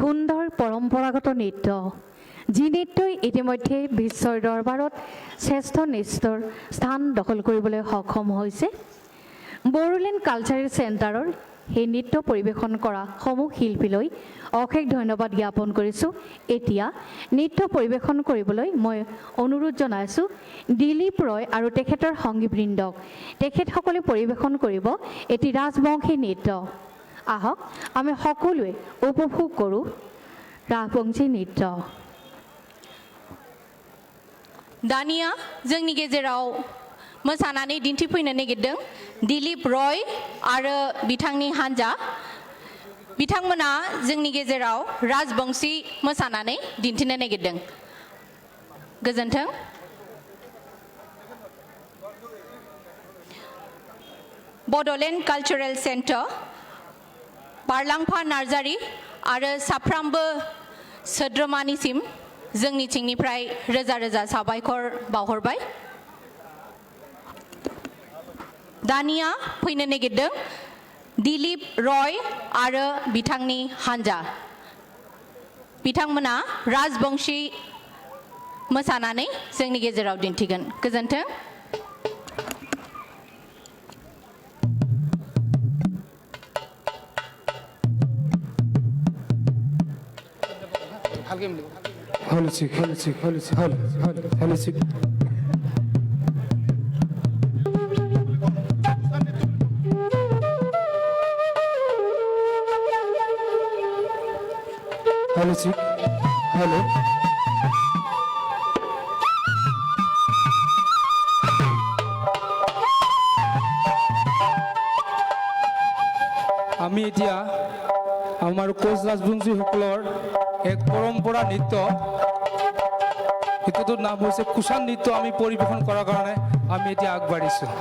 সুন্দৰ পৰম্পৰাগত নৃত্য যি নৃত্যই ইতিমধ্যে বিশ্বৰ দৰবাৰত শ্ৰেষ্ঠ নৃত্যৰ স্থান দখল কৰিবলৈ সক্ষম হৈছে। বড়োলেণ্ড কালচাৰেল চেণ্টাৰৰ সেই নৃত্য পৰিৱেশন কৰা সমূহ শিল্পীলৈ অশেষ ধন্যবাদ জ্ঞাপন কৰিছোঁ। এতিয়া নৃত্য পৰিৱেশন কৰিবলৈ মই অনুৰোধ জনাইছোঁ দিলীপ ৰয় আৰু তেখেতৰ সংগীবৃন্দক। তেখেতসকলে পৰিৱেশন কৰিব এটি ৰাজবংশী নৃত্য। আহক আমি সকলোৱে উপভোগ কৰোঁ ৰাজবংশী নৃত্য। दानिया जोंनि गेजेराव मोसानानै दिन्थिफैनो नागिरदों दिलीप रय आरो बिथांनि हान्जा। बिथांमोना जोंनि गेजेराव राजबंशी मोसानानै दिन्थिनो नागिरदों। गोजोन्थों। बड'लेण्ड कालचारेल सेन्टार बारलांफा नार्जारी आरो साफ्रामबो सोद्रोमानिसिम जोंनिथिंनिफ्राय रोजा रोजा साबायखर बावहरबाय। दानिया फैनो नागिरदों दिलीप रय आरो बिथांनि हान्जा। बिथांमोना राजबंशी मोसानानै जोंनि गेजेराव दिन्थिगोन। गोजोन्थों। Holistic. Hello. আমি এতিয়া আমাৰ কোচ ৰাজবংশীসকলৰ এক পৰম্পৰা নৃত্য, সেইটোৰ নাম হৈছে কুশান নৃত্য। আমি পৰিৱেশন কৰাৰ কাৰণে আমি এতিয়া আগবাঢ়িছোঁ।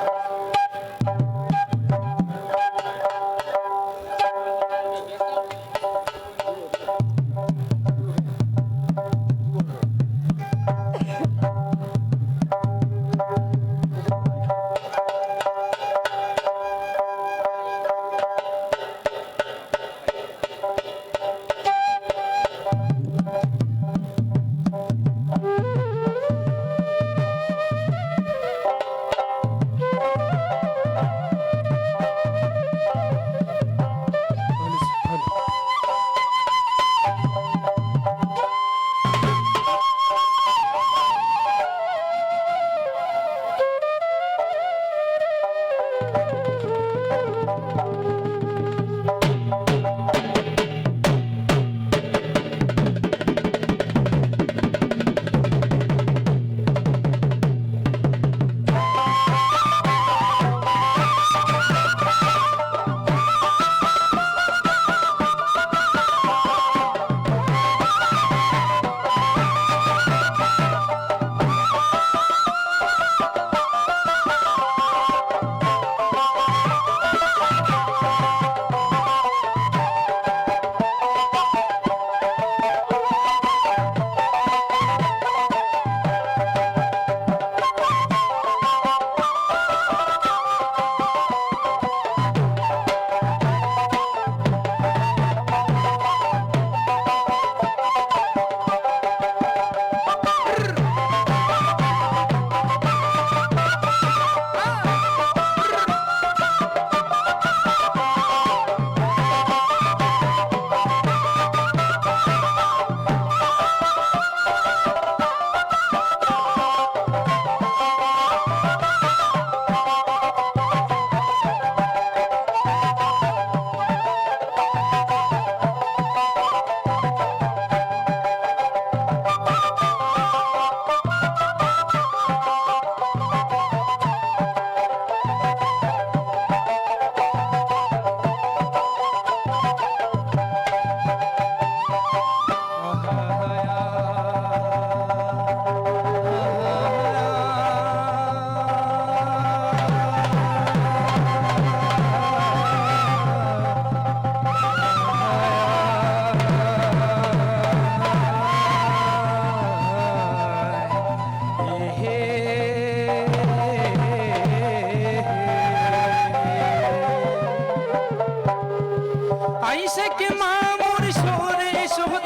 আইসে কে মা মোর সোরে সোহত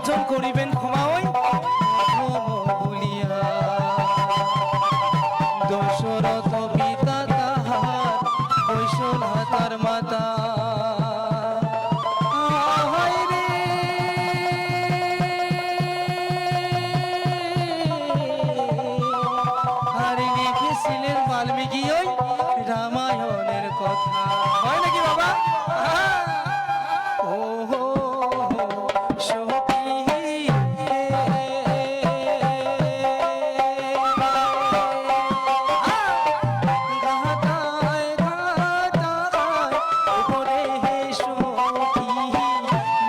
বর্জন করিবেন ক্ষমা ওই বলিয়া দশরথ পিতা তাহার কৈশোনা তার মাতা আহাই রে আরে লিখেছিলেন বাল্মীকি ওই রামায়ণের কথা হয় নাকি বাবা ও হো সখী গাতায় গাতায় ওরে সখী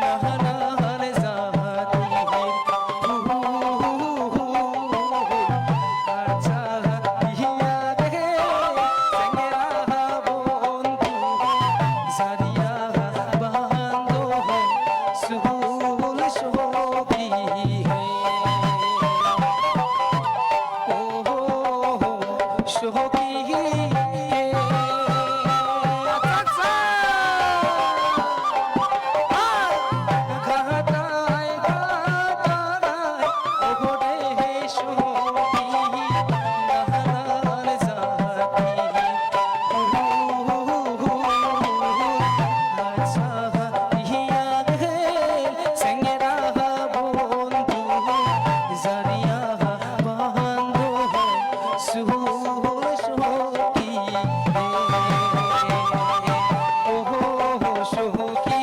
নাহার জাতি আচ্ছা হিয়া রে সঙ্গেরা বন্ধু জারিয়া বান্ধো সুহুল সখী ও সখী গাতায় গাতায় ওরে সখী নাহার জাতি আচ্ছা হিয়া রে সঙ্গেরা বন্ধু জারিয়া বান্ধো সুহুল সখী ও সখী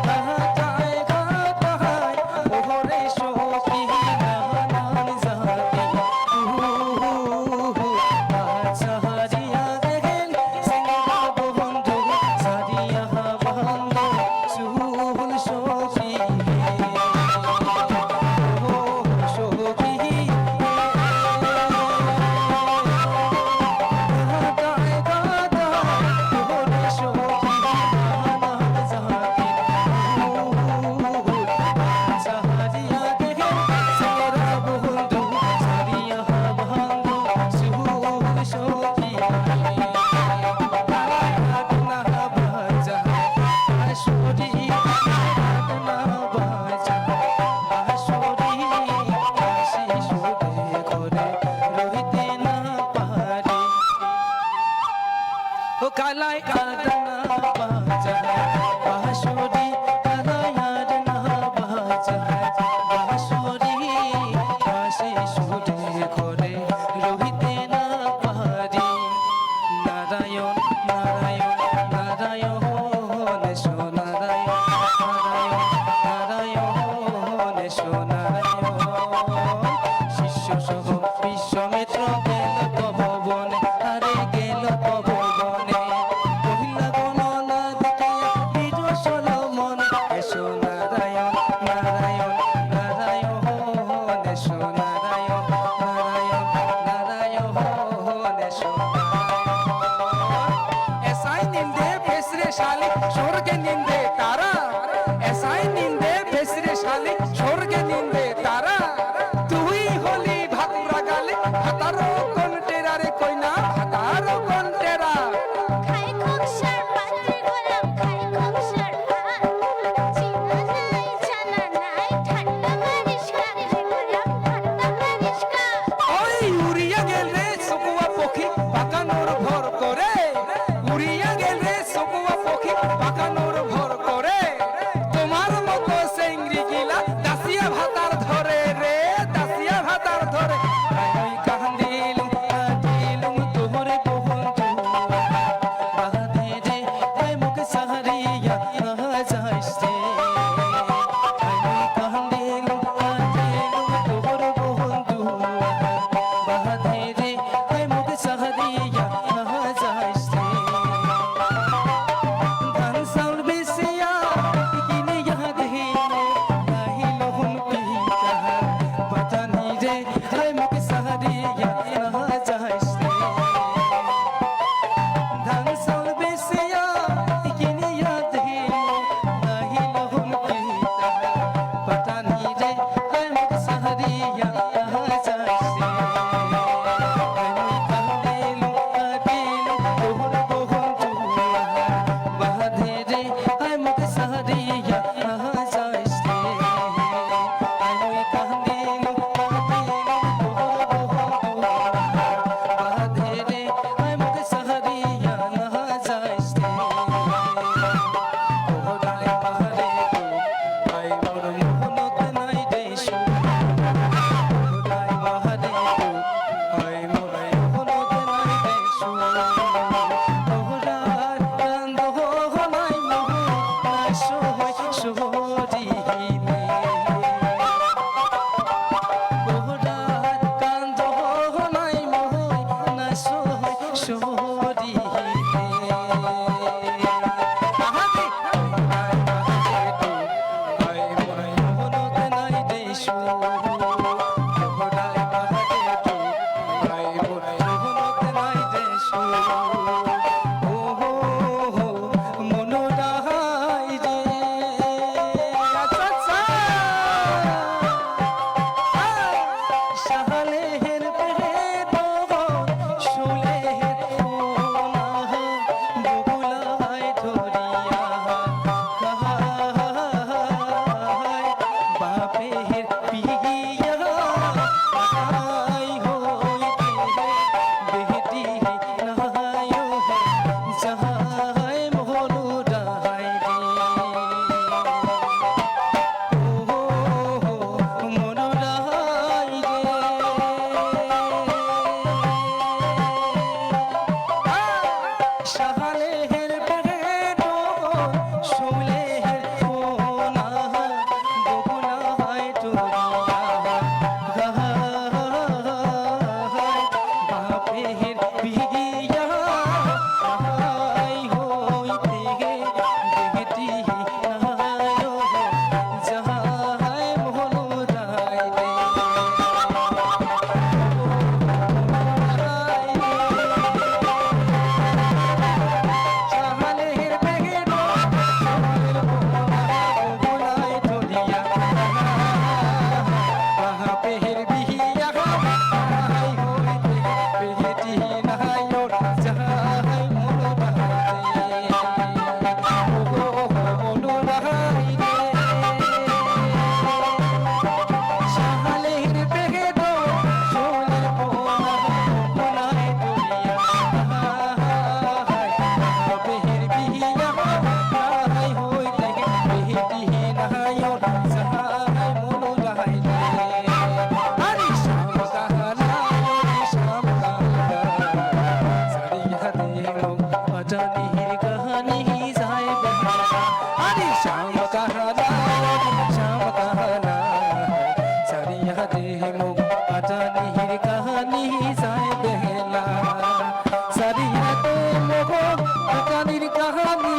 গাতায় গাতায় ওরে সখী নাহার জাতি আচ্ছা হারিয়া দেখেন সঙ্গেরা বন্ধু জারিয়া বান্ধো সুহুল সখী ও সখী গাতায় গাতায় ওরে সখী নাহার জাতি আচ্ছা হারিয়া দেখেন সঙ্গেরা বন্ধু জারিয়া বান্ধো সুহুল সখী না বাজা আসরি না বাজা আসরি কাশি সুদে করে রহিতে না পারে ও কালাই কাদনা বাজা বাঁশরি কালাই আর না বাজা বাঁশরি কাশি সুদে করে রহিতে না পারি নারায়ণ নারায়ণ নারায়ণ সোনারায়ণ নারায়ণ নারায়ণ সোনারায়ণ শিষ্য সহ বিশ্বমিত্র গেল তপবনে আরে গেল তপবনে মহিলা গণনা দেখিয়া বীর সলমনে এসো নারায়ণ নারায়ণ নারায়ণ এসো নারায়ণ নারায়ণ নারায়ণ এসো এসাই নিন্দে ফেসরে শালি স্বর্গে নিন্দে তারা এসাই নিন্দে ফেসরে শালি স্বর্গে নিন্দে তারা তুই হলি ভাকুরা গালে হাতারো কন্টেরা রে কইনা হাতারো কন্টেরা খাই খংসার পাত্রে গোলাম খাই খংসার পাত চিনা নাই জানা নাই ঠান্ডা মারিশকা গোলাম ঠান্ডা মারিশকা ওই উড়িয়া গেল রে সকুয়া পক্ষী বাগানোর ভর করে উড়িয়া গেল রে সকুয়া পক্ষী বাগানোর শালেহের পেটো শোলেহের কোনা বগুলায় টুরিয়া গায় বাপের বিহিয়া আই হইতে গে বেটি নায়ো যাহাই মোহন রাইতে শালেহের পেটো শোলেহের কোনা বগুলায় টুরিয়া বাপের বিহিয়া আই হইতে বেটি নায়ো যাহাই মোহন রাইতে ওগো মোহন রাইতে শালেহের পেটো শোলের কোনা বগুলায় টুরিয়া বাপের বিহিয়া আই হইতে বেটি নায়ো যাহাই মোহন রাইতে আরে শ্যাম কাহানা শ্যাম কাহানা সারিয়া দেও অজানির কাহানি যায় বেহানা আরে শ্যাম কাহানা সারিয়া দেও অজানির কাহানি যায় বেহানা সারিয়া দেও অজানির কাহানি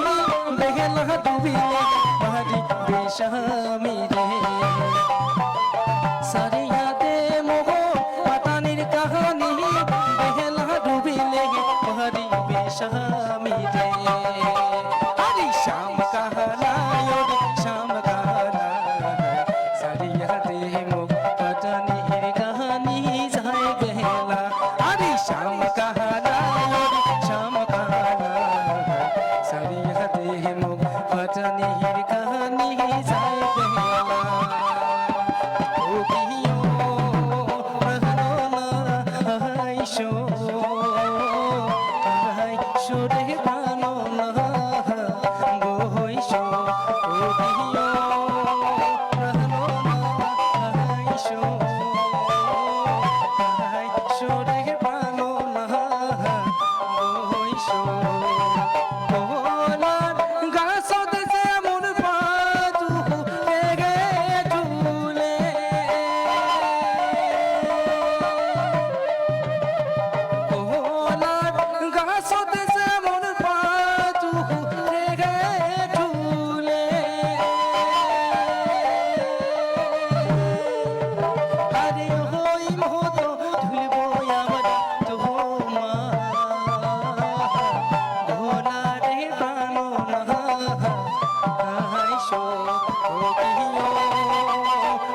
বেহানা ডুবিলে বাড়ি বেশামি রে সারিয়া দে মোহ পাতানির কাহানি বেহেলা ডুবিলে পাহাড়ি বেশামি রে হরি শ্যাম কাহানা রে শ্যাম কাহানা সারিয়া দে মোহ পাতানির কাহানি যায় বেহেলা হরি শ্যাম কাহানা রে শ্যাম কাহানা সারিয়া দে মোহ পাতানির কাহানি যায় বেহেলা ও কিও প্রাণনা আইসো আইসো রে প্রাণনা বইসো ও কিও প্রাণনা আইসো আইসো রে প্রাণনা বইসো Bodoland গাছত যেমন পাতু লেগে ঝুলে Bodoland গাছত যেমন পাতু লেগে ঝুলে আরে হই মহত ঝুলব আমরা তোমা ভোলারে প্রাণনা আইসো ও কিও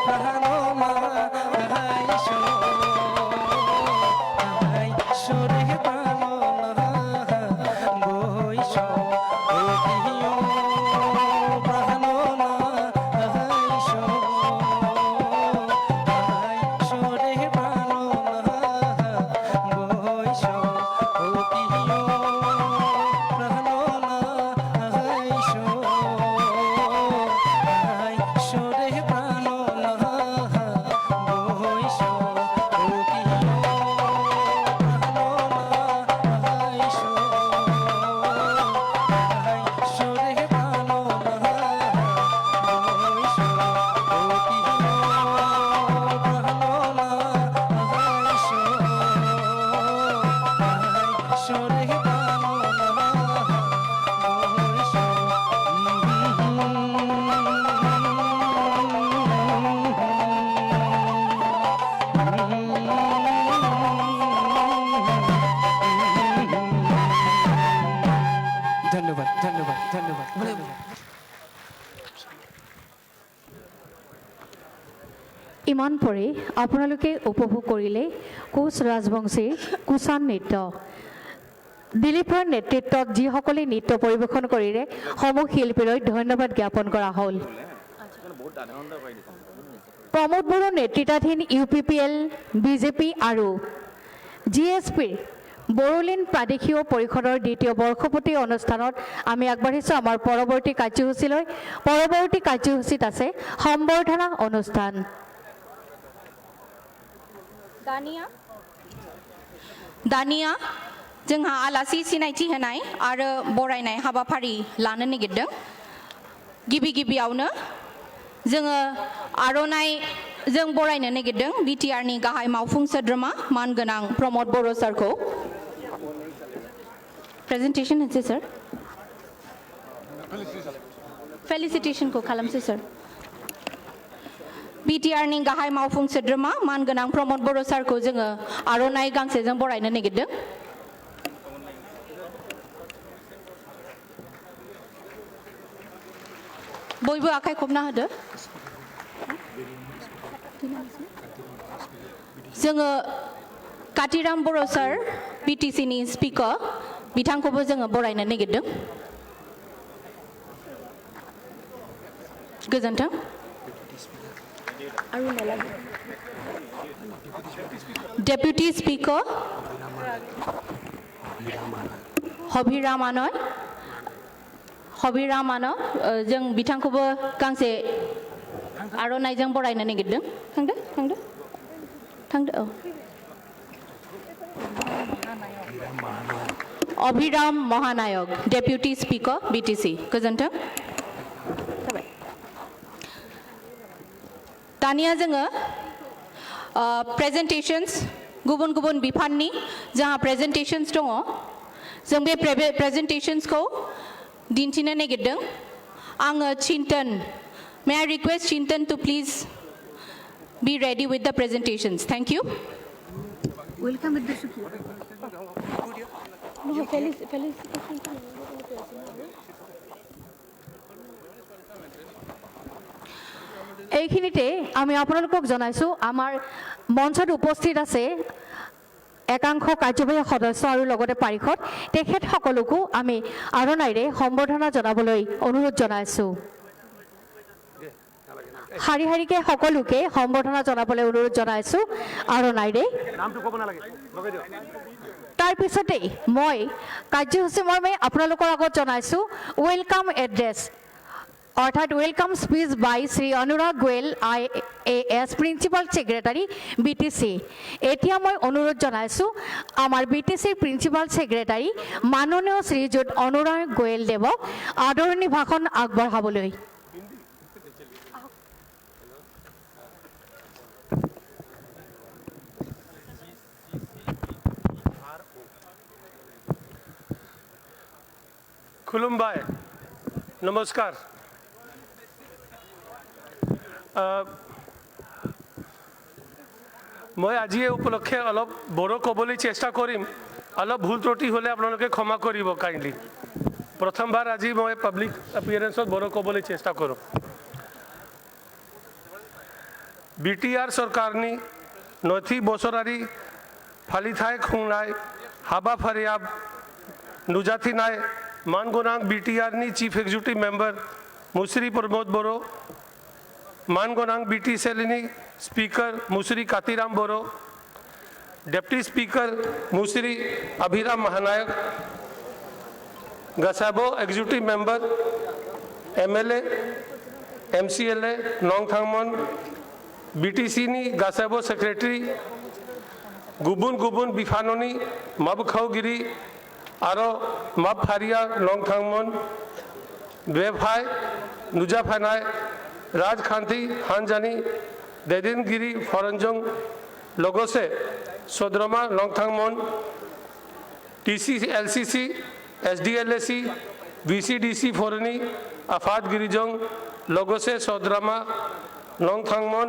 প্রাণমা আইসো আইসো রে প্রাণনা বইসো ও কিও প্রাণমা আইসো আইসো রে প্রাণনা বইসো ও কিও প্রাণনা আইসো আইসো রে প্রাণনা বইসো ও কিও প্রাণনা আইসো আইসো রে প্রাণনা বইসো ও কিও প্রাণনা আইসো আইসো রে প্রাণনা বইসো ধন্যবাদ ধন্যবাদ ধন্যবাদ ইমান পৰে আপোনালোকে উপভোগ কৰিলে কোচ ৰাজবংশীৰ কুচান নৃত্য দিলীপৰ নেতৃত্বত যিসকলে নৃত্য পৰিৱেশন কৰিলে সমূহ শিল্পীলৈ ধন্যবাদ জ্ঞাপন কৰা হ'ল প্ৰমোদ বড়োৰ নেতৃত্বাধীন UPPL বিজেপি আৰু GSPৰ বড়োলেণ্ড প্ৰাদেশিক পৰিষদৰ দ্বিতীয় বৰ্ষপূৰ্তি অনুষ্ঠানত আমি আগবাঢ়িছোঁ আমাৰ পৰৱৰ্তী কাৰ্যসূচীলৈ পৰৱৰ্তী কাৰ্যসূচীত আছে সম্বৰ্ধনা অনুষ্ঠান দানিয়া जोंहा आलासि सिनायथि होनाय आरो बरायनाय हाबाफारि लानो नागिरदों गिबि गिबियावनो जोङो आर'नाइ जों बरायनो नागिरदों BTR नि गाहाय मावफुं सोद्रोमा मानगोनां प्रमद बर' सारखौ प्रेजेन्टेसन होनोसै सार फेलिसिटेसनखौ खालामसै सार BTR नि गाहाय मावफुं सोद्रोमा मानगोनां प्रमद बर' सारखौ जोङो आर'नाइ गांसेजों बरायनो नागिरदों बयबो आखाइ खबना होदो जोङो कातिराम बर' सार BTC नि स्पिकार बिथांखौबो जोङो बरायनो नागिरदों गोजोन्थों डेपुटी स्पिकार हबिरामानो जों बिथांखौबो गांसे आर'नाइजों बरायनो नागिरदों थांदो औ अभिराम महानायक डेपुटी स्पिकार BTC गोजोन्थों दानिया जोङो प्रेजेन्टेशन्स गुबुन गुबुन बिफाननि जोंहा प्रेजेन्टेशन्स दङ जों बे प्रेजेन्टेशन्सखौ दिन्थिनो नागिरदों आङो चिन्तन may I request Chintan to please be ready with the presentations thank you welcome with the এইখিনিতে আমি আপোনালোকক জনাইছো আমাৰ মঞ্চত উপস্থিত আছে একাংশ কাৰ্যবাহী সদস্য আৰু লগতে পাৰিষদ তেখেতসকলকো আমি আৰনাইৰে সম্বৰ্ধনা জনাবলৈ অনুৰোধ জনাইছো হাৰি হাৰিকে সকলোকে সম্বৰ্ধনা জনাবলৈ অনুৰোধ জনাইছো আৰনাইৰে নামটো ক'ব নালাগে লগাই দিয়ক তাৰ পিছতে মই কাৰ্যসূচী মৰ্মে আপোনালোকৰ আগত জনাইছো ওয়েলকাম এড্ৰেছ অৰ্থাৎ welcome speech by Shri Anurag Goel IAS principal secretary BTC এতিয়া মই অনুৰোধ জনাইছো আমাৰ BTC প্ৰিন্সিপাল ছেক্ৰেটাৰী মাননীয় শ্ৰীযুত অনুৰাগ গোয়েল দেৱক আদৰণি ভাষণ আগবঢ়াবলৈ खुलुमबाय नमस्कार मैं आज ये उपलक्षे अलग बड़ो कबली चेष्टा करिम अलग भूल त्रुटि हले आपलोके क्षमा करिब काइंडली प्रथम बार आज मैं पब्लिक अपीयरेंस बड़ो कबली चेष्टा करूँ BTR सरकारनी नैथि बोसोरारी फालिथाय खुंनाय हाबाफारिया नुजाथिनाय मानगोनां BTR नि चीफ एक्जिक्यूटिव मेम्बर मुश्री प्रमोद बड़ो मानगोनां BTC नि स्पीकर मुश्री कातिराम बड़ो डेप्टी स्पीकर मुश्री अभिराम महानायक गसाबो एक्जिक्यूटिव मेम्बर MLA MCLA नोंगथांमोन BTC नि गसाबो सेक्रेटरी गुबुन गुबुन बिफाननि माबखावगिरि आरो माबफारिया नोंगथांमोन बेवहाय नुजाफानाय राजखान्थि हान्जानि दैदेनगिरि फरनजों लोगोसे सोद्रोमा नोंगथांमोन TC/LCC SDLAC VCDC फोरनि आफादगिरिजों लोगोसे सोद्रोमा नोंगथांमोन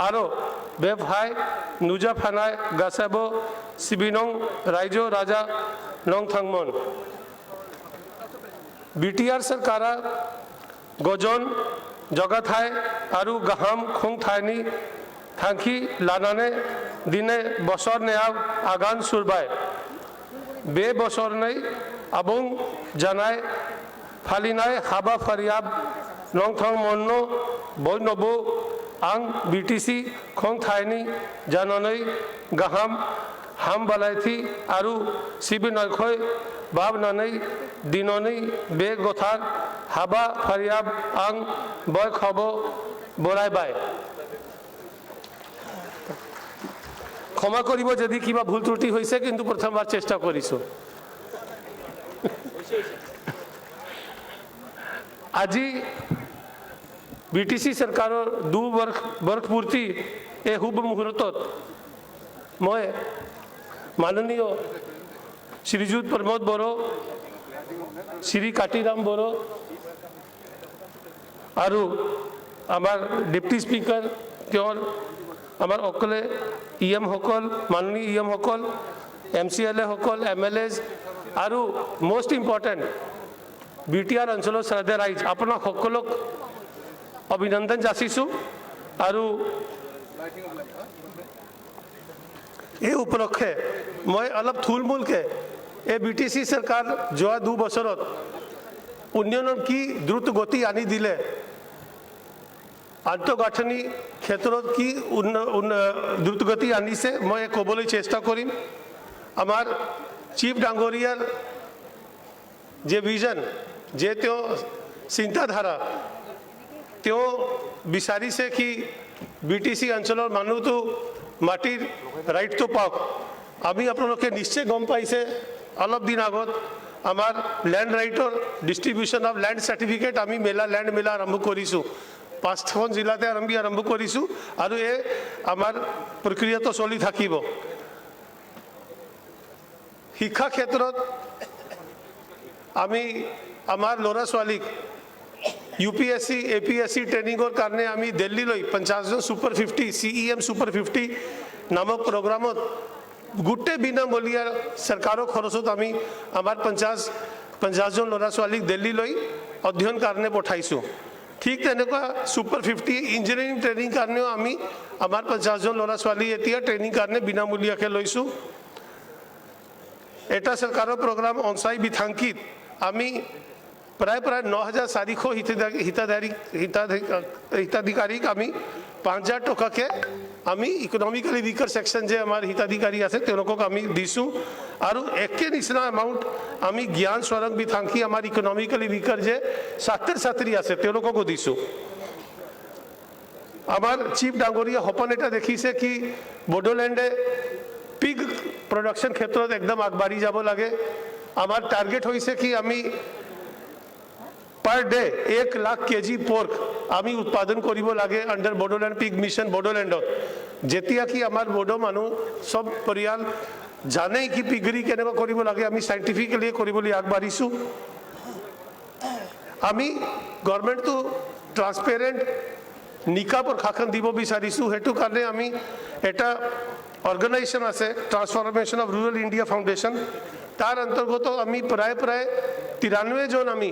आरो बेवहाय नुजाफानाय गासैबो सिबिनं रायजो राजा नोंगथांमोन BTR सरकारा गजन जगाथाय आरु गाहाम खुंथायनि थांखि लानानै दिनै बोसोरनैआव आगान सुरबाय बे बोसोरनै आबुं जानाय फालिनाय हाबाफारिया नोंथांमोननो बयनोबो आं BTC खुंथायनि जानानै गाहाम हामलायथि आरु सिबिनायखौ बावनानै दिनैनि बे गोथार हाबाफारियाव आं बयखौबो बरायबाय क्षमा करिब यदि किबा भूल त्रुटि होइसे किन्तु प्रथमबार चेष्टा करिছো আজি BTC চৰকাৰৰ 2 বৰ্ষ পূৰ্তি এই শুভ মুহূৰ্তত মই মাননীয় শ্ৰীযুত প্ৰমোদ বড়ো, শ্ৰী কাটিৰাম বড়ো আৰু আমাৰ ডেপুটি স্পিকাৰ তেওঁৰ আমাৰ অকলে EM সকল, মাননীয় EM সকল, MCLA সকল, MLAs আৰু মোষ্ট ইম্পৰ্টেণ্ট BTR অঞ্চলৰ শ্ৰদ্ধা ৰাইজ, আপোনাক সকলক অভিনন্দন যাচিছোঁ। আৰু এই উপলক্ষে মই অলপ থুলমূলকৈ এই BTC চৰকাৰ যোৱা 2 বছৰত উন্নয়নৰ কি দ্ৰুত গতি আনি দিলে, আন্তঃগাঁথনি ক্ষেত্ৰত কি দ্ৰুতগতি আনিছে মই ক'বলৈ চেষ্টা কৰিম। আমাৰ চিফ ডাঙৰীয়াৰ যে ভিজন, যে তেওঁ চিন্তাধাৰা, তেওঁ বিচাৰিছে কি BTC অঞ্চলৰ মানুহটো মাটিৰ ৰাইটটো পাওক। আমি আপোনালোকে নিশ্চয় গম পাইছে অলপ দিন আগত আমাৰ ল্যান্ড ৰাইটৰ ডিষ্ট্ৰিবিউশ্যন অফ ল্যান্ড সাৰ্টিফিকেট আমি ল্যান্ড মেলা আৰম্ভ কৰিছোঁ। 5খন জিলাতে আৰম্ভ কৰিছোঁ আৰু এই আমাৰ প্ৰক্ৰিয়াটো চলি থাকিব। শিক্ষা ক্ষেত্ৰত আমি আমাৰ ল'ৰা ছোৱালীক UPSC APSC ট্ৰেইনিঙৰ কাৰণে আমি দিল্লীলৈ 50জন সুপাৰ 50 CEM সুপাৰ 50 নামক প্ৰগ্ৰামত গোটেই বিনামূলীয়া চৰকাৰৰ খৰচত আমি আমাৰ 50জন ল'ৰা ছোৱালীক দিল্লীলৈ অধ্যয়ন কাৰণে পঠাইছোঁ। ঠিক তেনেকুৱা সুপাৰ 50 ইঞ্জিনিয়াৰিং ট্ৰেইনিং কাৰণেও আমি আমাৰ 50জন ল'ৰা ছোৱালী এতিয়া ট্ৰেইনিং কাৰণে বিনামূলীয়াকৈ লৈছোঁ। এটা চৰকাৰৰ প্ৰগ্ৰাম অনচাই বিথাংকিত আমি প্ৰায় 9400 হিতাধিকাৰীক আমি 5000 টকাকৈ আমি ইকনমিক্যালি উইকাৰ সেকশন যে আমাৰ হিতাধিকাৰী আছে তেওঁলোকক আমি দিছোঁ। আৰু একে নিচিনা এমাউণ্ট আমি জ্ঞান স্বৰং বিথাংকি আমাৰ ইকনমিক্যালি উইকাৰ যে ছাত্ৰী আছে তেওঁলোককো দিছোঁ। আমাৰ চিফ ডাঙৰীয়া সপোন এটা দেখিছে কি বডোলেণ্ডে পিগ প্ৰডাকশ্যন ক্ষেত্ৰত একদম আগবাঢ়ি যাব লাগে। আমাৰ টাৰ্গেট হৈছে কি আমি per day 1 lakh KG pork আমি উৎপাদন কৰিব লাগে আণ্ডাৰ বডোলেণ্ড পিগ মিছন বডোলেণ্ডত। যেতিয়া কি আমাৰ বডো মানুহ সব পৰিয়াল জানেই কি পিগৰি কেনেকুৱা কৰিব লাগে, আমি সাইণ্টিফিকেলি কৰিবলৈ আগবাঢ়িছোঁ। আমি গভৰ্ণমেণ্টটো ট্ৰান্সপেৰেণ্ট নিকা প্ৰশাসন দিব বিচাৰিছোঁ। সেইটো কাৰণে আমি এটা অৰ্গেনাইজেশ্যন আছে ট্ৰান্সফৰমেশ্যন অফ ৰুৰেল ইণ্ডিয়া ফাউণ্ডেশ্যন, তাৰ অন্তৰ্গত আমি প্ৰায় 93 জন আমি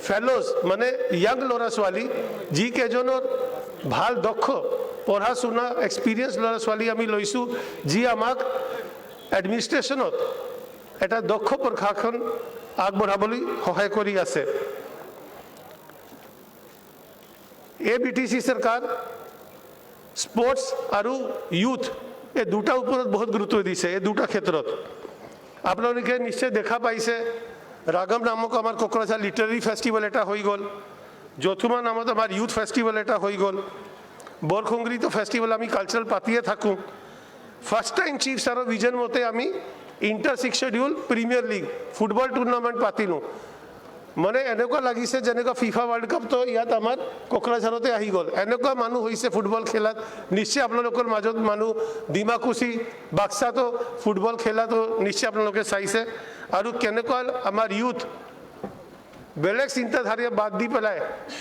ফেলোজ মানে ইয়াং ল'ৰা ছোৱালী যিকেইজনৰ ভাল দক্ষ পঢ়া শুনা এক্সপিৰিয়েঞ্চ ল'ৰা ছোৱালী আমি লৈছোঁ, যি আমাক এডমিনিষ্ট্ৰেশ্যনত এটা দক্ষ প্ৰশাসন আগবঢ়াবলৈ সহায় কৰি আছে। এই BTC চৰকাৰ স্পৰ্টছ আৰু ইউথ এই দুটা ওপৰত বহুত গুৰুত্ব দিছে। এই দুটা ক্ষেত্ৰত আপোনালোকে নিশ্চয় দেখা পাইছে ৰাগম নামক আমাৰ কোকৰাঝাৰ লিটাৰেৰী ফেষ্টিভেল এটা হৈ গ'ল, যথুমা নামত আমাৰ ইউথ ফেষ্টিভেল এটা হৈ গ'ল, বৰখুংগৰীটো ফেষ্টিভেল আমি কালচাৰেল পাতিয়ে থাকোঁ। ফাৰ্ষ্ট টাইম চিফ ছাৰৰ ভিজন মতে আমি inter 6 schedule premier league football tournament পাতিলোঁ। মানে এনেকুৱা লাগিছে যেনেকুৱা FIFA ৱৰ্ল্ড কাপটো ইয়াত আমাৰ কোকৰাঝাৰতে আহি গ'ল। এনেকুৱা মানুহ হৈছে ফুটবল খেলাত। নিশ্চয় আপোনালোকৰ মাজত মানুহ ডিমাকুচি বাক্সাতো ফুটবল খেলাটো নিশ্চয় আপোনালোকে চাইছে। আৰু কেনেকুৱা আমাৰ ইউথ বেলেগ চিন্তাধাৰা বাদ দি পেলাই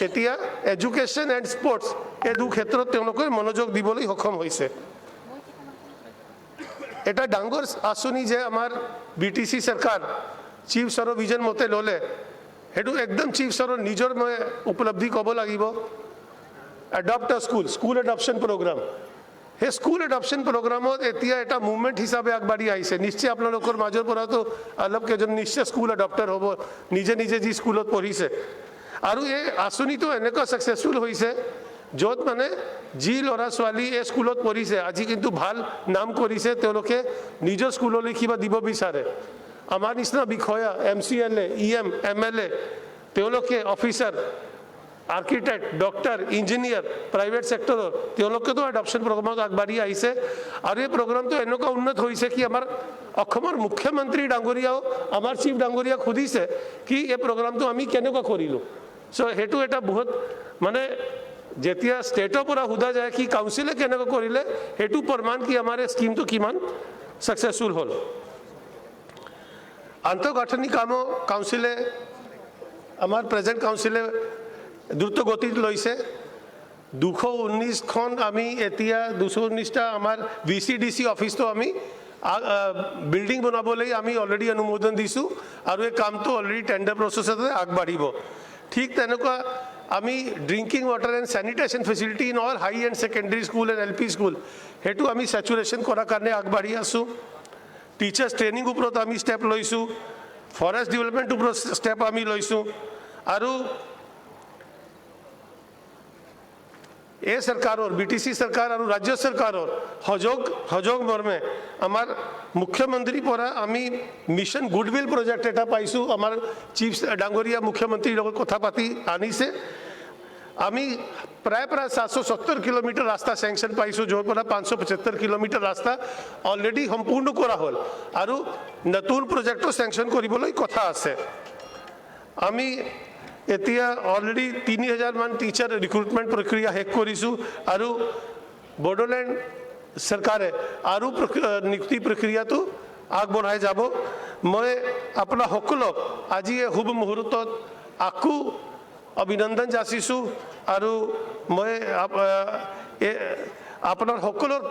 এতিয়া এডুকেশ্যন এণ্ড স্পৰ্টছ এই দু ক্ষেত্ৰত তেওঁলোকে মনোযোগ দিবলৈ সক্ষম হৈছে। এটা ডাঙৰ আঁচনি যে আমাৰ BTC চৰকাৰ চিফ ছাৰৰ ভিজন মতে ল'লে, সেইটো একদম চিফ ছাৰৰ নিজৰ মই উপলব্ধি ক'ব লাগিব। এডপ্ট আ স্কুল এডপশ্যন প্ৰগ্ৰাম, সেই স্কুল এডপশ্যন প্ৰগ্ৰামত এতিয়া এটা মুভমেণ্ট হিচাপে আগবাঢ়ি আহিছে। নিশ্চয় আপোনালোকৰ মাজৰ পৰাতো অলপ কেইজন নিশ্চয় স্কুল এডপ্টাৰ হ'ব, নিজে যি স্কুলত পঢ়িছে। আৰু এই আঁচনিটো এনেকুৱা ছাকচেছফুল হৈছে য'ত মানে যি ল'ৰা ছোৱালী এই স্কুলত পঢ়িছে আজি কিন্তু ভাল নাম কৰিছে, তেওঁলোকে নিজৰ স্কুললৈ কিবা দিব বিচাৰে। আমাৰ নিচিনা বিষয়া MCLA EM MLA তেওঁলোকে officer architect, doctor, engineer, private ছেক্টৰৰ তেওঁলোকেতো এডপশ্যন প্ৰগ্ৰামত আগবাঢ়ি আহিছে আৰু এই প্ৰগ্ৰামটো এনেকুৱা উন্নত হৈছে কি আমাৰ অসমৰ মুখ্যমন্ত্ৰী ডাঙৰীয়াও আমাৰ চিফ ডাঙৰীয়াক সুধিছে কি এই প্ৰগ্ৰামটো আমি কেনেকুৱা কৰিলোঁ। চ' সেইটো এটা বহুত মানে যেতিয়া ষ্টেটৰ পৰা সোধা যায় কি কাউন্সিলে কেনেকৈ কৰিলে সেইটো প্ৰমাণ কি আমাৰ এই স্কিমটো কিমান ছাকচেছফুল হ'ল। আন্তঃগাঁথনি কামো কাউন্সিলে আমাৰ প্ৰেজেণ্ট কাউন্সিলে দ্ৰুত গতিত লৈছে। 219খন আমি এতিয়া 219টা আমাৰ VCDC অফিচটো আমি বিল্ডিং বনাবলৈ আমি অলৰেডি অনুমোদন দিছোঁ আৰু এই কামটো অলৰেডি টেণ্ডাৰ প্ৰচেছতে আগবাঢ়িব। ঠিক তেনেকুৱা আমি drinking water and sanitation facility in all high and secondary school and LP school সেইটো আমি চেচুৰেশ্যন কৰাৰ কাৰণে আগবাঢ়ি আছোঁ। টিচাৰ্ছ ট্ৰেইনিং ওপৰত আমি ষ্টেপ লৈছোঁ, ফৰেষ্ট ডেভেলপমেণ্ট ওপৰত ষ্টেপ আমি লৈছোঁ আৰু এই চৰকাৰৰ BTC চৰকাৰ আৰু ৰাজ্য চৰকাৰৰ সহযোগ মৰ্মে আমাৰ মুখ্যমন্ত্ৰীৰ পৰা আমি মিছন গুডউইল প্ৰজেক্ট এটা পাইছোঁ। আমাৰ চিফ ডাঙৰীয়া মুখ্যমন্ত্ৰীৰ লগত কথা পাতি আনিছে। আমি প্ৰায় 770 কিলোমিটাৰ ৰাস্তা চেংচন পাইছোঁ, য'ৰ পৰা 575 কিলোমিটাৰ ৰাস্তা অলৰেডি সম্পূৰ্ণ কৰা হ'ল আৰু নতুন প্ৰজেক্টটো চেংচন কৰিবলৈ কথা আছে। আমি এতিয়া অলৰেডি 3000 মান টিচাৰ ৰিক্ৰুটমেণ্ট প্ৰক্ৰিয়া শেষ কৰিছোঁ আৰু বড়োলেণ্ড চৰকাৰে আৰু নিযুক্তি প্ৰক্ৰিয়াটো আগবঢ়াই যাব। মই আপোনাৰ সকলক আজি এই শুভ মুহূৰ্তত আকৌ অভিনন্দন যাচিছোঁ আৰু মই আপোনাৰ সকলৰ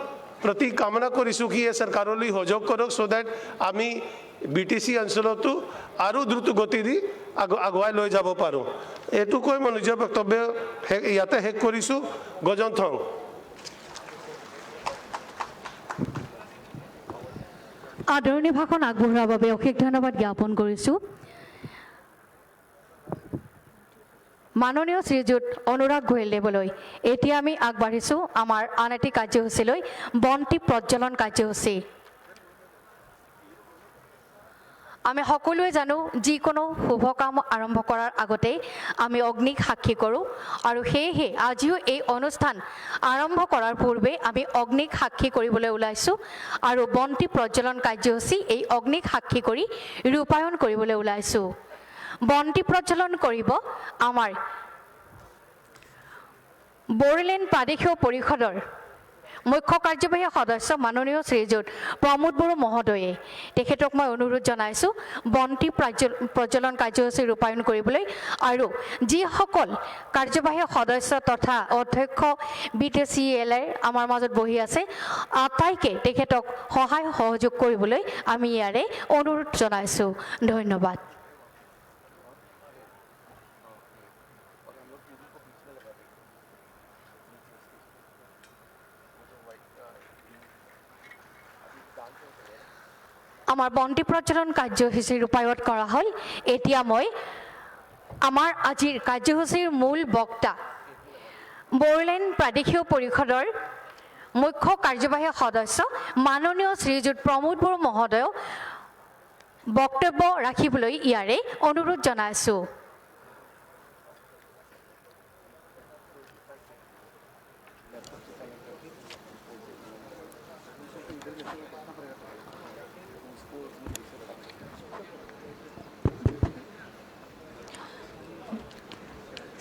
প্ৰতি কামনা কৰিছোঁ কি এই চৰকাৰলৈ সহযোগ কৰক চ' ডেট আমি BTC অঞ্চলতো আৰু দ্ৰুত গতিৰে আগুৱাই লৈ যাব পাৰোঁ। এইটোকৈ মই নিজৰ বক্তব্য ইয়াতে শেষ কৰিছোঁ। গজন্থং। আদৰণি ভাষণ আগবঢ়োৱাৰ বাবে অশেষ ধন্যবাদ জ্ঞাপন কৰিছোঁ। মাননীয় শ্ৰীযুত অনুৰাগ গোয়েলদেৱলৈ। এতিয়া আমি আগবাঢ়িছোঁ আমাৰ আন এটি কাৰ্যসূচীলৈ, বন্তি প্ৰজ্বলন কাৰ্যসূচী। আমি সকলোৱে জানো যিকোনো শুভ কাম আৰম্ভ কৰাৰ আগতেই আমি অগ্নিক সাক্ষী কৰোঁ আৰু সেয়েহে আজিও এই অনুষ্ঠান আৰম্ভ কৰাৰ পূৰ্বে আমি অগ্নিক সাক্ষী কৰিবলৈ ওলাইছোঁ আৰু বন্তি প্ৰজ্বলন কাৰ্যসূচী এই অগ্নিক সাক্ষী কৰি ৰূপায়ণ কৰিবলৈ ওলাইছোঁ। বন্তি প্ৰজ্বলন কৰিব আমাৰ বড়োলেণ্ড প্ৰাদেশিক পৰিষদৰ মুখ্য কাৰ্যবাহী সদস্য মাননীয় শ্ৰীযুত প্ৰমোদ বড়ো মহোদয়ে। তেখেতক মই অনুৰোধ জনাইছোঁ বন্তি প্ৰজ্বলন কাৰ্যসূচী ৰূপায়ণ কৰিবলৈ আৰু যিসকল কাৰ্যবাহী সদস্য তথা অধ্যক্ষ BTCL আমাৰ মাজত বহি আছে আটাইকে তেখেতক সহায় সহযোগ কৰিবলৈ আমি ইয়াৰে অনুৰোধ জনাইছোঁ। ধন্যবাদ। আমাৰ বন্তি প্ৰজ্বলন কাৰ্যসূচী ৰূপায়ণ কৰা হ'ল। এতিয়া মই আমাৰ আজিৰ কাৰ্যসূচীৰ মূল বক্তা বড়োলেণ্ড প্ৰাদেশিক পৰিষদৰ মুখ্য কাৰ্যবাহী সদস্য মাননীয় শ্ৰীযুত প্ৰমোদ বড়ো মহোদয়ক বক্তব্য ৰাখিবলৈ ইয়াৰে অনুৰোধ জনাইছোঁ।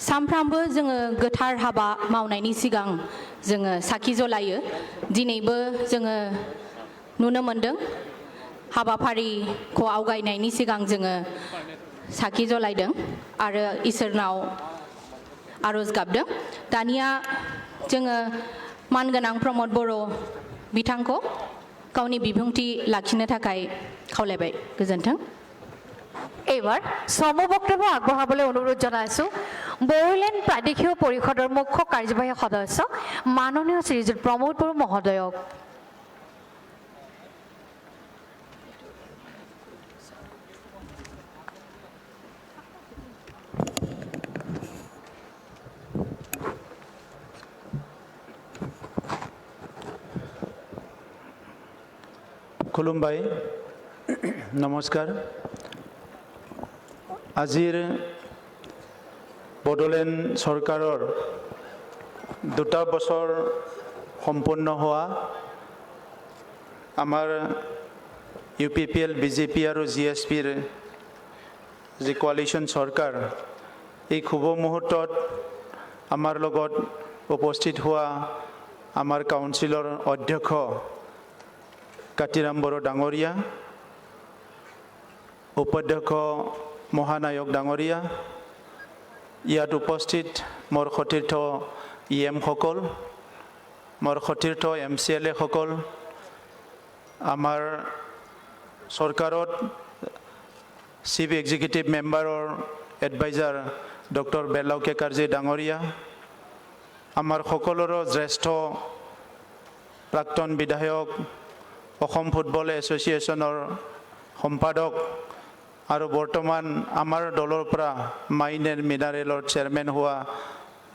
सानफ्रामबो जोङो गोथार हाबा मावनायनि सिगां जोङो साखि जलायो। दिनैबो जोङो नुनो मोनदों हाबाफारिखौ आवगायनायनि सिगां जोङो साखि जलायदों आरो इसोरनाव आरज गाबदों। दानिया जोङो मानगोनां प्रमोद बर' बिथांखौ गावनि बिबुंथि लाखिनो थाखाय खावलायबाय। गोजोन्थों। এইবাৰ চমু বক্তব্য আগবঢ়াবলৈ অনুৰোধ জনাইছোঁ বড়োলেণ্ড প্ৰাদেশিক পৰিষদৰ মুখ্য কাৰ্যবাহী সদস্য মাননীয় শ্ৰীযুত প্ৰমোদ বড়ো মহোদয়ক। खुलुमबाय, नमस्कार। আজিৰ বড়োলেণ্ড চৰকাৰৰ 2 বছৰ সম্পূৰ্ণ হোৱা আমাৰ UPPL, BJP আৰু GSPৰ যি কোৱালিশ্যন চৰকাৰ এই শুভ মুহূৰ্তত আমাৰ লগত উপস্থিত হোৱা আমাৰ কাউন্সিলৰ অধ্যক্ষ কাতিৰাম বড়ো ডাঙৰীয়া, উপাধ্যক্ষ মহানায়ক ডাঙৰীয়া, ইয়াত উপস্থিত মোৰ সতীৰ্থ EM সকল, মোৰ সতীৰ্থ MCLA সকল, আমাৰ চৰকাৰত chief executive মেম্বাৰৰ adviser doctor বেলাউকে Karji ডাঙৰীয়া, আমাৰ সকলোৰে জ্যেষ্ঠ প্ৰাক্তন বিধায়ক, অসম ফুটবল এছ'চিয়েশ্যনৰ সম্পাদক আৰু বৰ্তমান আমাৰ দলৰ পৰা মাইন এণ্ড মিনাৰেলৰ চেয়াৰমেন হোৱা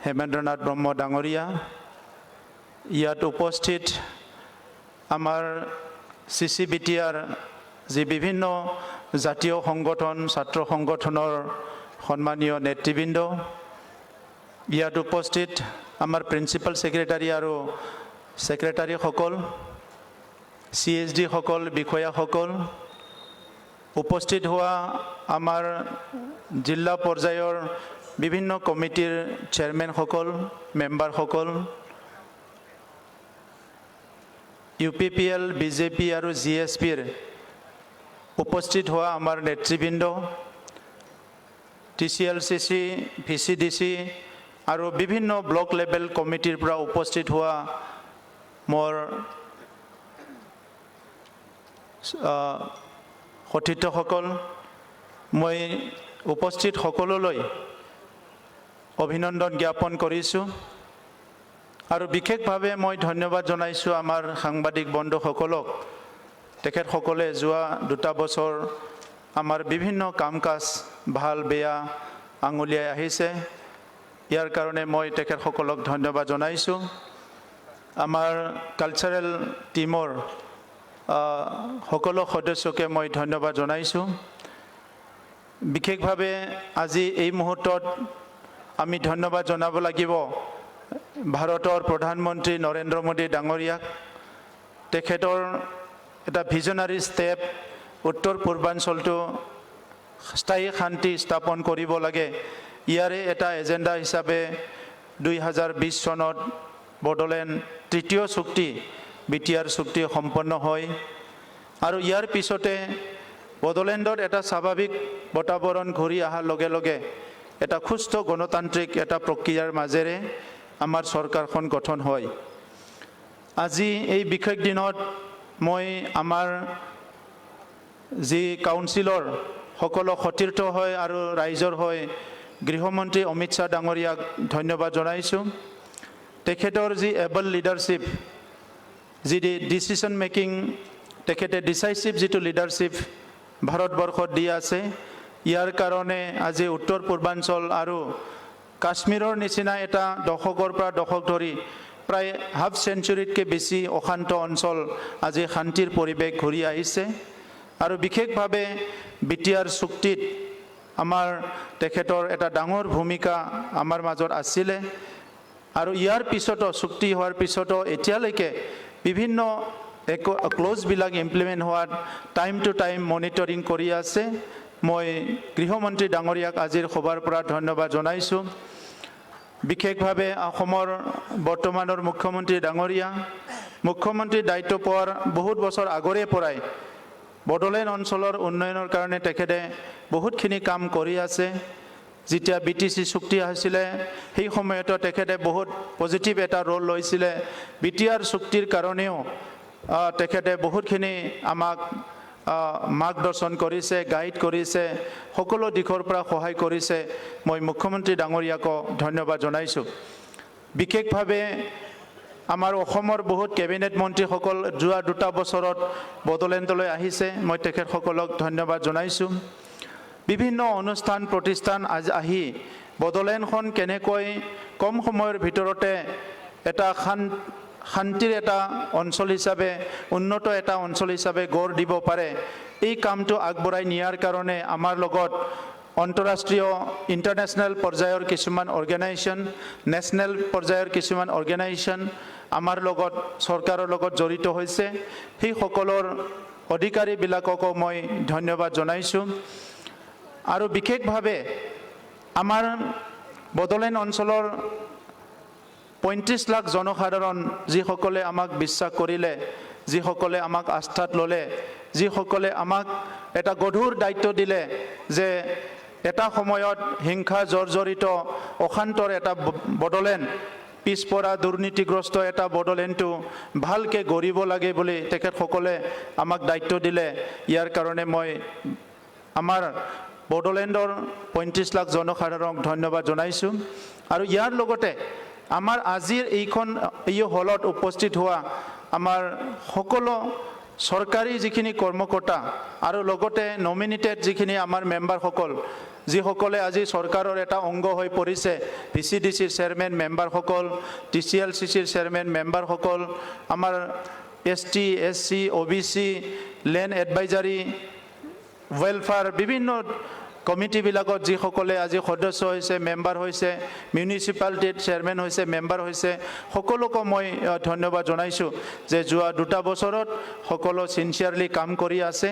হেমেন্দ্ৰনাথ ব্ৰহ্ম ডাঙৰীয়া, ইয়াত উপস্থিত আমাৰ BTR যি বিভিন্ন জাতীয় সংগঠন, ছাত্ৰ সংগঠনৰ সন্মানীয় নেতৃবৃন্দ, ইয়াত উপস্থিত আমাৰ প্ৰিন্সিপাল ছেক্ৰেটাৰী আৰু ছেক্ৰেটাৰীসকল, CSD সকল, বিষয়াসকল, উপস্থিত হোৱা আমাৰ জিলা পৰ্যায়ৰ বিভিন্ন কমিটিৰ চেয়াৰমেনসকল, মেম্বাৰসকল, UPPL, BJP আৰু GSPৰ উপস্থিত হোৱা আমাৰ নেতৃবৃন্দ, TCLCC, VCDC আৰু বিভিন্ন ব্লক লেভেল কমিটিৰ পৰা উপস্থিত হোৱা মোৰ সতীৰ্থসকল, মই উপস্থিত সকলোলৈ অভিনন্দন জ্ঞাপন কৰিছোঁ আৰু বিশেষভাৱে মই ধন্যবাদ জনাইছোঁ আমাৰ সাংবাদিক বন্ধুসকলক। তেখেতসকলে যোৱা 2 বছৰ আমাৰ বিভিন্ন কাম কাজ ভাল বেয়া আঙুলিয়াই আহিছে, ইয়াৰ কাৰণে মই তেখেতসকলক ধন্যবাদ জনাইছোঁ। আমাৰ কালচাৰেল টিমৰ সকলো সদস্যকে মই ধন্যবাদ জনাইছোঁ। বিশেষভাৱে আজি এই মুহূৰ্তত আমি ধন্যবাদ জনাব লাগিব ভাৰতৰ প্ৰধানমন্ত্ৰী নৰেন্দ্ৰ মোদী ডাঙৰীয়াক। তেখেতৰ এটা ভিজনাৰী ষ্টেপ, উত্তৰ পূৰ্বাঞ্চলটো স্থায়ী শান্তি স্থাপন কৰিব লাগে, ইয়াৰে এটা এজেণ্ডা হিচাপে 2020 চনত বড়োলেণ্ড 3য় চুক্তি BTR চুক্তি সম্পন্ন হয় আৰু ইয়াৰ পিছতে বড়োলেণ্ডত এটা স্বাভাৱিক বাতাবৰণ ঘূৰি অহাৰ লগে লগে এটা সুস্থ গণতান্ত্ৰিক এটা প্ৰক্ৰিয়াৰ মাজেৰে আমাৰ চৰকাৰখন গঠন হয়। আজি এই বিশেষ দিনত মই আমাৰ যি কাউন্সিলৰ সকলো সতীৰ্থ হয় আৰু ৰাইজৰ হয় গৃহমন্ত্ৰী অমিত শ্বাহ ডাঙৰীয়াক ধন্যবাদ জনাইছোঁ। তেখেতৰ যি এবল লিডাৰশ্বিপ, যি ডিচিশ্যন মেকিং, তেখেতে ডিচাইচিভ যিটো লিডাৰশ্বিপ ভাৰতবৰ্ষত দি আছে, ইয়াৰ কাৰণে আজি উত্তৰ পূৰ্বাঞ্চল আৰু কাশ্মীৰৰ নিচিনা এটা দশকৰ পৰা দশক ধৰি প্ৰায় হাফ চেঞ্চুৰীতকৈ বেছি অশান্ত অঞ্চল আজি শান্তিৰ পৰিৱেশ ঘূৰি আহিছে আৰু বিশেষভাৱে BTR চুক্তিত আমাৰ তেখেতৰ এটা ডাঙৰ ভূমিকা আমাৰ মাজত আছিলে আৰু ইয়াৰ পিছতো চুক্তি হোৱাৰ পিছতো এতিয়ালৈকে বিভিন্ন ক্লজবিলাক ইমপ্লিমেণ্ট হোৱাত টাইম টু টাইম মনিটৰিং কৰি আছে। মই গৃহমন্ত্ৰী ডাঙৰীয়াক আজিৰ সভাৰ পৰা ধন্যবাদ জনাইছোঁ। বিশেষভাৱে অসমৰ বৰ্তমানৰ মুখ্যমন্ত্ৰী ডাঙৰীয়া, মুখ্যমন্ত্ৰীৰ দায়িত্ব পোৱাৰ বহুত বছৰ আগৰে পৰাই বড়োলেণ্ড অঞ্চলৰ উন্নয়নৰ কাৰণে তেখেতে বহুতখিনি কাম কৰি আছে। যেতিয়া BTC চুক্তি হৈছিলে সেই সময়তো তেখেতে বহুত পজিটিভ এটা ৰোল লৈছিলে। BTR চুক্তিৰ কাৰণেও তেখেতে বহুতখিনি আমাক মাৰ্গদৰ্শন কৰিছে, গাইড কৰিছে, সকলো দিশৰ পৰা সহায় কৰিছে। মই মুখ্যমন্ত্ৰী ডাঙৰীয়াকো ধন্যবাদ জনাইছোঁ। বিশেষভাৱে আমাৰ অসমৰ বহুত কেবিনেট মন্ত্ৰীসকল যোৱা 2 বছৰত বড়োলেণ্ডলৈ আহিছে, মই তেখেতসকলক ধন্যবাদ জনাইছোঁ। বিভিন্ন অনুষ্ঠান প্ৰতিষ্ঠান আহি বড়োলেণ্ডখন কেনেকৈ কম সময়ৰ ভিতৰতে এটা শান্তিৰ এটা অঞ্চল হিচাপে, উন্নত এটা অঞ্চল হিচাপে গঢ় দিব পাৰে, এই কামটো আগবঢ়াই নিয়াৰ কাৰণে আমাৰ লগত আন্তঃৰাষ্ট্ৰীয় ইণ্টাৰনেশ্যনেল পৰ্যায়ৰ কিছুমান অৰ্গেনাইজেশ্যন, নেশ্যনেল পৰ্যায়ৰ কিছুমান অৰ্গেনাইজেশ্যন আমাৰ লগত চৰকাৰৰ লগত জড়িত হৈছে। সেই সকলৰ অধিকাৰীবিলাককো মই ধন্যবাদ জনাইছোঁ। আৰু বিশেষভাৱে আমাৰ বড়োলেণ্ড অঞ্চলৰ 35 লাখ জনসাধাৰণ যিসকলে আমাক বিশ্বাস কৰিলে, যিসকলে আমাক আস্থাত ল'লে, যিসকলে আমাক এটা গধুৰ দায়িত্ব দিলে যে এটা সময়ত হিংসা জৰ্জৰিত অশান্তৰ এটা বড়োলেণ্ড, পিছপৰা দুৰ্নীতিগ্ৰস্ত এটা বড়োলেণ্ডটো ভালকৈ গঢ়িব লাগে বুলি তেখেতসকলে আমাক দায়িত্ব দিলে। ইয়াৰ কাৰণে মই আমাৰ বড়োলেণ্ডৰ 35 লাখ জনসাধাৰণক ধন্যবাদ জনাইছোঁ। আৰু ইয়াৰ লগতে আমাৰ আজিৰ এই হলত উপস্থিত হোৱা আমাৰ সকলো চৰকাৰী যিখিনি কৰ্মকৰ্তা আৰু লগতে নমিনেটেড যিখিনি আমাৰ মেম্বাৰসকল, যিসকলে আজি চৰকাৰৰ এটা অংগ হৈ পৰিছে, VCDCৰ চেয়াৰমেন মেম্বাৰসকল, TCLCCৰ চেয়াৰমেন মেম্বাৰসকল, আমাৰ ST, SC, OBC, land advisory, welfare, বিভিন্ন কমিটিবিলাকত যিসকলে আজি সদস্য হৈছে, মেম্বাৰ হৈছে, মিউনিচিপালিটিৰ চেয়াৰমেন হৈছে, মেম্বাৰ হৈছে, সকলোকে মই ধন্যবাদ জনাইছোঁ যে যোৱা 2 বছৰত সকলো চিনচিয়াৰলি কাম কৰি আছে।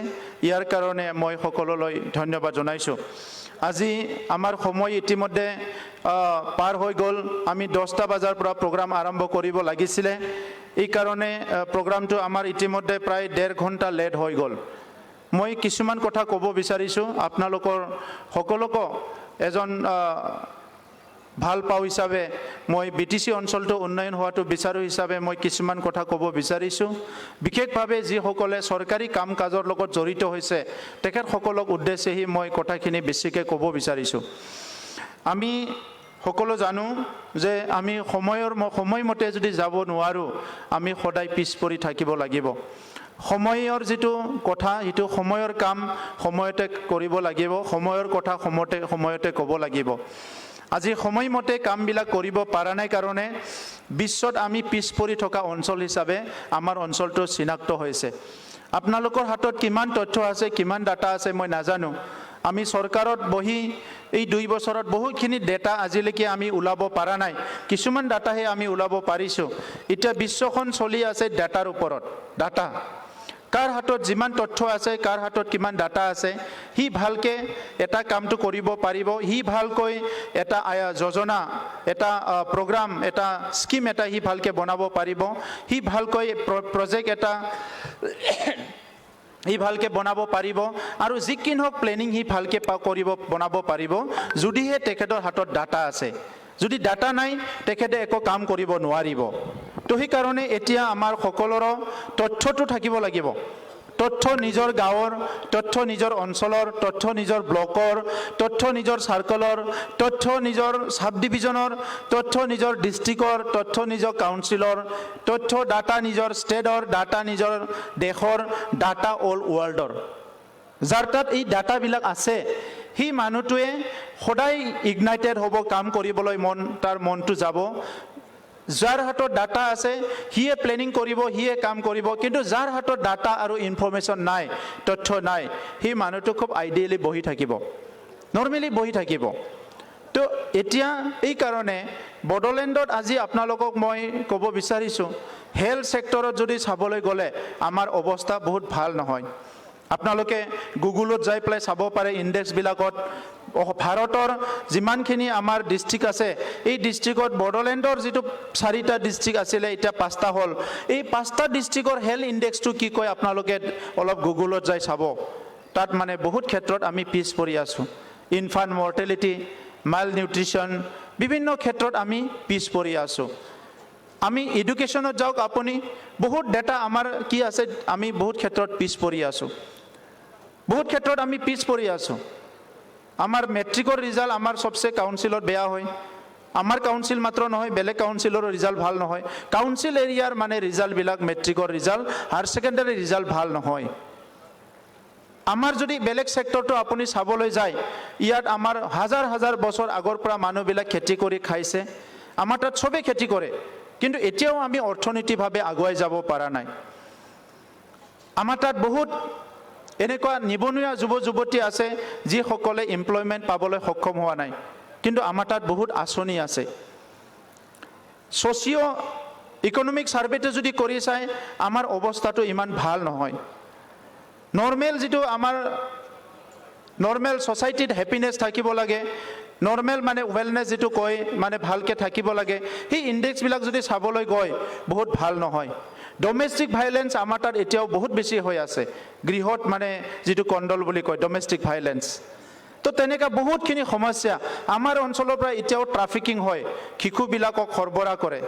ইয়াৰ কাৰণে মই সকলোলৈ ধন্যবাদ জনাইছোঁ। আজি আমাৰ সময় ইতিমধ্যে পাৰ হৈ গ'ল। আমি 10টা বজাৰ পৰা প্ৰগ্ৰাম আৰম্ভ কৰিব লাগিছিলে। এই কাৰণে প্ৰগ্ৰামটো আমাৰ ইতিমধ্যে প্ৰায় 1.5 ঘণ্টা লেট হৈ গ'ল। মই কিছুমান কথা ক'ব বিচাৰিছোঁ। আপোনালোকৰ সকলোকে এজন ভাল পাওঁ হিচাপে মই BTC অঞ্চলটো উন্নয়ন হোৱাটো বিচাৰোঁ হিচাপে মই কিছুমান কথা ক'ব বিচাৰিছোঁ। বিশেষভাৱে যিসকলে চৰকাৰী কাম কাজৰ লগত জড়িত হৈছে তেখেতসকলক উদ্দেশ্যেহি মই কথাখিনি বেছিকৈ ক'ব বিচাৰিছোঁ। আমি সকলো জানো যে আমি সময়মতে যদি যাব নোৱাৰোঁ, আমি সদায় পিছ পৰি থাকিব লাগিব। সময়ৰ যিটো কথা, সেইটো সময়ৰ কাম সময়তে কৰিব লাগিব, সময়ৰ কথা সময়তে ক'ব লাগিব। আজি সময়মতে কামবিলাক কৰিব পৰা নাই কাৰণে বিশ্বত আমি পিছ পৰি থকা অঞ্চল হিচাপে আমাৰ অঞ্চলটো চিনাক্ত হৈছে। আপোনালোকৰ হাতত কিমান তথ্য আছে, কিমান ডাটা আছে মই নাজানো। আমি চৰকাৰত বহি এই 2 বছৰত বহুতখিনি ডেটা আজিলৈকে আমি ওলাব পৰা নাই। কিছুমান ডাটাহে আমি ওলাব পাৰিছোঁ। এতিয়া বিশ্বখন চলি আছে ডাটাৰ ওপৰত। ডাটা কাৰ হাতত যিমান তথ্য আছে, কাৰ হাতত কিমান ডাটা আছে, সি ভালকৈ এটা কামটো কৰিব পাৰিব। সি ভালকৈ এটা যোজনা, এটা প্ৰগ্ৰাম, এটা স্কিম এটা সি ভালকৈ বনাব পাৰিব। সি ভালকৈ প্ৰজেক্ট এটা সি ভালকৈ বনাব পাৰিব। আৰু যিখিনি হওক প্লেনিং সি ভালকৈ বনাব পাৰিব যদিহে তেখেতৰ হাতত ডাটা আছে। যদি ডাটা নাই তেখেতে একো কাম কৰিব নোৱাৰিব। তো সেইকাৰণে এতিয়া আমাৰ সকলোৰে তথ্যটো থাকিব লাগিব। তথ্য নিজৰ গাঁৱৰ, তথ্য নিজৰ অঞ্চলৰ, তথ্য নিজৰ ব্লকৰ, তথ্য নিজৰ চাৰ্কলৰ, তথ্য নিজৰ সাব ডিভিজনৰ, তথ্য নিজৰ ডিষ্ট্ৰিক্টৰ, তথ্য নিজৰ কাউন্সিলৰ, তথ্য ডাটা নিজৰ ষ্টেটৰ, ডাটা নিজৰ দেশৰ, ডাটা অল ৱৰ্ল্ডৰ। যাৰ তাত এই ডাটাবিলাক আছে সেই মানুহটোৱে সদায় ইগনাইটেড হ'ব, কাম কৰিবলৈ তাৰ মনটো যাব। যাৰ হাতত ডাটা আছে সিয়ে প্লেনিং কৰিব, সিয়ে কাম কৰিব। কিন্তু যাৰ হাতত ডাটা আৰু ইনফৰমেশ্যন নাই, তথ্য নাই, সেই মানুহটো খুব আইডিয়েলি বহি থাকিব, নৰ্মেলি বহি থাকিব। তো এতিয়া এই কাৰণে বড়োলেণ্ডত আজি আপোনালোকক মই ক'ব বিচাৰিছোঁ, হেল্থ ছেক্টৰত যদি চাবলৈ গ'লে আমাৰ অৱস্থা বহুত ভাল নহয়। আপোনালোকে গুগলত যাই পেলাই চাব পাৰে ইণ্ডেক্সবিলাকত। ভাৰতৰ যিমানখিনি আমাৰ ডিষ্ট্ৰিক্ট আছে, এই ডিষ্ট্ৰিক্টত বড়োলেণ্ডৰ যিটো 4টা ডিষ্ট্ৰিক্ট আছিলে এতিয়া 5টা হ'ল। এই 5টা ডিষ্ট্ৰিক্টৰ হেল্থ ইণ্ডেক্সটো কি কয় আপোনালোকে অলপ গুগলত যাই চাব। তাত মানে বহুত ক্ষেত্ৰত আমি পিছ পৰি আছোঁ। ইনফাণ্ট মৰ্টেলিটি, মাইল নিউট্ৰিশ্যন, বিভিন্ন ক্ষেত্ৰত আমি পিছ পৰি আছোঁ। আমি এডুকেশ্যনত যাওক, আপুনি বহুত ডেটা আমাৰ কি আছে, আমি বহুত ক্ষেত্ৰত পিছ পৰি আছোঁ। বহুত ক্ষেত্ৰত আমি পিছ পৰি আছোঁ। আমাৰ মেট্ৰিকৰ ৰিজাল্ট আমাৰ চবচে কাউন্সিলত বেয়া হয়। আমাৰ কাউন্সিল মাত্ৰ নহয়, বেলেগ কাউন্সিলৰো ৰিজাল্ট ভাল নহয়। কাউন্সিল এৰিয়াৰ মানে ৰিজাল্টবিলাক, মেট্ৰিকৰ ৰিজাল্ট, হায়াৰ ছেকেণ্ডাৰী ৰিজাল্ট ভাল নহয়। আমাৰ যদি বেলেগ ছেক্টৰটো আপুনি চাবলৈ যায়, ইয়াত আমাৰ হাজাৰ হাজাৰ বছৰ আগৰ পৰা মানুহবিলাক খেতি কৰি খাইছে। আমাৰ তাত চবেই খেতি কৰে, কিন্তু এতিয়াও আমি অৰ্থনৈতিকভাৱে আগুৱাই যাব পৰা নাই। আমাৰ তাত বহুত এনেকুৱা নিবনুৱা যুৱ যুৱতী আছে যিসকলে এমপ্লয়মেণ্ট পাবলৈ সক্ষম হোৱা নাই, কিন্তু আমাৰ তাত বহুত আঁচনি আছে। ছ'চিঅ' ইকনমিক ছাৰ্ভেটো যদি কৰি চাই আমাৰ অৱস্থাটো ইমান ভাল নহয়। নৰ্মেল যিটো আমাৰ নৰ্মেল ছ'চাইটিত হেপিনেছ থাকিব লাগে, নৰ্মেল মানে ৱেলনেছ যিটো কয় মানে ভালকৈ থাকিব লাগে, সেই ইণ্ডেক্সবিলাক যদি চাবলৈ গৈ বহুত ভাল নহয়। ডমেষ্টিক ভাইলেন্স আমাৰ তাত এতিয়াও বহুত বেছি হৈ আছে, গৃহত মানে যিটো কণ্ডল বুলি কয় ডমেষ্টিক ভাইলেন্স। তো তেনেকুৱা বহুতখিনি সমস্যা আমাৰ অঞ্চলৰ পৰা এতিয়াও ট্ৰাফিকিং হয়, শিশুবিলাকক সৰবৰাহ কৰে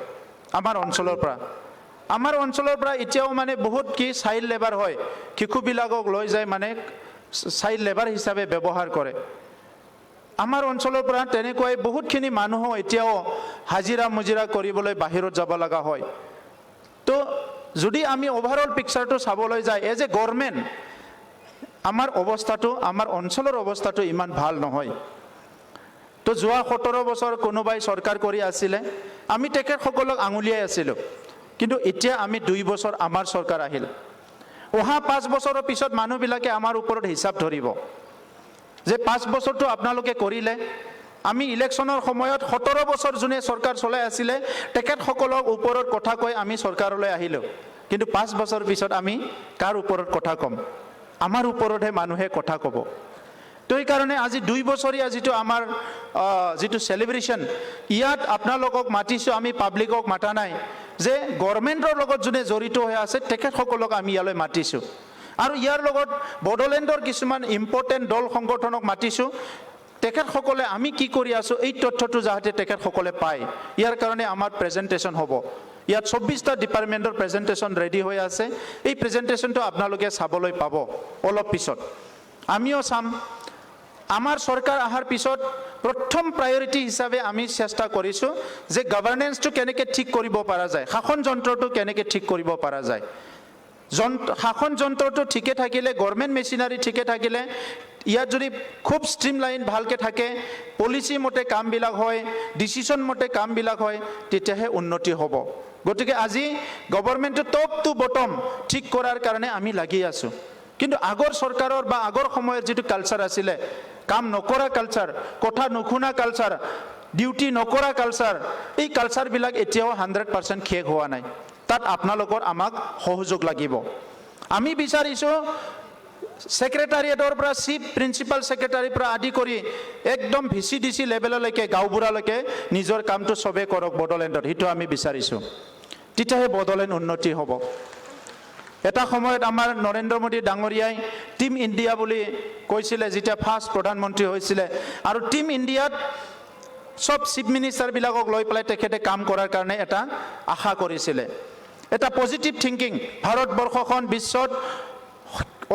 আমাৰ অঞ্চলৰ পৰা। আমাৰ অঞ্চলৰ পৰা এতিয়াও মানে বহুত কি চাইল্ড লেবাৰ হয়, শিশুবিলাকক লৈ যায় মানে চাইল্ড লেবাৰ হিচাপে ব্যৱহাৰ কৰে। আমাৰ অঞ্চলৰ পৰা তেনেকুৱাই বহুতখিনি মানুহ এতিয়াও হাজিৰা মুজিৰা কৰিবলৈ বাহিৰত যাব লগা হয়। তো যদি আমি অভাৰঅল পিকচাৰটো চাবলৈ যায় এজ এ গভৰ্ণমেণ্ট আমাৰ অৱস্থাটো আমাৰ অঞ্চলৰ অৱস্থাটো ইমান ভাল নহয়। তো যোৱা 17 বছৰ কোনোবাই চৰকাৰ কৰি আছিলে, আমি তেখেতসকলক আঙুলিয়াই আছিলোঁ, কিন্তু এতিয়া আমি 2 বছৰ আমাৰ চৰকাৰ আহিল। অহা 5 বছৰৰ পিছত মানুহবিলাকে আমাৰ ওপৰত হিচাপ ধৰিব যে 5 বছৰটো আপোনালোকে কৰিলে। আমি ইলেকশ্যনৰ সময়ত 17 বছৰ যোনে চৰকাৰ চলাই আছিলে তেখেতসকলক ওপৰত কথা কৈ আমি চৰকাৰলৈ আহিলোঁ, কিন্তু 5 বছৰ পিছত আমি কাৰ ওপৰত কথা ক'ম? আমাৰ ওপৰতহে মানুহে কথা ক'ব। তো সেইকাৰণে আজি 2 বছৰীয়া যিটো আমাৰ যিটো চেলিব্ৰেশ্যন, ইয়াত আপোনালোকক মাতিছোঁ, আমি পাব্লিকক মাতা নাই, যে গভৰ্ণমেণ্টৰ লগত যোনে জড়িত হৈ আছে তেখেতসকলক আমি ইয়ালৈ মাতিছোঁ। আৰু ইয়াৰ লগত বড়োলেণ্ডৰ কিছুমান ইম্পৰ্টেণ্ট দল সংগঠনক মাতিছোঁ, তেখেতসকলে আমি কি কৰি আছোঁ এই তথ্যটো যাতে তেখেতসকলে পায়, ইয়াৰ কাৰণে আমাৰ প্ৰেজেণ্টেশ্যন হ'ব। ইয়াত 24টা ডিপাৰ্টমেণ্টৰ প্ৰেজেণ্টেশ্যন ৰেডি হৈ আছে। এই প্ৰেজেণ্টেশ্যনটো আপোনালোকে চাবলৈ পাব অলপ পিছত, আমিও চাম। আমাৰ চৰকাৰ অহাৰ পিছত প্ৰথম প্ৰায়ৰিটি হিচাপে আমি চেষ্টা কৰিছোঁ যে গভৰ্ণেন্সটো কেনেকৈ ঠিক কৰিব পৰা যায়, শাসন যন্ত্ৰটো কেনেকৈ ঠিক কৰিব পৰা যায়। শাসন যন্ত্ৰটো ঠিকে থাকিলে, গভৰ্ণমেণ্ট মেচিনাৰী ঠিকে থাকিলে, ইয়াত যদি খুব ষ্ট্ৰীমলাইন ভালকৈ থাকে, পলিচি মতে কামবিলাক হয়, ডিচিশ্যন মতে কামবিলাক হয়, তেতিয়াহে উন্নতি হ'ব। গতিকে আজি গভৰ্ণমেণ্টটো টপ টু বটম ঠিক কৰাৰ কাৰণে আমি লাগি আছোঁ। কিন্তু আগৰ চৰকাৰৰ বা আগৰ সময়ত যিটো কালচাৰ আছিলে, কাম নকৰা কালচাৰ, কথা নুশুনা কালচাৰ, ডিউটি নকৰা কালচাৰ, এই কালচাৰবিলাক এতিয়াও 100% শেষ হোৱা নাই। তাত আপোনালোকৰ আমাক সহযোগ লাগিব। আমি বিচাৰিছোঁ ছেক্ৰেটাৰিয়েটৰ পৰা চিফ প্ৰিন্সিপাল ছেক্ৰেটাৰীৰ পৰা আদি কৰি একদম VCDC লেভেললৈকে গাঁওবুঢ়ালৈকে নিজৰ কামটো চবেই কৰক বড়োলেণ্ডত, সেইটো আমি বিচাৰিছোঁ। তেতিয়াহে বড়োলেণ্ড উন্নতি হ'ব। এটা সময়ত আমাৰ নৰেন্দ্ৰ মোদী ডাঙৰীয়াই টিম ইণ্ডিয়া বুলি কৈছিলে যেতিয়া ফাৰ্ষ্ট প্ৰধানমন্ত্ৰী হৈছিলে, আৰু টিম ইণ্ডিয়াত সব চিফ মিনিষ্টাৰবিলাকক লৈ পেলাই তেখেতে কাম কৰাৰ কাৰণে এটা আশা কৰিছিলে। এটা পজিটিভ থিংকিং ভাৰতবৰ্ষখন বিশ্বত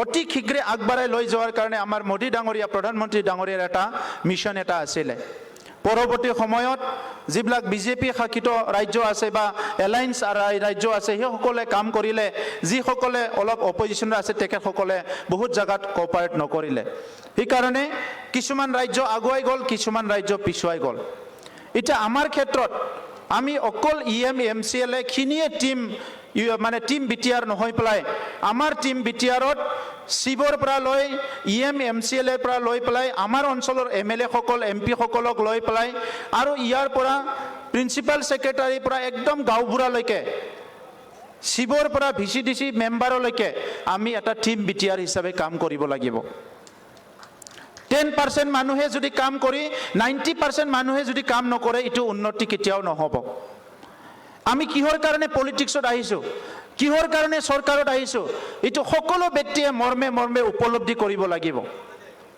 অতি শীঘ্ৰে আগবঢ়াই লৈ যোৱাৰ কাৰণে আমাৰ মোদী ডাঙৰীয়া প্ৰধানমন্ত্ৰী ডাঙৰীয়াৰ এটা মিছন এটা আছিলে। পৰৱৰ্তী সময়ত যিবিলাক বিজেপি শাসিত ৰাজ্য আছে বা এলায়েন্স ৰাজ্য আছে, সেইসকলে কাম কৰিলে, যিসকলে অলপ অপজিশ্যনত আছে তেখেতসকলে বহুত জেগাত কোঅপাৰেট নকৰিলে। সেইকাৰণে কিছুমান ৰাজ্য আগুৱাই গ'ল, কিছুমান ৰাজ্য পিছুৱাই গ'ল। এতিয়া আমাৰ ক্ষেত্ৰত আমি অকল EMCLA খিনিয়ে মানে টিম BTR নহয় পেলাই, আমাৰ টিম BTRত শিৱৰ পৰা লৈ EMCLA পৰা লৈ পেলাই আমাৰ অঞ্চলৰ MLA সকল MP সকলক লৈ পেলাই, আৰু ইয়াৰ পৰা প্ৰিন্সিপাল ছেক্ৰেটাৰীৰ পৰা একদম গাঁওবুঢ়ালৈকে, শিৱৰ পৰা VCDC মেম্বাৰলৈকে আমি এটা টিম BTR হিচাপে কাম কৰিব লাগিব। 10% মানুহে যদি কাম কৰি 90% মানুহে যদি কাম নকৰে, এইটো উন্নতি কেতিয়াও নহ'ব। আমি কিহৰ কাৰণে পলিটিক্সত আহিছোঁ, কিহৰ কাৰণে চৰকাৰত আহিছোঁ, এইটো সকলো ব্যক্তিয়ে মৰ্মে মৰ্মে উপলব্ধি কৰিব লাগিব।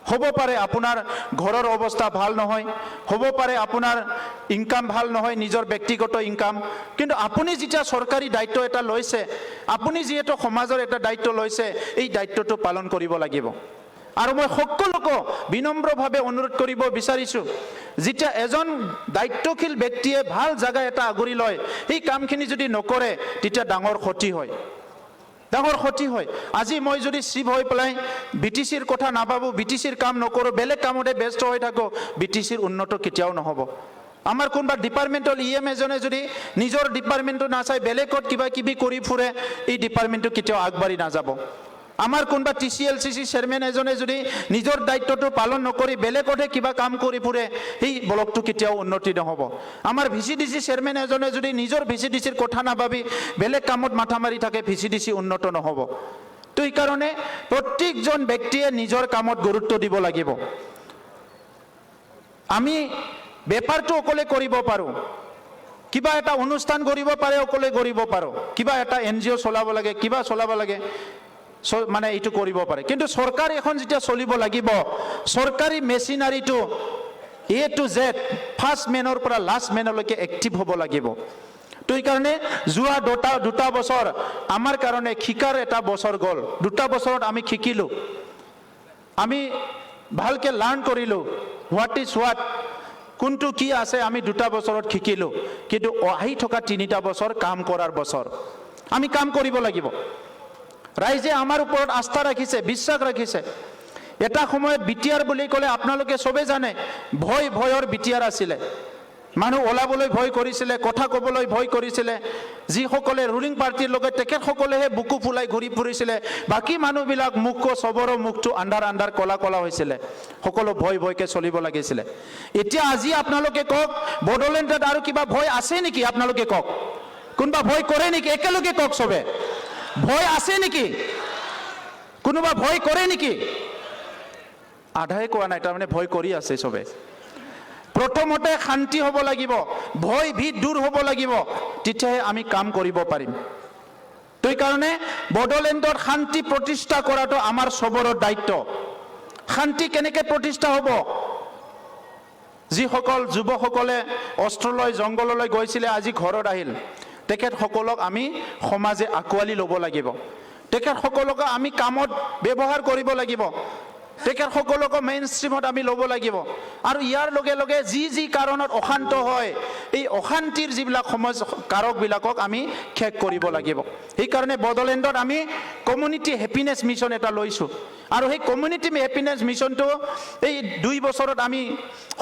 হ'ব পাৰে আপোনাৰ ঘৰৰ অৱস্থা ভাল নহয়, হ'ব পাৰে আপোনাৰ ইনকাম ভাল নহয়, নিজৰ ব্যক্তিগত ইনকাম, কিন্তু আপুনি যেতিয়া চৰকাৰী দায়িত্ব এটা লৈছে, আপুনি যিহেতু সমাজৰ এটা দায়িত্ব লৈছে, এই দায়িত্বটো পালন কৰিব লাগিব। আৰু মই সকলোকে বিনম্ৰভাৱে অনুৰোধ কৰিব বিচাৰিছোঁ, যেতিয়া এজন দায়িত্বশীল ব্যক্তিয়ে ভাল জাগা এটা আগুৰি লয়, এই কামখিনি যদি নকৰে তেতিয়া ডাঙৰ ক্ষতি হয়, ডাঙৰ ক্ষতি হয়। আজি মই যদি চিফ হৈ পেলাই BTCৰ কথা নাভাবোঁ, BTCৰ কাম নকৰোঁ, বেলেগ কামতে ব্যস্ত হৈ থাকোঁ, BTCৰ উন্নত কেতিয়াও নহ'ব। আমাৰ কোনোবা ডিপাৰ্টমেণ্টৰ EM এজনে যদি নিজৰ ডিপাৰ্টমেণ্টটো নাচাই বেলেগত কিবা কিবি কৰি ফুৰে, এই ডিপাৰ্টমেণ্টটো কেতিয়াও আগবাঢ়ি নাযাব। আমাৰ কোনোবা TCLCC চেয়াৰমেন এজনে যদি নিজৰ দায়িত্বটো পালন নকৰি বেলেগতহে কিবা কাম কৰি ফুৰে সেই ব্লকটো কেতিয়াও উন্নতি নহ'ব। আমাৰ VCDC চেয়াৰমেন এজনে যদি নিজৰ VCDCৰ কথা নাভাবি বেলেগ কামত মাথা মাৰি থাকে VCDC উন্নত নহ'ব। তো এইকাৰণে প্ৰত্যেকজন ব্যক্তিয়ে নিজৰ কামত গুৰুত্ব দিব লাগিব। আমি বেপাৰটো অকলে কৰিব পাৰোঁ, কিবা এটা অনুষ্ঠান কৰিব পাৰে অকলে কৰিব পাৰোঁ, কিবা এটা NGO চলাব লাগে, কিবা চলাব লাগে মানে এইটো কৰিব পাৰে। কিন্তু চৰকাৰ এখন যেতিয়া চলিব লাগিব, চৰকাৰী মেচিনাৰীটো A to Z ফাৰ্ষ্ট মেনৰ পৰা লাষ্ট মেনলৈকে এক্টিভ হ'ব লাগিব। তো এইকাৰণে যোৱা দুটা বছৰ আমাৰ কাৰণে শিকাৰ এটা বছৰ গ'ল। 2টা বছৰত আমি শিকিলোঁ, আমি ভালকৈ লাৰ্ণ কৰিলোঁ হোৱাট ইজ হোৱাট, কোনটো কি আছে আমি 2টা বছৰত শিকিলোঁ। কিন্তু আহি থকা 3টা বছৰ কাম কৰাৰ বছৰ, আমি কাম কৰিব লাগিব। ৰাইজে আমাৰ ওপৰত আস্থা ৰাখিছে, বিশ্বাস ৰাখিছে। এটা সময়ত BTR বুলি ক'লে আপোনালোকে চবে জানে ভয়ৰ BTR আছিলে। মানুহ ওলাবলৈ ভয় কৰিছিলে, কথা ক'বলৈ ভয় কৰিছিলে। যিসকলে ৰুলিং পাৰ্টিৰ লগত তেখেতসকলেহে বুকু ফুলাই ঘূৰি ফুৰিছিলে, বাকী মানুহবিলাক চবৰো মুখটো আন্ধাৰ কলা হৈছিলে। সকলো ভয়কে চলিব লাগিছিলে। এতিয়া আজি আপোনালোকে কওক, বড়োলেণ্ডত আৰু কিবা ভয় আছে নেকি? আপোনালোকে কওক, কোনোবা ভয় কৰে নেকি? একেলগে কওক চবে, ভয় আছে নেকি? কোনোবা ভয় কৰে নেকি? আধাই কোৱা নাই, তাৰমানে ভয় কৰি আছে চবে। প্ৰথমতে শান্তি হ'ব লাগিব, ভয় ভীত দূৰ হ'ব লাগিব, তেতিয়াহে আমি কাম কৰিব পাৰিম। তো এইকাৰণে বড়োলেণ্ডত শান্তি প্ৰতিষ্ঠা কৰাটো আমাৰ চবৰে দায়িত্ব। শান্তি কেনেকৈ প্ৰতিষ্ঠা হ'ব? যিসকল যুৱকসকলে অস্ত্ৰলৈ জংঘললৈ গৈছিলে, আজি ঘৰত আহিল, তেখেতসকলক আমি সমাজে আঁকোৱালি ল'ব লাগিব। তেখেতসকলক আমি কামত ব্যৱহাৰ কৰিব লাগিব। তেখেতসকলকো মেইন ষ্ট্ৰীমত আমি ল'ব লাগিব। আৰু ইয়াৰ লগে লগে যি কাৰণত অশান্ত হয়, এই অশান্তিৰ যিবিলাক কাৰকবিলাকক আমি শেষ কৰিব লাগিব। সেইকাৰণে বড়োলেণ্ডত আমি কমিউনিটি হেপিনেছ মিছন এটা লৈছোঁ। আৰু সেই কমিউনিটি হেপিনেছ মিছনটো এই 2 বছৰত আমি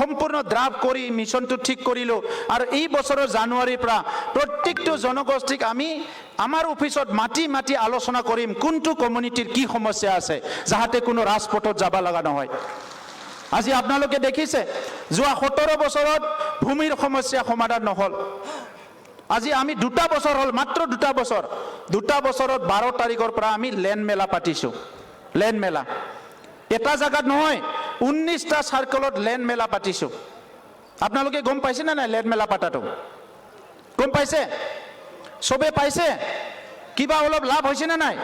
সম্পূৰ্ণ ড্ৰাফ্ট কৰি মিছনটো ঠিক কৰিলোঁ। আৰু এই বছৰৰ জানুৱাৰীৰ পৰা প্ৰত্যেকটো জনগোষ্ঠীক আমি আমাৰ অফিচত মাতি আলোচনা কৰিম কোনটো কমিউনিটিৰ কি সমস্যা আছে, যাতে কোনো ৰাজপথত যাব লগা নহয়। আজি আপোনালোকে দেখিছে যোৱা 17 বছৰত ভূমিৰ সমস্যা সমাধান নহ'ল। আজি আমি 2টা বছৰ হ'ল, মাত্ৰ 2টা বছৰ, 2টা বছৰত 12 তাৰিখৰ পৰা আমি লেণ্ড মেলা পাতিছোঁ। লেণ্ড মেলা এটা জাগাত নহয়, 19টা চাৰ্কলত লেণ্ড মেলা পাতিছোঁ। আপোনালোকে গম পাইছে নে নাই লেণ্ড মেলা পাতাটো? গম পাইছে? চবে পাইছে? কিবা অলপ লাভ হৈছে নে নাই?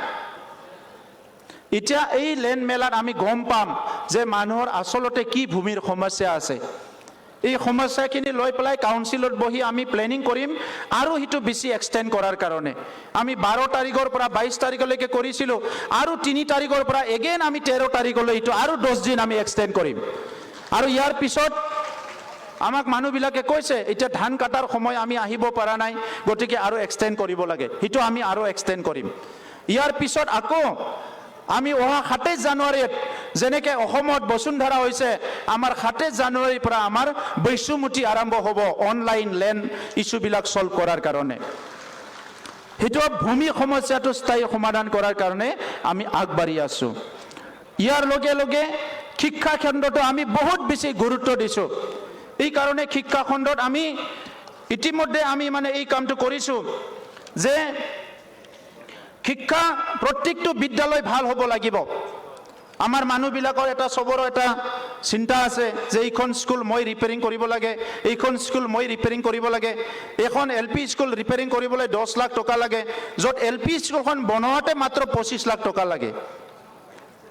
এতিয়া এই লেণ্ড মেলাত আমি গম পাম যে মানুহৰ আচলতে কি ভূমিৰ সমস্যা আছে। এই সমস্যাখিনি লৈ পেলাই কাউন্সিলত বহি আমি প্লেনিং কৰিম আৰু সেইটো বেছি এক্সটেণ্ড কৰাৰ কাৰণে। আমি 12 তাৰিখৰ পৰা 22 তাৰিখলৈকে কৰিছিলোঁ, আৰু 3 তাৰিখৰ পৰা এগেইন আমি 13 তাৰিখলৈ এইটো আৰু 10 দিন আমি এক্সটেণ্ড কৰিম। আৰু ইয়াৰ পিছত আমাক মানুহবিলাকে কৈছে এতিয়া ধান কাটাৰ সময় আমি আহিব পৰা নাই, গতিকে আৰু এক্সটেণ্ড কৰিব লাগে, সেইটো আমি আৰু এক্সটেণ্ড কৰিম। ইয়াৰ পিছত আকৌ আমি অহা 27 জানুৱাৰীত যেনেকৈ অসমত বসুন্ধৰা হৈছে, আমাৰ 27 জানুৱাৰীৰ পৰা আমাৰ বৈশ্যমুঠি আৰম্ভ হ'ব অনলাইন লেণ্ড ইছ্যুবিলাক ছল্ভ কৰাৰ কাৰণে। সেইটো ভূমি সমস্যাটো স্থায়ী সমাধান কৰাৰ কাৰণে আমি আগবাঢ়ি আছোঁ। ইয়াৰ লগে লগে শিক্ষা খণ্ডটো আমি বহুত বেছি গুৰুত্ব দিছোঁ। এই কাৰণে শিক্ষা খণ্ডত আমি ইতিমধ্যে আমি মানে এই কামটো কৰিছোঁ যে শিক্ষা প্ৰত্যেকটো বিদ্যালয় ভাল হ'ব লাগিব। আমাৰ মানুহবিলাকৰ এটা চবৰে এটা চিন্তা আছে যে এইখন স্কুল মই ৰিপেয়াৰিং কৰিব লাগে, এইখন স্কুল মই ৰিপেয়াৰিং কৰিব লাগে, এখন LP স্কুল ৰিপেয়াৰিং কৰিবলৈ 10 লাখ টকা লাগে, য'ত LP স্কুলখন বনোৱাতে মাত্ৰ 25 লাখ টকা লাগে।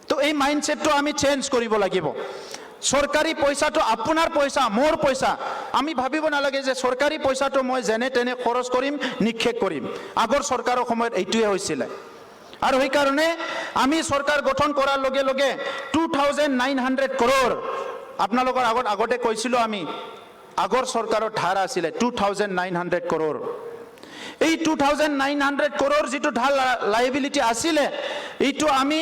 তো এই মাইণ্ডছেটটো আমি চেঞ্জ কৰিব লাগিব। চৰকাৰী পইচাটো আপোনাৰ পইচা, মোৰ পইচা। আমি ভাবিব নালাগে যে চৰকাৰী পইচাটো মই যেনে তেনে খৰচ কৰিম, নিক্ষেপ কৰিম। আগৰ চৰকাৰৰ সময়ত এইটোৱে হৈছিলে। আৰু সেইকাৰণে আমি চৰকাৰ গঠন কৰাৰ লগে লগে 2900 crore, আপোনালোকৰ আগতে কৈছিলোঁ আমি, আগৰ চৰকাৰৰ ধাৰ আছিলে 2900 crore। এই 2900 crore যিটো ধাৰ লাইবিলিটি আছিলে, এইটো আমি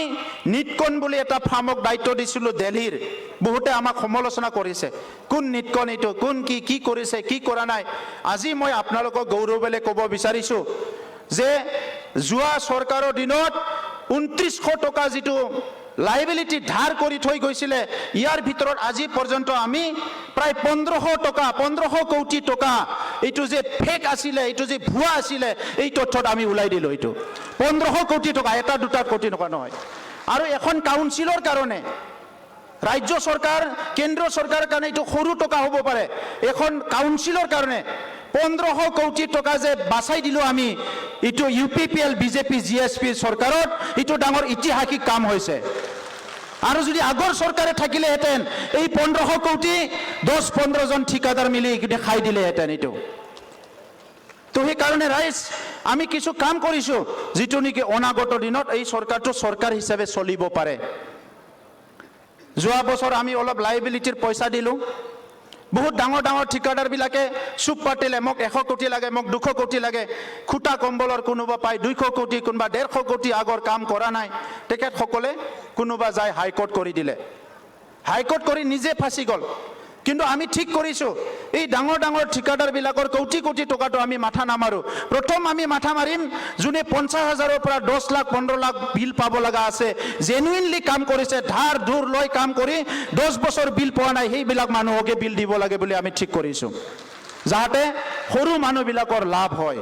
নিটকন বুলি এটা ফাৰ্মক দায়িত্ব দিছিলোঁ দিল্লীৰ। বহুতে আমাক সমালোচনা কৰিছে, কোন নিটকন এইটো, কোন কি কৰিছে, কি কৰা নাই। আজি মই আপোনালোকক গৌৰৱেৰে ক'ব বিচাৰিছোঁ যে যোৱা চৰকাৰৰ দিনত 2900 টকা যিটো লাইবিলিটি ধাৰ কৰি থৈ গৈছিলে ইয়াৰ ভিতৰত আজি পৰ্যন্ত আমি প্ৰায় 1500 কোটি টকা এইটো যে ফেক আছিলে এইটো যে ভুৱা আছিলে এই তথ্যত আমি ওলাই দিলো এইটো 1500 কোটি টকা এটা দুটা কোটি টকা নহয় আৰু এখন কাউন্সিলৰ কাৰণে ৰাজ্য চৰকাৰ কেন্দ্ৰ চৰকাৰৰ কাৰণে এইটো সৰু টকা হ'ব পাৰে এখন কাউন্সিলৰ কাৰণে 1500 কোটি টকা যে বাছাই দিলো আমি ইটো ইউপিপিএল বিজেপি জিএসপি চৰকাৰত ইটো ডাঙৰ ইতিহাসিক কাম হৈছে আৰু যদি আগৰ চৰকাৰে থাকিলেহেঁতেন এই 1500 কোটি 10-15 জন ঠিকাদাৰ মিলি খাই দিলেহেঁতেন এইটো তো সেইকাৰণে ৰাইজ আমি কিছু কাম কৰিছো যিটো নেকি অনাগত দিনত এই চৰকাৰটো চৰকাৰ হিচাপে চলিব পাৰে যোৱা বছৰ আমি অলপ লাইবিলিটিৰ পইচা দিলো বহুত ডাঙৰ ডাঙৰ ঠিকাদাৰ বিলাকে চুপ পাতিলে মোক 100 কোটি লাগে মোক 200 কোটি লাগে খুটা কম্বলৰ কোনোবা পাই 200 কোটি কোনোবা 150 কোটি আগৰ কাম কৰা নাই তেখেতসকলে কোনোবা যায় হাইকোৰ্ট কৰি দিলে হাইকোৰ্ট কৰি নিজে ফাঁচি গল কিন্তু আমি ঠিক কৰিছো এই ডাঙৰ ডাঙৰ ঠিকাদাৰ বিলাকৰ কোটি কোটি টকাটো আমি মাথা নামাৰো প্ৰথম আমি মাথা মাৰিম যোনে 50,000ৰ পৰা 10 লাখ 15 লাখ বিল পাব লগা আছে জেনুইনলি কাম কৰিছে ধাৰ ধুৰ লৈ কাম কৰি 10 বছৰ বিল পোৱা নাই সেইবিলাক মানুহকে বিল দিব লাগে বুলি আমি ঠিক কৰিছো যাতে সৰু মানুহবিলাকৰ লাভ হয়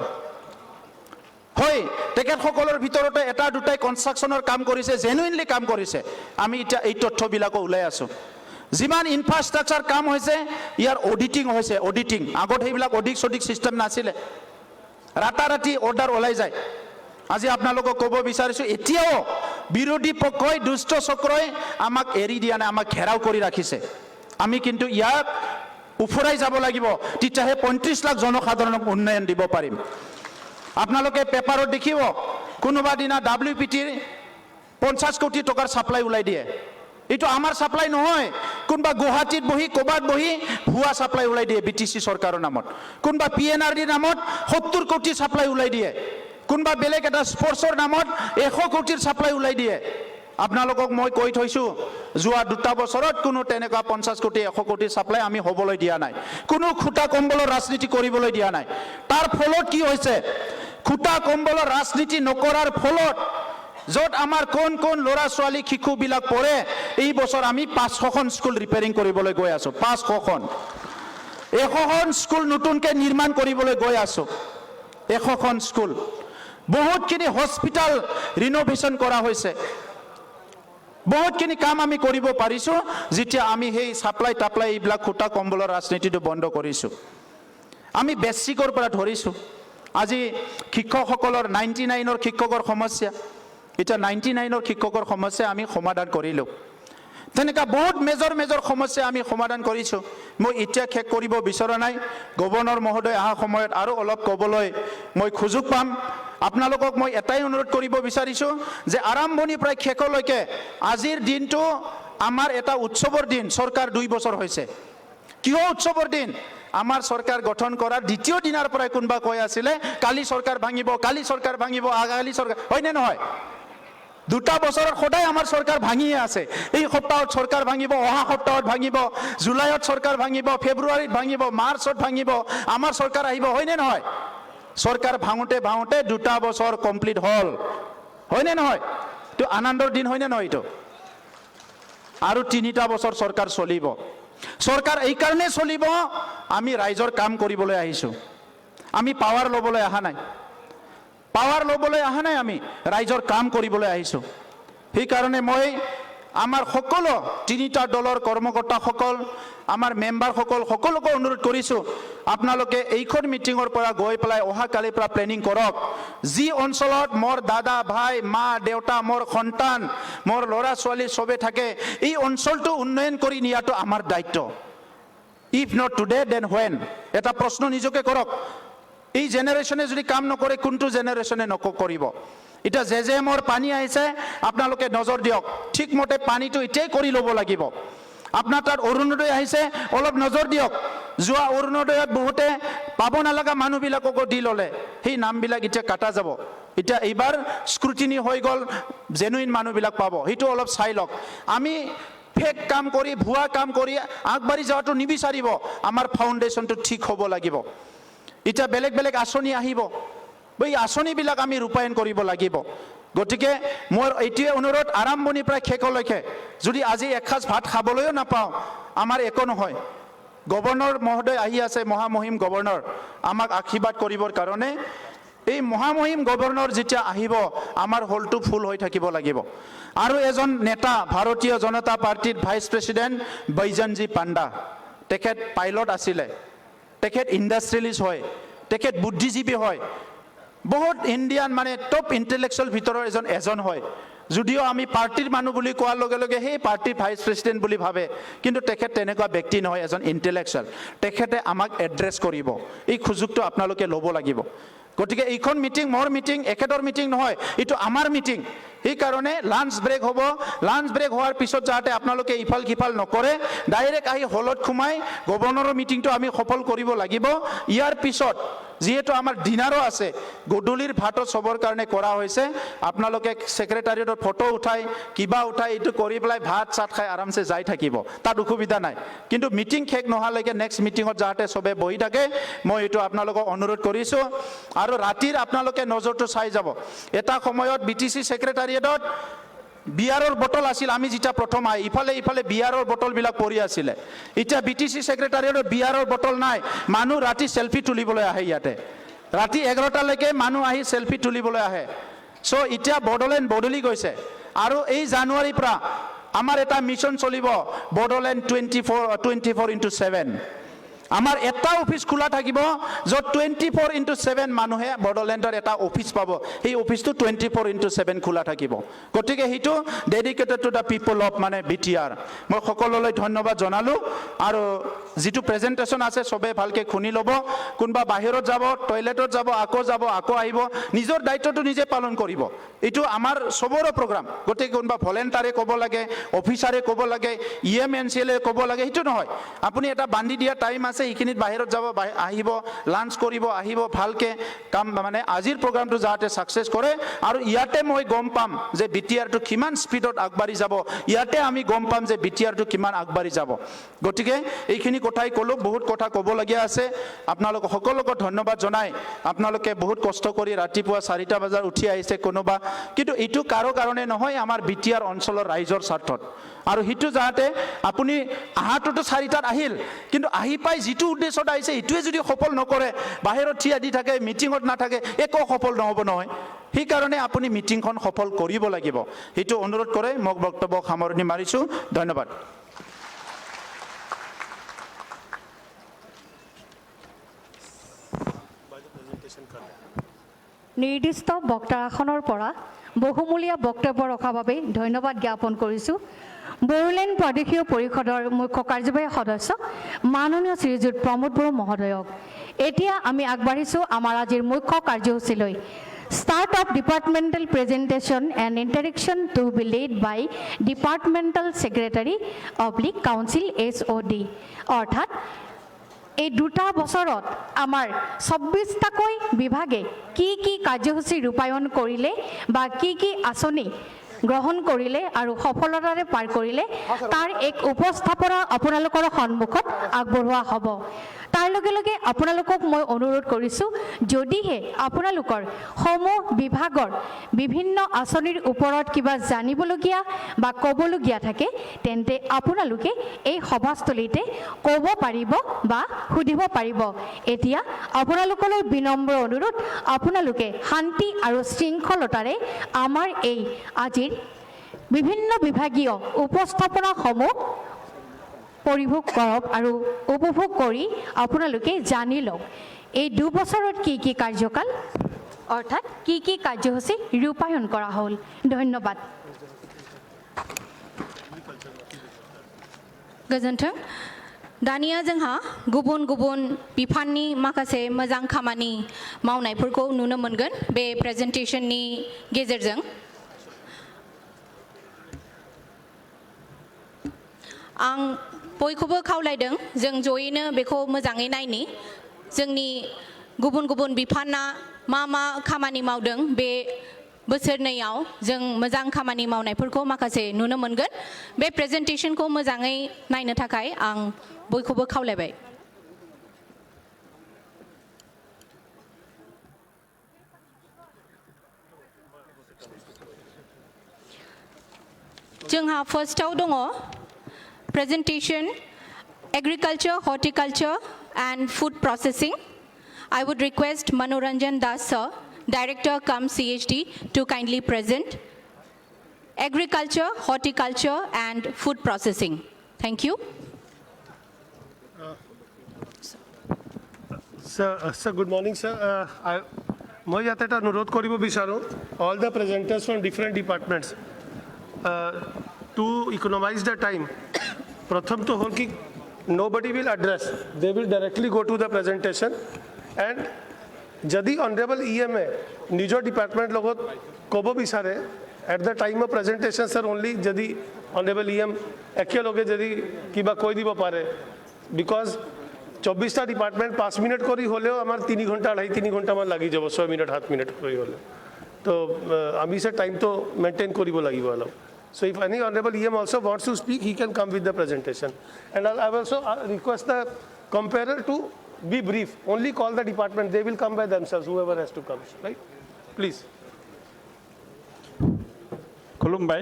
হয় তেখেতসকলৰ ভিতৰতে এটা দুটাই কনষ্ট্ৰাকচনৰ কাম কৰিছে জেনুইনলি কাম কৰিছে আমি এতিয়া এই তথ্যবিলাক ওলাই আছো যিমান ইনফ্ৰাষ্ট্ৰাকচাৰ কাম হৈছে ইয়াৰ অডিটিং হৈছে অডিটিং আগত সেইবিলাক অডিট সিস্টেম নাছিলে ৰাতাৰাতি অৰ্ডাৰ ওলাই যায় আজি আপোনালোকক ক'ব বিচাৰিছো এতিয়াও বিৰোধী পক্ষই দুষ্ট চক্ৰই আমাক এৰি দিয়া নাই আমাক ঘেৰাও কৰি ৰাখিছে আমি কিন্তু ইয়াক উফৰাই যাব লাগিব তেতিয়াহে 35 লাখ জনসাধাৰণক উন্নয়ন দিব পাৰিম আপোনালোকে পেপাৰত দেখিব কোনোবা দিনা WPTৰ 50 কোটি টকাৰ সাপ্লাই ওলাই দিয়ে এইটো আমাৰ সাপ্লাই নহয় কোনবা গুৱাহাটীত বহি কোবাত বহি ভুৱা সাপ্লাই ওলাই দিয়ে বিটিসি চৰকাৰৰ নামত কোনবা PNRD নামত 70 কোটি সাপ্লাই ওলাই দিয়ে কোনবা বেলেগ এটা স্পৰ্টছৰ নামত 100 কোটিৰ সাপ্লাই ওলাই দিয়ে আপোনালোকক মই কৈ থৈছো যোৱা দুটা বছৰত কোনো তেনেকুৱা 50 কোটি 100 কোটি সাপ্লাই আমি হ'বলৈ দিয়া নাই কোনো খুটা কম্বলৰ ৰাজনীতি কৰিবলৈ দিয়া নাই তাৰ ফলত কি হৈছে খুটা কম্বলৰ ৰাজনীতি নকৰাৰ ফলত যত আমাৰ কোন কোন লৰা ছোৱালী শিশু বিলাক পঢ়ে এই বছৰ আমি 500খন স্কুল ৰিপেয়াৰিং কৰিবলৈ গৈ আছো 500খন 100খন স্কুল নতুনকৈ নিৰ্মাণ কৰিবলৈ গৈ আছো 100খন স্কুল বহুতখিনি হস্পিটাল ৰিনোভেশন কৰা হৈছে বহুতখিনি কাম আমি কৰিব পাৰিছো যেতিয়া আমি সেই সাপ্লাই টাপ্লাই এইবিলাক খুটা কম্বলৰ ৰাজনীতিটো বন্ধ কৰিছো আমি বেছিকৰ পৰা ধৰিছো আজি শিক্ষকসকলৰ 99ৰ শিক্ষকৰ সমস্যা এটা 99ৰ শিক্ষকৰ সমস্যা আমি সমাধান কৰিলো তেনেকা বহুত মেজৰ সমস্যা আমি সমাধান কৰিছো মই এতিয়া শেষ কৰিব বিচৰা নাই গভৰ্ণৰ মহোদয় আহা সময়ত আৰু অলপ ক'বলৈ মই সুযোগ পাম আপোনালোকক মই এটাই অনুৰোধ কৰিব বিচাৰিছো যে আৰম্ভণি প্ৰায় শেষলৈকে আজিৰ দিনটো আমাৰ এটা উৎসৱৰ দিন চৰকাৰ 2 বছৰ হৈছে কিয় উৎসৱৰ দিন আমাৰ চৰকাৰ গঠন কৰাৰ দ্বিতীয় দিনৰ পৰাই কোনবা কৈ আছিলে কালি চৰকাৰ ভাঙিব আগালি চৰকাৰ হয়নে নহয় দুটা বছৰত সদায় আমাৰ চৰকাৰ ভাঙিয়ে আছে এই সপ্তাহত চৰকাৰ ভাঙিব অহা সপ্তাহত ভাঙিব জুলাইত চৰকাৰ ভাঙিব ফেব্ৰুৱাৰীত ভাঙিব মাৰ্চত ভাঙিব আমাৰ চৰকাৰ আহিব হয়নে নহয় চৰকাৰ ভাঙোতে দুটা বছৰ কমপ্লিট হল হয়নে নহয় তো আনন্দৰ দিন হয়নে নহয় তো আৰু 3টা বছৰ চৰকাৰ চলিব চৰকাৰ এই কাৰণে চলিব আমি ৰাইজৰ কাম কৰিবলৈ আহিছো আমি পাৱাৰ লবলৈ আহা নাই আমি ৰাইজৰ কাম কৰিবলৈ আহিছো সেই কাৰণে মই আমাৰ সকলো 3টা দলৰ কৰ্মকৰ্তাসকল আমাৰ মেম্বাৰসকল সকলোকে অনুৰোধ কৰিছো আপোনালোকে এইখন মিটিঙৰ পৰা গৈ পেলাই অহা কালিৰ পৰা প্লেনিং কৰক যি অঞ্চলত মোৰ দাদা ভাই মা দেউতা মোৰ সন্তান মোৰ ল'ৰা ছোৱালী সবে থাকে এই অঞ্চলটো উন্নয়ন কৰি নিয়াটো আমাৰ দায়িত্ব if not today then when এটা প্ৰশ্ন নিজকে কৰক এই জেনাৰেশনে যদি কাম নকৰে কোনটো জেনাৰেশনে নকৰিব এটা যে মোৰ পানী আহিছে আপোনালোকে নজৰ দিয়ক ঠিকমতে পানীটো এতিয়াই কৰি ল'ব লাগিব আপোনাৰ তাত অৰুণোদয় আহিছে অলপ নজৰ দিয়ক যোৱা অৰুণোদয়ত বহুতে পাব নালাগা মানুহবিলাককো দি ল'লে সেই নামবিলাক এতিয়া কাটা যাব এতিয়া এইবাৰ স্ক্ৰুটিনি হৈ গ'ল জেনুইন মানুহবিলাক পাব সেইটো অলপ চাই লওক আমি ফেক কাম কৰি ভুৱা কাম কৰি আগবাঢ়ি যোৱাটো নিবিচাৰিব আমাৰ ফাউণ্ডেশ্যনটো ঠিক হ'ব লাগিব এতিয়া বেলেগ আঁচনি আহিব এই আঁচনিবিলাক আমি ৰূপায়ণ কৰিব লাগিব গতিকে মোৰ এইটোৱে অনুৰোধ আৰম্ভণিৰ পৰা শেষলৈকে যদি আজি এসাঁজ ভাত খাবলৈও নাপাওঁ আমাৰ একো নহয় গভৰ্ণৰ মহোদয় আহি আছে মহামহিম গভৰ্ণৰ আমাক আশীৰ্বাদ কৰিবৰ কাৰণে এই মহামহিম গভৰ্ণৰ যেতিয়া আহিব আমাৰ হলটো ফুল হৈ থাকিব লাগিব আৰু এজন নেতা ভাৰতীয় জনতা পাৰ্টিৰ ভাইচ প্ৰেছিডেণ্ট বৈজয়ন্তজী পাণ্ডা তেখেত পাইলট আছিলে তেখেত ইণ্ডাষ্ট্ৰিয়েলিষ্ট হয় তেখেত বুদ্ধিজীৱী হয় বহুত ইণ্ডিয়ান মানে টপ ইণ্টেলেকচুৱেল ভিতৰৰ এজন হয় যদিও আমি পাৰ্টিৰ মানুহ বুলি কোৱাৰ লগে লগে সেই পাৰ্টিৰ ভাইচ প্ৰেছিডেণ্ট বুলি ভাবে কিন্তু তেখেত তেনেকুৱা ব্যক্তি নহয় এজন ইণ্টেলেকচুৱেল তেখেতে আমাক এড্ৰেছ কৰিব এই সুযোগটো আপোনালোকে ল'ব লাগিব গতিকে এইখন মিটিং মোৰ মিটিং এখেতৰ মিটিং নহয় এইটো আমাৰ মিটিং সেইকাৰণে লাঞ্চ ব্ৰেক হ'ব লাঞ্চ ব্ৰেক হোৱাৰ পিছত যাতে আপোনালোকে ইফাল সিফাল নকৰে ডাইৰেক্ট আহি হলত সোমাই গভৰ্ণৰৰ মিটিংটো আমি সফল কৰিব লাগিব ইয়াৰ পিছত যিহেতু আমাৰ ডিনাৰো আছে গধূলিৰ ভাতো চবৰ কাৰণে কৰা হৈছে আপোনালোকে ছেক্ৰেটাৰিয়েটৰ ফটো উঠাই কিবা উঠাই এইটো কৰি পেলাই ভাত চাত খাই আৰামছে যাই থাকিব তাত অসুবিধা নাই কিন্তু মিটিং শেষ নোহোৱালৈকে নেক্সট মিটিঙত যাতে চবে বহি থাকে মই এইটো আপোনালোকক অনুৰোধ কৰিছোঁ আৰু ৰাতিৰ আপোনালোকে নজৰটো চাই যাব এটা সময়ত BTC ছেক্ৰেটাৰিয়েটত বিয়াৰৰ বটল আছিল আমি যেতিয়া প্ৰথম আহি ইফালে বিয়াৰৰ বটলবিলাক পৰি আছিলে এতিয়া BTC ছেক্ৰেটাৰিয়েটত বিয়াৰৰ বটল নাই মানুহ ৰাতি সেলফি তুলিবলৈ আহে ইয়াতে ৰাতি 11টালৈকে মানুহ আহি সেলফি তুলিবলৈ আহে সো এতিয়া বডোলেণ্ড বদলি গৈছে আৰু এই জানুৱাৰীৰ পৰা আমাৰ এটা মিছন চলিব বডোলেণ্ড 24/7 আমাৰ এটা অফিস খোলা থাকিব য'ত 24/7 মানুহে বডোলেণ্ডৰ এটা অফিস পাব এই অফিসটো 24/7 খোলা থাকিব গতিকে হেতু dedicated to the people of মানে BTR মই সকলোলৈ ধন্যবাদ জনালো আৰু যেটো প্ৰেজেন্টেশন আছে সবে ভালকে শুনি লব কোনবা বাহিৰত যাব টয়লেটত যাব আকৌ আহিব নিজৰ দায়িত্বটো নিজে পালন কৰিব এটো আমাৰ সবৰৰ প্ৰগ্ৰাম গতিকে কোনবা ভলেন্টাৰে ক'ব লাগে অফিচাৰে ক'ব লাগে EMNCL ক'ব লাগে হেতু নহয় আপুনি এটা বান্ধি দিয়া টাইম আছে এইখিনিত বাহিৰত যাব আহিব লাঞ্চ কৰিব আহিব ভালকে কাম মানে আজিৰ প্ৰগ্ৰামটো যাতে সাকসেস কৰে আৰু ইয়াতে মই গম পাম যে BTR টো কিমান স্পিডত আগবাঢ়ি যাব ইয়াতে আমি গম পাম যে BTR টো কিমান আগবাঢ়ি যাব গতিকে এইখিনি কথাই কলো বহুত কথা ক'ব লগিয়া আছে আপোনালোক সকলোকে ধন্যবাদ জনাই আপোনালোকে বহুত কষ্ট কৰি ৰাতিপুৱা 4টা বজাৰ উঠি আহিছে কোনোবা কিন্তু এটো কাৰো কাৰণে নহয় আমাৰ BTR অঞ্চলৰ ৰাইজৰ স্বাৰ্থত আৰু হিটু যাতে আপুনি আহাটোটো 4টাত আহিল কিন্তু আহি পাই যেটো উদ্দেশ্যত আহিছে ইটোৱে যদি সফল নকৰে বাহিৰত থিয়া দি থাকে মিটিংত না থাকে একো সফল নহব নহয় সেই কাৰণে আপুনি মিটিংখন সফল কৰিব লাগিব হেতু অনুৰোধ কৰে মোক বক্তব্য সামৰণি মাৰিছো ধন্যবাদ নিৰ্দিষ্ট বক্তাৰ আসনৰ পৰা বহুমূলীয়া বক্তব্য ৰখাৰ বাবে ধন্যবাদ জ্ঞাপন কৰিছোঁ বড়োলেণ্ড প্ৰাদেশিক পৰিষদৰ মুখ্য কাৰ্যবাহী সদস্য মাননীয় শ্ৰীযুত প্ৰমোদ বড়ো মহোদয়ক এতিয়া আমি আগবাঢ়িছোঁ আমাৰ আজিৰ মুখ্য কাৰ্যসূচীলৈ Start of departmental presentation and interaction to be led by Departmental Secretary / Council SOD অৰ্থাৎ এই দুটা বছৰত আমাৰ 26টাকৈ বিভাগে কি কাৰ্যসূচী ৰূপায়ণ কৰিলে বা কি আঁচনি গ্ৰহণ কৰিলে আৰু সফলতাৰে পাৰ কৰিলে তাৰ এক উপস্থাপনা আপোনালোকৰ সন্মুখত আগবঢ়োৱা হ'ব তাৰ লগে লগে আপোনালোকক মই অনুৰোধ কৰিছোঁ যদিহে আপোনালোকৰ সমূহ বিভাগৰ বিভিন্ন আঁচনিৰ ওপৰত কিবা জানিবলগীয়া বা ক'বলগীয়া থাকে তেন্তে আপোনালোকে এই সভাস্থলীতে ক'ব পাৰিব বা সুধিব পাৰিব এতিয়া আপোনালোকলৈ বিনম্ৰ অনুৰোধ আপোনালোকে শান্তি আৰু শৃংখলতাৰে আমাৰ এই আজিৰ বিভিন্ন বিভাগীয় উপস্থাপনাসমূহ পৰিভোগ কৰক আৰু উপভোগ কৰি আপোনালোকে জানি লওক এই 2 বছৰত কি কাৰ্যকাল অৰ্থাৎ কি কাৰ্যসূচী ৰূপায়ণ কৰা হ'ল ধন্যবাদ गोजोन्थों दानिया जोंहा गुबुन गुबुन बिफाननि माखासे मोजां खामानि मावनायफोरखौ नुनो मोनगोन बे प्रेजेन्टेशननि गेजेरजों आं बयखौबो खावलायदों जों जयैनो बेखौ मोजाङै नायनि जोंनि गुबुन गुबुन बिफाना मा खामानि मावदों बे बोसोरनैयाव जों मोजां खामानि मावनायफोरखौ माखासे नुनो मोनगोन बे प्रेजेन्टेशनखौ मोजाङै नायनो थाखाय आं बयखौबो खावलायबाय जोंहा फार्स्टआव दङ presentation agriculture, horticulture and food processing. I would request Manoranjan Das sir, Director cum CHD, to kindly present agriculture, horticulture and food processing. Thank you. Sir, good morning, sir. মই ইয়াতে এটা অনুৰোধ কৰিব বিচাৰোঁ all the presenters from different departments to economize the time. প্ৰথমটো হ'ল কি nobody will address, they will directly go to the presentation, and যদি honorable EM নিজৰ ডিপাৰ্টমেণ্ট লগত ক'ব বিচাৰে at the time of presentation, sir, only যদি honorable EM একেলগে যদি কিবা কৈ দিব পাৰে, because 24টা ডিপাৰ্টমেণ্ট 5 মিনিট কৰি হ'লেও আমাৰ 3 ঘণ্টা 3.5 ঘণ্টামান লাগি যাব 6 মিনিট 7 মিনিট কৰি হ'লে, তো আমি সে টাইমটো মেইনটেইন কৰিব লাগিব অলপ. So if any honorable EM also wants to speak, he can come with the presentation. And I will also request the comparer to be brief. Only call the department. They will come by themselves, whoever has to come. Right? Please. Khulumbai.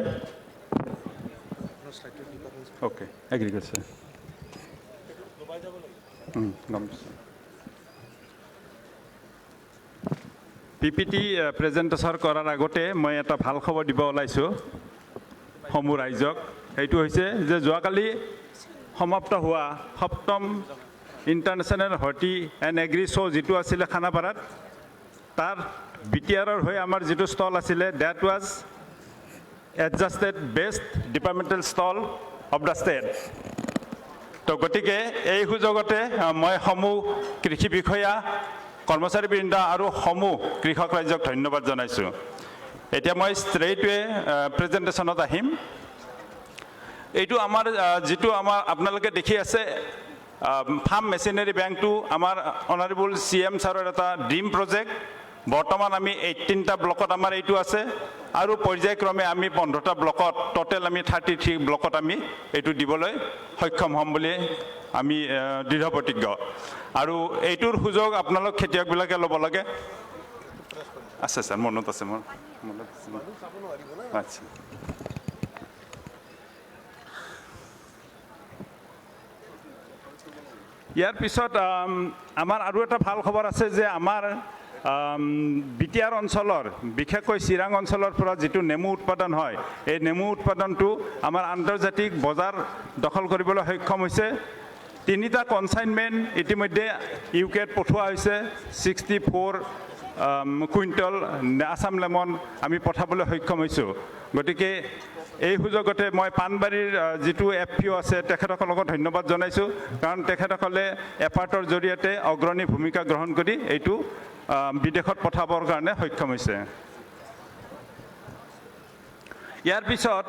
Okay. Agriculture. PPT presentation কৰাৰ আগতে মই এটা ভাল খবৰ দিব ওলাইছোঁ সমূহ ৰাইজক. এইটো হৈছে যে যোৱাকালি সমাপ্ত হোৱা 7ম international horti and agri show' যিটো আছিলে খানাপাৰাত, তাৰ BTRৰ হৈ আমাৰ যিটো ষ্টল আছিলে, that was adjusted best departmental stall of the state. তো গতিকে এই সুযোগতে মই সমূহ কৃষি বিষয়া, কৰ্মচাৰীবৃন্দ আৰু সমূহ কৃষক ৰাইজক ধন্যবাদ জনাইছোঁ. এতিয়া মই ষ্ট্ৰেইটৱে প্ৰেজেণ্টেশ্যনত আহিম. এইটো আমাৰ যিটো আমাৰ আপোনালোকে দেখি আছে ফাৰ্ম মেচিনাৰী বেংকটো আমাৰ অনাৰেবল CM ছাৰৰ এটা ড্ৰিম প্ৰজেক্ট. বৰ্তমান আমি 18টা ব্লকত আমাৰ এইটো আছে আৰু পৰ্যায়ক্ৰমে আমি 15টা ব্লকত, টোটেল আমি 33 ব্লকত আমি এইটো দিবলৈ সক্ষম হ'ম বুলি আমি দৃঢ় প্ৰতিজ্ঞ. আৰু এইটোৰ সুযোগ আপোনালোক খেতিয়কবিলাকে ল'ব লাগে. আছে ছাৰ, মনত আছে মোৰ মনত আছে. আচ্ছা, ইয়াৰ পিছত আমাৰ আৰু এটা ভাল খবৰ আছে যে আমাৰ BTR অঞ্চলৰ, বিশেষকৈ চিৰাং অঞ্চলৰ পৰা যিটো নেমু উৎপাদন হয়, এই নেমু উৎপাদনটো আমাৰ আন্তৰ্জাতিক বজাৰ দখল কৰিবলৈ সক্ষম হৈছে. 3টা কনচাইনমেণ্ট ইতিমধ্যে UKত পঠোৱা হৈছে. 64 কুইণ্টল আছাম লেমন আমি পঠাবলৈ সক্ষম হৈছোঁ. গতিকে এই সুযোগতে মই পাণবাৰীৰ যিটো FPO আছে তেখেতসকলক ধন্যবাদ জনাইছোঁ, কাৰণ তেখেতসকলে এফাৰ্টৰ জৰিয়তে অগ্ৰণী ভূমিকা গ্ৰহণ কৰি এইটো বিদেশত পঠাবৰ কাৰণে সক্ষম হৈছে. ইয়াৰ পিছত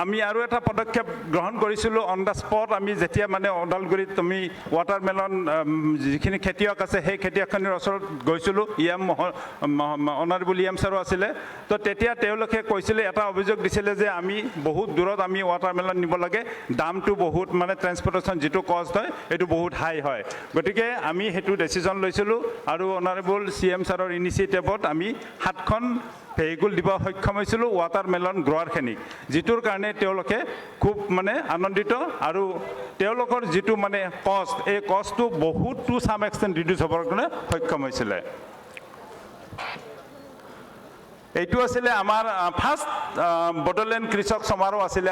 আমি আৰু এটা পদক্ষেপ গ্ৰহণ কৰিছিলোঁ অন দ্য স্পট. আমি যেতিয়া মানে ওদালগুৰিত আমি ৱাটাৰমেলন যিখিনি খেতিয়ক আছে সেই খেতিয়কখিনিৰ ওচৰত গৈছিলোঁ, অনাৰেবল EM ছাৰো আছিলে. তো তেতিয়া তেওঁলোকে কৈছিলে, এটা অভিযোগ দিছিলে যে আমি বহুত দূৰত আমি ৱাটাৰমেলন নিব লাগে, দামটো বহুত, মানে ট্ৰেন্সপৰ্টেশ্যন যিটো কষ্ট হয় এইটো বহুত হাই হয়. গতিকে আমি সেইটো ডিচিজন লৈছিলোঁ আৰু অনাৰেবল CM ছাৰৰ ইনিচিয়েটিভত আমি 7খন ভেহিকুল দিব সক্ষম হৈছিলোঁ ৱাটাৰমেলন গ্ৰ'ৱাৰখিনিক, যিটোৰ কাৰণে তেওঁলোকে খুব মানে আনন্দিত আৰু তেওঁলোকৰ যিটো মানে কষ্ট, এই কষ্টটো বহুত টু চাম এক্সটেণ্ট ৰিডিউচ হ'বৰ কাৰণে সক্ষম হৈছিলে. এইটো আছিলে আমাৰ ফাৰ্ষ্ট বডোলেণ্ড কৃষক সমাৰোহ আছিলে.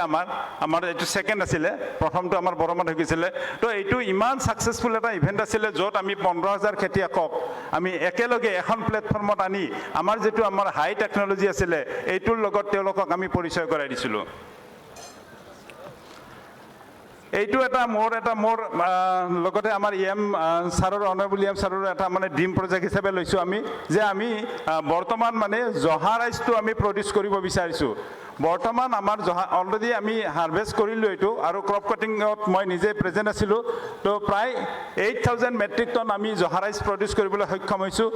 আমাৰ এইটো ছেকেণ্ড আছিলে, প্ৰথমটো আমাৰ বৰমাত হৈ গৈছিলে. তো এইটো ইমান ছাকচেছফুল এটা ইভেণ্ট আছিলে য'ত আমি 15,000 খেতিয়কক আমি একেলগে এখন প্লেটফৰ্মত আনি আমাৰ যিটো আমাৰ হাই টেকন'লজি আছিলে এইটোৰ লগত তেওঁলোকক আমি পৰিচয় কৰাই দিছিলোঁ. এইটো এটা মোৰ লগতে আমাৰ EM ছাৰৰ, অনাৰেবল EM ছাৰৰ এটা মানে ড্ৰিম প্ৰজেক্ট হিচাপে লৈছোঁ আমি, যে আমি বৰ্তমান মানে জহা ৰাইচটো আমি প্ৰডিউচ কৰিব বিচাৰিছোঁ. বৰ্তমান আমাৰ জহা অলৰেডি আমি হাৰ্ভেষ্ট কৰিলোঁ এইটো, আৰু ক্ৰপ কাটিঙত মই নিজে প্ৰেজেণ্ট আছিলোঁ. তো প্ৰায় 8,000 মেট্ৰিক টন আমি জহা ৰাইচ প্ৰডিউচ কৰিবলৈ সক্ষম হৈছোঁ.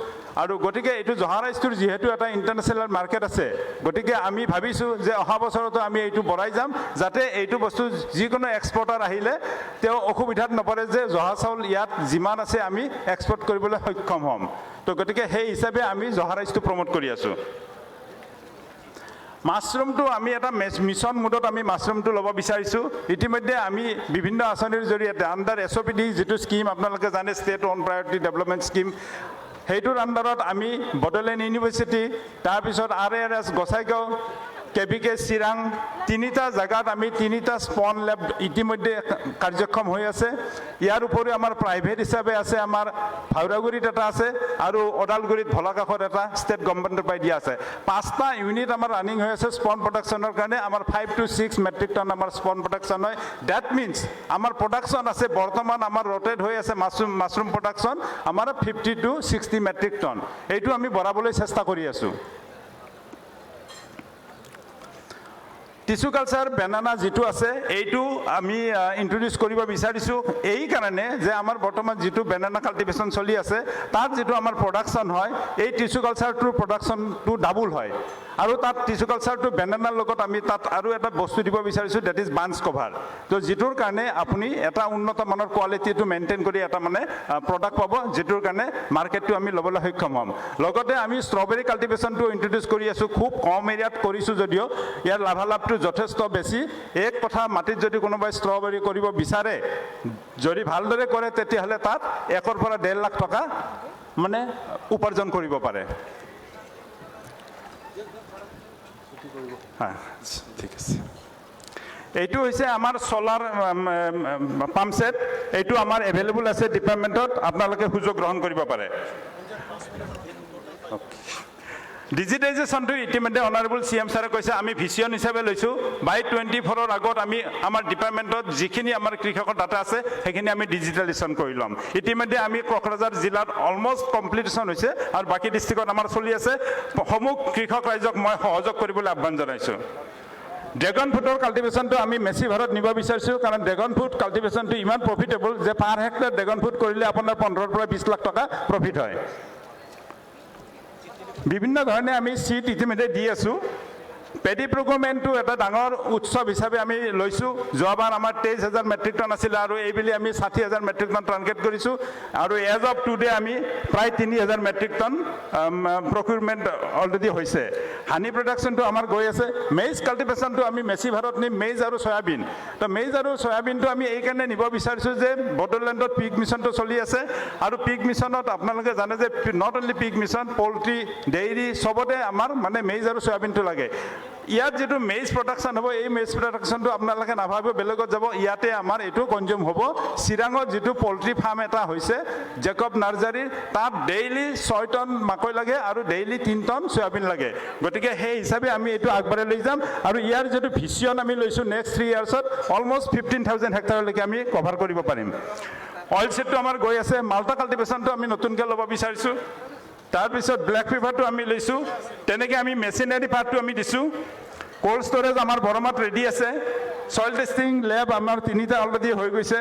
আৰু গতিকে এইটো জহা ৰাইচটোৰ যিহেতু এটা ইণ্টাৰনেশ্যনেল মাৰ্কেট আছে, গতিকে আমি ভাবিছোঁ যে অহা বছৰতো আমি এইটো বঢ়াই যাম, যাতে এইটো বস্তু যিকোনো এক্সপৰ্টাৰ আহিলে তেওঁ অসুবিধাত নপৰে যে জহা চাউল ইয়াত যিমান আছে আমি এক্সপৰ্ট কৰিবলৈ সক্ষম হ'ম. তো গতিকে সেই হিচাপে আমি জহা ৰাইচটো প্ৰমোট কৰি আছোঁ. মাছৰুমটো আমি এটা মিছন মোডত আমি মাছৰুমটো ল'ব বিচাৰিছোঁ ইতিমধ্যে আমি বিভিন্ন আঁচনিৰ জৰিয়তে আণ্ডাৰ SOPD যিটো স্কিম আপোনালোকে জানে state on priority development scheme সেইটোৰ আণ্ডাৰত আমি বডোলেণ্ড ইউনিভাৰ্চিটি তাৰপিছত RRS গোসাইগাঁও KBK চিৰাং তিনিটা জায়গাত আমি তিনিটা স্পন ল্যাব ইতিমধ্যে কাৰ্যক্ষম হৈ আছে ইয়াৰ উপৰি আমাৰ প্ৰাইভেট হিচাপে আছে আমাৰ ভাউৰাগুৰিত এটা আছে আৰু ওদালগুৰিত ভলাকাখত এটা ষ্টেট গভৰ্ণমেণ্টৰ পৰা দিয়া আছে 5টা ইউনিট আমাৰ ৰানিং হৈ আছে স্পন প্ৰডাকশ্যনৰ কাৰণে আমাৰ 5 to 6 মেট্ৰিক টন আমাৰ স্পন প্ৰডাকশ্যন হয় দ্যাট মিন্স আমাৰ প্ৰডাকশ্যন আছে বৰ্তমান আমাৰ ৰোটেট হৈ আছে মাছৰুম প্ৰডাকশ্যন আমাৰ 50 to 60 মেট্ৰিক টন এইটো আমি বঢ়াবলৈ চেষ্টা কৰি আছো টিস্যু কালচাৰ বেনানা যিটো আছে এইটো আমি ইন্ট্ৰোডিউস কৰিব বিচাৰিছো এই কাৰণে যে আমাৰ বৰ্তমান যিটো বেনানা কাল্টিভেশ্যন চলি আছে তাত যিটো আমাৰ প্ৰডাকশ্যন হয় এই টিস্যু কালচাৰটোৰ প্ৰডাকশ্যনটো ডাবল হয় আৰু তাত টিস্যু কালচাৰটো বেনানাৰ লগত আমি তাত আৰু এটা বস্তু দিব বিচাৰিছো দ্যাট ইজ বাঞ্চ কভাৰ তো যিটোৰ কাৰণে আপুনি এটা উন্নত মানৰ কোৱালিটিটো মেইনটেইন কৰি এটা মানে প্ৰডাক্ট পাব যিটোৰ কাৰণে মাৰ্কেটটো আমি ল'বলৈ সক্ষম হ'ম লগতে আমি ষ্ট্ৰবেৰী কাল্টিভেশ্যনটো ইন্ট্ৰোডিউস কৰি আছো খুব কম এৰিয়াত কৰিছো যদিও ইয়াৰ লাভালাভটো যথেষ্ট বেছি এক কথা মাটিত যদি কোনোবাই ষ্ট্ৰবেৰী কৰিব বিচাৰে যদি ভালদৰে কৰে তেতিয়াহলে তাত 1 পৰা 1.5 লাখ টকা মানে উপাৰ্জন কৰিব পাৰে হ্যাঁ ঠিক আছে এইটো হৈছে আমাৰ সোলাৰ পাম্প সেট এইটো আমাৰ এভেইলেবল আছে ডিপাৰ্টমেন্টত আপোনালোকে সুযোগ গ্ৰহণ কৰিব পাৰে ডিজিটাইজেশনটো ইতিমধ্যে অনাৰেবল CM স্যাৰে কৈছে আমি ভিশন হিসাবে লৈছো বাই 24 আগত আমি আমাৰ ডিপাৰ্টমেন্টত যিখিনি আমাৰ কৃষকৰ ডাটা আছে সেইখিনি আমি ডিজিটালাইজেশন কৰি লম ইতিমধ্যে আমি কোকৰাঝাৰ জিলাত অলমোস্ট কমপ্লিটেশন হৈছে আৰু বাকি ডিস্ট্ৰিক্টত আমাৰ চলি আছে সমূহ কৃষক ৰাইজক মই সহযোগ কৰিবলৈ আহ্বান জনাইছো ড্ৰেগন ফ্ৰুটৰ কাল্টিভেশ্যনটো আমি মেসি ভাৰত নিব বিচাৰিছো কাৰণ ড্ৰেগন ফ্ৰুট কাল্টিভেশ্যনটো ইমান প্ৰফিটেবল যে পাৰ হেক্টৰ ড্ৰেগন ফ্ৰুট কৰিলে আপোনাৰ 15 পৰা 20 লাখ টকা প্ৰফিট হয় বিভিন্ন ধৰণে আমি সিট ইতিমধ্যে দি আছো পেডি প্ৰকুৰমেণ্টটো এটা ডাঙৰ উৎসৱ হিচাপে আমি লৈছো যোৱাবাৰ আমাৰ 23000 মেট্ৰিক টন আছিল আৰু এইবেলি আমি 60000 মেট্ৰিক টন টাৰ্গেট কৰিছো আৰু এজ অফ টুডে আমি প্ৰায় 3000 মেট্ৰিক টন প্ৰকুৰমেণ্ট অলৰেডি হৈছে হানি প্ৰডাকশ্যনটো আমাৰ গৈ আছে মেইজ কাল্টিভেশ্যনটো আমি মেসি ভাৰত নি মেইজ আৰু সয়াবিন তো মেইজ আৰু সয়াবিনটো আমি এই কাৰণে নিব বিচাৰিছো যে বডোলেণ্ডত পিক মিছনটো চলি আছে আৰু পিক মিছনত আপোনালোকে জানে যে not only pig mission poultry dairy সবতে আমাৰ মানে মেইজ আৰু সয়াবিনটো লাগে ইয়াত যেটো মেইজ প্ৰডাকশ্যন হ'ব এই মেইজ প্ৰডাকশ্যনটো আপোনালোকে নাভাবিব বেলেগত যাব ইয়াতে আমাৰ এটো কনজিউম হ'ব চিৰাঙত যেটো পোল্ট্ৰি ফাৰ্ম এটা হৈছে জেকব নাৰ্জাৰী তাত ডেইলি 6 টন মাকৈ লাগে আৰু ডেইলি 3 টন সয়াবিন লাগে গতিকে সেই হিচাপে আমি এটো আগবাঢ়াই লৈ যাম আৰু ইয়াৰ যেটো ভিজন আমি লৈছো নেক্সট 3 ইয়াৰ্সত অলমোস্ট 15000 হেক্টৰলৈকে আমি কভাৰ কৰিব পাৰিম অইল সেটটো আমাৰ গৈ আছে মাল্টা কাল্টিভেশ্যনটো আমি নতুনকৈ ল'ব বিচাৰিছো তাৰপিছত ব্ল্যাক ফিভাৰটো আমি লৈছো তেনেকৈ আমি মেচিনাৰী পাৰ্টটো আমি দিছো কোল্ড ষ্টৰেজ আমাৰ বৰমাত ৰেডি আছে সয়েল টেষ্টিং ল্যাব আমাৰ 3টা অলৰেডি হৈ গৈছে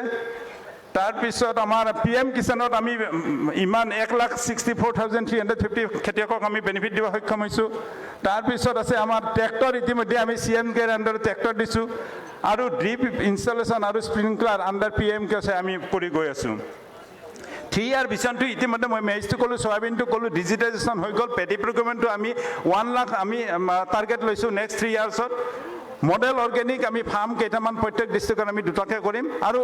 তাৰপিছত আমাৰ PM কিষানত আমি ইমান 1,64,350 খেতিয়কক আমি বেনিফিট দিব সক্ষম হৈছো তাৰপিছত আছে আমাৰ ট্ৰেক্টৰ ইতিমধ্যে আমি CM কেৰ আণ্ডাৰ ট্ৰেক্টৰ দিছো আৰু ড্ৰিপ ইনষ্টলেশ্যন আৰু স্প্ৰিংকলাৰ আণ্ডাৰ PM কে আমি কৰি গৈ আছো 3 ইয়াৰ ভিশনটো ইতিমধ্যে মই মেইজটো কলো সয়াবিনটো কলো ডিজিটাইজেশন হৈ গল পেডি প্ৰকুৰমেণ্টটো আমি 1 লাখ আমি টাৰ্গেট লৈছো নেক্সট 3 ইয়াৰ্সত মডেল অৰ্গেনিক আমি ফাৰ্ম কেইটামান প্ৰত্যেক ডিস্ট্ৰিক্টত আমি দুটাকে কৰিম আৰু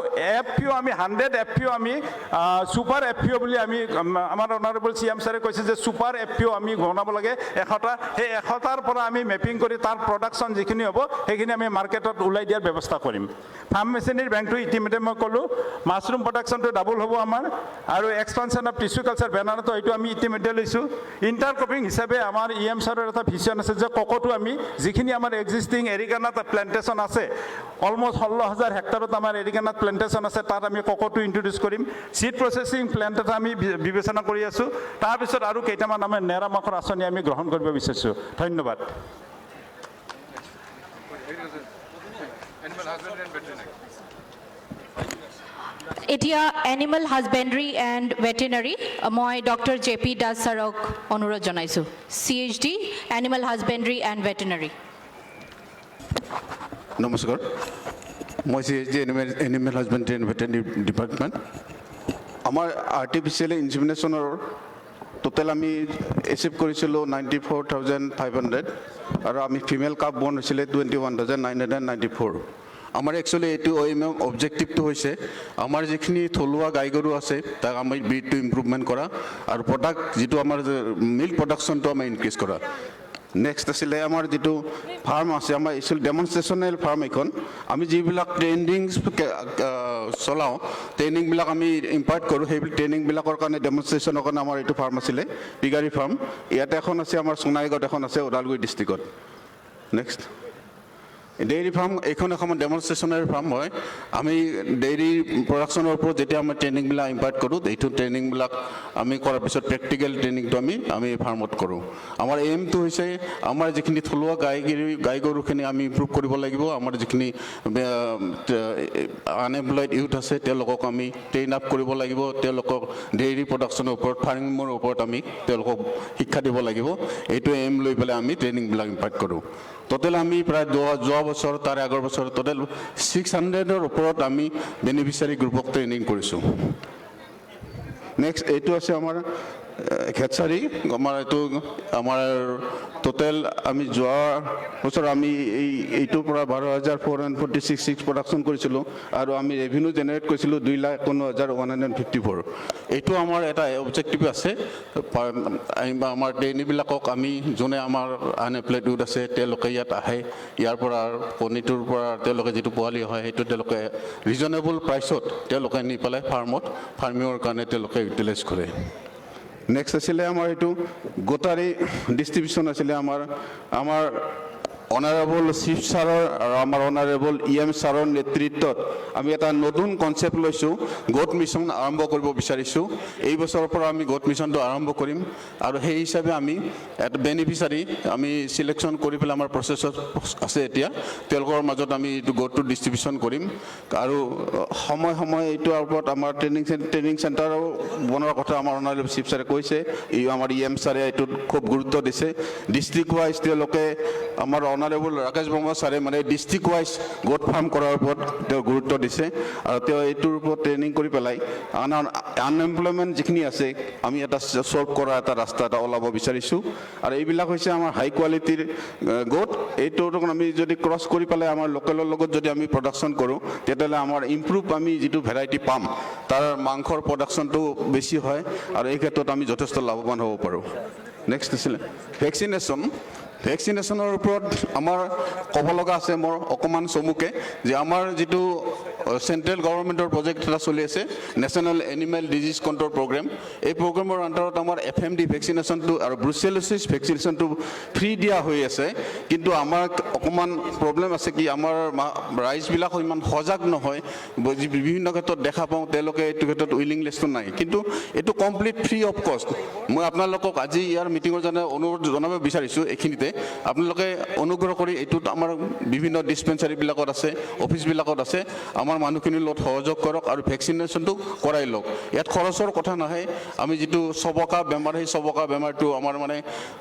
FPO আমি 100 FPO আমি সুপাৰ FPO বুলি আমি আমাৰ অনাৰেবল CM স্যাৰে কৈছে যে সুপাৰ FPO আমি বনাব লাগে 100টা সেই 100টাৰ পৰা আমি মেপিং কৰি তাৰ প্ৰডাকশ্যন যিখিনি হ'ব সেইখিনি আমি মাৰ্কেটত উলাই দিয়াৰ ব্যৱস্থা কৰিম ফাৰ্ম মেচিনাৰী বেংকটো ইতিমধ্যে মই কলো মাছৰুম প্ৰডাকশ্যনটো ডাবল হ'ব আমাৰ আৰু এক্সপানশন অফ টিস্যু কালচাৰ বেনানাটো এইটো আমি ইতিমধ্যে লৈছো ইন্টাৰক্ৰপিং হিচাপে আমাৰ EM স্যাৰৰ এটা ভিজন আছে যে কোকোটো আমি যিখিনি আমাৰ এক্সিস্টিং এৰিগানা প্লান্টেশন আছে অলমোস্ট 16000 হেক্টৰত আমাৰ এৰিগানাত প্লান্টেশন আছে তাত আমি কোকোটো ইন্ট্ৰোডিউস কৰিম সিড প্ৰসেসিং প্লান্ট এটা আমি বিবেচনা কৰি আছো তাৰ পিছত আৰু কেইটামান আমাৰ নেৰামখৰ আঁচনি আমি গ্ৰহণ কৰিব বিচাৰিছো ধন্যবাদ এতিয়া এনিমেল হাজবেণ্ডাৰী এণ্ড ভেটেনাৰী মই ডক্টৰ JP দাস ছাৰক অনুৰোধ জনাইছো CHD animal husbandry and veterinary নমস্কাৰ মই CHD animal husbandry and veterinary department আমাৰ আৰ্টিফিচিয়েল ইনসেমিনেশ্যনৰ টোটেল আমি এচিভ কৰিছিলোঁ 94,500 আৰু আমি ফিমেল কাপ বৰ্ণ হৈছিলে 21,994 আমাৰ একচুৱেলি এইটো অবজেক্টিভটো হৈছে আমাৰ যিখিনি থলুৱা গাই গৰু আছে তাক আমি ব্ৰিডটো ইম্প্ৰুভমেণ্ট কৰা আৰু প্ৰডাক্ট যিটো আমাৰ মিল্ক প্ৰডাকশ্যনটো আমি ইনক্ৰিজ কৰা নেক্সট আছিলে আমাৰ যিটো ফাৰ্ম আছে আমাৰ একচুৱেলি ডেমনষ্ট্ৰেশ্যনেল ফাৰ্ম এখন আমি যিবিলাক ট্ৰেইনিং চলাওঁ ট্ৰেইনিংবিলাক আমি ইম্পাৰ্ট কৰোঁ সেই ট্ৰেইনিংবিলাকৰ কাৰণে ডেমনষ্ট্ৰেশ্যনৰ কাৰণে আমাৰ এইটো ফাৰ্ম আছিলে পিগাৰী ফাৰ্ম ইয়াতে এখন আছে আমাৰ সোণাৰীগড়ত এখন আছে ওদালগুৰি ডিষ্ট্ৰিক্টত নেক্সট ডেইৰী ফাৰ্ম এইখন এখন ডেমনষ্ট্ৰেশ্যনেল ফাৰ্ম হয় আমি ডেইৰী প্ৰডাকশ্যনৰ ওপৰত যেতিয়া আমি ট্ৰেইনিংবিলাক ইম্পাৰ্ট কৰোঁ এইটো ট্ৰেইনিংবিলাক আমি কৰাৰ পিছত প্ৰেক্টিকেল ট্ৰেইনিংটো আমি ফাৰ্মত কৰোঁ আমাৰ এইমটো হৈছে আমাৰ যিখিনি থলুৱা গাই গৰুখিনি আমি ইম্প্ৰুভ কৰিব লাগিব আমাৰ যিখিনি আনএমপ্লয়ড ইউথ আছে তেওঁলোকক আমি ট্ৰেইন আপ কৰিব লাগিব তেওঁলোকক ডেইৰী প্ৰডাকশ্যনৰ ওপৰত ফাৰ্মিঙৰ ওপৰত আমি তেওঁলোকক শিক্ষা দিব লাগিব এইটো এইম লৈ পেলাই আমি ট্ৰেইনিংবিলাক ইম্পাৰ্ট কৰোঁ টোটেল আমি প্ৰায় যোৱা বছৰ তাৰে আগৰ বছৰ টোটেল 600ৰ ওপৰত আমি বেনিফিচিয়াৰী গ্ৰুপক ট্ৰেইনিং কৰিছোঁ নেক্সট এইটো আছে আমাৰ হেডচাৰী আমাৰ এইটো আমাৰ টোটেল আমি যোৱা বছৰ আমি এইটোৰ পৰা 12,446 প্ৰডাকশ্যন কৰিছিলোঁ আৰু আমি ৰেভিনিউ জেনেৰেট কৰিছিলোঁ 2,51,154 এইটো আমাৰ এটা অবজেক্টিভ আছে আমাৰ ট্ৰেইনিবিলাকক আমি যোনে আমাৰ আনএমপ্লয়ড ইউথ আছে তেওঁলোকে ইয়াত আহে ইয়াৰ পৰা কণীটোৰ পৰা তেওঁলোকে যিটো পোৱালি হয় সেইটো তেওঁলোকে ৰিজনেবল প্ৰাইচত তেওঁলোকে নি পেলাই ফাৰ্মিঙৰ কাৰণে তেওঁলোকে ইউটিলাইজ কৰে নেক্সট আছিলে আমাৰ এইটো গোটাৰী ডিষ্ট্ৰিবিউশ্যন আছিলে আমাৰ অনাৰেবল চিফ ছাৰৰ আৰু আমাৰ অনাৰেবল EM ছাৰৰ নেতৃত্বত আমি এটা নতুন কনচেপ্ট লৈছোঁ গোট মিছন আৰম্ভ কৰিব বিচাৰিছোঁ এই বছৰৰ পৰা আমি গোট মিছনটো আৰম্ভ কৰিম আৰু সেই হিচাপে আমি এটা বেনিফিচিয়াৰী আমি চিলেকশ্যন কৰি পেলাই আমাৰ প্ৰচেছত আছে এতিয়া তেওঁলোকৰ মাজত আমি এইটো গোটটো ডিষ্ট্ৰিবিউশ্যন কৰিম আৰু সময় এইটোৰ ওপৰত আমাৰ ট্ৰেইনিং চেণ্টাৰো বনোৱাৰ কথা আমাৰ অনাৰেবল চিফ ছাৰে কৈছে আমাৰ EM ছাৰে এইটোত খুব গুৰুত্ব দিছে ডিষ্ট্ৰিক্ট ৱাইজ তেওঁলোকে আমাৰ অনাৰেবল ৰাকেশ বৰ্মা ছাৰে মানে ডিষ্ট্ৰিক্ট ৱাইজ গোট ফাৰ্ম কৰাৰ ওপৰত তেওঁ গুৰুত্ব দিছে আৰু তেওঁ এইটোৰ ওপৰত ট্ৰেইনিং কৰি পেলাই আনএমপ্লয়মেণ্ট যিখিনি আছে আমি এটা ছল্ভ কৰা এটা ৰাস্তা এটা ওলাব বিচাৰিছোঁ আৰু এইবিলাক হৈছে আমাৰ হাই কোৱালিটিৰ গোট এইটো আমি যদি ক্ৰছ কৰি পেলাই আমাৰ লোকেলৰ লগত যদি আমি প্ৰডাকশ্যন কৰোঁ তেতিয়াহ'লে আমাৰ ইম্প্ৰুভ আমি যিটো ভেৰাইটি পাম তাৰ মাংসৰ প্ৰডাকশ্যনটো বেছি হয় আৰু এই ক্ষেত্ৰত আমি যথেষ্ট লাভৱান হ'ব পাৰোঁ নেক্সট আছিলে ভেকচিনেশ্যনৰ ওপৰত আমাৰ ক'ব লগা আছে মোৰ অকণমান চমুকে যে আমাৰ যিটো চেণ্ট্ৰেল গভৰ্ণমেণ্টৰ প্ৰজেক্ট এটা চলি আছে national animal disease control program এই প্ৰগ্ৰেমৰ আণ্ডাৰত আমাৰ FMD ভেকচিনেশ্যনটো আৰু ব্ৰুচেলোচিছ ভেকচিনেশ্যনটো ফ্ৰী দিয়া হৈ আছে কিন্তু আমাৰ অকণমান প্ৰব্লেম আছে কি আমাৰ ৰাইজবিলাক ইমান সজাগ নহয় বিভিন্ন ক্ষেত্ৰত দেখা পাওঁ তেওঁলোকে এইটো ক্ষেত্ৰত উইলিংনেছটো নাই কিন্তু এইটো কমপ্লিট ফ্ৰী অফ কষ্ট মই আপোনালোকক আজি ইয়াৰ মিটিঙৰ অনুৰোধ জনাব বিচাৰিছোঁ এইখিনিতে আপোনালোকে অনুগ্ৰহ কৰি এইটোত আমাৰ বিভিন্ন ডিছপেঞ্চাৰীবিলাকত আছে অফিচবিলাকত আছে আমাৰ মানুহখিনিৰ লগত সহযোগ কৰক আৰু ভেকচিনেশ্যনটো কৰাই লওক ইয়াত খৰচৰ কথা নাহে আমি যিটো চবকা বেমাৰ সেই চবকা বেমাৰটো আমাৰ মানে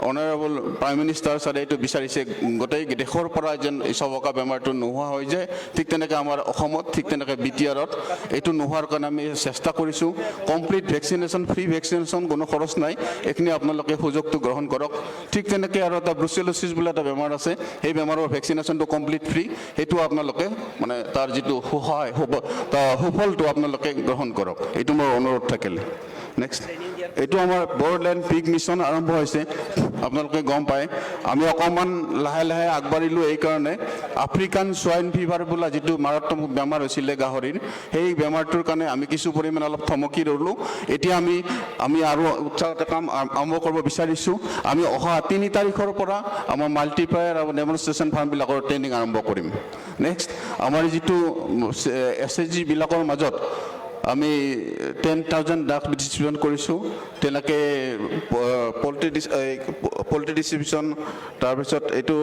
অনাৰেবল প্ৰাইম মিনিষ্টাৰ ছাৰে এইটো বিচাৰিছে গোটেই দেশৰ পৰা যেন এই চবকা বেমাৰটো নোহোৱা হৈ যায় ঠিক তেনেকৈ আমাৰ অসমত ঠিক তেনেকৈ BTRত এইটো নোহোৱাৰ কাৰণে আমি চেষ্টা কৰিছোঁ কমপ্লিট ভেকচিনেশ্যন ফ্ৰী ভেকচিনেশ্যন কোনো খৰচ নাই এইখিনি আপোনালোকে সুযোগটো গ্ৰহণ কৰক ঠিক তেনেকৈ আৰু এটা ব্ৰুচেলোচিছ বুলি এটা বেমাৰ আছে সেই বেমাৰৰ ভেকচিনেশ্যনটো কমপ্লিট ফ্ৰী সেইটো আপোনালোকে মানে তাৰ যিটো সুফলটো আপোনালোকে গ্ৰহণ কৰক এইটো মোৰ অনুৰোধ থাকিল নেক্সট এইটো আমাৰ বড়োলেণ্ড পিগ মিছন আৰম্ভ হৈছে আপোনালোকে গম পায় আমি অকণমান লাহে আগবাঢ়িলোঁ এইকাৰণে আফ্ৰিকান সোয়াইন ফিভাৰ বোলা যিটো মাৰাত্মক বেমাৰ হৈছিলে গাহৰিৰ সেই বেমাৰটোৰ কাৰণে আমি কিছু পৰিমাণে অলপ থমকি ৰ'লোঁ এতিয়া আমি আৰু উৎসাহতে কাম আৰম্ভ কৰিব বিচাৰিছোঁ আমি অহা 3 তাৰিখৰ পৰা আমাৰ মাল্টিপ্লায়াৰ আৰু ডেমনষ্ট্ৰেশ্যন ফাৰ্মবিলাকৰ ট্ৰেইনিং আৰম্ভ কৰিম নেক্সট আমাৰ যিটো SHG বিলাকৰ মাজত আমি 10,000 ডাক ডিষ্ট্ৰিবিউশ্যন কৰিছোঁ তেনেকৈ পল্ট্ৰি ডিষ্ট্ৰিবিউশ্যন তাৰপিছত এইটো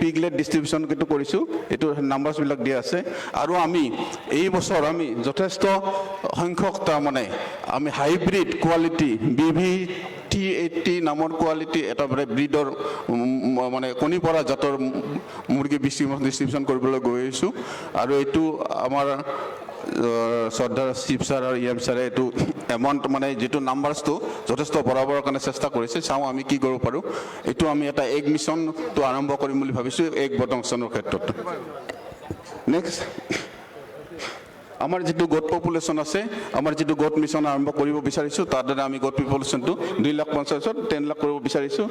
পিগলেট ডিষ্ট্ৰিবিউশ্যন কিন্তু কৰিছোঁ এইটো নাম্বাৰ্ছবিলাক দিয়া আছে আৰু আমি এই বছৰ আমি যথেষ্ট সংখ্যক তাৰমানে আমি হাইব্ৰিড কোৱালিটি BVT80 নামৰ কোৱালিটি এটা ব্ৰিডৰ মানে কণী পৰা জাতৰ মুৰ্গী ডিষ্ট্ৰিবিউশ্যন কৰিবলৈ গৈ আহিছোঁ আৰু এইটো আমাৰ শ্ৰদ্ধাৰ চিফ ছাৰ আৰু EM ছাৰে এইটো এমাউণ্ট মানে যিটো নাম্বাৰছটো যথেষ্ট বঢ়াবৰ কাৰণে চেষ্টা কৰিছে চাওঁ আমি কি কৰিব পাৰোঁ এইটো আমি এটা এগ মিছনটো আৰম্ভ কৰিম বুলি ভাবিছোঁ এগ প্ৰডাকশ্যনৰ ক্ষেত্ৰত নেক্সট আমাৰ যিটো গোট পপুলেশ্যন আছে আমাৰ যিটো গোট মিছন আৰম্ভ কৰিব বিচাৰিছোঁ তাৰ দ্বাৰা আমি গোট পপুলেশ্যনটো 2,50,000 10 লাখ কৰিব বিচাৰিছোঁ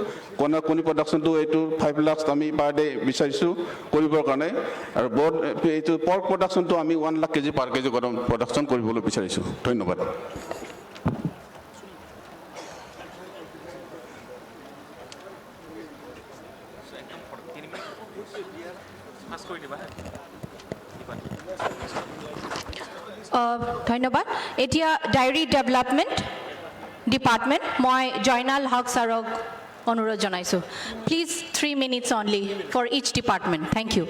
কণী প্ৰডাকশ্যনটো এইটো 5 লাখ আমি পাৰ ডে বিচাৰিছোঁ কৰিবৰ কাৰণে আৰু এইটো পৰ্ক প্ৰডাকশ্যনটো আমি 1 লাখ কেজি পাৰ কেজি প্ৰডাকশ্যন কৰিবলৈ বিচাৰিছোঁ ধন্যবাদ ধন্যবাদ এতিয়া ডায়েৰী ডেভেলপমেণ্ট ডিপাৰ্টমেণ্ট মই জয়নাল হক ছাৰক অনুৰোধ জনাইছোঁ please 3 minutes only for each department thank you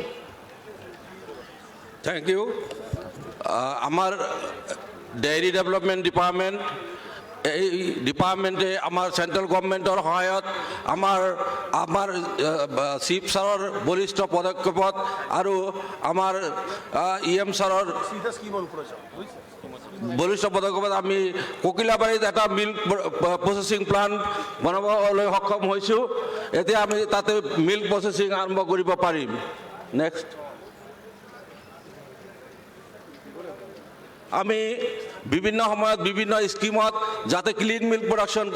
thank you আমাৰ ডেয়াৰি ডেভেলপমেন্ট ডিপাৰ্টমেন্ট এই ডিপাৰ্টমেন্টে আমাৰ সেন্ট্ৰাল গভৰ্নমেন্টৰ সহায়ত আমাৰ চিফ ছাৰৰ বলিষ্ঠ পদক্ষেপত আৰু আমাৰ EM ছাৰৰ বলিষ্ঠ পদক্ষেপত আমি কোকিলাবাৰীত এটা মিল্ক প্ৰচেছিং প্লান্ট বনাবলৈ সক্ষম হৈছোঁ এতিয়া আমি তাতে মিল্ক প্ৰচেছিং আৰম্ভ কৰিব পাৰিম নেক্সট আমি বিভিন্ন সময়ত বিভিন্ন স্কিমত যাতে ক্লিন মিল্ক প্ৰডাকশ্যন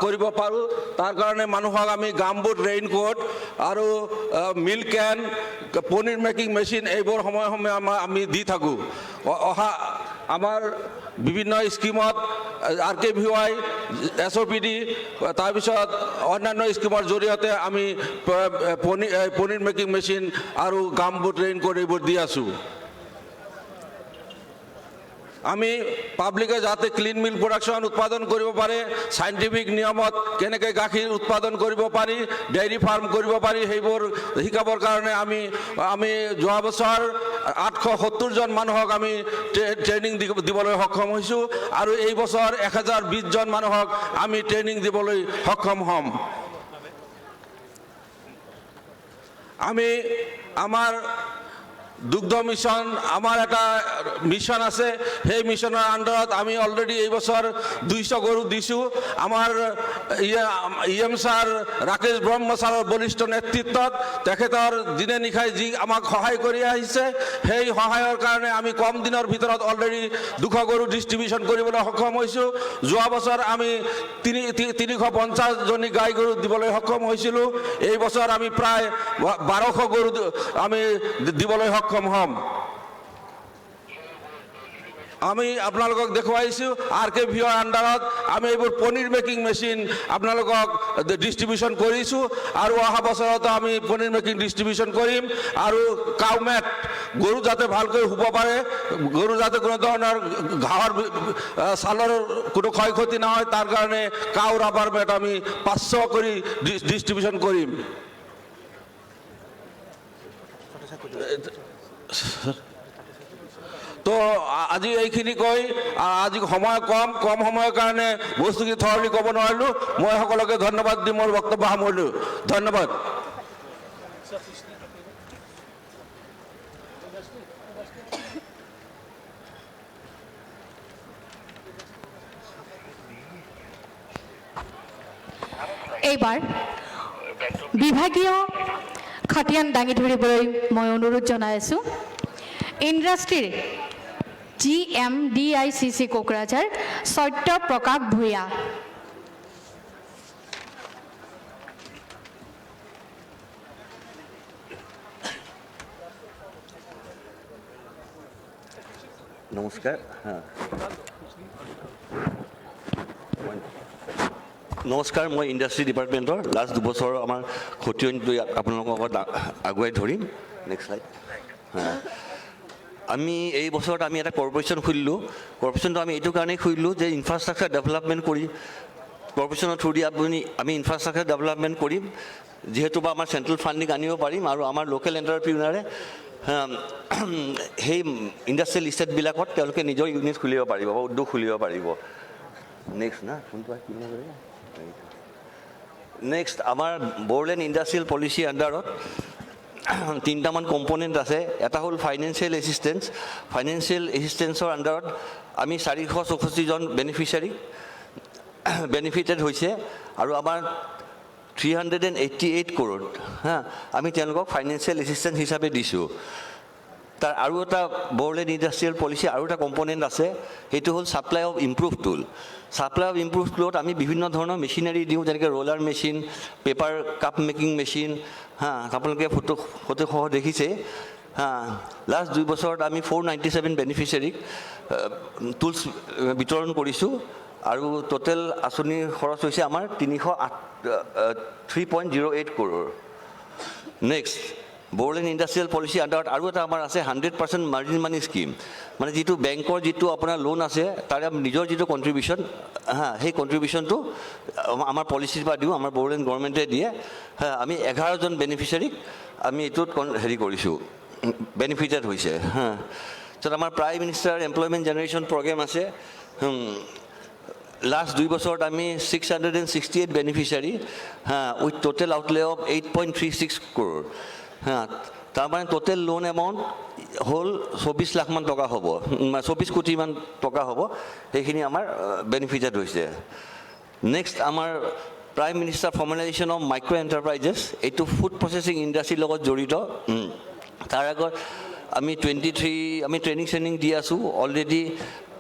কৰিব পাৰোঁ তাৰ কাৰণে মানুহক আমি গামবুট ৰেইনকোট আৰু মিল্ক কেন পনীৰ মেকিং মেচিন এইবোৰ সময়ে সময়ে আমি দি থাকোঁ অহা আমাৰ বিভিন্ন স্কিমত RKVY SOPD তাৰপিছত অন্যান্য স্কিমৰ জৰিয়তে আমি পনীৰ মেকিং মেচিন আৰু গামবুট ৰেইনকোট এইবোৰ দি আছোঁ আমি পাব্লিকে যাতে ক্লিন মিল্ক প্ৰডাকশ্যন উৎপাদন কৰিব পাৰে সাইণ্টিফিক নিয়মত কেনেকৈ গাখীৰ উৎপাদন কৰিব পাৰি ডেইৰী ফাৰ্ম কৰিব পাৰি সেইবোৰ শিকাবৰ কাৰণে আমি যোৱা বছৰ 870 জন মানুহক আমি ট্ৰেইনিং দিবলৈ সক্ষম হৈছোঁ আৰু এই বছৰ 1020 জন মানুহক আমি ট্ৰেইনিং দিবলৈ সক্ষম হ'ম আমি আমাৰ দুগ্ধ মিশন আমার একটা মিশন আছে সেই মিশনের আন্ডারত আমি অলরেডি এই বছর 200 গরু দিছোঁ আমার EM স্যার রাকেশ ব্ৰহ্ম স্যাৰৰ বলিষ্ঠ নেতৃত্বত তেখেতৰ দিনে নিশাই যি আমাক সহায় কৰি আহিছে সেই সহায়ৰ কাৰণে আমি কম দিনৰ ভিতৰত অলৰেডি 200 গৰু ডিস্ট্ৰিবিউশন কৰিবলৈ সক্ষম হৈছোঁ যোৱা বছৰ আমি 350 জনী গাই গৰু দিবলৈ সক্ষম হৈছিলোঁ এই বছৰ আমি প্ৰায় 1200 গৰু আমি দিবলৈ সক্ষম হ'ম আমি আপোনালোকক দেখুৱাইছোঁ RKVY আন্ডাৰত আমি এইবোৰ পনীৰ মেকিং মেচিন আপোনালোকক ডিস্ট্ৰিবিউশন কৰিছোঁ আৰু অহা বছৰতো আমি পনীৰ মেকিং ডিস্ট্ৰিবিউশন কৰিম আৰু কাউমেট গৰু যাতে ভালকৈ শুব পাৰে গৰু যাতে কোনো ধৰণৰ ঘাঁহৰ ছালৰ কোনো ক্ষয়ক্ষতি নহয় তাৰ কাৰণে কাউ ৰাবাৰ মেট আমি 500 কৰি ডিস্ট্ৰিবিউশন কৰিম তো আজি এইখিনি কৈ আজি সময় কম সময়ৰ কাৰণে বস্তুখিনি থৰলি ক'ব নোৱাৰিলোঁ মই সকলোকে ধন্যবাদ দি মোৰ বক্তব্য সামৰিলোঁ ধন্যবাদ এইবাৰ বিভাগীয় খাটিয়ান দাঙি ধৰিবলৈ মই অনুৰোধ জনাই আছোঁ ইণ্ডাষ্ট্ৰীৰ GMDICC কোকৰাঝাৰ সত্য প্ৰকাশ ভূঞা নমস্কাৰ নমস্কাৰ মই ইণ্ডাষ্ট্ৰী ডিপাৰ্টমেণ্টৰ লাষ্ট 2 বছৰ আমাৰ খটিয়নিটো আপোনালোকৰ লগত আগুৱাই ধৰিম নেক্সট স্লাইড আমি এই বছৰত আমি এটা কৰ্পৰেশ্যন খুলিলোঁ কৰ্পৰেশ্যনটো আমি এইটো কাৰণেই খুলিলোঁ যে ইনফ্ৰাষ্ট্ৰাকচাৰ ডেভেলপমেণ্ট কৰি কৰ্পৰেশ্যনৰ থ্ৰু দি আমি ইনফ্ৰাষ্ট্ৰাকচাৰ ডেভেলপমেণ্ট কৰিম যিহেতু বা আমাৰ চেণ্ট্ৰেল ফাণ্ডিং আনিব পাৰিম আৰু আমাৰ লোকেল এণ্টাৰপ্ৰিনাৰে সেই ইণ্ডাষ্ট্ৰিয়েল ইষ্টেটবিলাকত তেওঁলোকে নিজৰ ইউনিট খুলিব পাৰিব বা উদ্যোগ খুলিব পাৰিব নেক্সট না কোনটো নেক্সট আমাৰ বড়োলেণ্ড ইণ্ডাষ্ট্ৰিয়েল পলিচি আণ্ডাৰত তিনিটামান কম্পনেণ্ট আছে। এটা হ'ল ফাইনেন্সিয়েল এছিষ্টেঞ্চৰ আণ্ডাৰত আমি 464জন বেনিফিচিয়াৰী বেনিফিটেড হৈছে আৰু আমাৰ 388 crore আমি তেওঁলোকক ফাইনেন্সিয়েল এছিষ্টেঞ্চ হিচাপে দিছোঁ। তাৰ আৰু এটা বড়োলেণ্ড ইণ্ডাষ্ট্ৰিয়েল পলিচি আৰু এটা কম্পনেণ্ট আছে, সেইটো হ'ল supply of improve tool. Supply of improve টুলত আমি বিভিন্ন ধৰণৰ মেচিনাৰী দিওঁ, যেনেকৈ roller machine, paper cup making machine, আপোনালোকে ফটোসহ দেখিছে। লাষ্ট 2 বছৰত আমি 497 বেনিফিচিয়াৰীক টুলছ বিতৰণ কৰিছোঁ আৰু টোটেল আঁচনিৰ খৰচ হৈছে আমাৰ 3.08 crore। Next, Bodoland industrial policy আণ্ডাৰত আৰু এটা আমাৰ আছে 100% মাৰ্জিন মানি স্কিম, মানে যিটো বেংকৰ যিটো আপোনাৰ লোন আছে তাৰে নিজৰ যিটো কণ্ট্ৰিবিউশ্যন সেই কণ্ট্ৰিবিউশ্যনটো আমাৰ পলিচিৰ পৰা দিওঁ, আমাৰ বড়োলেণ্ড গভৰ্ণমেণ্টে দিয়ে। আমি 11জন বেনিফিচিয়াৰীক আমি এইটোত হেৰি কৰিছোঁ, বেনিফিটেড হৈছে। তাৰপিছত আমাৰ prime minister employment generation programme আছে। লাষ্ট 2 বছৰত আমি 668 beneficiary with total outlay of 8.36 crore। তাৰমানে টোটেল লোন এমাউণ্ট হ'ল 24 লাখমান টকা হ'ব, 24 কোটিমান টকা হ'ব, সেইখিনি আমাৰ বেনিফিটেড হৈছে। নেক্সট, আমাৰ prime minister formalisation of micro' enterprises, এইটো ফুড প্ৰচেছিং ইণ্ডাষ্ট্ৰীৰ লগত জড়িত। তাৰ আগত আমি 23 আমি ট্ৰেইনিং দি আছোঁ। অলৰেডি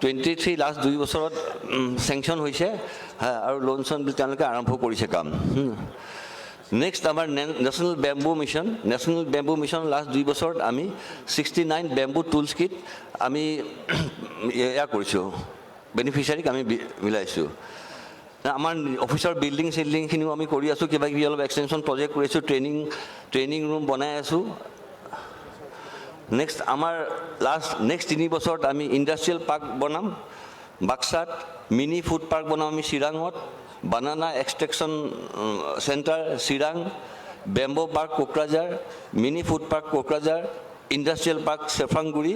23 লাষ্ট 2 বছৰত চেংচন হৈছে আৰু লোন চোন তেওঁলোকে আৰম্ভ কৰিছে কাম। নেক্সট, আমাৰ নেশ্যনেল বেম্বু মিছন লাষ্ট 2 বছৰত আমি 69 বেম্বু টুলছ কিট আমি এয়া কৰিছোঁ, বেনিফিচিয়াৰীক আমি মিলাইছোঁ। আমাৰ অফিচৰ বিল্ডিংখিনিও আমি কৰি আছোঁ, কিবা কিবি অলপ এক্সটেনশ্যন প্ৰজেক্ট কৰি আছোঁ, ট্ৰেইনিং ৰুম বনাই আছোঁ। নেক্সট, আমাৰ নেক্সট 3 বছৰত আমি ইণ্ডাষ্ট্ৰিয়েল পাৰ্ক বনাম বাক্সাত, মিনি ফুড পাৰ্ক বনাম আমি চিৰাঙত, banana extraction centre Chirang, bamboo park Kokrajhar, mini food park Kokrajhar, industrial park Sefanguri,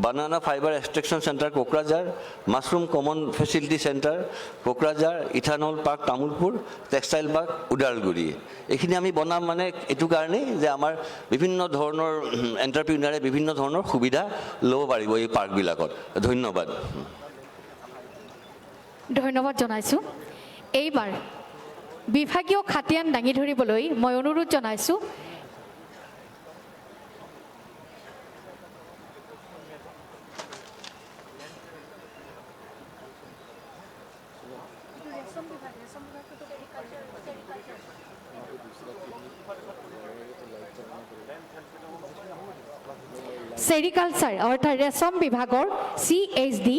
banana fibre extraction centre Kokrajhar, mushroom common facility centre Kokrajhar, ethanol park Tamulpur, textile park Udalguri. এইখিনি আমি বনাম মানে এইটো কাৰণেই যে আমাৰ বিভিন্ন ধৰণৰ এণ্টাৰপ্ৰিনাৰে বিভিন্ন ধৰণৰ সুবিধা ল'ব পাৰিব এই পাৰ্কবিলাকত। ধন্যবাদ। ধন্যবাদ জনাইছোঁ। এইবাৰ বিভাগীয় খাতিয়ান দাঙি ধৰিবলৈ মই অনুৰোধ জনাইছোঁ চেৰিকালচাৰ অৰ্থাৎ ৰেচম বিভাগৰ CHD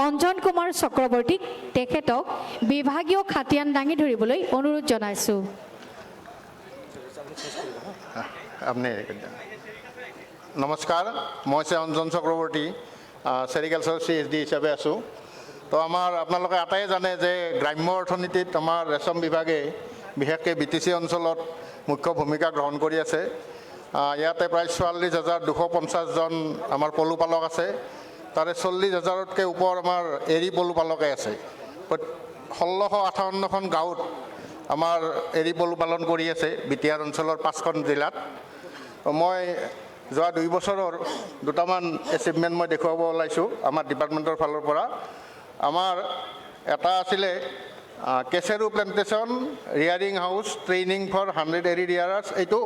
অঞ্জন কুমাৰ চক্ৰৱৰ্তীক তেখেতক বিভাগীয় খাতিয়ান দাঙি ধৰিবলৈ অনুৰোধ জনাইছোঁ। নমস্কাৰ, মই অঞ্জন চক্ৰৱৰ্তী, চেৰিকালচাৰ CHD হিচাপে আছোঁ। তো আপোনালোকে এটাই জানে যে গ্ৰাম্য অৰ্থনীতিত আমাৰ ৰেচম বিভাগে বিশেষকৈ BTC অঞ্চলত মুখ্য ভূমিকা গ্ৰহণ কৰি আছে। ইয়াতে প্ৰায় 44,250জন আমাৰ পলুপালক আছে, তাৰে 40,000তকৈ ওপৰ আমাৰ এৰী পলুপালকে আছে। 1658খন গাঁৱত আমাৰ এৰী পলুপালন কৰি আছে BTR অঞ্চলৰ 5খন জিলাত। মই যোৱা 2 বছৰৰ দুটামান এচিভমেণ্ট মই দেখুৱাব ওলাইছোঁ আমাৰ ডিপাৰ্টমেণ্টৰ ফালৰ পৰা। আমাৰ এটা আছিলে কেচেৰু প্লেণ্টেশ্যন ৰিয়াৰিং হাউচ ট্ৰেইনিং ফৰ 100 এৰী ৰিয়াৰাৰ্ছ। এইটো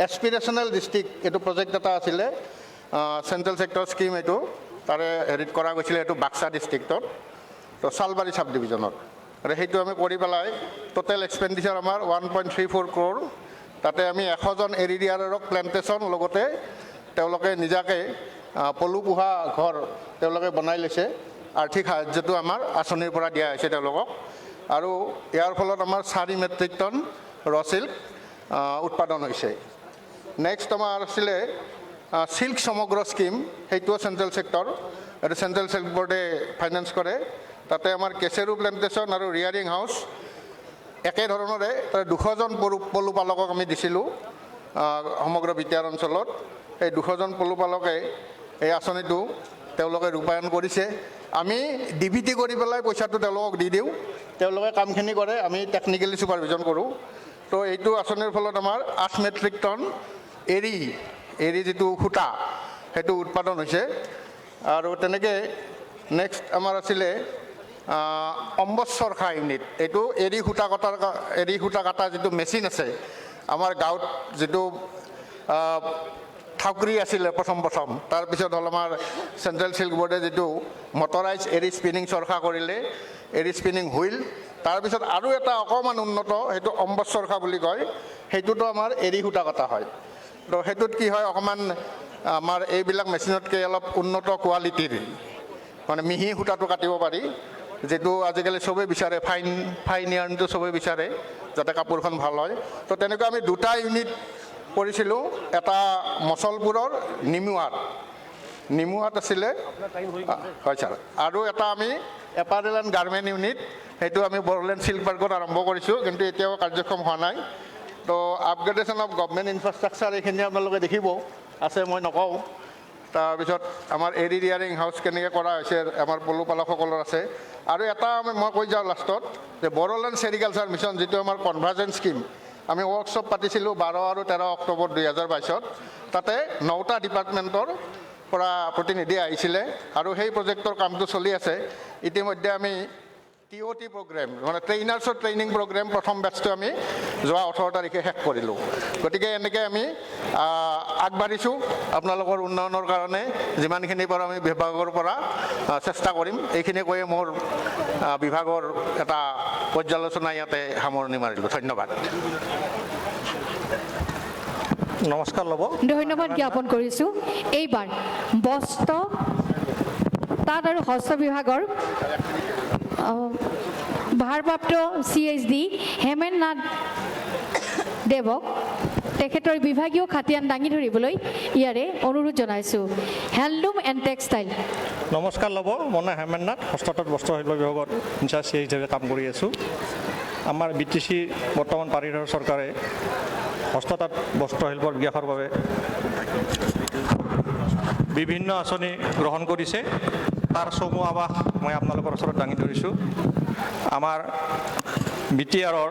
এছপিৰেশ্যনেল ডিষ্ট্ৰিক্ট, এইটো প্ৰজেক্ট এটা আছিলে, চেণ্ট্ৰেল ছেক্টৰ স্কিম, এইটো তাৰে হেৰিত কৰা গৈছিলে, এইটো বাক্সা ডিষ্ট্ৰিক্টত, তো চালবাৰী চাব ডিভিজনত। আৰু সেইটো আমি কৰি পেলাই টোটেল এক্সপেণ্ডিচাৰ আমাৰ 1.34 crore। তাতে আমি 100জন এৰী ৰিয়াৰাৰক প্লেণ্টেশ্যন লগতে তেওঁলোকে নিজাকে পলু পোহা ঘৰ তেওঁলোকে বনাই লৈছে। আৰ্থিক সাহায্যটো আমাৰ আঁচনিৰ পৰা দিয়া হৈছে তেওঁলোকক। আৰু ইয়াৰ ফলত আমাৰ 4 মেট্ৰিক টন ৰ চিল্ক উৎপাদন হৈছে। নেক্সট আমাৰ আছিলে চিল্ক সমগ্ৰ স্কিম, সেইটোও চেণ্ট্ৰেল ছেক্টৰ, এইটো চেণ্ট্ৰেল ছেক্টৰ বোৰ্ডে ফাইনেন্স কৰে। তাতে আমাৰ কেচেৰু প্লেণ্টেশ্যন আৰু ৰিয়াৰিং হাউচ একেধৰণৰে 200জন পলুপালকক আমি দিছিলোঁ সমগ্ৰ BTR অঞ্চলত। এই 200জন পলুপালকে এই আঁচনিটো তেওঁলোকে ৰূপায়ণ কৰিছে। আমি DBT কৰি পেলাই পইচাটো তেওঁলোকক দি দিওঁ, তেওঁলোকে কামখিনি কৰে, আমি টেকনিকেলি ছুপাৰভিজন কৰোঁ। তো এইটো আঁচনিৰ ফলত আমাৰ 8 মেট্ৰিক টন এৰী এৰী যিটো সূতা সেইটো উৎপাদন হৈছে আৰু তেনেকৈ নেক্সট আমাৰ আছিলে অম্বজ চৰখা ইউনিট এইটো এৰী সূতা কটা যিটো মেচিন আছে আমাৰ গাঁৱত যিটো ঠাকুৰী আছিলে প্ৰথম তাৰপিছত হ'ল আমাৰ চেণ্ট্ৰেল চিল্ক বোৰ্ডে যিটো মটৰাইজ এৰী স্পিনিং চৰখা কৰিলে এৰী স্পিনিং হুইল তাৰপিছত আৰু এটা অকণমান উন্নত সেইটো অম্বজ চৰখা বুলি কয় সেইটোতো আমাৰ এৰী সূতা কটা হয় তো সেইটোত কি হয় অকণমান আমাৰ এইবিলাক মেচিনতকৈ অলপ উন্নত কোৱালিটিৰ মানে মিহি সূতাটো কাটিব পাৰি যেটো আজিকালি সবে বিচাৰে ফাইন ইয়াৰ্ণটো সবে বিচাৰে যাতে কাপোৰখন ভাল হয় তো তেনেকৈ আমি দুটা ইউনিট কৰিছিলোঁ এটা মচলপুৰৰ নিমুৱাত আছিলে হয় ছাৰ আৰু এটা আমি এপাৰেল এণ্ড গাৰ্মেণ্ট ইউনিট সেইটো আমি বড়োলেণ্ড চিল্ক পাৰ্কত আৰম্ভ কৰিছোঁ কিন্তু এতিয়াও কাৰ্যক্ষম হোৱা নাই তো আপগ্ৰেডেশ্যন অফ গভৰ্ণমেণ্ট ইনফ্ৰাষ্ট্ৰাকচাৰ এইখিনি আপোনালোকে দেখিব আছে মই নকওঁ তাৰপিছত আমাৰ এৰী ৰিয়াৰিং হাউচ কেনেকৈ কৰা হৈছে আমাৰ পলুপালকসকলৰ আছে আৰু এটা মই কৈ যাওঁ লাষ্টত যে বড়োলেণ্ড চেৰিকালচাৰ মিছন যিটো আমাৰ কনভাৰ্জেন্স স্কিম আমি ৱৰ্কশ্বপ পাতিছিলোঁ 12 আৰু 13 অক্টোবৰ 2022 তাতে 9টা ডিপাৰ্টমেণ্টৰ পৰা প্ৰতিনিধি আহিছিলে আৰু সেই প্ৰজেক্টৰ কামটো চলি আছে ইতিমধ্যে আমি TOT প্ৰগ্ৰেম মানে ট্ৰেইনাৰ্ছৰ ট্ৰেইনিং প্ৰগ্ৰেম প্ৰথম বেচটো আমি যোৱা 18 তাৰিখে শেষ কৰিলোঁ গতিকে এনেকৈ আমি আগবাঢ়িছোঁ আপোনালোকৰ উন্নয়নৰ কাৰণে যিমানখিনি পৰা আমি বিভাগৰ পৰা চেষ্টা কৰিম এইখিনি কৈয়ে মোৰ বিভাগৰ এটা পৰ্যালোচনা ইয়াতে সামৰণি মাৰিলোঁ ধন্যবাদ নমস্কাৰ ল'ব ধন্যবাদ জ্ঞাপন কৰিছোঁ এইবাৰ বস্ত্ৰ তাঁত আৰু হস্ত বিভাগৰ ভাৰপ্ৰাপ্ত CHD হেমেন নাথ দেৱক তেখেতৰ বিভাগীয় খাতিয়ান দাঙি ধৰিবলৈ ইয়াৰে অনুৰোধ জনাইছোঁ হেণ্ডলুম এণ্ড টেক্সটাইল নমস্কাৰ ল'ব মই হেমেন নাথ হস্ততাঁত বস্ত্ৰশিল্প বিভাগত ইনচাৰ্জ হিচাপে কাম কৰি আছোঁ আমাৰ BTC বৰ্তমান পাৰিধাৰ চৰকাৰে হস্ততাঁত বস্ত্ৰশিল্পৰ বিকাশৰ বাবে বিভিন্ন আঁচনি গ্ৰহণ কৰিছে তাৰ চমু আৱাস মই আপোনালোকৰ ওচৰত দাঙি ধৰিছোঁ আমাৰ BTRৰ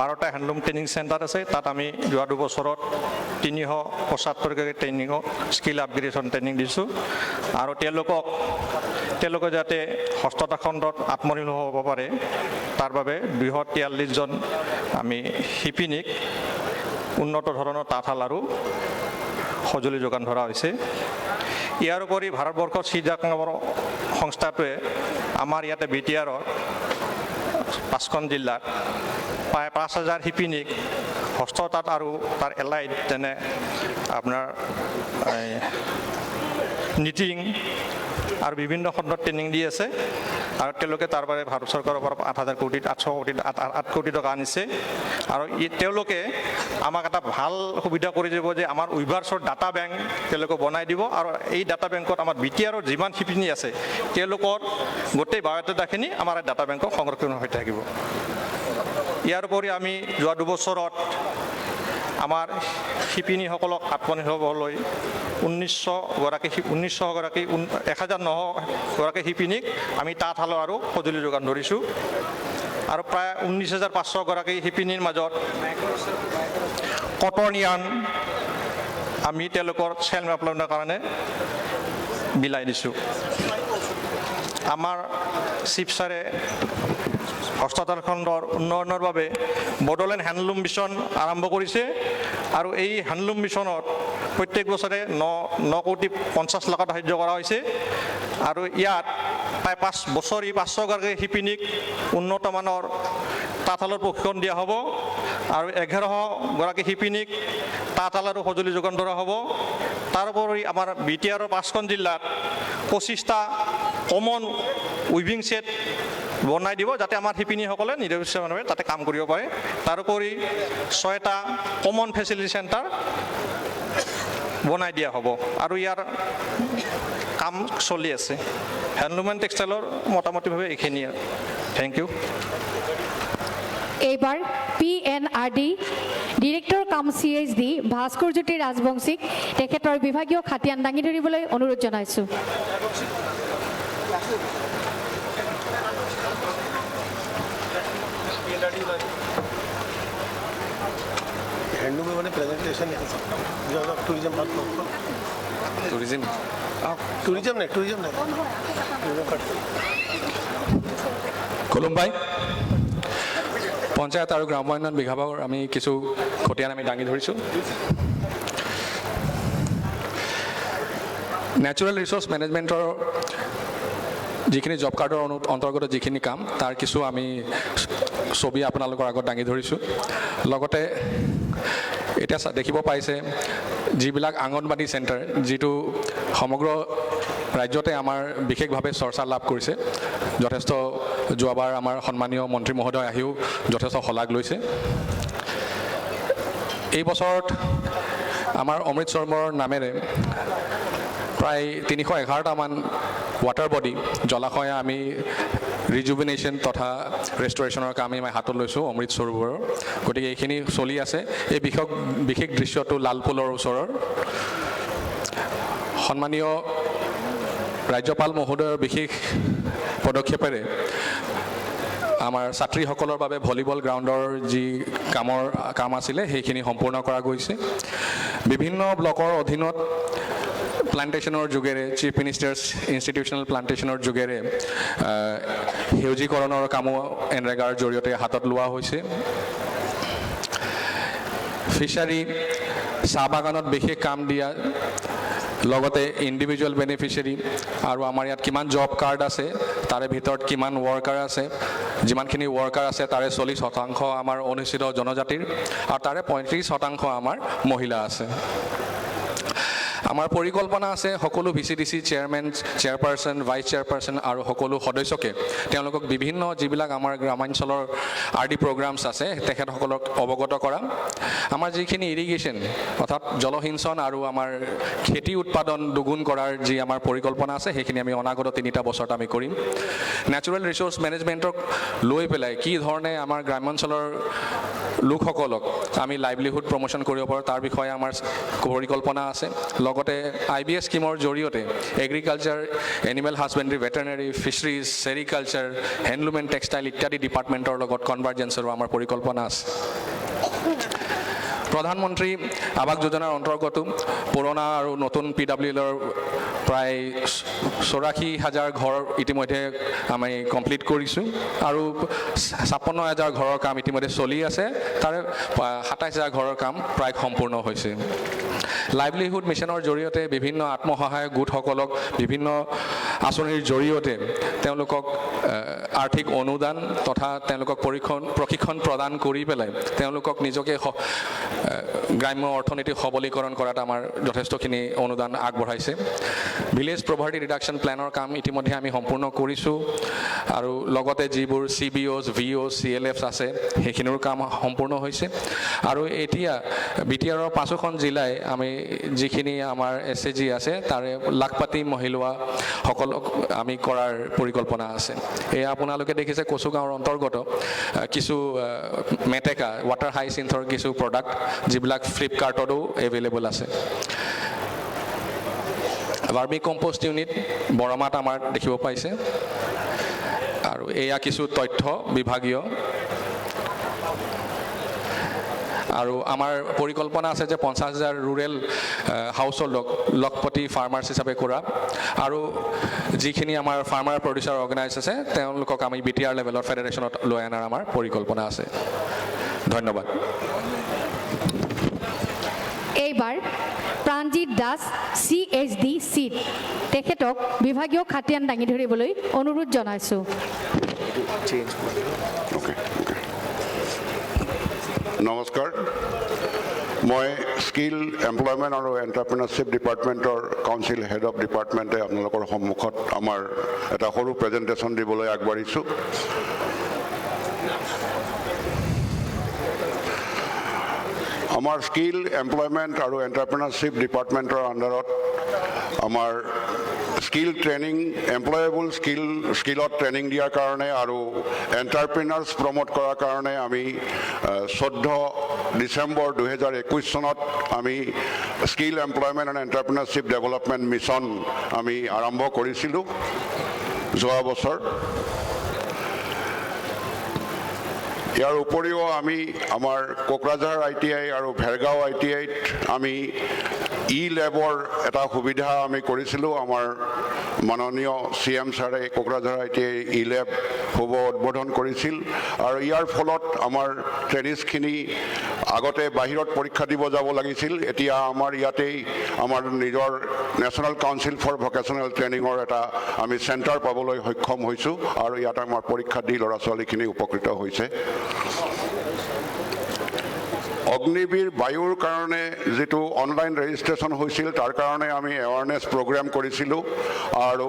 12টা হেণ্ডলুম ট্ৰেইনিং চেণ্টাৰ আছে তাত আমি যোৱা 2 বছৰত 375 ট্ৰেইনিঙৰ স্কিল আপগ্ৰেডেশ্যন ট্ৰেইনিং দিছোঁ আৰু তেওঁলোকে যাতে হস্ততাঁত খণ্ডত আত্মনিৰ্ভৰ হ'ব পাৰে তাৰ বাবে 243 জন আমি শিপিনীক উন্নত ধৰণৰ তাঁতশাল আৰু সঁজুলি যোগান ধৰা হৈছে ইয়াৰ উপৰি ভাৰতবৰ্ষৰ চিজাক নামৰ সংস্থাটোৱে আমাৰ ইয়াতে BTRৰ 5খন জিলাত প্ৰায় 5000 শিপিনীক হস্ততাঁত আৰু তাৰ এলাইড যেনে আপোনাৰ নিটিং আৰু বিভিন্ন খণ্ডত ট্ৰেইনিং দি আছে আৰু তেওঁলোকে তাৰ বাবে ভাৰত চৰকাৰৰ পৰা 8,000 কোটি 8 কোটি টকা আনিছে আৰু তেওঁলোকে আমাক এটা ভাল সুবিধা কৰি দিব যে আমাৰ উইভাৰ্ছৰ ডাটা বেংক তেওঁলোকে বনাই দিব আৰু এই ডাটা বেংকত আমাৰ BTRৰ যিমান শিপিনী আছে তেওঁলোকৰ গোটেই বায়'ডাটাখিনি আমাৰ ডাটা বেংকত সংৰক্ষণ হৈ থাকিব ইয়াৰ উপৰি আমি যোৱা 2 বছৰত আমাৰ শিপিনীসকলক আত্মনিৰ্ভৰ হ'বলৈ 1900 গৰাকী 1009 শিপিনীক আমি তাঁতশাল আৰু সঁজুলি যোগান ধৰিছোঁ আৰু প্ৰায় 19,500 গৰাকী শিপিনীৰ মাজত কটন ইয়াৰ্ণ আমি তেওঁলোকৰ চেল্ফ এমপ্লয়মেণ্টৰ কাৰণে বিলাই দিছোঁ আমাৰ চিফ ছাৰে হস্ততাঁত খণ্ডৰ উন্নয়নৰ বাবে বড়োলেণ্ড হেণ্ডলুম মিছন আৰম্ভ কৰিছে আৰু এই হেণ্ডলুম মিছনত প্ৰত্যেক বছৰে 9 কোটি 50 লাখত সাহায্য কৰা হৈছে আৰু ইয়াত প্ৰায় 5 বছৰি 500 গৰাকী শিপিনীক উন্নত মানৰ তাঁতশালৰ প্ৰশিক্ষণ দিয়া হ'ব আৰু 1100 গৰাকী শিপিনীক তাঁতশাল আৰু সঁজুলি যোগান ধৰা হ'ব তাৰোপৰি আমাৰ BTRৰ 5খন জিলাত 25টা কমন উইভিং ছেট বনাই দিব যাতে আমাৰ শিপিনীসকলে নিৰবিচ্ছিন্নভাৱে তাতে কাম কৰিব পাৰে তাৰোপৰি 6টা কমন ফেচিলিটি চেণ্টাৰ বনাই দিয়া হ'ব আৰু ইয়াৰ কাম চলি আছে হেণ্ডলুম এণ্ড টেক্সটাইলৰ মোটামুটিভাৱে এইখিনিয়ে থেংক ইউ এইবাৰ PNRD ডিৰেক্টৰ কাম CHD ভাস্কৰ জ্যোতি ৰাজবংশীক তেখেতৰ বিভাগীয় খাতিয়ান দাঙি ধৰিবলৈ অনুৰোধ জনাইছোঁ मेन्यू में मैंने प्रेजेंटेशन टूरिज्म टूरिज्म टूरिज्म नहीं খুলুমবাই পঞ্চায়ত আৰু গ্ৰাম্য উন্নয়ন বিভাগৰ আমি কিছু খতিয়ান আমি দাঙি ধৰিছোঁ নেচাৰেল ৰিচোৰ্চ মেনেজমেণ্টৰ যিখিনি জব কাৰ্ডৰ অন্তৰ্গত যিখিনি কাম তাৰ কিছু আমি ছবি আপোনালোকৰ আগত দাঙি ধৰিছোঁ লগতে এতিয়া দেখিব পাইছে যিবিলাক আংগনবাড়ী চেণ্টাৰ যিটো সমগ্ৰ ৰাজ্যতে আমাৰ বিশেষভাৱে চৰ্চা লাভ কৰিছে যথেষ্ট যোৱাবাৰ আমাৰ সন্মানীয় মন্ত্ৰী মহোদয় আহিও যথেষ্ট শলাগ লৈছে এই বছৰত আমাৰ অমৃত সৰোবৰৰ নামেৰে প্ৰায় 311টামান ৱাটাৰ বডি জলাশয় আমি ৰিজুভিনেশ্যন তথা ৰেষ্টৰেশ্যনৰ কাম আমি হাতত লৈছোঁ অমৃত সৰোবৰৰ গতিকে এইখিনি চলি আছে এই বিশেষ দৃশ্যটো লালপুলৰ ওচৰৰ সন্মানীয় ৰাজ্যপাল মহোদয়ৰ বিশেষ পদক্ষেপেৰে আমাৰ ছাত্ৰীসকলৰ বাবে ভলীবল গ্ৰাউণ্ডৰ যি কাম আছিলে সেইখিনি সম্পূৰ্ণ কৰা গৈছে বিভিন্ন ব্লকৰ অধীনত প্লান্টেশ্যনৰ যোগেৰে চিফ মিনিষ্টাৰ্ছ ইনষ্টিটিউশ্যনেল প্লান্টেশ্যনৰ যোগেৰে সেউজীকৰণৰ কামো এনৰেগাৰ জৰিয়তে হাতত লোৱা হৈছে ফিচাৰী চাহ বাগানত বিশেষ কাম দিয়া লগতে ইণ্ডিভিজুৱেল বেনিফিচিয়াৰী আৰু আমাৰ ইয়াত কিমান জব কাৰ্ড আছে তাৰে ভিতৰত কিমান ৱৰ্কাৰ আছে যিমানখিনি ৱৰ্কাৰ আছে তাৰে 40% আমাৰ অনুসূচিত জনজাতিৰ আৰু তাৰে 35% আমাৰ মহিলা আছে আমাৰ পৰিকল্পনা আছে সকলো VCDC chairman chairperson vice chairperson আৰু সকলো সদস্যকে তেওঁলোকক বিভিন্ন যিবিলাক আমাৰ গ্ৰামাঞ্চলৰ RD প্ৰগ্ৰামছ আছে তেখেতসকলক অৱগত কৰা আমাৰ যিখিনি ইৰিগেশ্যন অৰ্থাৎ জলসিঞ্চন আৰু আমাৰ খেতি উৎপাদন দুগুণ কৰাৰ যি আমাৰ পৰিকল্পনা আছে সেইখিনি আমি অনাগত 3টা বছৰত আমি কৰিম নেচাৰেল ৰিচোৰ্চ মেনেজমেণ্টক লৈ পেলাই কি ধৰণে আমাৰ গ্ৰামাঞ্চলৰ লোকসকলক আমি লাইভলিহুড প্ৰমোশ্যন কৰিব পাৰোঁ তাৰ বিষয়ে আমাৰ পৰিকল্পনা আছে লগতে IBS স্কিমৰ জৰিয়তে agriculture animal husbandry veterinary fisheries sericulture handloom and textile ইত্যাদি ডিপাৰ্টমেণ্টৰ লগত কনভাৰ্জেঞ্চৰো আমাৰ পৰিকল্পনা আছে প্ৰধানমন্ত্ৰী আৱাস যোজনাৰ অন্তৰ্গত পুৰণা আৰু নতুন PWLৰ প্ৰায় 84,000 ঘৰ ইতিমধ্যে আমি কমপ্লিট কৰিছোঁ আৰু 56,000 ঘৰৰ কাম ইতিমধ্যে চলি আছে তাৰে 27,000 ঘৰৰ কাম প্ৰায় সম্পূৰ্ণ হৈছে লাইভলিহুড মিছনৰ জৰিয়তে বিভিন্ন আত্মসহায়ক গোটসকলক বিভিন্ন আঁচনিৰ জৰিয়তে তেওঁলোকক আৰ্থিক অনুদান তথা তেওঁলোকক প্ৰশিক্ষণ প্ৰদান কৰি পেলাই তেওঁলোকক নিজকে গ্ৰাম্য অৰ্থনীতি সবলীকৰণ কৰাত আমাৰ যথেষ্টখিনি অনুদান আগবঢ়াইছে ভিলেজ পভাৰ্টি ৰিডাকশ্যন প্লেনৰ কাম ইতিমধ্যে আমি সম্পূৰ্ণ কৰিছোঁ আৰু লগতে যিবোৰ CBOs VOs CLFs আছে সেইখিনিৰ কাম সম্পূৰ্ণ হৈছে আৰু এতিয়া BTRৰ 5খন জিলাই আমি যিখিনি আমাৰ SAG আছে তাৰে লাখপাতি মহিলা সকলক আমি কৰাৰ পৰিকল্পনা আছে এয়া আপোনালোকে দেখিছে কচুগাঁৱৰ অন্তৰ্গত কিছু মেটেকা ৱাটাৰ হাইচিন্থৰ কিছু প্ৰডাক্ট যিবিলাক ফ্লিপকাৰ্টতো এভেইলেবল আছে ভাৰ্মি কম্পোষ্ট ইউনিট বৰমাত আমাৰ দেখিব পাইছে আৰু এয়া কিছু তথ্য বিভাগীয় আৰু আমাৰ পৰিকল্পনা আছে যে 50,000 ৰুৰেল হাউচহোল্ডক লখপতি ফাৰ্মাৰ্ছ হিচাপে কৰা আৰু যিখিনি আমাৰ ফাৰ্মাৰ প্ৰডিউচাৰ অৰ্গেনাইজ আছে তেওঁলোকক আমি BTR লেভেলৰ ফেডাৰেশ্যনত লৈ অনাৰ আমাৰ পৰিকল্পনা আছে ধন্যবাদ এইবাৰ প্ৰাণজিৎ দাস CHD চিট তেখেতক বিভাগীয় খাতিয়ান দাঙি ধৰিবলৈ অনুৰোধ জনাইছোঁ নমস্কাৰ মই স্কিল এমপ্লয়মেণ্ট আৰু এণ্টাৰপ্ৰিনাৰশ্বিপ ডিপাৰ্টমেণ্টৰ কাউন্সিল হেড অফ ডিপাৰ্টমেণ্টে আপোনালোকৰ সন্মুখত আমাৰ এটা সৰু প্ৰেজেণ্টেশ্যন দিবলৈ আগবাঢ়িছোঁ আমাৰ স্কিল এমপ্লয়মেণ্ট আৰু এণ্টাৰপ্ৰিনাৰশ্বিপ ডিপাৰ্টমেণ্টৰ আণ্ডাৰত আমাৰ স্কিল ট্ৰেইনিং এমপ্লয়েবল স্কিলত ট্ৰেইনিং দিয়াৰ কাৰণে আৰু এণ্টাৰপ্ৰিনাৰ্ছ প্ৰমোট কৰাৰ কাৰণে আমি 14 ডিচেম্বৰ 2021 চনত আমি skill employment and entrepreneurship development mission আমি আৰম্ভ কৰিছিলোঁ যোৱা বছৰ ইয়াৰ উপৰিও আমি আমাৰ কোকৰাঝাৰ ITI আৰু ভেৰগাঁও ITIত আমি লেবৰ এটা সুবিধা আমি কৰিছিলোঁ আমাৰ মাননীয় CM ছাৰে কোকৰাঝাৰ ITI লেব শুভ উদ্বোধন কৰিছিল আৰু ইয়াৰ ফলত আমাৰ ট্ৰেইনিজখিনি আগতে বাহিৰত পৰীক্ষা দিব যাব লাগিছিল এতিয়া আমাৰ ইয়াতেই আমাৰ নিজৰ নেশ্যনেল কাউন্সিল ফৰ ভকেশ্যনেল ট্ৰেইনিঙৰ এটা আমি চেণ্টাৰ পাবলৈ সক্ষম হৈছোঁ আৰু ইয়াত আমাৰ পৰীক্ষা দি ল'ৰা ছোৱালীখিনি উপকৃত হৈছে অগ্নিবীৰ বায়ুৰ কাৰণে যিটো অনলাইন ৰেজিষ্ট্ৰেশ্যন হৈছিল তাৰ কাৰণে আমি এৱাৰনেছ প্ৰগ্ৰেম কৰিছিলোঁ আৰু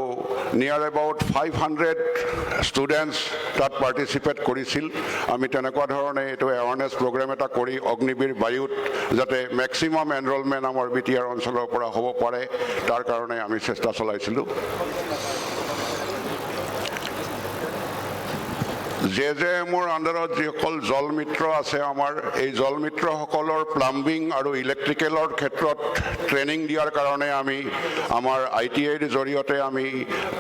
নিয়াৰ এবাউট 500 ষ্টুডেণ্টছ তাত পাৰ্টিচিপেট কৰিছিল আমি তেনেকুৱা ধৰণে এইটো এৱাৰনেছ প্ৰগ্ৰেম এটা কৰি অগ্নিবীৰ বায়ুত যাতে মেক্সিমাম এনৰলমেণ্ট আমাৰ BTR অঞ্চলৰ পৰা হ'ব পাৰে তাৰ কাৰণে আমি চেষ্টা চলাইছিলোঁ JJMৰ আণ্ডাৰত যিসকল জলমিত্ৰ আছে আমাৰ এই জলমিত্ৰসকলৰ প্লাম্বিং আৰু ইলেক্ট্ৰিকেলৰ ক্ষেত্ৰত ট্ৰেইনিং দিয়াৰ কাৰণে আমি আমাৰ ITIৰ জৰিয়তে আমি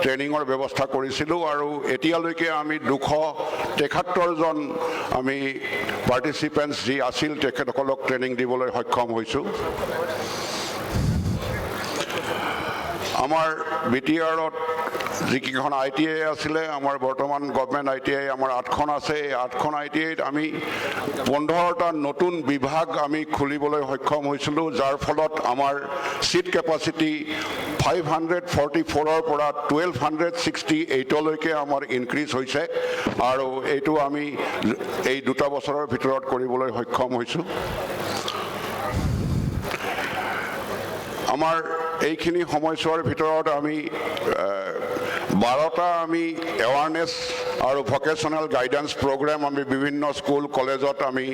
ট্ৰেইনিঙৰ ব্যৱস্থা কৰিছিলোঁ আৰু এতিয়ালৈকে আমি 273জন আমি পাৰ্টিচিপেণ্টছ যি আছিল তেখেতসকলক ট্ৰেইনিং দিবলৈ সক্ষম হৈছোঁ আমাৰ BTRত যিকেইখন ITI আছিলে আমাৰ বৰ্তমান গভৰ্ণমেণ্ট ITI আমাৰ 8খন আছে এই 8খন ITIত আমি 15টা নতুন বিভাগ আমি খুলিবলৈ সক্ষম হৈছিলোঁ যাৰ ফলত আমাৰ সিট কেপাচিটি 544ৰ পৰা 1268লৈকে আমাৰ ইনক্ৰিজ হৈছে আৰু এইটো আমি এই 2 বছৰৰ ভিতৰত কৰিবলৈ সক্ষম হৈছোঁ আমাৰ এইখিনি সময়ছোৱাৰ ভিতৰত আমি 12টা আমি এৱাৰনেছ আৰু ভকেশ্যনেল গাইডেন্স প্ৰগ্ৰেম আমি বিভিন্ন স্কুল কলেজত আমি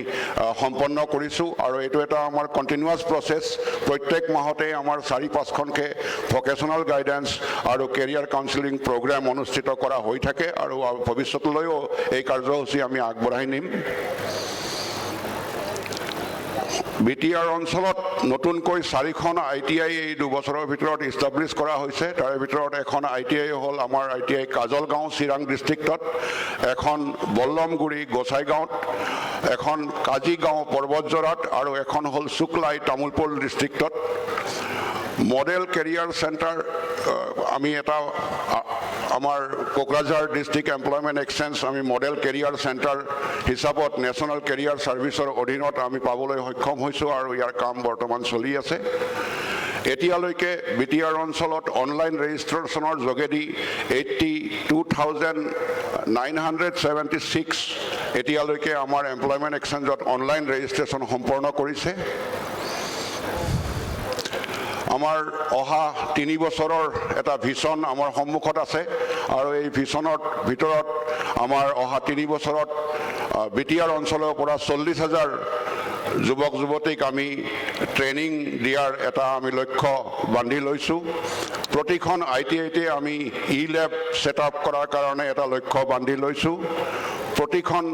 সম্পন্ন কৰিছোঁ আৰু এইটো এটা আমাৰ কণ্টিনিউৱাছ প্ৰচেছ প্ৰত্যেক মাহতে আমাৰ 4-5খনকৈ ভকেশ্যনেল গাইডেন্স আৰু কেৰিয়াৰ কাউন্সেলিং প্ৰগ্ৰেম অনুষ্ঠিত কৰা হৈ থাকে আৰু ভৱিষ্যতলৈও এই কাৰ্যসূচী আমি আগবঢ়াই নিম BTR অঞ্চলত নতুনকৈ 4খন ITI এই 2 বছৰৰ ভিতৰত ইষ্টাব্লিছ কৰা হৈছে তাৰে ভিতৰত এখন ITI হ'ল আমাৰ ITI কাজলগাঁও চিৰাং ডিষ্ট্ৰিক্টত এখন বল্লমগুৰি গোসাইগাঁৱত এখন কাজিগাঁও পৰ্বতজৰাত আৰু এখন হ'ল শুক্লাই তামুলপুৰ ডিষ্ট্ৰিক্টত মডেল কেৰিয়াৰ চেণ্টাৰ আমি এটা আমাৰ কোকৰাঝাৰ ডিষ্ট্ৰিক্ট এমপ্লয়মেণ্ট এক্সচেঞ্জ আমি মডেল কেৰিয়াৰ চেণ্টাৰ হিচাপত নেশ্যনেল কেৰিয়াৰ ছাৰ্ভিচৰ অধীনত আমি পাবলৈ সক্ষম হৈছোঁ আৰু ইয়াৰ কাম বৰ্তমান চলি আছে এতিয়ালৈকে BTR অঞ্চলত অনলাইন ৰেজিষ্ট্ৰেশ্যনৰ যোগেদি 82,976 এতিয়ালৈকে আমাৰ এমপ্লয়মেণ্ট এক্সচেঞ্জত অনলাইন ৰেজিষ্ট্ৰেশ্যন সম্পূৰ্ণ কৰিছে আমাৰ অহা 3 বছৰৰ এটা ভিছন আমাৰ সন্মুখত আছে আৰু এই ভিছনৰ ভিতৰত আমাৰ অহা 3 বছৰত BTR অঞ্চলৰ পৰা 40,000 যুৱক যুৱতীক আমি ট্ৰেইনিং দিয়াৰ এটা আমি লক্ষ্য বান্ধি লৈছোঁ প্ৰতিখন ITIতে আমি লেব ছেটআপ কৰাৰ কাৰণে এটা লক্ষ্য বান্ধি লৈছোঁ প্ৰতিখন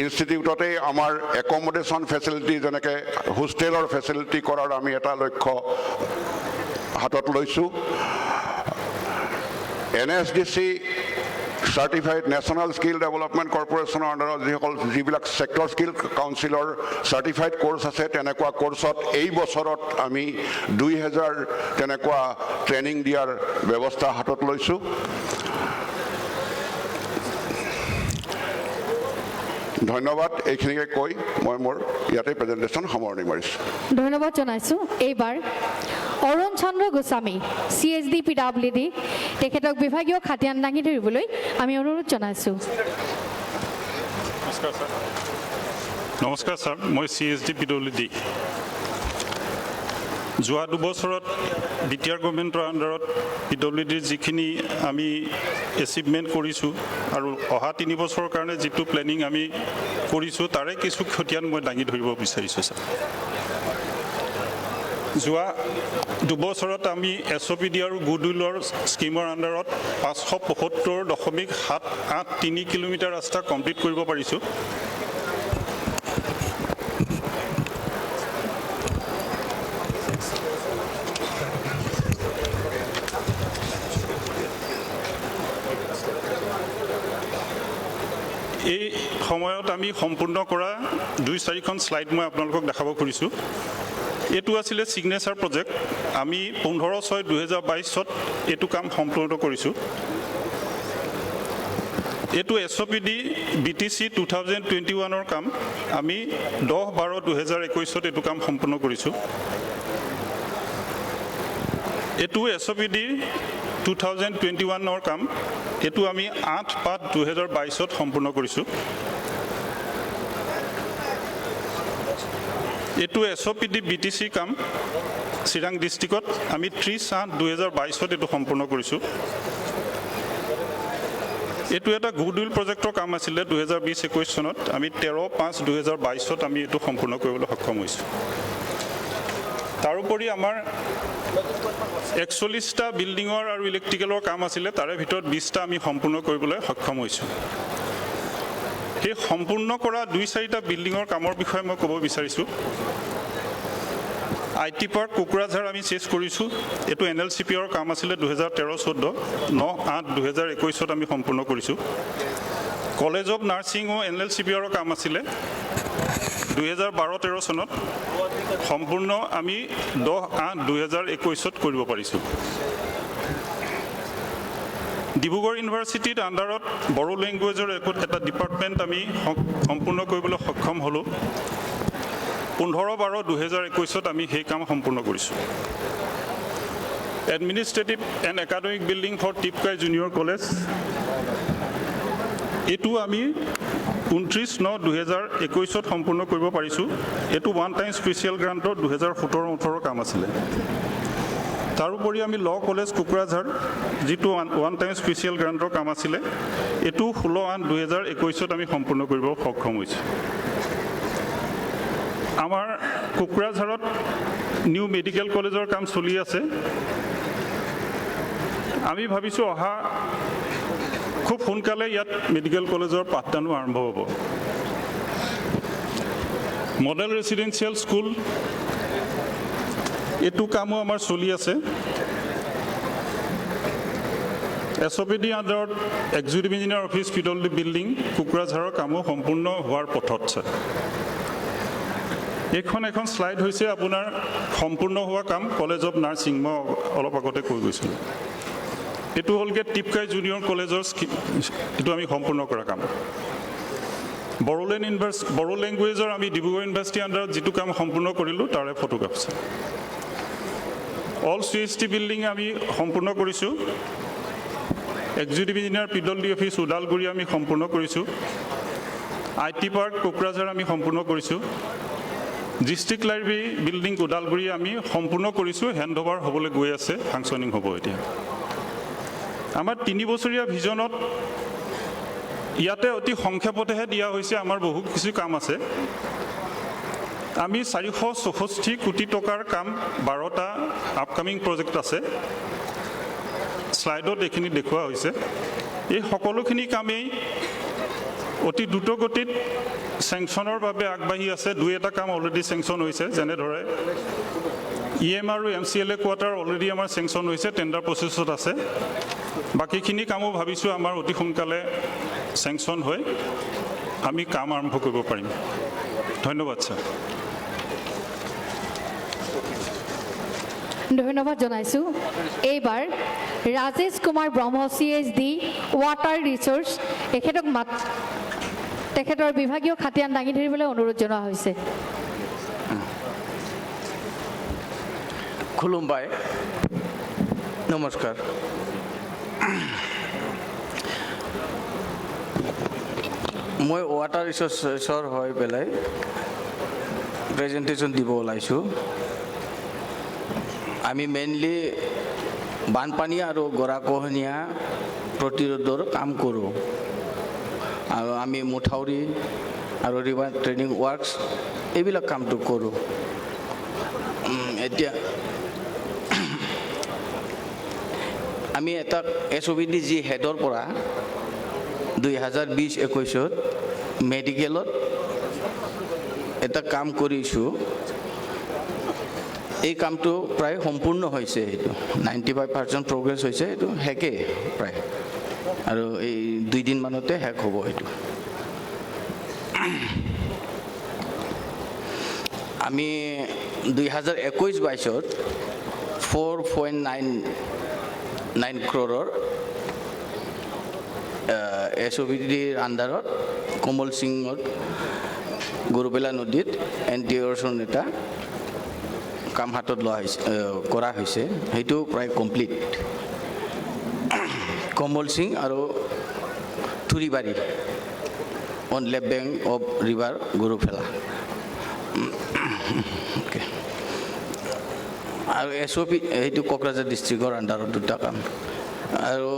ইনষ্টিটিউটতে আমাৰ একমডেশ্যন ফেচিলিটি যেনেকৈ হোষ্টেলৰ ফেচিলিটি কৰাৰ আমি এটা লক্ষ্য হাতত লৈছোঁ NSDC certified national skill development কৰ্পৰেশ্যনৰ আণ্ডাৰত যিবিলাক ছেক্টৰ স্কিল কাউন্সিলৰ চাৰ্টিফাইড কোৰ্চ আছে তেনেকুৱা কোৰ্চত এই বছৰত আমি 2000 তেনেকুৱা ট্ৰেইনিং দিয়াৰ ব্যৱস্থা হাতত লৈছোঁ ধন্যবাদ এইখিনিকে কৈ মই মোৰ ইয়াতে প্ৰেজেণ্টেশ্যন সামৰণি মাৰিছোঁ ধন্যবাদ জনাইছোঁ এইবাৰ অৰুণ চন্দ্ৰ গোস্বামী CSD PWD তেখেতক বিভাগীয় খাতিয়ান দাঙি ধৰিবলৈ আমি অনুৰোধ জনাইছোঁ নমস্কাৰ ছাৰ মই CSD PWD যোৱা 2 বছৰত BTR গভৰ্ণমেণ্টৰ আণ্ডাৰত PWDৰ যিখিনি আমি এচিভমেণ্ট কৰিছোঁ আৰু অহা 3 বছৰৰ কাৰণে যিটো প্লেনিং আমি কৰিছোঁ তাৰে কিছু খতিয়ান মই দাঙি ধৰিব বিচাৰিছোঁ ছাৰ যোৱা 2 বছৰত আমি SOPD আৰু গুডউইলৰ স্কিমৰ আণ্ডাৰত 575.783 কিলোমিটাৰ ৰাস্তা কমপ্লিট কৰিব পাৰিছোঁ এই সময়ত আমি সম্পূৰ্ণ কৰা 2-4খন স্লাইড মই আপোনালোকক দেখাব খুজিছোঁ। এইটো আছিলে ছিগনেচাৰ প্ৰজেক্ট। আমি 15/6/2022 এইটো কাম সম্পূৰ্ণ কৰিছোঁ। এইটো SOPD BTC 2021 কাম আমি 10/12/2021 এইটো কাম সম্পূৰ্ণ কৰিছোঁ। এইটো SOPD 2021 কাম এইটো আমি 8/5/2022 সম্পূৰ্ণ কৰিছোঁ। এইটো SOPD BTC কাম চিৰাং ডিষ্ট্ৰিক্টত আমি 30/8/2022 এইটো সম্পূৰ্ণ কৰিছোঁ। এইটো এটা গুডউইল প্ৰজেক্টৰ কাম আছিলে 2020-21 চনত আমি 13/5/2022 আমি এইটো সম্পূৰ্ণ কৰিবলৈ সক্ষম হৈছোঁ। তাৰোপৰি আমাৰ 41টা বিল্ডিঙৰ আৰু ইলেক্ট্ৰিকেলৰ কাম আছিলে, তাৰে ভিতৰত 20টা আমি সম্পূৰ্ণ কৰিবলৈ সক্ষম হৈছোঁ। সেই সম্পূৰ্ণ কৰা 2-4টা বিল্ডিঙৰ কামৰ বিষয়ে মই ক'ব বিচাৰিছোঁ। IT পাৰ্ক কোকৰাঝাৰ আমি চেছ কৰিছোঁ। এইটো NLCPৰ কাম আছিলে 2013-14 9/8/2021 আমি সম্পূৰ্ণ কৰিছোঁ। কলেজ অফ নাৰ্ছিঙো NLCPৰ কাম আছিলে 2012-13 চনত সম্পূৰ্ণ আমি 10/8/2021 কৰিব পাৰিছোঁ। ডিব্ৰুগড় ইউনিভাৰ্চিটিৰ আণ্ডাৰত বড়ো লেংগুৱেজৰ এটা ডিপাৰ্টমেণ্ট আমি সম্পূৰ্ণ কৰিবলৈ সক্ষম হ'লোঁ। 15/12/2021 আমি সেই কাম সম্পূৰ্ণ কৰিছোঁ। Administrative and academic building for Tipkai junior college এইটো আমি 29/9/2021 সম্পূৰ্ণ কৰিব পাৰিছোঁ। এইটো ওৱান টাইম স্পেচিয়েল গ্ৰাণ্টৰ 2017-18 কাম আছিলে। তাৰোপৰি আমি ল কলেজ কোকৰাঝাৰ যিটো ওৱান টাইম স্পেচিয়েল গ্ৰাণ্টৰ কাম আছিলে এইটো 16/8/2021 আমি সম্পূৰ্ণ কৰিব সক্ষম হৈছোঁ। আমাৰ কোকৰাঝাৰত নিউ মেডিকেল কলেজৰ কাম চলি আছে। আমি ভাবিছোঁ অহা খুব সোনকালে ইয়াত মেডিকেল কলেজৰ পাঠদানো আৰম্ভ হ'ব। মডেল ৰেচিডেঞ্চিয়েল স্কুল এইটো কামো আমাৰ চলি আছে। SOPD আণ্ডাৰত executive engineer office PWD building কোকৰাঝাৰৰ কামো সম্পূৰ্ণ হোৱাৰ পথত আছে। এখন শ্লাইড হৈছে আপোনাৰ সম্পূৰ্ণ হোৱা কাম কলেজ অফ নাৰ্ছিং মই অলপ আগতে কৈ গৈছিলোঁ। এইটো হ'লগৈ টিপকাই জুনিয়ৰ কলেজৰ এইটো আমি সম্পূৰ্ণ কৰা কাম। বড়ো লেংগুৱেজৰ আমি ডিব্ৰুগড় ইউনিভাৰ্চিটিৰ আণ্ডাৰত যিটো কাম সম্পূৰ্ণ কৰিলোঁ তাৰে ফটোগ্ৰাফ আছে। অল CST বিল্ডিং আমি সম্পূৰ্ণ কৰিছোঁ। Executive engineer PWD office Udalguri আমি সম্পূৰ্ণ কৰিছোঁ। IT পাৰ্ক কোকৰাঝাৰ আমি সম্পূৰ্ণ কৰিছোঁ। ডিষ্ট্ৰিক্ট লাইব্ৰেৰী বিল্ডিং ওদালগুৰি আমি সম্পূৰ্ণ কৰিছোঁ। হেণ্ড অভাৰ হ'বলৈ গৈ আছে, ফাংচনিং হ'ব এতিয়া। আমাৰ 3 বছৰীয়া ভিজনত ইয়াতে অতি সংক্ষেপতেহে দিয়া হৈছে, আমাৰ বহু কিছু কাম আছে। আমি 464 কোটি টকাৰ কাম 12টা আপকামিং প্ৰজেক্ট আছে। শ্লাইডত এইখিনি দেখুওৱা হৈছে। এই সকলোখিনি কামেই অতি দ্ৰুতগতিত চেংচনৰ বাবে আগবাঢ়ি আছে। 2-এটা কাম অলৰেডি চেংচন হৈছে, যেনে ধৰে EM আৰু MCLA কোৱাৰ্টাৰ অলৰেডি আমাৰ চেংচন হৈছে, টেণ্ডাৰ প্ৰচেছত আছে। বাকীখিনি কামো ভাবিছোঁ আমাৰ অতি সোনকালে চেংচন হৈ আমি কাম আৰম্ভ কৰিব পাৰিম। ধন্যবাদ ছাৰ। ধন্যবাদ জনাইছোঁ। এইবাৰ ৰাজেশ কুমাৰ ব্ৰহ্ম CSD ৱাটাৰ ৰিচোৰ্চ তেখেতৰ বিভাগীয় খাতিয়ান দাঙি ধৰিবলৈ অনুৰোধ জনোৱা হৈছে। খুলুমবাই, নমস্কাৰ। মই ৱাটাৰ ৰিচোৰ্চৰ হৈ পেলাই প্ৰেজেণ্টেশ্যন দিব ওলাইছোঁ। আমি মেইনলি বানপানী আৰু গৰাখহনীয়া প্ৰতিৰোধৰ কাম কৰোঁ। আৰু আমি মথাউৰি আৰু ৰিভাৰ ট্ৰেইনিং ৱৰ্কছ এইবিলাক কামটো কৰোঁ। এতিয়া আমি এটা SOPD যি হেডৰ পৰা 2020-21 মেডিকেলত এটা কাম কৰিছোঁ। এই কামটো প্ৰায় সম্পূৰ্ণ হৈছে। এইটো 95% প্ৰগ্ৰেছ হৈছে। এইটো শেষেই প্ৰায়, আৰু এই 2 দিনমানতে শেষ হ'ব। এইটো আমি 2021-22 4.99 crore SOPDৰ আণ্ডাৰত কমল সিঙত গৰুবেলা নদীত এণ্টি ইৰ'শ্যন এটা কাম হাতত কৰা হৈছে সেইটো প্ৰায় কমপ্লিট কমল সিং আৰু Thuribari on left bank of river Garufela আৰু SOP সেইটো কোকৰাঝাৰ ডিষ্ট্ৰিক্টৰ আণ্ডাৰত দুটা কাম আৰু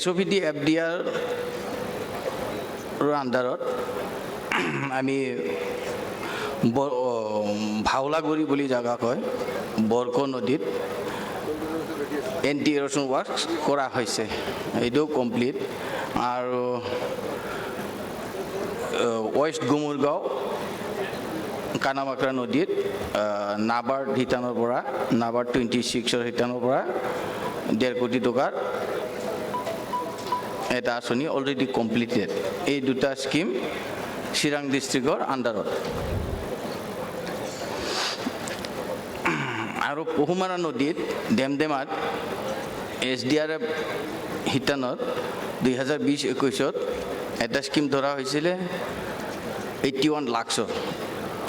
SOPD FDR আণ্ডাৰত আমি ভাওলাগুৰি বুলি জাগা কয় বৰক নদীত এণ্টি ইৰ'শ্যন ৱৰ্কছ কৰা হৈছে এইটো কমপ্লিট আৰু ৱেষ্ট গুমুৰগাঁও কানামাকৰা নদীত নাবাৰ্ড শিতানৰ পৰা নাবাৰ্ড 26ৰ শিতানৰ পৰা 1.5 কোটি টকাৰ এটা আঁচনি অলৰেডি কমপ্লিটেড এই দুটা স্কিম চিৰাং ডিষ্ট্ৰিক্টৰ আণ্ডাৰত আৰু পহুমাৰা নদীত ডেমডেমাত SDRF শিতানত 2020-21 এটা স্কিম ধৰা হৈছিলে 81 লাখৰ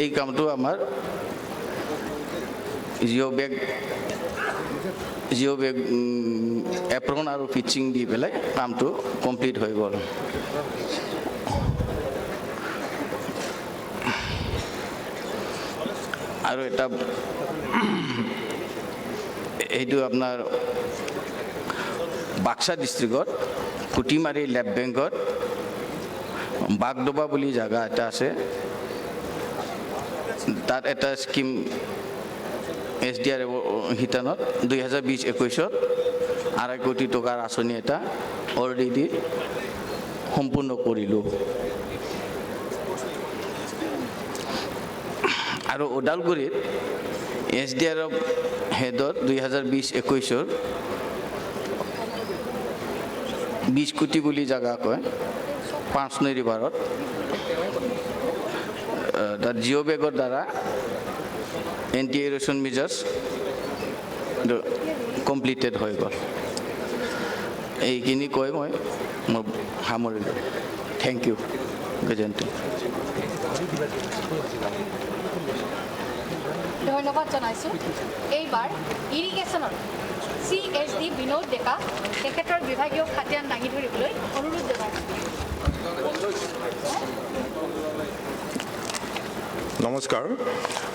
এই কামটো আমাৰ জিঅ' বেগ এপ্ৰন আৰু পিচিং দি পেলাই কামটো কমপ্লিট হৈ গ'ল আৰু এটা এইটো আপোনাৰ বাক্সা ডিষ্ট্ৰিক্টত কুটিমাৰী লেফ্ট বেংকত বাগডোবা বুলি জাগা এটা আছে তাত এটা স্কিম SDRF শিতানত 2020-21 2.5 কোটি টকাৰ আঁচনি এটা অলৰেডি সম্পূৰ্ণ কৰিলোঁ আৰু ওদালগুৰিত SDRF হেডত 2020-21 20 কোটি বুলি জাগা কয় 5 নৈ ৰিভাৰত তাত জিঅ' বেগৰ দ্বাৰা এণ্টি ইৰ'শ্যন মেজাৰ্ছ কমপ্লিটেড হৈ গ'ল এইখিনি কৈ মই সামৰিলোঁ থেংক ইউ গজেন্দ্ৰ ধন্যবাদ জনাইছোঁ এইবাৰ ইৰিগেশ্যনৰ CSD বিনোদ ডেকা তেখেতৰ বিভাগীয় খাদ্যান দাঙি ধৰিবলৈ অনুৰোধ জনাইছোঁ নমস্কাৰ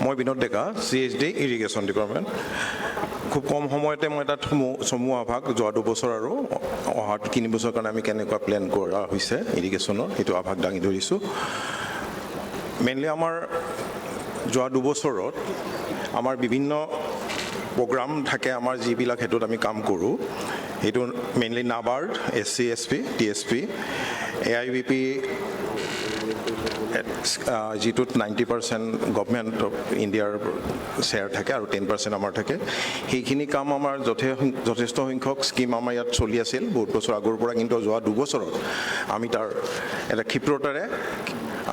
মই বিনোদ ডেকা CSD ইৰিগেশ্যন ডিপাৰ্টমেণ্ট খুব কম সময়তে মই এটা চমু আভাস যোৱা 2 বছৰ আৰু অহা 3 বছৰৰ কাৰণে আমি কেনেকুৱা প্লেন কৰা হৈছে ইৰিগেশ্যনৰ সেইটো আভাস দাঙি ধৰিছোঁ মেইনলি আমাৰ যোৱা 2 বছৰত আমাৰ বিভিন্ন প্ৰগ্ৰাম থাকে আমাৰ যিবিলাক হেতুত আমি কাম কৰোঁ সেইটো mainly NABARD SC SP TSP AIVP যিটোত 90% গভৰ্ণমেণ্ট অফ ইণ্ডিয়াৰ শ্বেয়াৰ থাকে আৰু 10% আমাৰ থাকে সেইখিনি কাম আমাৰ যথেষ্ট সংখ্যক স্কিম আমাৰ ইয়াত চলি আছিল বহুত বছৰ আগৰ পৰা কিন্তু যোৱা 2 বছৰত আমি তাৰ এটা ক্ষিপ্ৰতাৰে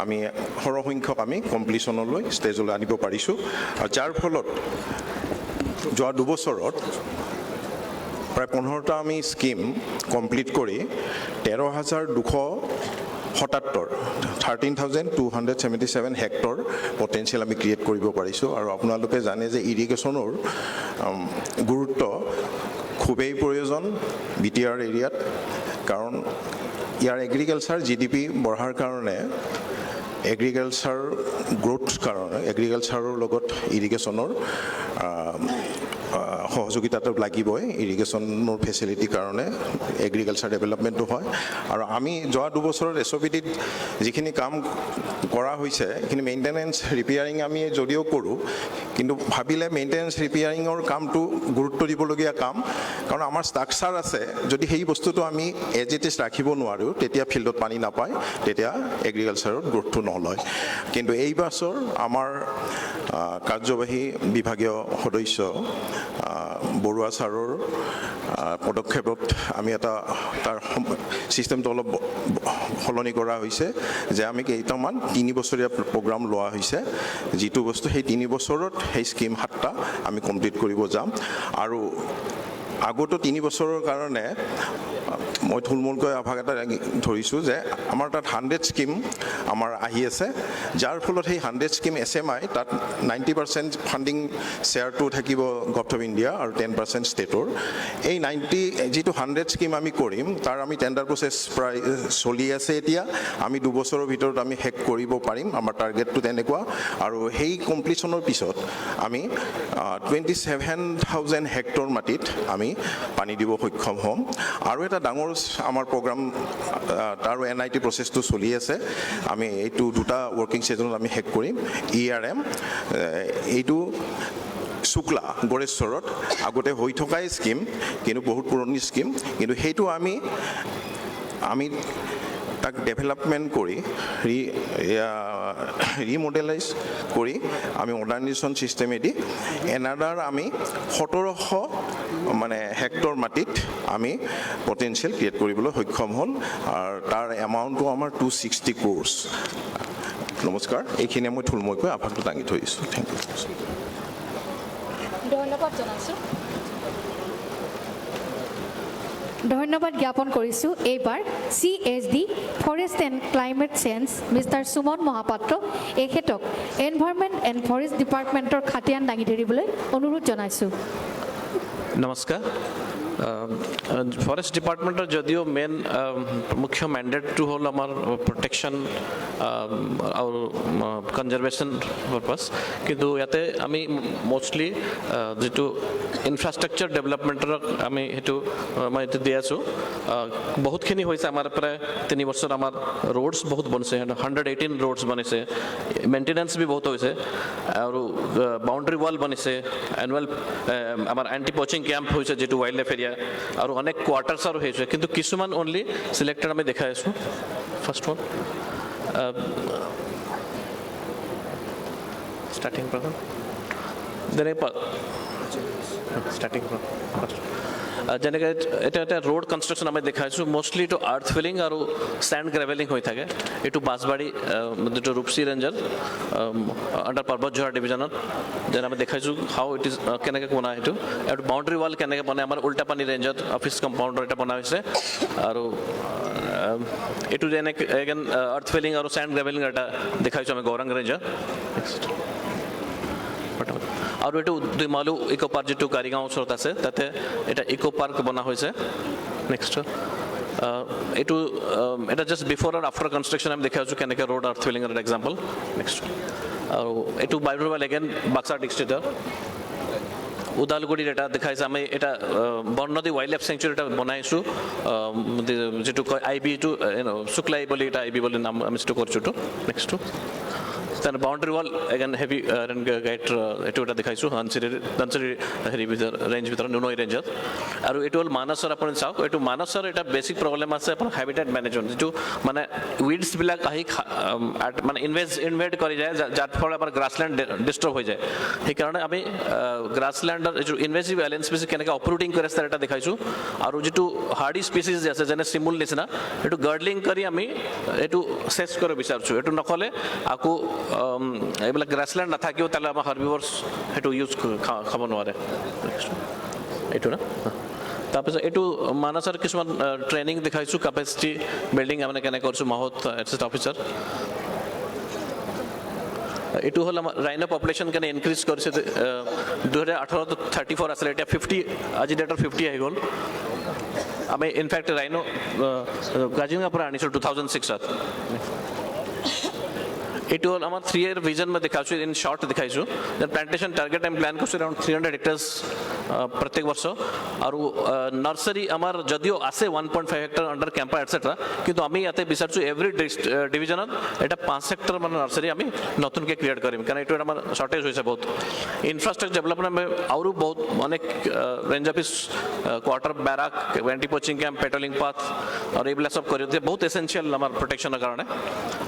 আমি সৰহসংখ্যক আমি কমপ্লিশ্যনলৈ ষ্টেজলৈ আনিব পাৰিছোঁ আৰু যাৰ ফলত যোৱা 2 বছৰত প্ৰায় 15টা আমি স্কিম কমপ্লিট কৰি 13,277 হেক্টৰ পটেঞ্চিয়েল আমি ক্ৰিয়েট কৰিব পাৰিছোঁ আৰু আপোনালোকে জানে যে ইৰিগেশ্যনৰ গুৰুত্ব খুবেই প্ৰয়োজন BTR এৰিয়াত কাৰণ ইয়াৰ এগ্ৰিকালচাৰ GDP বঢ়াৰ কাৰণে এগ্ৰিকালচাৰ গ্ৰোথ কাৰণে এগ্ৰিকালচাৰৰ লগত ইৰিগেশ্যনৰ সহযোগিতাটো লাগিবই ইৰিগেশ্যনৰ ফেচিলিটিৰ কাৰণে এগ্ৰিকালচাৰ ডেভেলপমেণ্টটো হয় আৰু আমি যোৱা 2 বছৰত SOPDত যিখিনি কাম কৰা হৈছে এইখিনি মেইনটেনেঞ্চ ৰিপেয়াৰিং আমি যদিও কৰোঁ কিন্তু ভাবিলে মেইনটেনেঞ্চ ৰিপেয়াৰিঙৰ কামটো গুৰুত্ব দিবলগীয়া কাম কাৰণ আমাৰ ষ্ট্ৰাকচাৰ আছে যদি সেই বস্তুটো আমি এজ ইট ইজ ৰাখিব নোৱাৰোঁ তেতিয়া ফিল্ডত পানী নাপায় তেতিয়া এগ্ৰিকালচাৰত গ্ৰোথটো নলয় কিন্তু এই বছৰ আমাৰ কাৰ্যবাহী বিভাগীয় সদস্য বৰুৱা ছাৰৰ পদক্ষেপত আমি এটা তাৰ ছিষ্টেমটো অলপ সলনি কৰা হৈছে যে আমি কেইটামান 3 বছৰীয়া প্ৰগ্ৰাম লোৱা হৈছে যিটো বস্তু সেই 3 বছৰত সেই স্কিম 7টা আমি কমপ্লিট কৰিব যাম আৰু আগতো 3 বছৰৰ কাৰণে মই থুলমূলকৈ আভাস এটা ধৰিছোঁ যে আমাৰ তাত 100 স্কিম আমাৰ আহি আছে যাৰ ফলত সেই 100 স্কিম SMI তাত 90% ফাণ্ডিং শ্বেয়াৰটো থাকিব গভট অফ ইণ্ডিয়া আৰু 10% ষ্টেটৰ এই 90 যিটো 100 স্কিম আমি কৰিম তাৰ আমি টেণ্ডাৰ প্ৰচেছ প্ৰায় চলি আছে এতিয়া আমি 2 বছৰৰ ভিতৰত আমি শেষ কৰিব পাৰিম আমাৰ টাৰ্গেটটো তেনেকুৱা আৰু সেই কমপ্লিশ্যনৰ পিছত আমি 27,000 হেক্টৰ মাটিত আমি পানী দিব সক্ষম হ'ম আৰু এটা ডাঙৰ আমাৰ প্ৰগ্ৰাম তাৰো NIT প্ৰচেছটো চলি আছে আমি এইটো 2টা ৱৰ্কিং ছেশ্যনত আমি শেষ কৰিম ERM এইটো শুক্লা গড়েশ্বৰত আগতে হৈ থকাই স্কিম কিন্তু বহুত পুৰণি স্কিম কিন্তু সেইটো আমি তাক ডেভেলপমেণ্ট কৰি ৰিমডেলাইজ কৰি আমি মডাৰ্নাইজেশ্যন ছিষ্টেমেদি এনাডাৰ আমি 1700 মানে হেক্টৰ মাটিত আমি পটেনচিয়েল ক্ৰিয়েট কৰিবলৈ সক্ষম হ'ল আৰু তাৰ এমাউণ্টটো আমাৰ 260 crores নমস্কাৰ এইখিনিয়ে মই থুলমূলকৈ আভাসটো দাঙি থৈছোঁ থেংক ইউ ধন্যবাদ জনাইছোঁ ধন্যবাদ জ্ঞাপন কৰিছোঁ এইবাৰ CSD forest and climate change mister Suman Mahapatra এখেতক এনভাইৰনমেণ্ট এণ্ড ফৰেষ্ট ডিপাৰ্টমেণ্টৰ খাটিয়ান দাঙি ধৰিবলৈ অনুৰোধ জনাইছোঁ নমস্কাৰ ফৰেষ্ট ডিপাৰ্টমেণ্টৰ যদিও মেইন মুখ্য মেণ্ডেটটো হ'ল আমাৰ প্ৰটেকশ্যন আৰু কনজাৰ্ভেশ্যন পাৰপাছ কিন্তু ইয়াতে আমি মষ্টলি যিটো ইনফ্ৰাষ্ট্ৰাকচাৰ ডেভেলপমেণ্টৰ আমি সেইটো মই এইটো দি আছোঁ বহুতখিনি হৈছে আমাৰ প্ৰায় 3 বছৰ আমাৰ ৰোডছ বহুত বনিছে 118 ৰোডছ বনিছে মেইনটেনেন্স বি বহুত হৈছে আৰু বাউণ্ডাৰী ৱাল বনিছে এনুৱেল আমাৰ এণ্টি পচিং কেম্প হৈছে যেটো ৱাইল্ড লাইফ এৰিয়া আৰু অনেক কোৱাৰ্টাৰ্ছ আৰু হৈছে কিন্তু কিছুমান অনলি সিলেক্টেড আমি দেখাই আছোঁ ফাৰ্ষ্ট ওয়ান স্টাৰ্টিং পৰা দেনে স্টাৰ্টিং পৰা যেনেকৈ এটা ৰোড কনষ্ট্ৰাকশ্যন আমি দেখাইছোঁ মষ্টলি এইটো আৰ্থ ফিলিং আৰু চেণ্ড গ্ৰেভেলিং হৈ থাকে এইটো বাছবাৰী যিটো ৰূপসী ৰেঞ্জৰ আণ্ডাৰ পৰ্বতঝৰা ডিভিজনত যেনে আমি দেখাইছোঁ হাউ ইট ইজ কেনেকৈ বনায় সেইটো আৰু বাউণ্ডাৰী ৱাল কেনেকৈ বনায় আমাৰ উল্টাপানী ৰেঞ্জত অফিচ কম্পাউণ্ডৰ এটা বনোৱা হৈছে আৰু এইটো যেনেকৈ এগেইন আৰ্থ ফিলিং আৰু চেণ্ড গ্ৰেভেলিং এটা দেখাইছোঁ আমি গৌৰাং ৰেঞ্জত আৰু এইটো দুইমালু ইকো পাৰ্ক যিটো কাৰিগাঁও ওচৰত আছে তাতে এটা ইকো পাৰ্ক বনোৱা হৈছে নেক্সট এইটো এটা জাষ্ট বিফৰ আৰু আফটাৰ কনষ্ট্ৰাকশ্যন আমি দেখাইছোঁ কেনেকৈ ৰোড আৰ্থ ফিলিঙৰ এটা এক্সাম্পল নেক্সট আৰু এইটো বায়ুৰবাল এগেইন বাক্সা ডিষ্ট্ৰিক্টৰ ওদালগুৰিৰ এটা দেখাইছে আমি এটা বৰ্ণনদী ৱাইল্ড লাইফ চেংচুৰী এটা বনাইছোঁ যিটো কয় IB টু শুক্লাই বুলি এটা IB বুলি নাম আমি যিটো কৰিছোঁ নেক্সটটো then boundary wall again heavy gate etu eta dekhaisu dansari heri bithor range bithor nunoi range aru etu hol manasar apun sauk etu manasar eta basic problem ase apun habitat management jetu mane weeds bilak ahi mane invade kori jay jat phole apar grassland disturb hoy jay ei karone ami grassland etu invasive alien species keneka uprooting kore star eta dekhaisu aru jetu hardy species ase jene simul nisna etu girdling kari ami etu ses kore bisarchu etu nakhole aku এইবিলাক grassland নাথাকিও তাহলে আমাৰ হাৰ্বিভৰ্ছ সেইটো use খাব নোৱাৰে এইটো না তাৰপিছত এইটো মানসৰ কিছুমান ট্ৰেইনিং দেখাইছোঁ কেপাচিটি বিল্ডিং আমি কেনেকৈ কৰিছোঁ মাহত এছএছ অফিচাৰ এইটো হ'ল আমাৰ ৰাইনো পপুলেশ্যন কেনে ইনক্ৰিজ কৰিছে 2018 তো 34 আছিলে এতিয়া 50 আজি ডেটৰ 50 আহি গ'ল আমি ইনফেক্ট ৰাইনো কাজিৰঙাৰ পৰা আনিছোঁ 2006ত এইটো হ'ল আমাৰ 3-year vision में দেখাইছোঁ ইন শৰ্ট দেখাইছোঁ যে প্লান্টেশন টাৰ্গেট আমি প্ল্যান কৰিছোঁ around 300 hectares প্ৰত্যেক বছৰ আৰু নাৰ্সাৰী আমাৰ যদিও আছে 1.5 হেক্টৰ আন্ডাৰ কেম্পাৰ এটসেট্ৰা কিন্তু আমি ইয়াতে বিচাৰিছোঁ এভৰি ডিভিজনত এটা 5 হেক্টৰ মানে নাৰ্সাৰী আমি নতুনকৈ ক্ৰিয়েট কৰিম কাৰণ এইটো আমাৰ শৰ্টেজ হৈছে বহুত ইনফ্ৰাষ্ট্ৰাকচাৰ ডেভেলপমেণ্ট বহুত অনেক range office quarter barrack anti poaching camp patrolling path আৰু এইবিলাক সব কৰি দিয়ে বহুত এসেনশিয়াল আমাৰ প্ৰটেকশ্যনৰ কাৰণে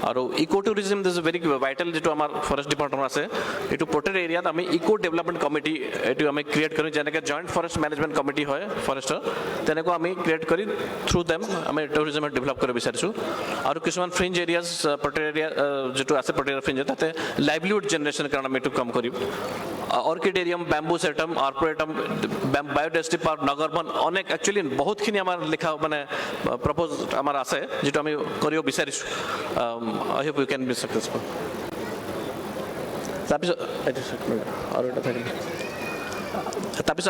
আৰু ইকো টুৰিজম দিছ ভেৰি ভাইটেল যেটো আমাৰ ফৰেষ্ট ডিপাৰ্টমেণ্ট আছে এইটো প্ৰটেক্টেড এৰিয়াত আমি ইকো ডেভেলপমেণ্ট কমিটি এইটো আমি ক্ৰিয়েট কৰিম যেনে যেনেকৈ জইণ্ট ফৰেষ্ট মেনেজমেণ্ট কমিটি হয় ফৰেষ্টৰ তেনেকুৱা আমি ক্ৰিয়েট কৰি থ্ৰু দেম আমি টুৰিজমত ডেভেলপ কৰিব বিচাৰিছোঁ আৰু কিছুমান ফ্ৰিঞ্জ এৰিয়াজ প্ৰটেক্টেড এৰিয়া যিটো আছে প্ৰটেক্টেড ফ্ৰিঞ্জ তাতে লাইভলিহুড জেনেৰেশ্যনৰ কাৰণে আমি এইটো কাম কৰিম অৰ্কিডেৰিয়াম বেম্বু সেটম আৰ্পৰেটম বায়োডাইভাৰ্চিটি পাৰ্ক নগৰবন অনেক একচুৱেলি বহুতখিনি আমাৰ লিখা মানে প্ৰপ'জ আমাৰ আছে যিটো আমি কৰিব বিচাৰিছোঁ I hope you can be successful তাৰপিছত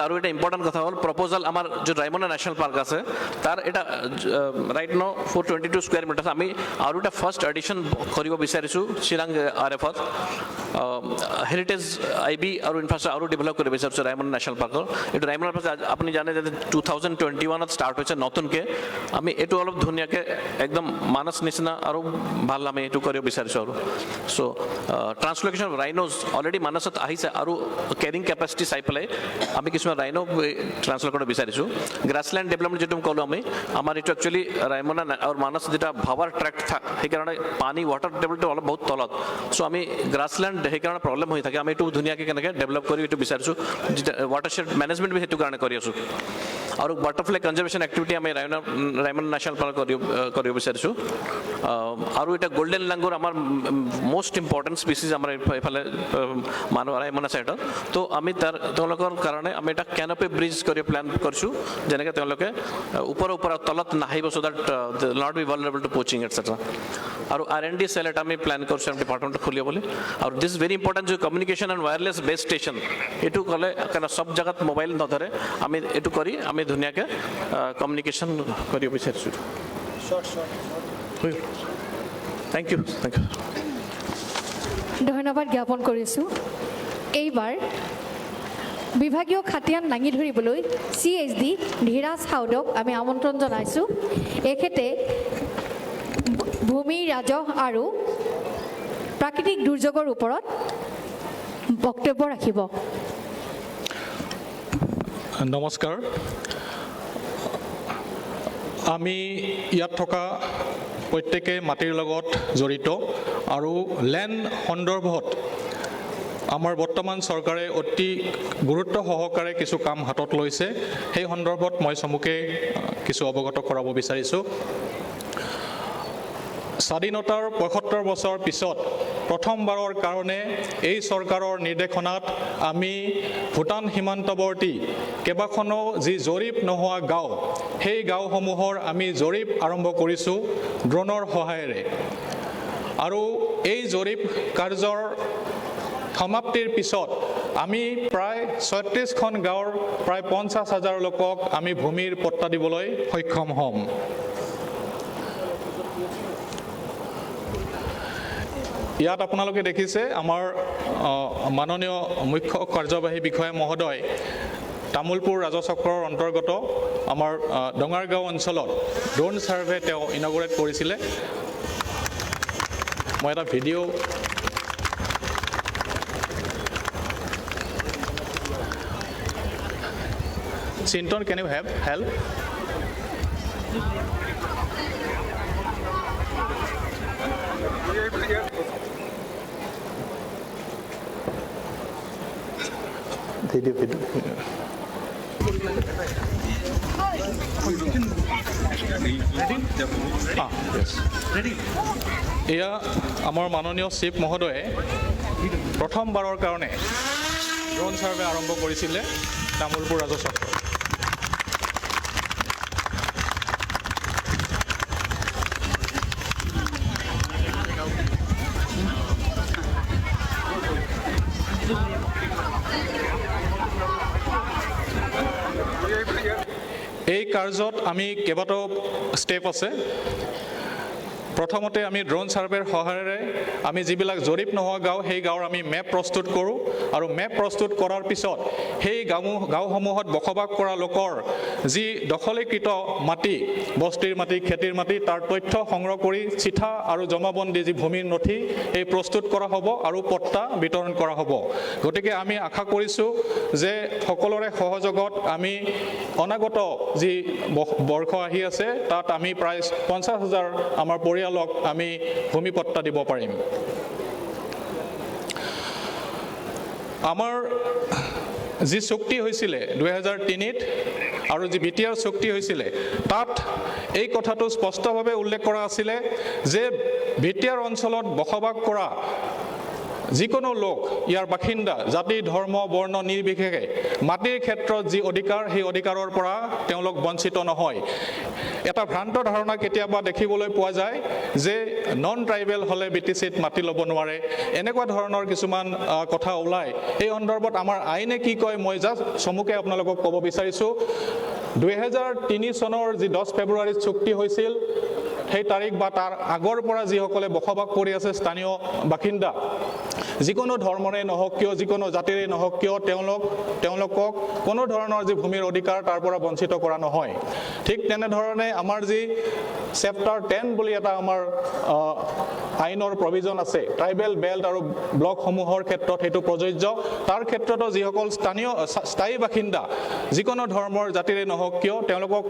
আৰু এটা ইম্পৰ্টেণ্ট কথা হ'ল প্ৰপ'জাল আমাৰ যিটো ৰাইমনা নেশ্যনেল পাৰ্ক আছে তাৰ এটা ৰাইট ন 422 স্কুৱেৰ মিটাৰ আমি আৰু এটা ফাৰ্ষ্ট এডিশ্যন কৰিব বিচাৰিছোঁ চিৰাং RF-ত হেৰিটেজ IB আৰু ইনফ্ৰাষ্ট্ৰাকচাৰ আৰু ডেভেলপ কৰিব বিচাৰিছোঁ ৰাইমনা নেশ্যনেল পাৰ্কৰ এইটো ৰাইমনা পাৰ্ক আপুনি জানে যে 2021ত ষ্টাৰ্ট হৈছে নতুনকৈ আমি এইটো অলপ ধুনীয়াকৈ একদম মানস নিচিনা আৰু ভাল আমি এইটো কৰিব বিচাৰিছোঁ আৰু চ' ট্ৰান্সলোকেশ্যন অফ ৰাইন'জ অলৰেডি মানসত আহিছে আৰু কেৰিং কেপাচিটি চাই পেলাই আমি কিছুমান ৰাইনো ট্ৰান্সফাৰ কৰিব বিচাৰিছোঁ গ্ৰাছলেণ্ড ডেভেলপমেণ্ট যিটো ক'লোঁ আমি আমাৰ এইটো একচুৱেলি ৰাইমনা আৰু মানস যেতিয়া ভাৱাৰ ট্ৰেক্ট সেইকাৰণে পানী ৱাটাৰ টেবলটো অলপ বহুত তলত চ' আমি গ্ৰাছলেণ্ড সেইকাৰণে প্ৰব্লেম হৈ থাকে আমি এইটো ধুনীয়াকৈ কেনেকৈ ডেভেলপ কৰি এইটো বিচাৰিছোঁ ৱাটাৰশ্বেড মেনেজমেণ্ট বি সেইটো কাৰণে কৰি আছোঁ আৰু বাটাৰফ্লাই কনজাৰ্ভেশ্যন এক্টিভিটি আমি ৰাইমনা নেশ্যনেল পাৰ্ক কৰিব বিচাৰিছোঁ আৰু এটা গোল্ডেন লাংগুৰ আমাৰ মষ্ট ইম্পৰ্টেণ্ট স্পিচিছ আমাৰ এইফালে মানুহ ৰাইমনা ছাইডত তো আমি তেওঁলোকৰ কাৰণে আমি এটা কেনপি ব্ৰিজ কৰি প্লেন কৰিছোঁ যেনেকৈ তেওঁলোকে ওপৰৰ তলত নাহিব so' that not be vulnerable to poaching etcetera আৰু R&D চেল এটা আমি প্লেন কৰিছোঁ ডিপাৰ্টমেণ্ট খুলিব বুলি আৰু দিছ ভেৰি ইম্পৰ্টেণ্ট যে কমিউনিকেশ্যন এণ্ড ৱায়াৰলেছ বেছ ষ্টেচন এইটো ক'লে কাৰণ চব জেগাত মোবাইল নধৰে আমি এইটো কৰি আমি ধুনীয়াকৈ কমিউনিকেশ্যন কৰিব বিচাৰিছোঁ থেংক ইউ ধন্যবাদ জ্ঞাপন কৰিছোঁ এইবাৰ বিভাগীয় খাতিয়ান দাঙি ধৰিবলৈ CHD ধীৰাজ হাউদক আমি আমন্ত্ৰণ জনাইছোঁ এখেতে ভূমি ৰাজহ আৰু প্ৰাকৃতিক দুৰ্যোগৰ ওপৰত বক্তব্য ৰাখিব নমস্কাৰ আমি ইয়াত থকা প্ৰত্যেকে মাটিৰ লগত জড়িত আৰু লেণ্ড সন্দৰ্ভত আমাৰ বৰ্তমান চৰকাৰে অতি গুৰুত্ব সহকাৰে কিছু কাম হাতত লৈছে সেই সন্দৰ্ভত মই চমুকে কিছু অৱগত কৰাব বিচাৰিছোঁ স্বাধীনতাৰ ৭৫ বছৰ পিছত প্ৰথমবাৰৰ কাৰণে এই চৰকাৰৰ নিৰ্দেশনাত আমি ভূটান সীমান্তৱৰ্তী কেইবাখনো যি জৰীপ নোহোৱা গাঁও সেই গাঁওসমূহৰ আমি জৰীপ আৰম্ভ কৰিছোঁ ড্ৰোনৰ সহায়েৰে আৰু এই জৰীপ কাৰ্যৰ সমাপ্তিৰ পিছত আমি প্ৰায় ৩৬খন গাঁৱৰ প্ৰায় ৫০,০০০ লোকক আমি ভূমিৰ পট্টা দিবলৈ সক্ষম হ'ম ইয়াত আপোনালোকে দেখিছে আমাৰ মাননীয় মুখ্য কাৰ্যবাহী বিষয়া মহোদয় তামুলপুৰ ৰাজচক্ৰৰ অন্তৰ্গত আমাৰ ডঙাৰগাঁও অঞ্চলত ড্ৰোন ছাৰ্ভে তেওঁ ইনগৰেট কৰিছিলে মই এটা video' Chinton, can you help? Video. Yes. এয়া আমাৰ মাননীয় চিফ মহোদয়ে প্ৰথমবাৰৰ কাৰণে ড্ৰোন ছাৰ্ভে আৰম্ভ কৰিছিলে তামুলপুৰ ৰাজচক্ৰ এই কাৰ্যত আমি কেইবাটাও ষ্টেপ আছে প্ৰথমতে আমি ড্ৰোন ছাৰ্ভেৰ সহায়েৰে আমি যিবিলাক জৰীপ নোহোৱা গাঁও সেই গাঁৱৰ আমি মেপ প্ৰস্তুত কৰোঁ আৰু মেপ প্ৰস্তুত কৰাৰ পিছত সেই গাঁওসমূহত বসবাস কৰা লোকৰ যি দখলীকৃত মাটি বস্তিৰ মাটি খেতিৰ মাটি তাৰ তথ্য সংগ্ৰহ কৰি চিঠা আৰু জমাবন্দী যি ভূমিৰ নথি এই প্ৰস্তুত কৰা হ'ব আৰু পট্টা বিতৰণ কৰা হ'ব গতিকে আমি আশা কৰিছোঁ যে সকলোৰে সহযোগত আমি অনাগত যি বৰ্ষ আহি আছে তাত আমি প্ৰায় ৫০,০০০ আমাৰ পৰিয়ালক আমি ভূমি পট্টা দিব পাৰিম আমাৰ যি চুক্তি হৈছিলে 2003 আৰু যি BTR চুক্তি হৈছিলে তাত এই কথাটো স্পষ্টভাৱে উল্লেখ কৰা আছিলে যে BTR অঞ্চলত বসবাস কৰা যিকোনো লোক ইয়াৰ বাসিন্দা জাতি ধৰ্ম বৰ্ণ নিৰ্বিশেষে মাটিৰ ক্ষেত্ৰত যি অধিকাৰ সেই অধিকাৰৰ পৰা তেওঁলোক বঞ্চিত নহয় এটা ভ্ৰান্ত ধাৰণা কেতিয়াবা দেখিবলৈ পোৱা যায় যে নন ট্ৰাইবেল হলে BTCত মাটি ল'ব নোৱাৰে এনেকুৱা ধৰণৰ কিছুমান কথা ওলাই এই সন্দৰ্ভত আমাৰ আইনে কি কয় মই জাস্ট চমুকে আপোনালোকক ক'ব বিচাৰিছো 2003 চনৰ যি 10 ফেব্ৰুৱাৰীত চুক্তি হৈছিল সেই তাৰিখ বা তাৰ আগৰ পৰা যিসকলে বসবাস কৰি আছে স্থানীয় বাসিন্দা যিকোনো ধৰ্মৰে নহওক কিয় যিকোনো জাতিৰে নহওক কিয় তেওঁলোকক কোনো ধৰণৰ যি ভূমিৰ অধিকাৰ তাৰ পৰা বঞ্চিত কৰা নহয় ঠিক তেনেধৰণে আমাৰ যি চেপ্টাৰ 10 বুলি এটা আমাৰ আইনৰ প্ৰভিজন আছে ট্ৰাইবেল বেল্ট আৰু ব্লকসমূহৰ ক্ষেত্ৰত হেতু প্ৰযোজ্য তাৰ ক্ষেত্ৰতো যিসকল স্থায়ী বাসিন্দা যিকোনো ধৰ্মৰ জাতিৰে নহওক কিয় তেওঁলোকক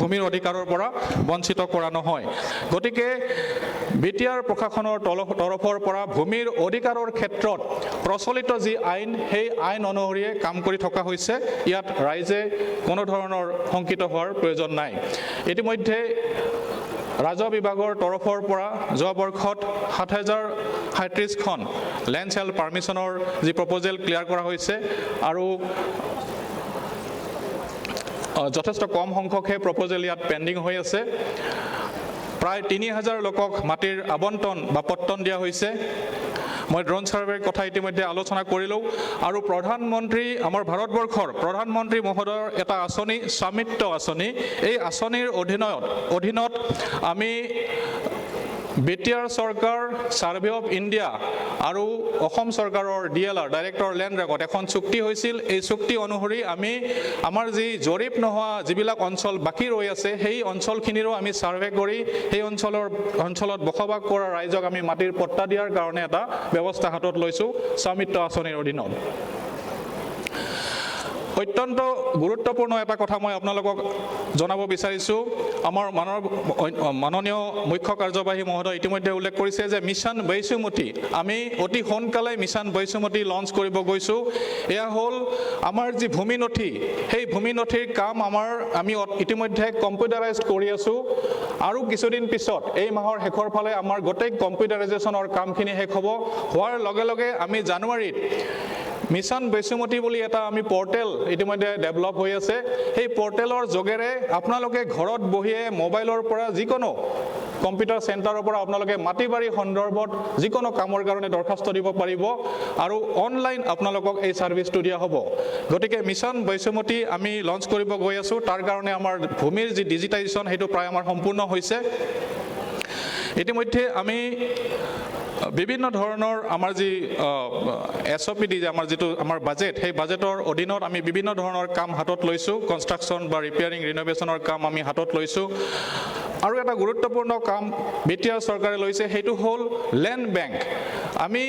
ভূমিৰ অধিকাৰৰ পৰা বঞ্চিত কৰা নহয় গতিকে BTR প্ৰশাসনৰ তৰফৰ পৰা ভূমিৰ অধিকাৰৰ ক্ষেত্ৰত প্ৰচলিত যি আইন সেই আইন অনুসৰিয়ে কাম কৰি থকা হৈছে ইয়াত ৰাইজে কোনো ধৰণৰ শংকিত হোৱাৰ প্ৰয়োজন নাই ইতিমধ্যে ৰাজহ বিভাগৰ তৰফৰ পৰা যোৱা বৰ্ষত 7037খন লেণ্ড চেল পাৰমিশনৰ যি প্ৰপ'জেল ক্লিয়াৰ কৰা হৈছে আৰু যথেষ্ট কম সংখ্যকহে প্ৰপ'জেল ইয়াত পেণ্ডিং হৈ আছে প্ৰায় 3000 লোকক মাটিৰ আবণ্টন বা পট্টন দিয়া হৈছে মই ড্ৰোন সাৰ্ভেৰ কথা ইতিমধ্যে আলোচনা কৰিলোঁ আৰু প্ৰধানমন্ত্ৰী আমাৰ ভাৰতবৰ্ষৰ প্ৰধানমন্ত্ৰী মহোদয়ৰ এটা আঁচনি স্বামিত্ব আঁচনি এই আঁচনিৰ অধীনত আমি BTR চৰকাৰ সাৰ্ভে অফ ইণ্ডিয়া আৰু অসম চৰকাৰৰ DLR ডাইৰেক্টৰ লেণ্ড ৰেকৰ্ড এখন চুক্তি হৈছিল এই চুক্তি অনুসৰি আমি আমাৰ যি জৰীপ নোহোৱা যিবিলাক অঞ্চল বাকী ৰৈ আছে সেই অঞ্চলখিনিৰো আমি সাৰ্ভে কৰি সেই অঞ্চলত বসবাস কৰা ৰাইজক আমি মাটিৰ পট্টা দিয়াৰ কাৰণে এটা ব্যৱস্থা হাতত লৈছোঁ স্বামিত্ব আঁচনিৰ অধীনত অত্যন্ত গুৰুত্বপূৰ্ণ এটা কথা মই আপোনালোকক জনাব বিচাৰিছোঁ আমাৰ মাননীয় মুখ্য কাৰ্যবাহী মহোদয় ইতিমধ্যে উল্লেখ কৰিছে যে মিছন বৈশুমতি আমি অতি সোনকালে মিছন বৈশুমতি লঞ্চ কৰিব গৈছোঁ এয়া হ'ল আমাৰ যি ভূমি নথি সেই ভূমি নথিৰ কাম আমি ইতিমধ্যে কম্পিউটাৰাইজ কৰি আছোঁ আৰু কিছুদিন পিছত এই মাহৰ শেষৰ ফালে আমাৰ গোটেই কম্পিউটাৰাইজেশ্যনৰ কামখিনি শেষ হ'ব হোৱাৰ লগে লগে আমি জানুৱাৰীত মিছন বৈশুমতি বুলি এটা আমি পৰ্টেল ইতিমধ্যে ডেভেলপ হৈ আছে সেই পৰ্টেলৰ যোগেৰে আপোনালোকে ঘৰত বহিয়ে মোবাইলৰ পৰা যিকোনো কম্পিউটাৰ চেণ্টাৰৰ পৰা আপোনালোকে মাটি বাৰী সন্দৰ্ভত যিকোনো কামৰ কাৰণে দৰখাস্ত দিব পাৰিব আৰু অনলাইন আপোনালোকক এই ছাৰ্ভিচটো দিয়া হ'ব গতিকে মিছন বৈশুমতি আমি লঞ্চ কৰিব গৈ আছোঁ তাৰ কাৰণে আমাৰ ভূমিৰ যি ডিজিটাইজেশ্যন সেইটো প্ৰায় আমাৰ সম্পূৰ্ণ হৈছে ইতিমধ্যে আমি বিভিন্ন ধৰণৰ আমাৰ যি SOPD যে আমাৰ যিটো আমাৰ বাজেট সেই বাজেটৰ অধীনত আমি বিভিন্ন ধৰণৰ কাম হাতত লৈছোঁ কনষ্ট্ৰাকশ্যন বা ৰিপেয়াৰিং ৰিন'ভেশ্যনৰ কাম আমি হাতত লৈছোঁ আৰু এটা গুৰুত্বপূৰ্ণ কাম BTR চৰকাৰে লৈছে সেইটো হ'ল লেণ্ড বেংক আমি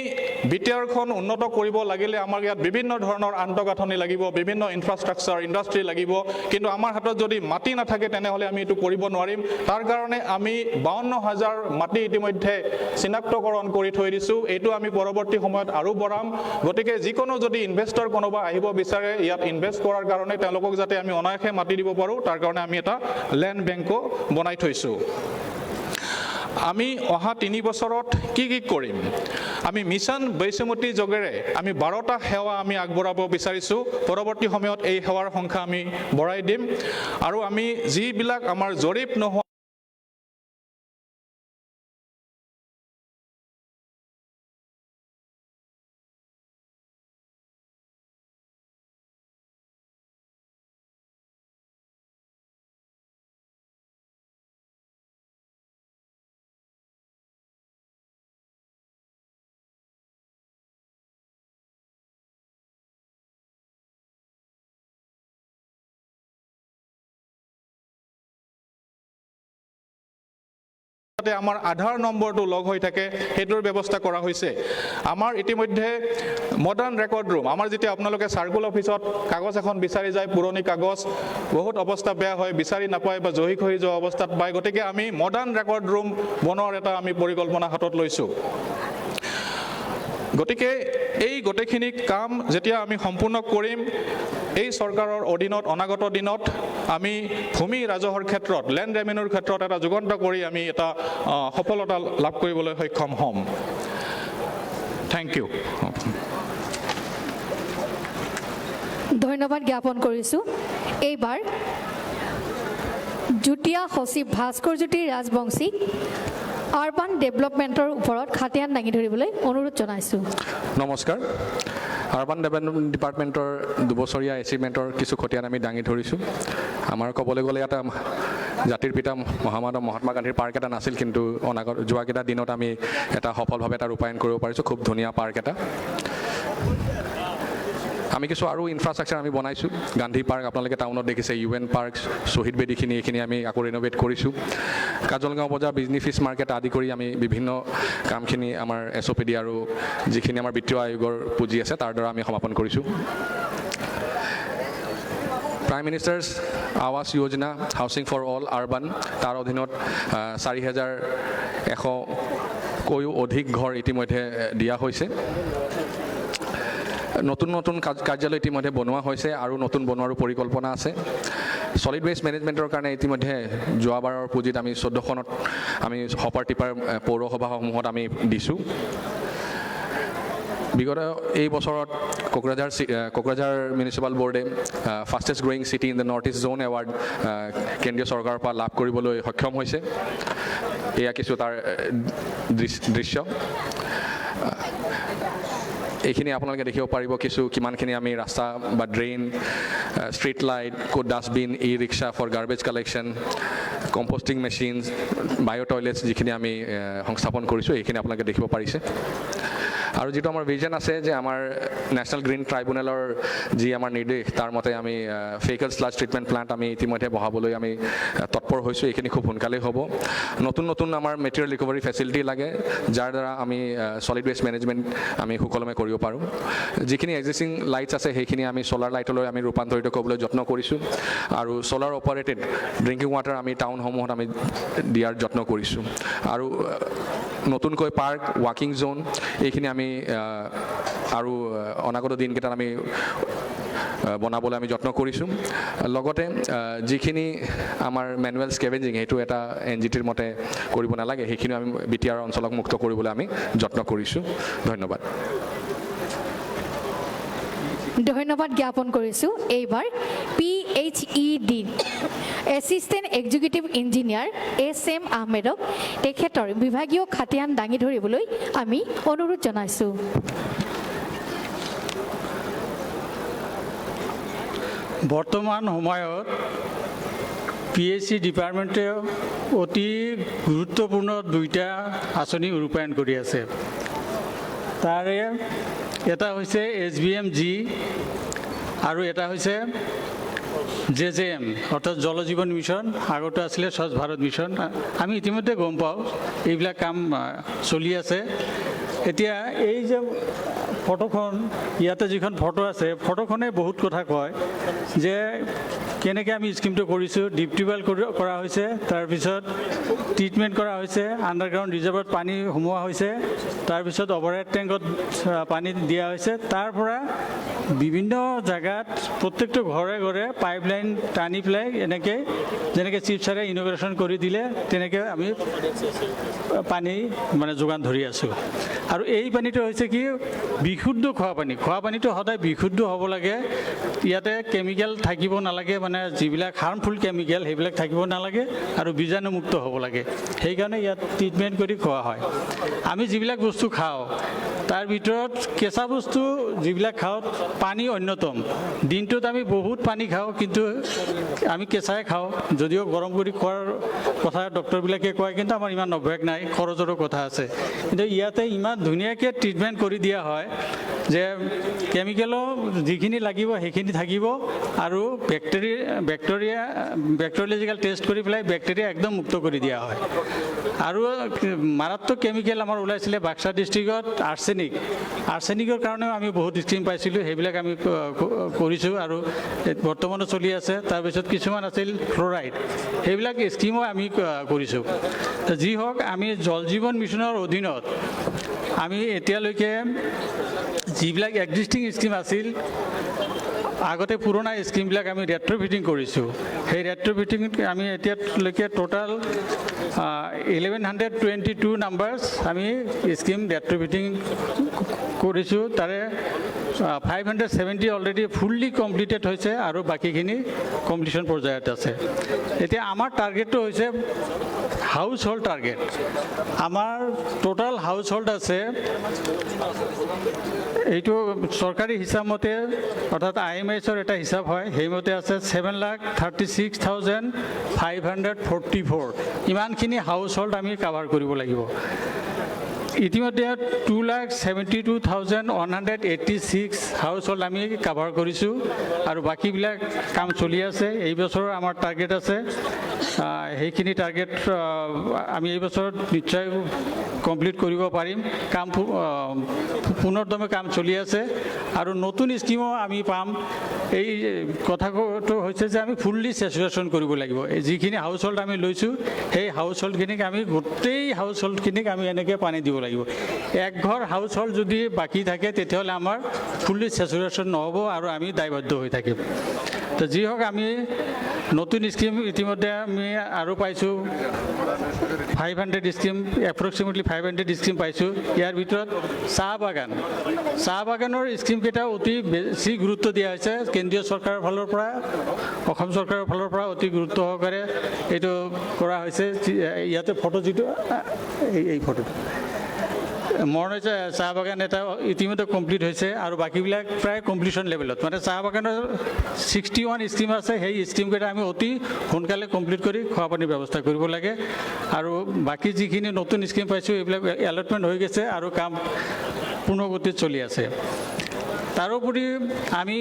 BTRখন উন্নত কৰিব লাগিলে আমাৰ ইয়াত বিভিন্ন ধৰণৰ আন্তঃগাঁথনি লাগিব বিভিন্ন ইনফ্ৰাষ্ট্ৰাকচাৰ ইণ্ডাষ্ট্ৰি লাগিব কিন্তু আমাৰ হাতত যদি মাটি নাথাকে তেনেহ'লে আমি এইটো কৰিব নোৱাৰিম তাৰ কাৰণে আমি 52,000 মাটি ইতিমধ্যে চিনাক্তকৰণ কৰি থৈ দিছোঁ এইটো আমি পৰৱৰ্তী সময়ত আৰু বঢ়াম গতিকে যিকোনো যদি ইনভেষ্টৰ কোনোবা আহিব বিচাৰে ইয়াত ইনভেষ্ট কৰাৰ কাৰণে তেওঁলোকক যাতে আমি অনায়াসে মাটি দিব পাৰোঁ তাৰ কাৰণে আমি এটা লেণ্ড বেংকো বনাই থৈছোঁ আমি অহা 3 বছৰত কি কৰিম আমি মিছন বৈশুমতি যোগেৰে আমি 12টা সেৱা আমি আগবঢ়াব বিচাৰিছোঁ পৰৱৰ্তী সময়ত এই সেৱাৰ সংখ্যা আমি বঢ়াই দিম আৰু আমি যিবিলাক আমাৰ জৰীপ নোহোৱা আমাৰ আধাৰ নম্বৰটো লগ হৈ থাকে সেইটোৰ ব্যৱস্থা কৰা হৈছে আমাৰ ইতিমধ্যে মডাৰ্ণ ৰেকৰ্ড ৰুম আমাৰ যেতিয়া আপোনালোকে চাৰ্কুল অফিচত কাগজ এখন বিচাৰি যায় পুৰণি কাগজ বহুত অৱস্থা বেয়া হয় বিচাৰি নাপায় বা জহিক হৈ যোৱা অৱস্থাত পায় গতিকে আমি মডাৰ্ণ ৰেকৰ্ড ৰুম বনোৱাৰ এটা আমি পৰিকল্পনা হাতত লৈছোঁ গতিকে এই গোটেইখিনি কাম যেতিয়া আমি সম্পূৰ্ণ কৰিম এই চৰকাৰৰ অধীনত অনাগত দিনত আমি ভূমি ৰাজহৰ ক্ষেত্ৰত লেণ্ড ৰেভিনিউৰ ক্ষেত্ৰত এটা যুগান্ত কৰি আমি এটা সফলতা লাভ কৰিবলৈ সক্ষম হ'ম থেংক ইউ ধন্যবাদ জ্ঞাপন কৰিছোঁ এইবাৰ যুটীয়া সচিব ভাস্কৰ জ্যোতি ৰাজবংশীক আৰ্বান ডেভেলপমেণ্টৰ ওপৰত খাটিয়ান দাঙি ধৰিবলৈ অনুৰোধ জনাইছোঁ নমস্কাৰ আৰ্বান ডেভেলপমেণ্ট ডিপাৰ্টমেণ্টৰ দুবছৰীয়া এচিভমেণ্টৰ কিছু খতিয়ান আমি দাঙি ধৰিছোঁ আমাৰ ক'বলৈ গ'লে এটা জাতিৰ পিতা মহাত্মা গান্ধীৰ পাৰ্ক এটা নাছিল কিন্তু অনাগত যোৱাকেইটা দিনত আমি এটা সফলভাৱে এটা ৰূপায়ণ কৰিব পাৰিছোঁ খুব ধুনীয়া পাৰ্ক এটা আমি কিছু আৰু ইনফ্ৰাষ্ট্ৰাকচাৰ আমি বনাইছোঁ গান্ধী পাৰ্ক আপোনালোকে টাউনত দেখিছে UN পাৰ্ক শ্বহীদ বেদীখিনি এইখিনি আমি আকৌ ৰিন'ভেট কৰিছোঁ কাজলগাঁও বজাৰ বিজনী ফিছ মাৰ্কেট আদি কৰি আমি বিভিন্ন কামখিনি আমাৰ SOPD আৰু যিখিনি আমাৰ বিত্তীয় আয়োগৰ পুঁজি আছে তাৰ দ্বাৰা আমি সমাপন কৰিছোঁ prime ministers Awas Yojana housing for all urban তাৰ অধীনত 4,100কৈও অধিক ঘৰ ইতিমধ্যে দিয়া হৈছে নতুন নতুন কাৰ্যালয় ইতিমধ্যে বনোৱা হৈছে আৰু নতুন বনোৱাৰো পৰিকল্পনা আছে সলিড ৱেষ্ট মেনেজমেণ্টৰ কাৰণে ইতিমধ্যে যোৱাবাৰৰ পুঁজিত আমি 14খনত আমি হপাৰ টিপাৰ পৌৰসভাসমূহত আমি দিছোঁ বিগত এই বছৰত কোকৰাঝাৰ মিউনিচিপাল বোৰ্ডে fastest growing city in the North East zone award কেন্দ্ৰীয় চৰকাৰৰ পৰা লাভ কৰিবলৈ সক্ষম হৈছে এয়া কিছু তাৰ দৃশ্য এইখিনি আপোনালোকে দেখিব পাৰিব কিছু কিমানখিনি আমি ৰাস্তা বা ড্ৰেইন ষ্ট্ৰীট লাইট ক'ত dustbin rickshaw for garbage collection composting machines bio' toilets যিখিনি আমি সংস্থাপন কৰিছোঁ এইখিনি আপোনালোকে দেখিব পাৰিছে আৰু যিটো আমাৰ ভিজন আছে যে আমাৰ নেশ্যনেল গ্ৰীণ ট্ৰাইব্যুনেলৰ যি আমাৰ নিৰ্দেশ তাৰ মতে আমি ফেকেল স্লাজ ট্ৰিটমেণ্ট প্লাণ্ট আমি ইতিমধ্যে বহাবলৈ আমি তৎপৰ হৈছোঁ এইখিনি খুব সোনকালেই হ'ব নতুন নতুন আমাৰ মেটেৰিয়েল ৰিকভাৰী ফেচিলিটি লাগে যাৰ দ্বাৰা আমি সলিড ৱেষ্ট মেনেজমেণ্ট আমি সুকলমে কৰিব পাৰোঁ যিখিনি এক্সিষ্টিং লাইটছ আছে সেইখিনি আমি ছ'লাৰ লাইটলৈ আমি ৰূপান্তৰিত কৰিবলৈ যত্ন কৰিছোঁ আৰু ছ'লাৰ অপাৰেটেড ড্ৰিংকিং ৱাটাৰ আমি টাউনসমূহত আমি দিয়াৰ যত্ন কৰিছোঁ আৰু নতুনকৈ পাৰ্ক ৱাকিং জ'ন এইখিনি আমি আৰু অনাগত দিনকেইটাত আমি বনাবলৈ আমি যত্ন কৰিছোঁ লগতে যিখিনি আমাৰ মেনুৱেল স্কেভেঞ্জিং সেইটো এটা NGTৰ মতে কৰিব নালাগে সেইখিনি আমি BTR অঞ্চলক মুক্ত কৰিবলৈ আমি যত্ন কৰিছোঁ ধন্যবাদ ধন্যবাদ জ্ঞাপন কৰিছোঁ এইবাৰ PHED assistant executive engineer SM আহমেদক তেখেতৰ বিভাগীয় খাটিয়ান দাঙি ধৰিবলৈ আমি অনুৰোধ জনাইছোঁ বৰ্তমান সময়ত PHC ডিপাৰ্টমেণ্টে অতি গুৰুত্বপূৰ্ণ দুইটা আঁচনি ৰূপায়ণ কৰি আছে তাৰে এটা হৈছে SBMG আৰু এটা হৈছে JJM অৰ্থাৎ জল জীৱন মিছন আগতে আছিলে স্বচ্ছ ভাৰত মিছন আমি ইতিমধ্যে গম পাওঁ এইবিলাক কাম চলি আছে এতিয়া এই যে ফটোখন ইয়াতে যিখন ফটো আছে ফটোখনে বহুত কথা কয় যে কেনেকৈ আমি স্কিমটো কৰিছোঁ ডিপ টিউবৱেল কৰা হৈছে তাৰপিছত ট্ৰিটমেণ্ট কৰা হৈছে আণ্ডাৰগ্ৰাউণ্ড ৰিজাৰ্ভত পানী সোমোৱা হৈছে তাৰপিছত অভাৰহেড টেংকত পানী দিয়া হৈছে তাৰ পৰা বিভিন্ন জেগাত প্ৰত্যেকটো ঘৰে ঘৰে পাইপলাইন টানি পেলাই এনেকৈ যেনেকৈ চিফ ছাৰে ইনগ্ৰেশ্যন কৰি দিলে তেনেকৈ আমি পানী মানে যোগান ধৰি আছোঁ আৰু এই পানীটো হৈছে কি বিশুদ্ধ খোৱা পানীটো সদায় বিশুদ্ধ হ'ব লাগে ইয়াতে কেমিকেল থাকিব নালাগে মানে যিবিলাক হাৰ্মফুল কেমিকেল সেইবিলাক থাকিব নালাগে আৰু বীজাণুমুক্ত হ'ব লাগে সেইকাৰণে ইয়াত ট্ৰিটমেণ্ট কৰি খোৱা হয় আমি যিবিলাক বস্তু খাওঁ তাৰ ভিতৰত কেঁচা বস্তু যিবিলাক খাওঁ পানী অন্যতম দিনটোত আমি বহুত পানী খাওঁ কিন্তু আমি কেঁচাই খাওঁ যদিও গৰম কৰি খোৱাৰ কথা ডক্টৰবিলাকে কয় কিন্তু আমাৰ ইমান অভ্যাস নাই খৰচৰো কথা আছে কিন্তু ইয়াতে ইমান ধুনীয়াকৈ ট্ৰিটমেণ্ট কৰি দিয়া হয় যে কেমিকেলো যিখিনি লাগিব সেইখিনি থাকিব আৰু বেক্টেৰিয়ালজিকেল টেষ্ট কৰি পেলাই বেক্টেৰিয়া একদম মুক্ত কৰি দিয়া হয় আৰু মাৰাত্মক কেমিকেল আমাৰ ওলাইছিলে বাক্সা ডিষ্ট্ৰিক্টত আৰ্ছেনিকৰ কাৰণেও আমি বহুত স্কিম পাইছিলোঁ সেইবিলাক আমি কৰিছোঁ আৰু বৰ্তমানো চলি আছে তাৰপিছত কিছুমান আছিল ফ্ল'ৰাইড সেইবিলাক স্কিমো আমি কৰিছোঁ যি হওক আমি জল জীৱন মিছনৰ অধীনত আমি এতিয়ালৈকে যিবিলাক এক্সিষ্টিং স্কিম আছিল আগতে পুৰণা স্কিমবিলাক আমি ৰেট্ৰফিটিং কৰিছোঁ সেই ৰেট্ৰফিটিং আমি এতিয়ালৈকে টোটাল 1122 নাম্বাৰছ আমি স্কিম ৰেট্ৰফিটিং কৰিছোঁ তাৰে 570 অলৰেডি ফুল্লি কমপ্লিটেড হৈছে আৰু বাকীখিনি কমপ্লিশ্যন পৰ্যায়ত আছে এতিয়া আমাৰ টাৰ্গেটটো হৈছে হাউচ হোল্ড টাৰ্গেট আমাৰ টোটাল হাউচ হোল্ড আছে এইটো চৰকাৰী হিচাপ মতে অৰ্থাৎ IMSৰ এটা হিচাপ হয় সেইমতে আছে 7,36,544 ইমানখিনি হাউচ হোল্ড আমি কাভাৰ কৰিব লাগিব ইতিমধ্যে 2,72,186 হাউচ হোল্ড আমি কাভাৰ কৰিছোঁ আৰু বাকীবিলাক কাম চলি আছে এই বছৰ আমাৰ টাৰ্গেট আছে সেইখিনি টাৰ্গেট আমি এই বছৰত নিশ্চয় কমপ্লিট কৰিব পাৰিম কাম পুনৰদমে কাম চলি আছে আৰু নতুন স্কিমো আমি পাম এই কথাটো হৈছে যে আমি ফুল্লি চেচুৰেশ্যন কৰিব লাগিব যিখিনি হাউচ হোল্ড আমি লৈছোঁ সেই হাউচ হোল্ডখিনিক আমি গোটেই হাউচ হোল্ডখিনিক আমি এনেকৈ পানী দিব লাগিব এক ঘৰ হাউচ হোল্ড যদি বাকী থাকে তেতিয়াহ'লে আমাৰ ফুল্লি চেচুৰেশ্যন নহ'ব আৰু আমি দায়বদ্ধ হৈ থাকিম তো যি হওক আমি নতুন স্কিম ইতিমধ্যে আমি আৰু পাইছোঁ 500 স্কিম এপ্ৰক্সিমেটলি 500 স্কিম পাইছোঁ ইয়াৰ ভিতৰত চাহ বাগানৰ স্কিমকেইটা অতি বেছি গুৰুত্ব দিয়া হৈছে কেন্দ্ৰীয় চৰকাৰৰ ফালৰ পৰা অসম চৰকাৰৰ ফালৰ পৰা অতি গুৰুত্ব সহকাৰে এইটো কৰা হৈছে ইয়াতে ফটো যিটো এই ফটোটো মৰণে চাহ বাগান এটা ইতিমধ্যে কমপ্লিট হৈছে আৰু বাকীবিলাক প্ৰায় কমপ্লিশ্যন লেভেলত মানে চাহ বাগানৰ 61 স্কিম আছে সেই স্কিমকেইটা আমি অতি সোনকালে কমপ্লিট কৰি খোৱা পানীৰ ব্যৱস্থা কৰিব লাগে আৰু বাকী যিখিনি নতুন স্কিম পাইছোঁ এইবিলাক এলটমেণ্ট হৈ গৈছে আৰু কাম পূৰ্ণগতিত চলি আছে তাৰোপৰি আমি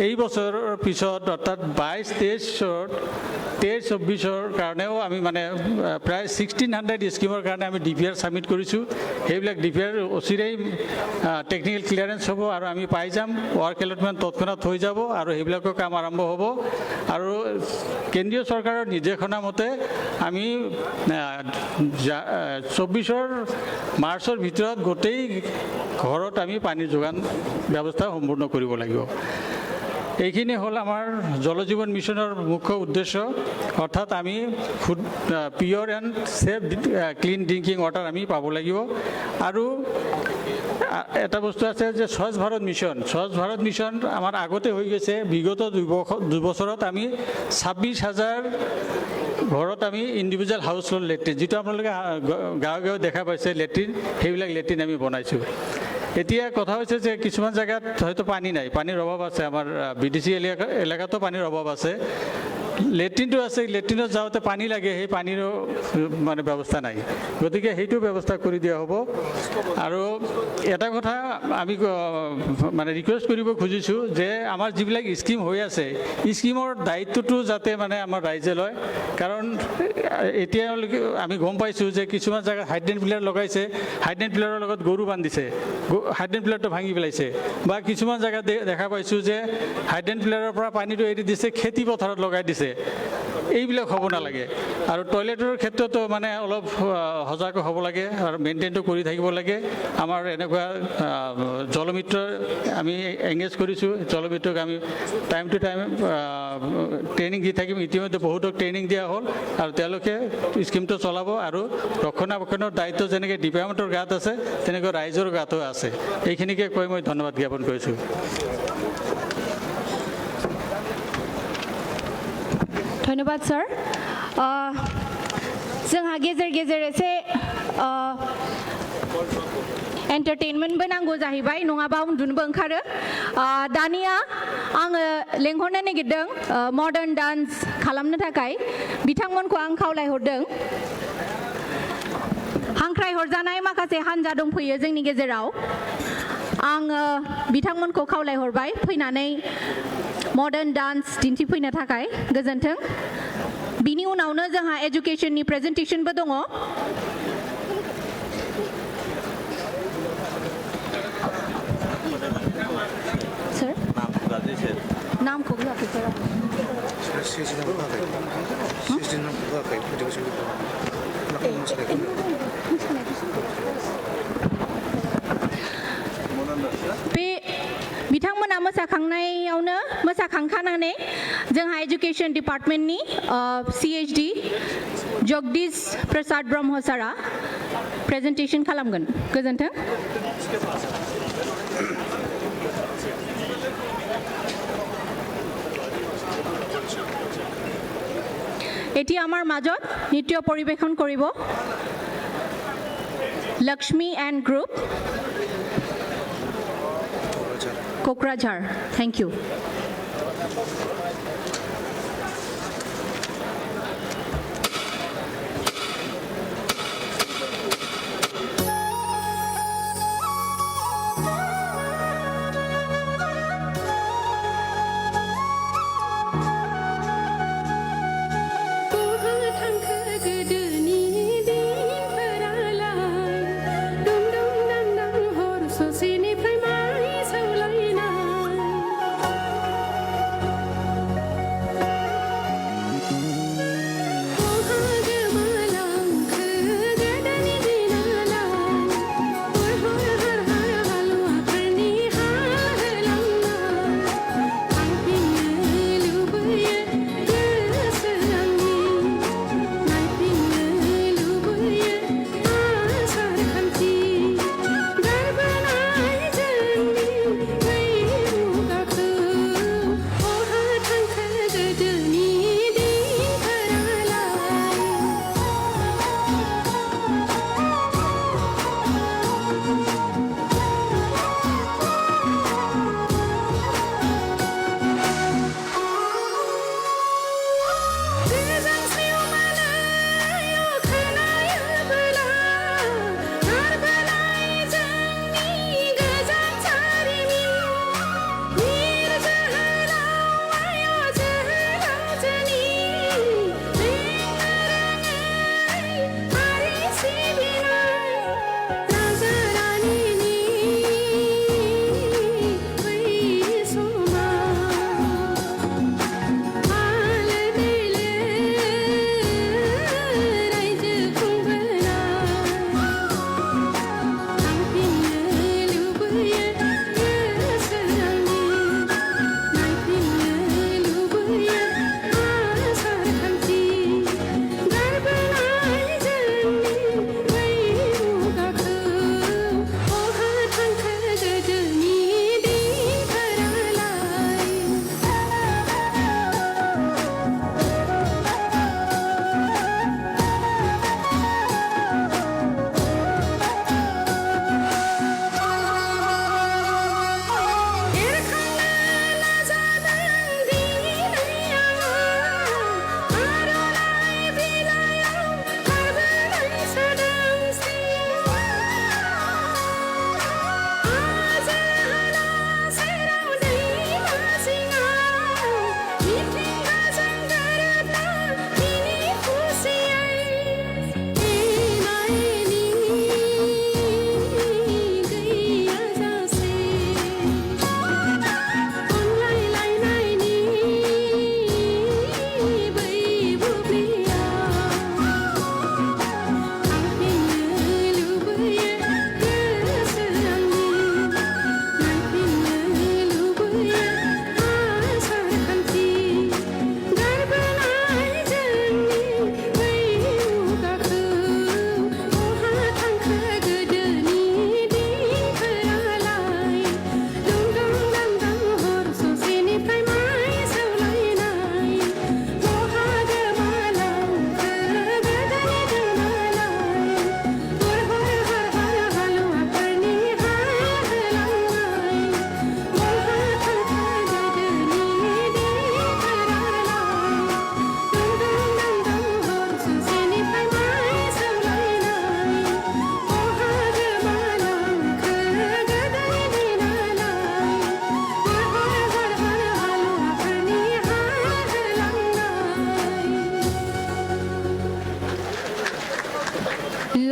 এই বছৰৰ পিছত অৰ্থাৎ 22-23-24 কাৰণেও আমি মানে প্ৰায় 1600 স্কিমৰ কাৰণে আমি DPR ছাবমিট কৰিছোঁ সেইবিলাক DPR অচিৰেই টেকনিকেল ক্লিয়াৰেঞ্চ হ'ব আৰু আমি পাই যাম ৱৰ্ক এলটমেণ্ট তৎক্ষণাত হৈ যাব আৰু সেইবিলাকৰ কাম আৰম্ভ হ'ব আৰু কেন্দ্ৰীয় চৰকাৰৰ নিৰ্দেশনা মতে আমি 24 মাৰ্চৰ ভিতৰত গোটেই ঘৰত আমি পানীৰ যোগান ব্যৱস্থা সম্পূৰ্ণ কৰিব লাগিব এইখিনি হ'ল আমাৰ জল জীৱন মিছনৰ মুখ্য উদ্দেশ্য অৰ্থাৎ আমি pure and safe clean drinking water আমি পাব লাগিব আৰু এটা বস্তু আছে যে স্বচ্ছ ভাৰত মিছন আমাৰ আগতে হৈ গৈছে বিগত 2 বছৰত আমি 26,000 ঘৰত আমি ইণ্ডিভিজুৱেল হাউচ হোল্ড লেট্ৰিন যিটো আপোনালোকে গাঁৱে দেখা পাইছে লেট্ৰিন সেইবিলাক লেট্ৰিন আমি বনাইছোঁ এতিয়া কথা হৈছে যে কিছুমান জায়গাত হয়তো পানী নাই পানীৰ অভাৱ আছে আমাৰ BTC এলেকাতো পানীৰ অভাৱ আছে লেট্ৰিনটো আছে লেট্ৰিনত যাওঁতে পানী লাগে সেই পানীৰো মানে ব্যৱস্থা নাই গতিকে সেইটো ব্যৱস্থা কৰি দিয়া হ'ব আৰু এটা কথা আমি মানে ৰিকুৱেষ্ট কৰিব খুজিছোঁ যে আমাৰ যিবিলাক স্কিম হৈ আছে স্কিমৰ দায়িত্বটো যাতে মানে আমাৰ ৰাইজে লয় কাৰণ এতিয়ালৈকে আমি গম পাইছোঁ যে কিছুমান জেগাত হাইড্ৰেণ্ট পিলাৰ লগাইছে হাইড্ৰেণ্ট পিলাৰৰ লগত গৰু বান্ধিছে হাইড্ৰেণ্ট পিলাৰটো ভাঙি পেলাইছে বা কিছুমান জেগাত দেখা পাইছোঁ যে হাইড্ৰেণ্ট পিলাৰৰ পৰা পানীটো এৰি দিছে খেতি পথাৰত লগাই দিছে এইবিলাক হ'ব নালাগে আৰু টয়লেটৰ ক্ষেত্ৰতো মানে অলপ সজাগ হ'ব লাগে আৰু মেইনটেইনটো কৰি থাকিব লাগে আমাৰ এনেকুৱা জলমিত্ৰ আমি এংগেজ কৰিছোঁ জলমিত্ৰক আমি টাইম টু টাইম ট্ৰেইনিং দি থাকিম ইতিমধ্যে বহুতক ট্ৰেইনিং দিয়া হ'ল আৰু তেওঁলোকে স্কিমটো চলাব আৰু ৰক্ষণাবেক্ষণৰ দায়িত্ব যেনেকৈ ডিপাৰ্টমেণ্টৰ গাত আছে তেনেকৈ ৰাইজৰ গাতো আছে এইখিনিকে কৈ মই ধন্যবাদ জ্ঞাপন কৰিছোঁ ধন্যবাদ স্যার जोंहा गेजेर गेजेर एसे एन्टारटेनमेन्टबो नांगौ जाहैबाय नङाबा उन्दुनोबो ओंखारो दानिया आङो लेंहरनो नागिरदों मडार्न डान्स खालामनो थाखाय बिथांमोनखौ आं खावलायहरदों हांख्रायहरजानाय माखासे हान्जा दंफैयो जोंनि गेजेराव आङो बिथांमोनखौ खावलायहरबाय फैनानै मडार्न डान्स दिन्थिफैनो थाखाय गोजोन्थों बिनि उनावनो जोंहा एजुकेशननि प्रेजेन्टेशनबो दङ सर नामखौ होआखै सर बे बिथांमोना मोसाखांखानानै जोंहा एजुकेशन डिपार्टमेन्टनि CHD जगदीश प्रसाद ब्रह्म सारा प्रेजेन्टेसन खालामगोन गोजोन्थों এটি আমাৰ মাজত নৃত্য পৰিবেশন কৰিব Lakshmi and group Kokrajhar thank you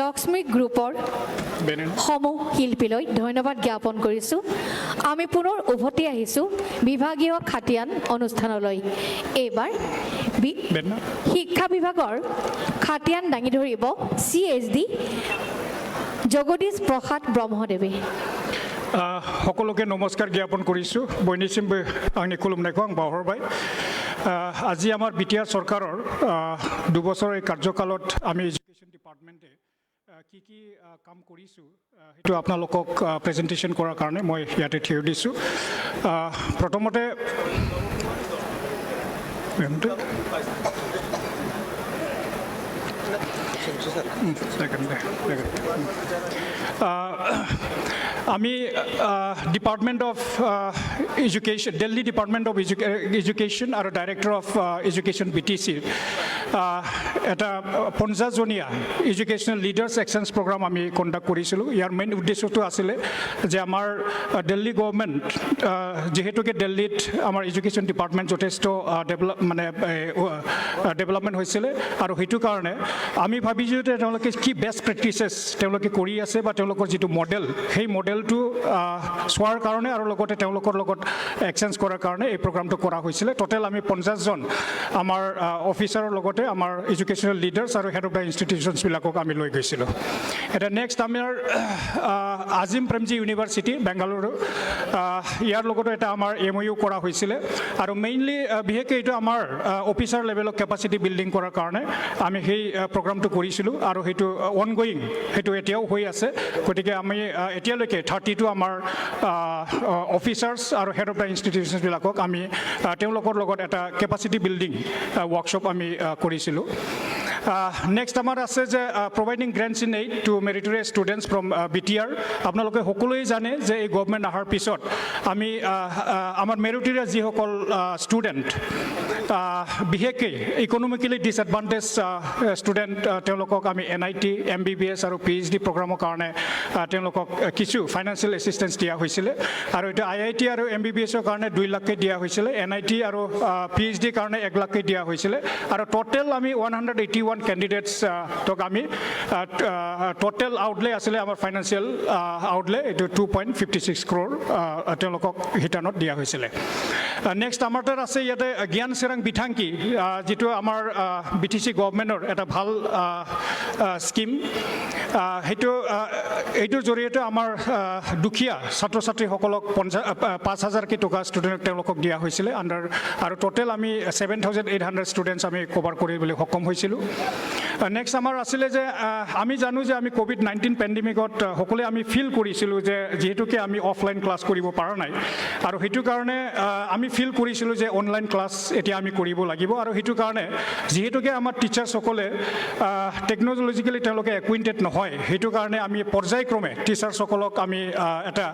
Lakshmi গ্ৰুপৰ সমূহ শিল্পীলৈ ধন্যবাদ জ্ঞাপন কৰিছোঁ আমি পুনৰ উভতি আহিছোঁ বিভাগীয় খাটিয়ান অনুষ্ঠানলৈ এইবাৰ শিক্ষা বিভাগৰ খাটিয়ান দাঙি ধৰিব CHD জগদীশ প্ৰসাদ ব্ৰহ্মদেৱে সকলোকে নমস্কাৰ জ্ঞাপন কৰিছোঁ বৈনিচিম আংনি খুলুমনাইখো আং বাহৰবাই আজি আমাৰ BTR চৰকাৰৰ 2 বছৰৰ এই কাৰ্যকালত আমি এডুকেশ্যন ডিপাৰ্টমেণ্টে কি কাম কৰিছোঁ সেইটো আপোনালোকক প্ৰেজেণ্টেশ্যন কৰাৰ কাৰণে মই ইয়াতে থিয় দিছোঁ প্ৰথমতে আমি department of education Delhi department of education আৰু ডাইৰেক্টৰ অফ এডুকেশ্যন BTC এটা 50জনীয়া এডুকেশ্যনেল লিডাৰ্ছ এক্সচেঞ্জ প্ৰগ্ৰাম আমি কণ্ডাক্ট কৰিছিলোঁ ইয়াৰ মেইন উদ্দেশ্যটো আছিলে যে আমাৰ দিল্লী গভৰ্ণমেণ্ট যিহেতুকে দিল্লীত আমাৰ এডুকেশ্যন ডিপাৰ্টমেণ্ট যথেষ্ট ডেভেলপমেণ্ট হৈছিলে আৰু সেইটো কাৰণে আমি ভাবিছোঁ যে তেওঁলোকে কি বেষ্ট প্ৰেক্টিচেছ তেওঁলোকে কৰি আছে বা তেওঁলোকৰ যিটো মডেল সেই মডেলটো চোৱাৰ কাৰণে আৰু লগতে তেওঁলোকৰ লগত এক্সচেঞ্জ কৰাৰ কাৰণে এই প্ৰগ্ৰামটো কৰা হৈছিলে টোটেল আমি 50জন আমাৰ অফিচাৰৰ লগতে আমাৰ এডুকেশ্যনেল লিডাৰ্ছ আৰু হেড অফ দ্য ইনষ্টিটিউশ্যনছবিলাকক আমি লৈ গৈছিলোঁ এটা নেক্সট আমাৰ আজিম প্ৰেমজী ইউনিভাৰ্চিটি বেংগালুৰু ইয়াৰ লগতো এটা আমাৰ MOU কৰা হৈছিলে আৰু মেইনলি বিশেষকৈ এইটো আমাৰ অফিচাৰ লেভেলৰ কেপাচিটি বিল্ডিং কৰাৰ কাৰণে আমি সেই প্ৰগ্ৰামটো কৰিছিলোঁ আৰু সেইটো অনগয়িং সেইটো এতিয়াও হৈ আছে গতিকে আমি এতিয়ালৈকে 32 আমাৰ অফিচাৰ্ছ আৰু হেড অফ দ্য ইনষ্টিটিউশ্যনছবিলাকক আমি তেওঁলোকৰ লগত এটা কেপাচিটি বিল্ডিং ৱৰ্কশ্বপ আমি কৰিছিলোঁ নেক্সট আমাৰ আছে যে providing grants in aid to meritorious students from BTR আপোনালোকে সকলোৱে জানে যে এই গভৰ্ণমেণ্ট অহাৰ পিছত আমি আমাৰ মেৰিটৰিয়াছ যিসকল ষ্টুডেণ্ট বিশেষকৈ ইকনমিকেলি ডিছএডভান্টেজ ষ্টুডেণ্ট তেওঁলোকক আমি NIT MBBS আৰু PhD প্ৰগ্ৰামৰ কাৰণে তেওঁলোকক কিছু ফাইনেন্সিয়েল এছিষ্টেঞ্চ দিয়া হৈছিলে আৰু এইটো IIT আৰু MBBSৰ কাৰণে 2 লাখকৈ দিয়া হৈছিলে NIT আৰু PhDৰ কাৰণে 1 লাখকৈ দিয়া হৈছিলে আৰু টোটেল আমি 181 কেণ্ডিডেটছ তোক আমি টোটেল আউটলে আছিলে আমাৰ ফাইনেন্সিয়েল আউটলে এইটো 2.56 crore তেওঁলোকক হিটানত দিয়া হৈছিলে নেক্সট আমাৰ তাত আছে ইয়াতে জ্ঞান চেৰাং বিথাংকি যিটো আমাৰ BTC গভৰ্ণমেণ্টৰ এটা ভাল স্কিম এইটোৰ জৰিয়তে আমাৰ দুখীয়া ছাত্ৰ ছাত্ৰীসকলক 5,000 টকা ষ্টুডেণ্টক তেওঁলোকক দিয়া হৈছিলে আৰু টোটেল আমি 7,800 ষ্টুডেণ্টছ আমি কভাৰ কৰিবলৈ সক্ষম হৈছিলোঁ নেক্সট আমাৰ আছিলে যে আমি জানো যে আমি COVID-19 পেণ্ডেমিকত সকলোৱে আমি ফিল কৰিছিলোঁ যে যিহেতুকে আমি অফলাইন ক্লাছ কৰিব পৰা নাই আৰু সেইটো কাৰণে আমি ফিল কৰিছিলোঁ যে অনলাইন ক্লাছ এতিয়া আমি কৰিব লাগিব আৰু সেইটো কাৰণে যিহেতুকে আমাৰ টিচাৰ্ছসকলে টেকন'লজিকেলি তেওঁলোকে একুইণ্টেড নহয় সেইটো কাৰণে আমি পৰ্যায়ক্ৰমে টিচাৰ্ছসকলক আমি এটা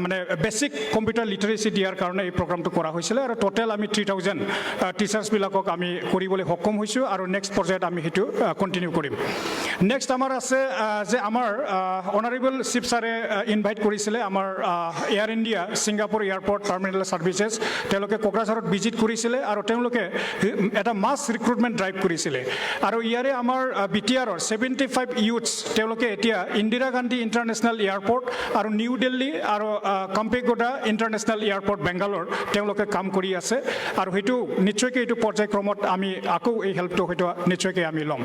মানে বেছিক কম্পিউটাৰ লিটাৰেচি দিয়াৰ কাৰণে এই প্ৰগ্ৰামটো কৰা হৈছিলে আৰু টোটেল আমি 3,000 টিচাৰ্ছবিলাকক আমি কৰিবলৈ সক্ষম হৈছোঁ আৰু নেক্সট পৰ্যায়ত আমি সেইটো কণ্টিনিউ কৰিম নেক্সট আমাৰ আছে যে আমাৰ অনাৰেবল চিফ ছাৰে ইনভাইট কৰিছিলে আমাৰ air India Singapore airport terminal services তেওঁলোকে কোকৰাঝাৰত ভিজিট কৰিছিলে আৰু তেওঁলোকে এটা মাছ ৰিক্ৰুটমেণ্ট ড্ৰাইভ কৰিছিলে আৰু ইয়াৰে আমাৰ BTRৰ 75 ইউথছ তেওঁলোকে এতিয়া ইন্দিৰা গান্ধী ইণ্টাৰনেশ্যনেল এয়াৰপৰ্ট আৰু নিউ দিল্লী আৰু কাম্পেগোডা ইণ্টাৰনেশ্যনেল এয়াৰপৰ্ট বেংগালোৰ তেওঁলোকে কাম কৰি আছে আৰু সেইটো নিশ্চয়কৈ এইটো পৰ্যায়ক্ৰমত আমি আকৌ এই হেল্পটো হয়তো নিশ্চয়কৈ আমি ল'ম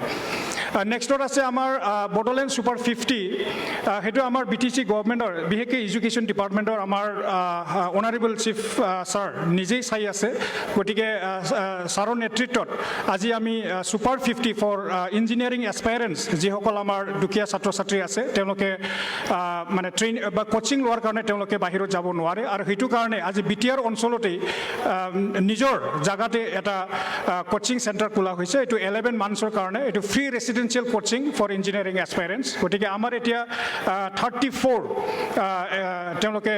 নেক্সটত আছে আমাৰ বডোলেণ্ড ছুপাৰ 50 সেইটো আমাৰ BTC গভৰ্ণমেণ্টৰ বিশেষকৈ এডুকেশ্যন ডিপাৰ্টমেণ্টৰ আমাৰ অনাৰেবল চিফ ছাৰ নিজেই চাই আছে গতিকে ছাৰৰ নেতৃত্বত আজি আমি ছুপাৰ 50 ফৰ ইঞ্জিনিয়াৰিং এছপাইৰেণ্টছ যিসকল আমাৰ দুখীয়া ছাত্ৰ ছাত্ৰী আছে তেওঁলোকে মানে ট্ৰেইন বা কোচিং লোৱাৰ কাৰণে তেওঁলোকে বাহিৰত যাব নোৱাৰে আৰু সেইটো কাৰণে আজি BTR অঞ্চলতেই নিজৰ জাগাতে এটা কোচিং চেণ্টাৰ খোলা হৈছে এইটো 11 মান্থছৰ কাৰণে এইটো free residential coaching for engineering aspirants গতিকে আমাৰ এতিয়া 34 তেওঁলোকে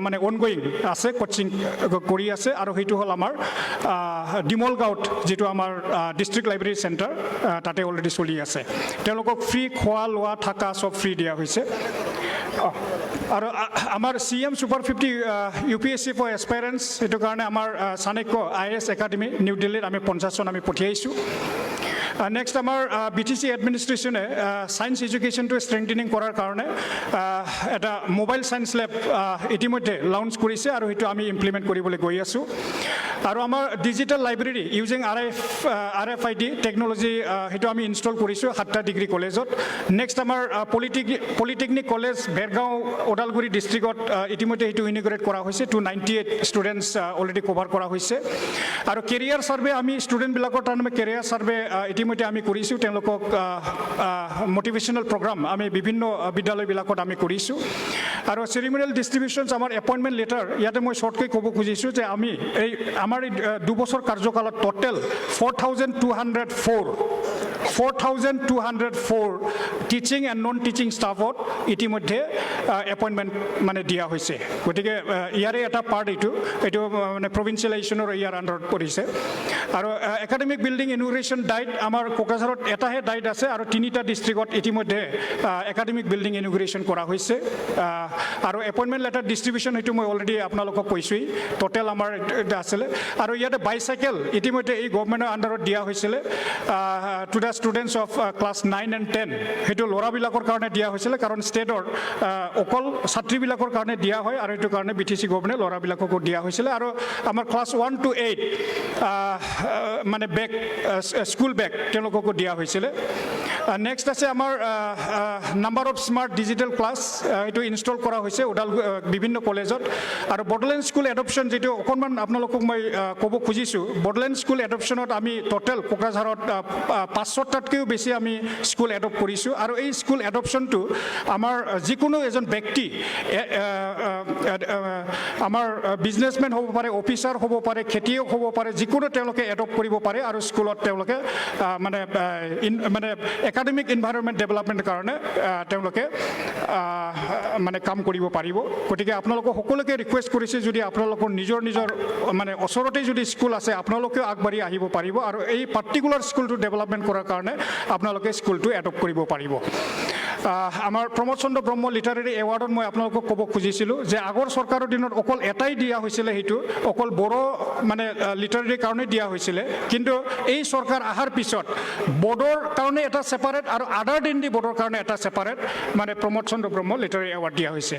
মানে অনগয়িং আছে কোচিং কৰি আছে আৰু সেইটো হ'ল আমাৰ ডিমল গাঁৱত যিটো আমাৰ ডিষ্ট্ৰিক্ট লাইব্ৰেৰী চেণ্টাৰ তাতে অলৰেডি চলি আছে তেওঁলোকক ফ্ৰী খোৱা লোৱা থকা চব ফ্ৰী দিয়া হৈছে আৰু আমাৰ CM ছুপাৰ 50 UPSC ফৰ এছপাইৰেণ্টছ সেইটো কাৰণে আমাৰ চাণক্য IAS একাডেমি নিউ দিল্লীত আমি 50জন আমি পঠিয়াইছোঁ নেক্সট আমাৰ BTC এডমিনিষ্ট্ৰেশ্যনে ছায়েন্স এডুকেশ্যনটো ষ্ট্ৰেংথেনিং কৰাৰ কাৰণে এটা মোবাইল ছায়েন্স লেব ইতিমধ্যে লঞ্চ কৰিছে আৰু সেইটো আমি ইমপ্লিমেণ্ট কৰিবলৈ গৈ আছোঁ আৰু আমাৰ digital library using RFID technology সেইটো আমি ইনষ্টল কৰিছোঁ 7টা ডিগ্ৰী কলেজত নেক্সট আমাৰ পলিটেকনিক কলেজ ভেৰগাঁও ওদালগুৰি ডিষ্ট্ৰিক্টত ইতিমধ্যে সেইটো ইনিগ্ৰেট কৰা হৈছে 298 ষ্টুডেণ্টছ অলৰেডি কভাৰ কৰা হৈছে আৰু কেৰিয়াৰ ছাৰ্ভে আমি ষ্টুডেণ্টবিলাকৰ কাৰণে কেৰিয়াৰ ছাৰ্ভে ইতিমধ্যে আমি কৰিছোঁ তেওঁলোকক মটিভেশ্যনেল প্ৰগ্ৰাম আমি বিভিন্ন বিদ্যালয়বিলাকত আমি কৰিছোঁ আৰু চেৰিমনিয়েল ডিষ্ট্ৰিবিউশ্যনছ আমাৰ এপইণ্টমেণ্ট লেটাৰ ইয়াতে মই শ্বৰ্টকৈ ক'ব খুজিছোঁ যে আমি আমাৰ এই 2 বছৰ কাৰ্যকালত total 4,204 teaching and non teaching ষ্টাফত ইতিমধ্যে এপইণ্টমেণ্ট মানে দিয়া হৈছে গতিকে ইয়াৰে এটা পাৰ্ট এইটো মানে প্ৰভিঞ্চিয়েলাইজেশ্যনৰ ইয়াৰ আণ্ডাৰত পৰিছে আৰু একাডেমিক বিল্ডিং ইনোগ্ৰেশ্যন ডাইট আমাৰ কোকৰাঝাৰত এটাহে ডাইট আছে আৰু 3টা ডিষ্ট্ৰিক্টত ইতিমধ্যে একাডেমিক বিল্ডিং ইনোগ্ৰেশ্যন কৰা হৈছে আৰু এপইণ্টমেণ্ট লেটাৰ ডিষ্ট্ৰিবিউশ্যন সেইটো মই অলৰেডি আপোনালোকক কৈছোঁৱেই টোটেল আমাৰ আছিলে আৰু ইয়াতে বাইচাইকেল ইতিমধ্যে এই গভৰ্ণমেণ্টৰ আণ্ডাৰত দিয়া হৈছিলে to the students of class 9 and 10 সেইটো ল'ৰাবিলাকৰ কাৰণে দিয়া হৈছিলে কাৰণ ষ্টেটৰ অকল ছাত্ৰীবিলাকৰ কাৰণে দিয়া হয় আৰু এইটো কাৰণে BTC গভৰ্ণমেণ্টে ল'ৰাবিলাককো দিয়া হৈছিলে আৰু আমাৰ ক্লাছ 1 to 8 মানে বেগ স্কুল বেগ তেওঁলোককো দিয়া হৈছিলে নেক্সট আছে আমাৰ number of smart digital class এইটো ইনষ্টল কৰা হৈছে বিভিন্ন কলেজত আৰু বডোলেণ্ড স্কুল এডপশ্যন যিটো অকণমান আপোনালোকক মই ক'ব খুজিছোঁ বডোলেণ্ড স্কুল এডপশ্যনত আমি টোটেল কোকৰাঝাৰত 500টাতকৈও বেছি আমি স্কুল এডপ্ট কৰিছোঁ আৰু এই স্কুল এডপশ্যনটো আমাৰ যিকোনো এজন ব্যক্তি আমাৰ বিজনেছমেন হ'ব পাৰে অফিচাৰ হ'ব পাৰে খেতিয়ক হ'ব পাৰে যিকোনো তেওঁলোকে এডপ্ট কৰিব পাৰে আৰু স্কুলত তেওঁলোকে মানে একাডেমিক এনভাইৰনমেণ্ট ডেভেলপমেণ্টৰ কাৰণে তেওঁলোকে মানে কাম কৰিব পাৰিব গতিকে আপোনালোকক সকলোকে ৰিকুৱেষ্ট কৰিছে যদি আপোনালোকৰ নিজৰ মানে ওচৰতে যদি স্কুল আছে আপোনালোকেও আগবাঢ়ি আহিব পাৰিব আৰু এই পাৰ্টিকুলাৰ স্কুলটো ডেভেলপমেণ্ট কৰাৰ কাৰণে আপোনালোকে স্কুলটো এডপ্ট কৰিব পাৰিব আমাৰ প্ৰমোদ চন্দ্ৰ ব্ৰহ্ম লিটাৰেৰী এৱাৰ্ডত মই আপোনালোকক ক'ব খুজিছিলোঁ যে আগৰ চৰকাৰৰ দিনত অকল এটাই দিয়া হৈছিলে সেইটো অকল বড়ো মানে লিটাৰেৰীৰ কাৰণে দিয়া হৈছিলে কিন্তু এই চৰকাৰ অহাৰ পিছত বড়োৰ কাৰণে এটা ছেপাৰেট আৰু আদাৰ দেন দি বড়োৰ কাৰণে এটা ছেপাৰেট মানে প্ৰমোদ চন্দ্ৰ ব্ৰহ্ম লিটাৰেৰী এৱাৰ্ড দিয়া হৈছে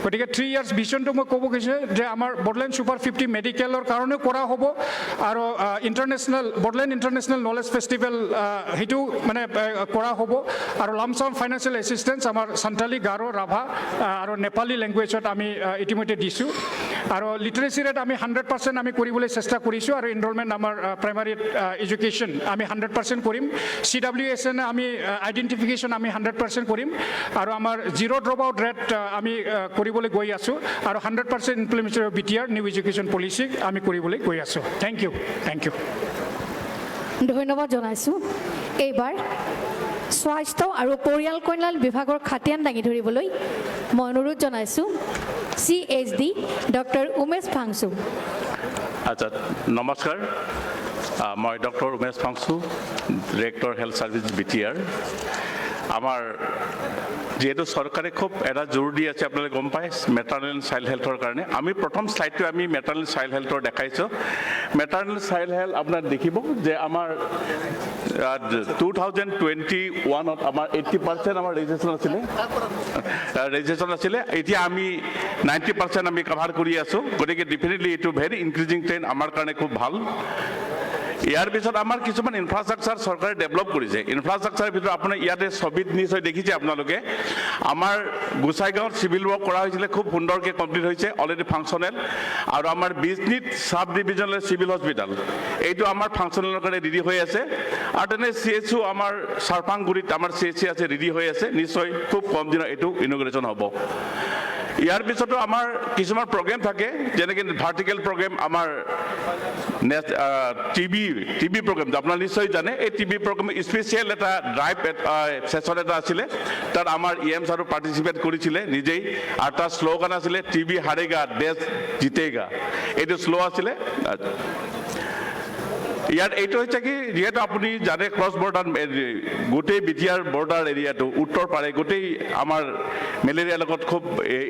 গতিকে 3 years ভিজনটো মই ক'ব খুজিছোঁ যে আমাৰ বডোলেণ্ড ছুপাৰ 50 মেডিকেলৰ কাৰণেও কৰা হ'ব আৰু বডোলেণ্ড ইণ্টাৰনেশ্যনেল নলেজ ফেষ্টিভেল সেইটো মানে কৰা হ'ব আৰু লামচাম ফাইনেন্সিয়েল এছিষ্টেঞ্চ আমাৰ সান্থালী গাৰো ৰাভা আৰু নেপালী লেংগুৱেজত আমি ইতিমধ্যে দিছোঁ আৰু লিটাৰেচি ৰেট আমি 100% আমি কৰিবলৈ চেষ্টা কৰিছোঁ আৰু এনৰলমেণ্ট আমাৰ প্ৰাইমাৰী এডুকেশ্যন আমি 100% কৰিম CWSN আমি আইডেণ্টিফিকেশ্যন আমি 100% কৰিম আৰু আমাৰ জিৰ' ড্ৰপ আউট ৰেট আমি কৰিবলৈ গৈ আছোঁ আৰু 100% implementation of BTR new education policy আমি কৰিবলৈ গৈ আছোঁ থেংক ইউ ধন্যবাদ জনাইছোঁ এইবাৰ স্বাস্থ্য আৰু পৰিয়াল কল্যাণ বিভাগৰ খাতিয়ান দাঙি ধৰিবলৈ মই অনুৰোধ জনাইছোঁ CHD ডক্টৰ উমেশ ফাংচু আচ্ছা নমস্কাৰ মই doctor Umesh Phangchu director health service BTR আমাৰ যেহেতু চৰকাৰে খুব এটা জোৰ দি আছে আপোনালোকে গম পায় মেটাৰনেল এণ্ড চাইল্ড হেল্থৰ কাৰণে আমি প্ৰথম শ্লাইডটো আমি মেটাৰনেল চাইল্ড হেল্থৰ দেখাইছোঁ মেটাৰনেল চাইল্ড হেল্থ আপোনাৰ দেখিব যে আমাৰ 2021ত আমাৰ 80% আমাৰ ৰেজিষ্ট্ৰেশ্যন আছিলে এতিয়া আমি 90% আমি কভাৰ কৰি আছোঁ গতিকে ডেফিনেটলি এইটো ভেৰি ইনক্ৰিজিং ট্ৰেণ্ড আমাৰ কাৰণে খুব ভাল ইয়াৰ পিছত আমাৰ কিছুমান ইনফ্ৰাষ্ট্ৰাকচাৰ চৰকাৰে ডেভেলপ কৰিছে ইনফ্ৰাষ্ট্ৰাকচাৰৰ ভিতৰত আপোনাৰ ইয়াতে ছবিত নিশ্চয় দেখিছে আপোনালোকে আমাৰ গোসাইগাঁৱত চিভিল ৱৰ্ক কৰা হৈছিলে খুব সুন্দৰকৈ কমপ্লিট হৈছে অলৰেডি ফাংচনেল আৰু আমাৰ বিজনীত চাব ডিভিজনেল চিভিল হস্পিটেল এইটো আমাৰ ফাংচনেলৰ কাৰণে ৰেডি হৈ আছে আৰু তেনে CHO আমাৰ চাৰপাংগুৰিত আমাৰ CHC আছে ৰেডি হৈ আছে নিশ্চয় খুব কম দিনত এইটো ইনগ্ৰেশ্যন হ'ব ইয়াৰ পিছতো আমাৰ কিছুমান প্ৰগ্ৰেম থাকে যেনেকৈ ভাৰ্টিকেল প্ৰগ্ৰেম আমাৰ টিবি প্ৰগ্ৰেম আপোনালোকে নিশ্চয় জানে এই টিবি প্ৰগ্ৰেম স্পেচিয়েল এটা ড্ৰাইভ ছেশ্যন এটা আছিলে তাত আমাৰ EMs আৰু পাৰ্টিচিপেট কৰিছিলে নিজেই আৰু তাৰ শ্লোগান আছিলে টিবি হাৰেগা দেশ জিতেগা এইটো শ্লো আছিলে ইয়াত এইটো হৈছে কি যিহেতু আপুনি জানে ক্ৰছ বৰ্ডাৰ গোটেই BTR বৰ্ডাৰ এৰিয়াটো উত্তৰ পাৰে গোটেই আমাৰ মেলেৰিয়াৰ লগত খুব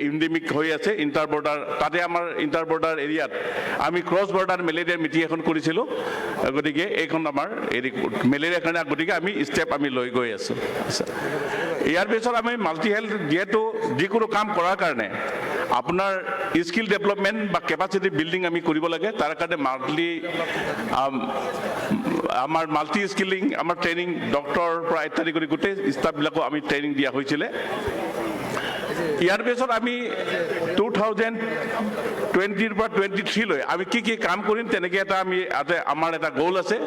ইণ্ডেমিক হৈ আছে ইণ্টাৰ বৰ্ডাৰ তাতে আমাৰ ইণ্টাৰ বৰ্ডাৰ এৰিয়াত আমি ক্ৰছ বৰ্ডাৰ মেলেৰিয়াৰ মিটিং এখন কৰিছিলোঁ গতিকে এইখন আমাৰ মেলেৰিয়াৰ কাৰণে গতিকে আমি ষ্টেপ আমি লৈ গৈ আছোঁ ইয়াৰ পিছত আমি মাল্টি হেল্থ যিহেতু যিকোনো কাম কৰাৰ কাৰণে আপোনাৰ স্কিল ডেভেলপমেণ্ট বা কেপাচিটি বিল্ডিং আমি কৰিব লাগে তাৰ কাৰণে আমাৰ মাল্টি স্কিলিং আমাৰ ট্ৰেইনিং ডক্টৰৰ পৰা ইত্যাদি কৰি গোটেই ষ্টাফবিলাকো আমি ট্ৰেইনিং দিয়া হৈছিলে ইয়াৰ পিছত আমি 2020 পৰা 23 লৈ আমি কি কাম কৰিম তেনেকৈ এটা আমাৰ এটা গ'ল আছে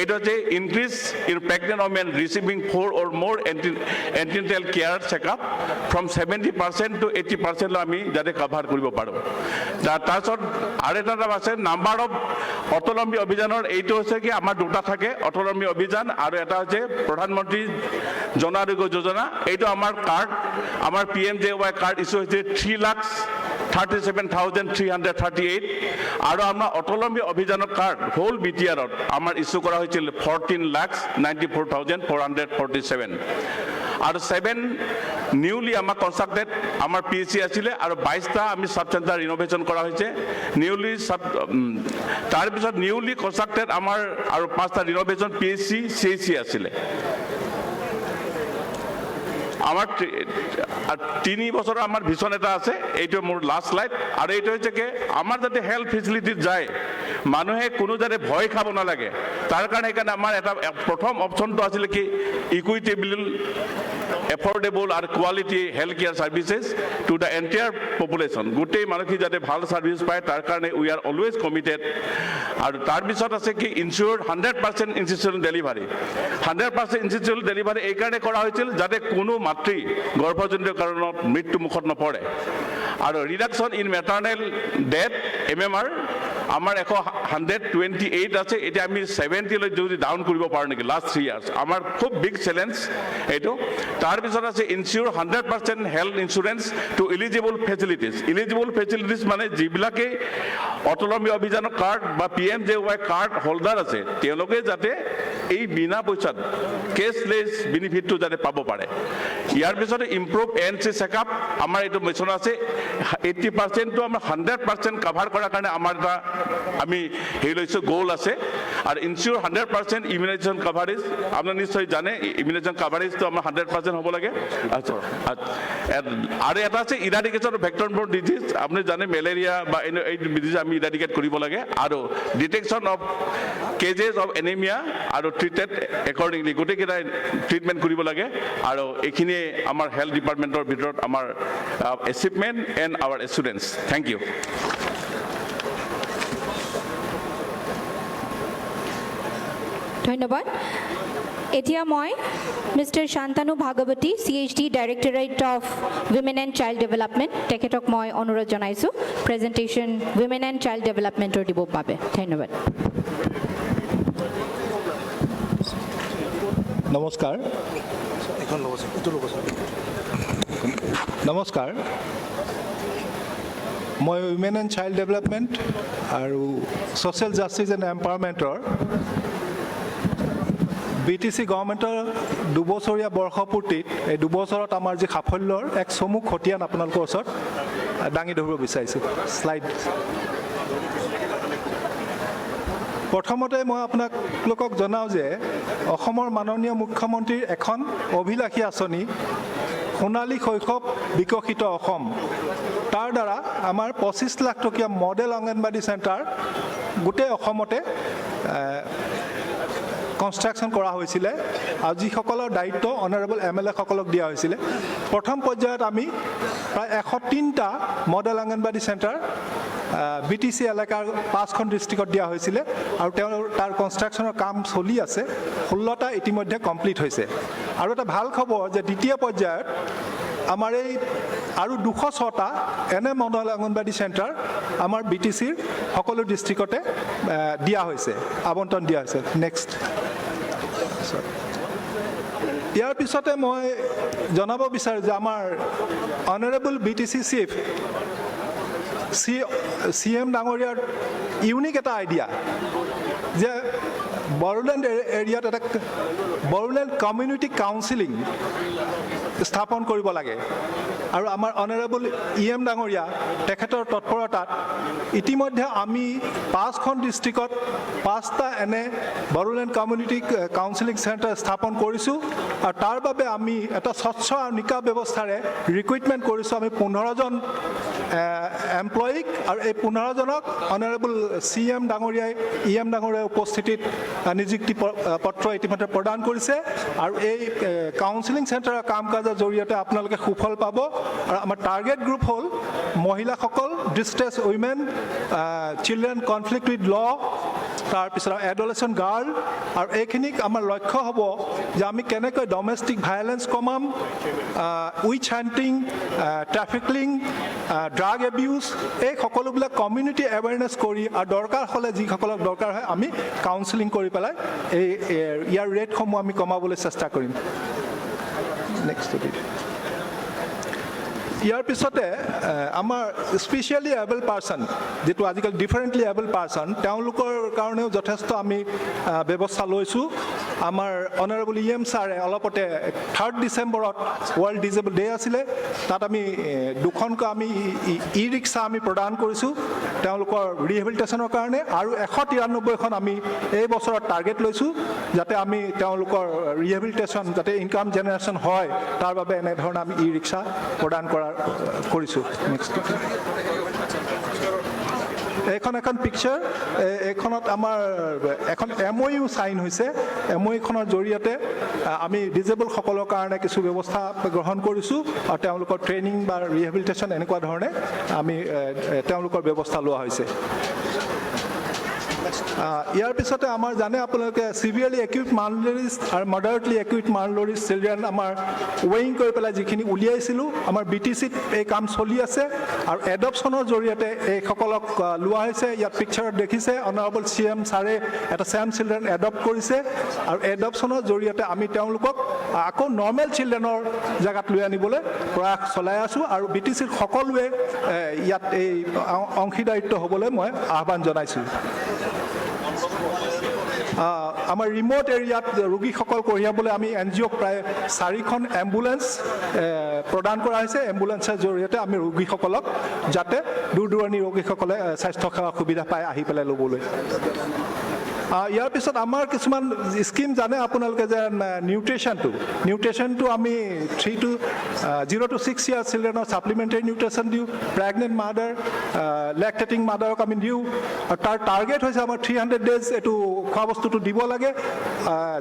এইটো হৈছে increase in pregnant women receiving 4 or more antenatal care checkup from 70% to 80% আমি যাতে কভাৰ কৰিব পাৰোঁ তাৰপিছত আৰু এটা আছে নাম্বাৰ অফ অটলম্বী অভিযানৰ এইটো হৈছে কি আমাৰ দুটা থাকে অটলম্বী অভিযান আৰু এটা হৈছে প্ৰধানমন্ত্ৰী জন আৰোগ্য যোজনা এইটো আমাৰ কাৰ্ড আমাৰ PMJY কাৰ্ড ইছ্যু হৈছে 3,37,338 আৰু আমাৰ অটলম্বী অভিযানৰ কাৰ্ড হোল BTRত আমাৰ ইছ্যু কৰা হৈছিল 14,94,447 আৰু 7 নিউলি আমাৰ কনষ্ট্ৰাক্টেড আমাৰ PHC আছিলে আৰু 22টা আমি সাব চেণ্টাৰ ৰিনোভেশ্যন কৰা হৈছে নিউলি তাৰপিছত নিউলি কনষ্ট্ৰাক্টেড আমাৰ আৰু 5টা ৰিনোভেশ্যন PHC CHC আছিলে আমাৰ 3 বছৰৰ আমাৰ ভিজন এটা আছে এইটো মোৰ লাষ্ট স্লাইড আৰু এইটো হৈছে কি আমাৰ যাতে হেল্থ ফেচিলিটিত যায় মানুহে কোনো যাতে ভয় খাব নালাগে তাৰ কাৰণে আমাৰ এটা প্ৰথম অপশ্যনটো আছিলে কি ইকুইটেবল এফৰ্ডেবল আৰু quality health care services to the entire population গোটেই মানুহখিনি যাতে ভাল ছাৰ্ভিচ পায় তাৰ কাৰণে উই আৰ অলৱেজ কমিটেড আৰু তাৰপিছত আছে কি ইনচিয়ৰ 100% ইনষ্টিটিউচনেল ডেলিভাৰী 100% ইনষ্টিটিউচনেল ডেলিভাৰী এইকাৰণে কৰা হৈছিল যাতে কোনো মাতৃ গৰ্ভজনিত কাৰণত মৃত্যুমুখত নপৰে আৰু reduction in maternal death MMR আমাৰ 128 আছে এতিয়া আমি 70 লৈ যদি ডাউন কৰিব পাৰোঁ নেকি লাষ্ট 3 ইয়াৰ্ছ আমাৰ খুব বিগ চেলেঞ্জ এইটো তাৰপিছত আছে ensure 100% health insurance to eligible facilities মানে যিবিলাকে অটলম্বী অভিযানৰ কাৰ্ড বা PMJY কাৰ্ড হোল্ডাৰ আছে তেওঁলোকে যাতে এই বিনা পইচাত কেছলেছ বেনিফিটটো যাতে পাব পাৰে ইয়াৰ পিছতে ইম্প্ৰুভ ANC চেকআপ আমাৰ এইটো মিছন আছে 80%টো আমাৰ 100% কভাৰ কৰাৰ কাৰণে আমাৰ এটা আমি হেৰি লৈছোঁ গ'ল আছে আৰু ইনচিয়ৰ 100% ইমিউনাইজেশ্যন কাভাৰেজ আপুনি নিশ্চয় জানে ইমিউনাইজেশ্যন কাভাৰেজটো আমাৰ 100% হ'ব লাগে আৰু এটা আছে ইৰাডিকেশ্যন অফ ভেক্টৰ বৰ্ন ডিজিজ আপুনি জানে মেলেৰিয়া বা এই ডিজিজ আমি ইৰাডিকেট কৰিব লাগে আৰু detection of cases of anaemia আৰু ট্ৰিটেড একৰ্ডিংলি গোটেইকেইটা ট্ৰিটমেণ্ট কৰিব লাগে আৰু এইখিনিয়ে আমাৰ হেল্থ ডিপাৰ্টমেণ্টৰ ভিতৰত আমাৰ achievement and our students thank you ধন্যবাদ এতিয়া মই mister Shantanu Bhagawati CHD directorate of women and child development তেখেতক মই অনুৰোধ জনাইছোঁ প্ৰেজেণ্টেশ্যন উইমেন এণ্ড চাইল্ড ডেভেলপমেণ্টৰ দিবৰ বাবে ধন্যবাদ নমস্কাৰ নমস্কাৰ মই উইমেন এণ্ড চাইল্ড ডেভেলপমেণ্ট আৰু ছ'চিয়েল জাষ্টিছ এণ্ড এম্পাৱাৰমেণ্টৰ BTC গভৰ্ণমেণ্টৰ 2 বছৰীয়া বৰ্ষপূৰ্তিত এই 2 বছৰত আমাৰ যি সাফল্যৰ এক চমু খতিয়ান আপোনালোকৰ ওচৰত দাঙি ধৰিব বিচাৰিছোঁ শ্লাইড প্ৰথমতে মই আপোনালোকক জনাওঁ যে অসমৰ মাননীয় মুখ্যমন্ত্ৰীৰ এখন অভিলাষী আঁচনি সোণালী শৈশৱ বিকশিত অসম তাৰ দ্বাৰা আমাৰ 25 লাখ টকীয়া মডেল অংগনবাড়ী চেণ্টাৰ গোটেই অসমতে কনষ্ট্ৰাকশ্যন কৰা হৈছিলে আৰু যিসকলৰ দায়িত্ব অনাৰেবল MLA সকলক দিয়া হৈছিলে প্ৰথম পৰ্যায়ত আমি প্ৰায় 103টা মডেল অংগনবাড়ী চেণ্টাৰ BTC এলেকাৰ 5খন ডিষ্ট্ৰিক্টত দিয়া হৈছিলে আৰু তাৰ কনষ্ট্ৰাকশ্যনৰ কাম চলি আছে 16টা ইতিমধ্যে কমপ্লিট হৈছে আৰু এটা ভাল খবৰ যে দ্বিতীয় পৰ্যায়ত আমাৰ এই আৰু 206টা এনে মডেল অংগনবাড়ী চেণ্টাৰ আমাৰ BTCৰ সকলো ডিষ্ট্ৰিক্টতে দিয়া হৈছে আবণ্টন দিয়া হৈছে নেক্সট ইয়াৰ পিছতে মই জনাব বিচাৰোঁ যে আমাৰ অনাৰেবল BTC চিফ CM ডাঙৰীয়াৰ ইউনিক এটা আইডিয়া যে বড়োলেণ্ড এৰিয়াত এটা বড়োলেণ্ড কমিউনিটি কাউন্সিলিং স্থাপন কৰিব লাগে আৰু আমাৰ অনাৰেবল EM ডাঙৰীয়া তেখেতৰ তৎপৰতাত ইতিমধ্যে আমি 5খন ডিষ্ট্ৰিক্টত 5টা এনে বড়োলেণ্ড কমিউনিটি কাউন্সিলিং চেণ্টাৰ স্থাপন কৰিছোঁ আৰু তাৰ বাবে আমি এটা স্বচ্ছ আৰু নিকা ব্যৱস্থাৰে ৰিক্ৰুইটমেণ্ট কৰিছোঁ আমি 15জন এমপ্লয়ীক আৰু এই 15জনক অনাৰেবল CM ডাঙৰীয়াই EM ডাঙৰীয়াৰ উপস্থিতিত নিযুক্তি পত্ৰ ইতিমধ্যে প্ৰদান কৰিছে আৰু এই কাউন্সিলিং চেণ্টাৰৰ কাম কাজৰ জৰিয়তে আপোনালোকে সুফল পাব আৰু আমাৰ টাৰ্গেট গ্ৰুপ হ'ল মহিলাসকল distress women children conflict with ল তাৰপিছত এডলেচেণ্ট গাৰ্ল আৰু এইখিনিক আমাৰ লক্ষ্য হ'ব যে আমি কেনেকৈ ডমেষ্টিক ভায়লেন্স কমাম wish hunting trafficking drug abuse এই সকলোবিলাক কমিউনিটি এৱেৰনেছ কৰি আৰু দৰকাৰ হ'লে যিসকলক দৰকাৰ হয় আমি কাউন্সিলিং কৰি পেলাই এই ইয়াৰ ৰেটসমূহ আমি কমাবলৈ চেষ্টা কৰিম নেক্সট ইয়াৰ পিছতে আমাৰ স্পেচিয়েলি এবল পাৰ্চন যেটো আজিকালি ডিফাৰেণ্টলি এবল পাৰ্চন তেওঁলোকৰ কাৰণেও যথেষ্ট আমি ব্যৱস্থা লৈছোঁ আমাৰ অনাৰেবল EM ছাৰে অলপতে 3 ডিচেম্বৰত ৱৰ্ল্ড ডিজেবল ডে আছিলে তাত আমি দুখনকৈ আমি ই-ৰিক্সা আমি প্ৰদান কৰিছোঁ তেওঁলোকৰ ৰিহেবিলিটেশ্যনৰ কাৰণে আৰু 193খন আমি এই বছৰত টাৰ্গেট লৈছোঁ যাতে আমি তেওঁলোকৰ ৰিহেবিলিটেশ্যন যাতে ইনকাম জেনেৰেশ্যন হয় তাৰ বাবে এনেধৰণে আমি ই-ৰিক্সা প্ৰদান কৰিছোঁ নেক্সট এইখন এখন পিকচাৰ এইখনত আমাৰ এখন MOU চাইন হৈছে MOUখনৰ জৰিয়তে আমি ডিজেবলসকলৰ কাৰণে কিছু ব্যৱস্থা গ্ৰহণ কৰিছোঁ আৰু তেওঁলোকৰ ট্ৰেইনিং বা ৰিহেবিলিটেশ্যন এনেকুৱা ধৰণে আমি তেওঁলোকৰ ব্যৱস্থা লোৱা হৈছে ইয়াৰ পিছতে আমাৰ জানে আপোনালোকে সিভিয়াৰলি একিউট মালনৰিজ আৰু মডাৰেটলি একিউট মালনৰিজ চিলড্ৰেন আমাৰ ৱেইং কৰি পেলাই যিখিনি উলিয়াইছিলোঁ আমাৰ BTCত এই কাম চলি আছে আৰু এডপশ্যনৰ জৰিয়তে এইসকলক লোৱা হৈছে ইয়াত পিকচাৰত দেখিছে অনাৰেবল CM ছাৰে এটা চেম চিলড্ৰেন এডপ্ট কৰিছে আৰু এডপশ্যনৰ জৰিয়তে আমি তেওঁলোকক আকৌ নৰ্মেল চিলড্ৰেনৰ জেগাত লৈ আনিবলৈ প্ৰয়াস চলাই আছোঁ আৰু BTCৰ সকলোৱে ইয়াত এই অংশীদাৰিত্ব হ'বলৈ মই আহ্বান জনাইছোঁ আমাৰ ৰিমোট এৰিয়াত ৰোগীসকল কঢ়িয়াবলৈ আমি NGOক প্ৰায় 4খন এম্বুলেন্স প্ৰদান কৰা হৈছে এম্বুলেন্সৰ জৰিয়তে আমি ৰোগীসকলক যাতে দূৰ দূৰণি ৰোগীসকলে স্বাস্থ্য সেৱা সুবিধা পায় আহি পেলাই ল'বলৈ ইয়াৰ পিছত আমাৰ কিছুমান স্কিম জানে আপোনালোকে যে নিউট্ৰিশ্যনটো আমি 0 to 6 years চিলড্ৰেনৰ ছাপ্লিমেণ্টাৰী নিউট্ৰিশ্যন দিওঁ প্ৰেগনেণ্ট মাদাৰ লেকটেটিং মাদাৰক আমি দিওঁ আৰু তাৰ টাৰ্গেট হৈছে আমাৰ 300 ডেজ এইটো খোৱা বস্তুটো দিব লাগে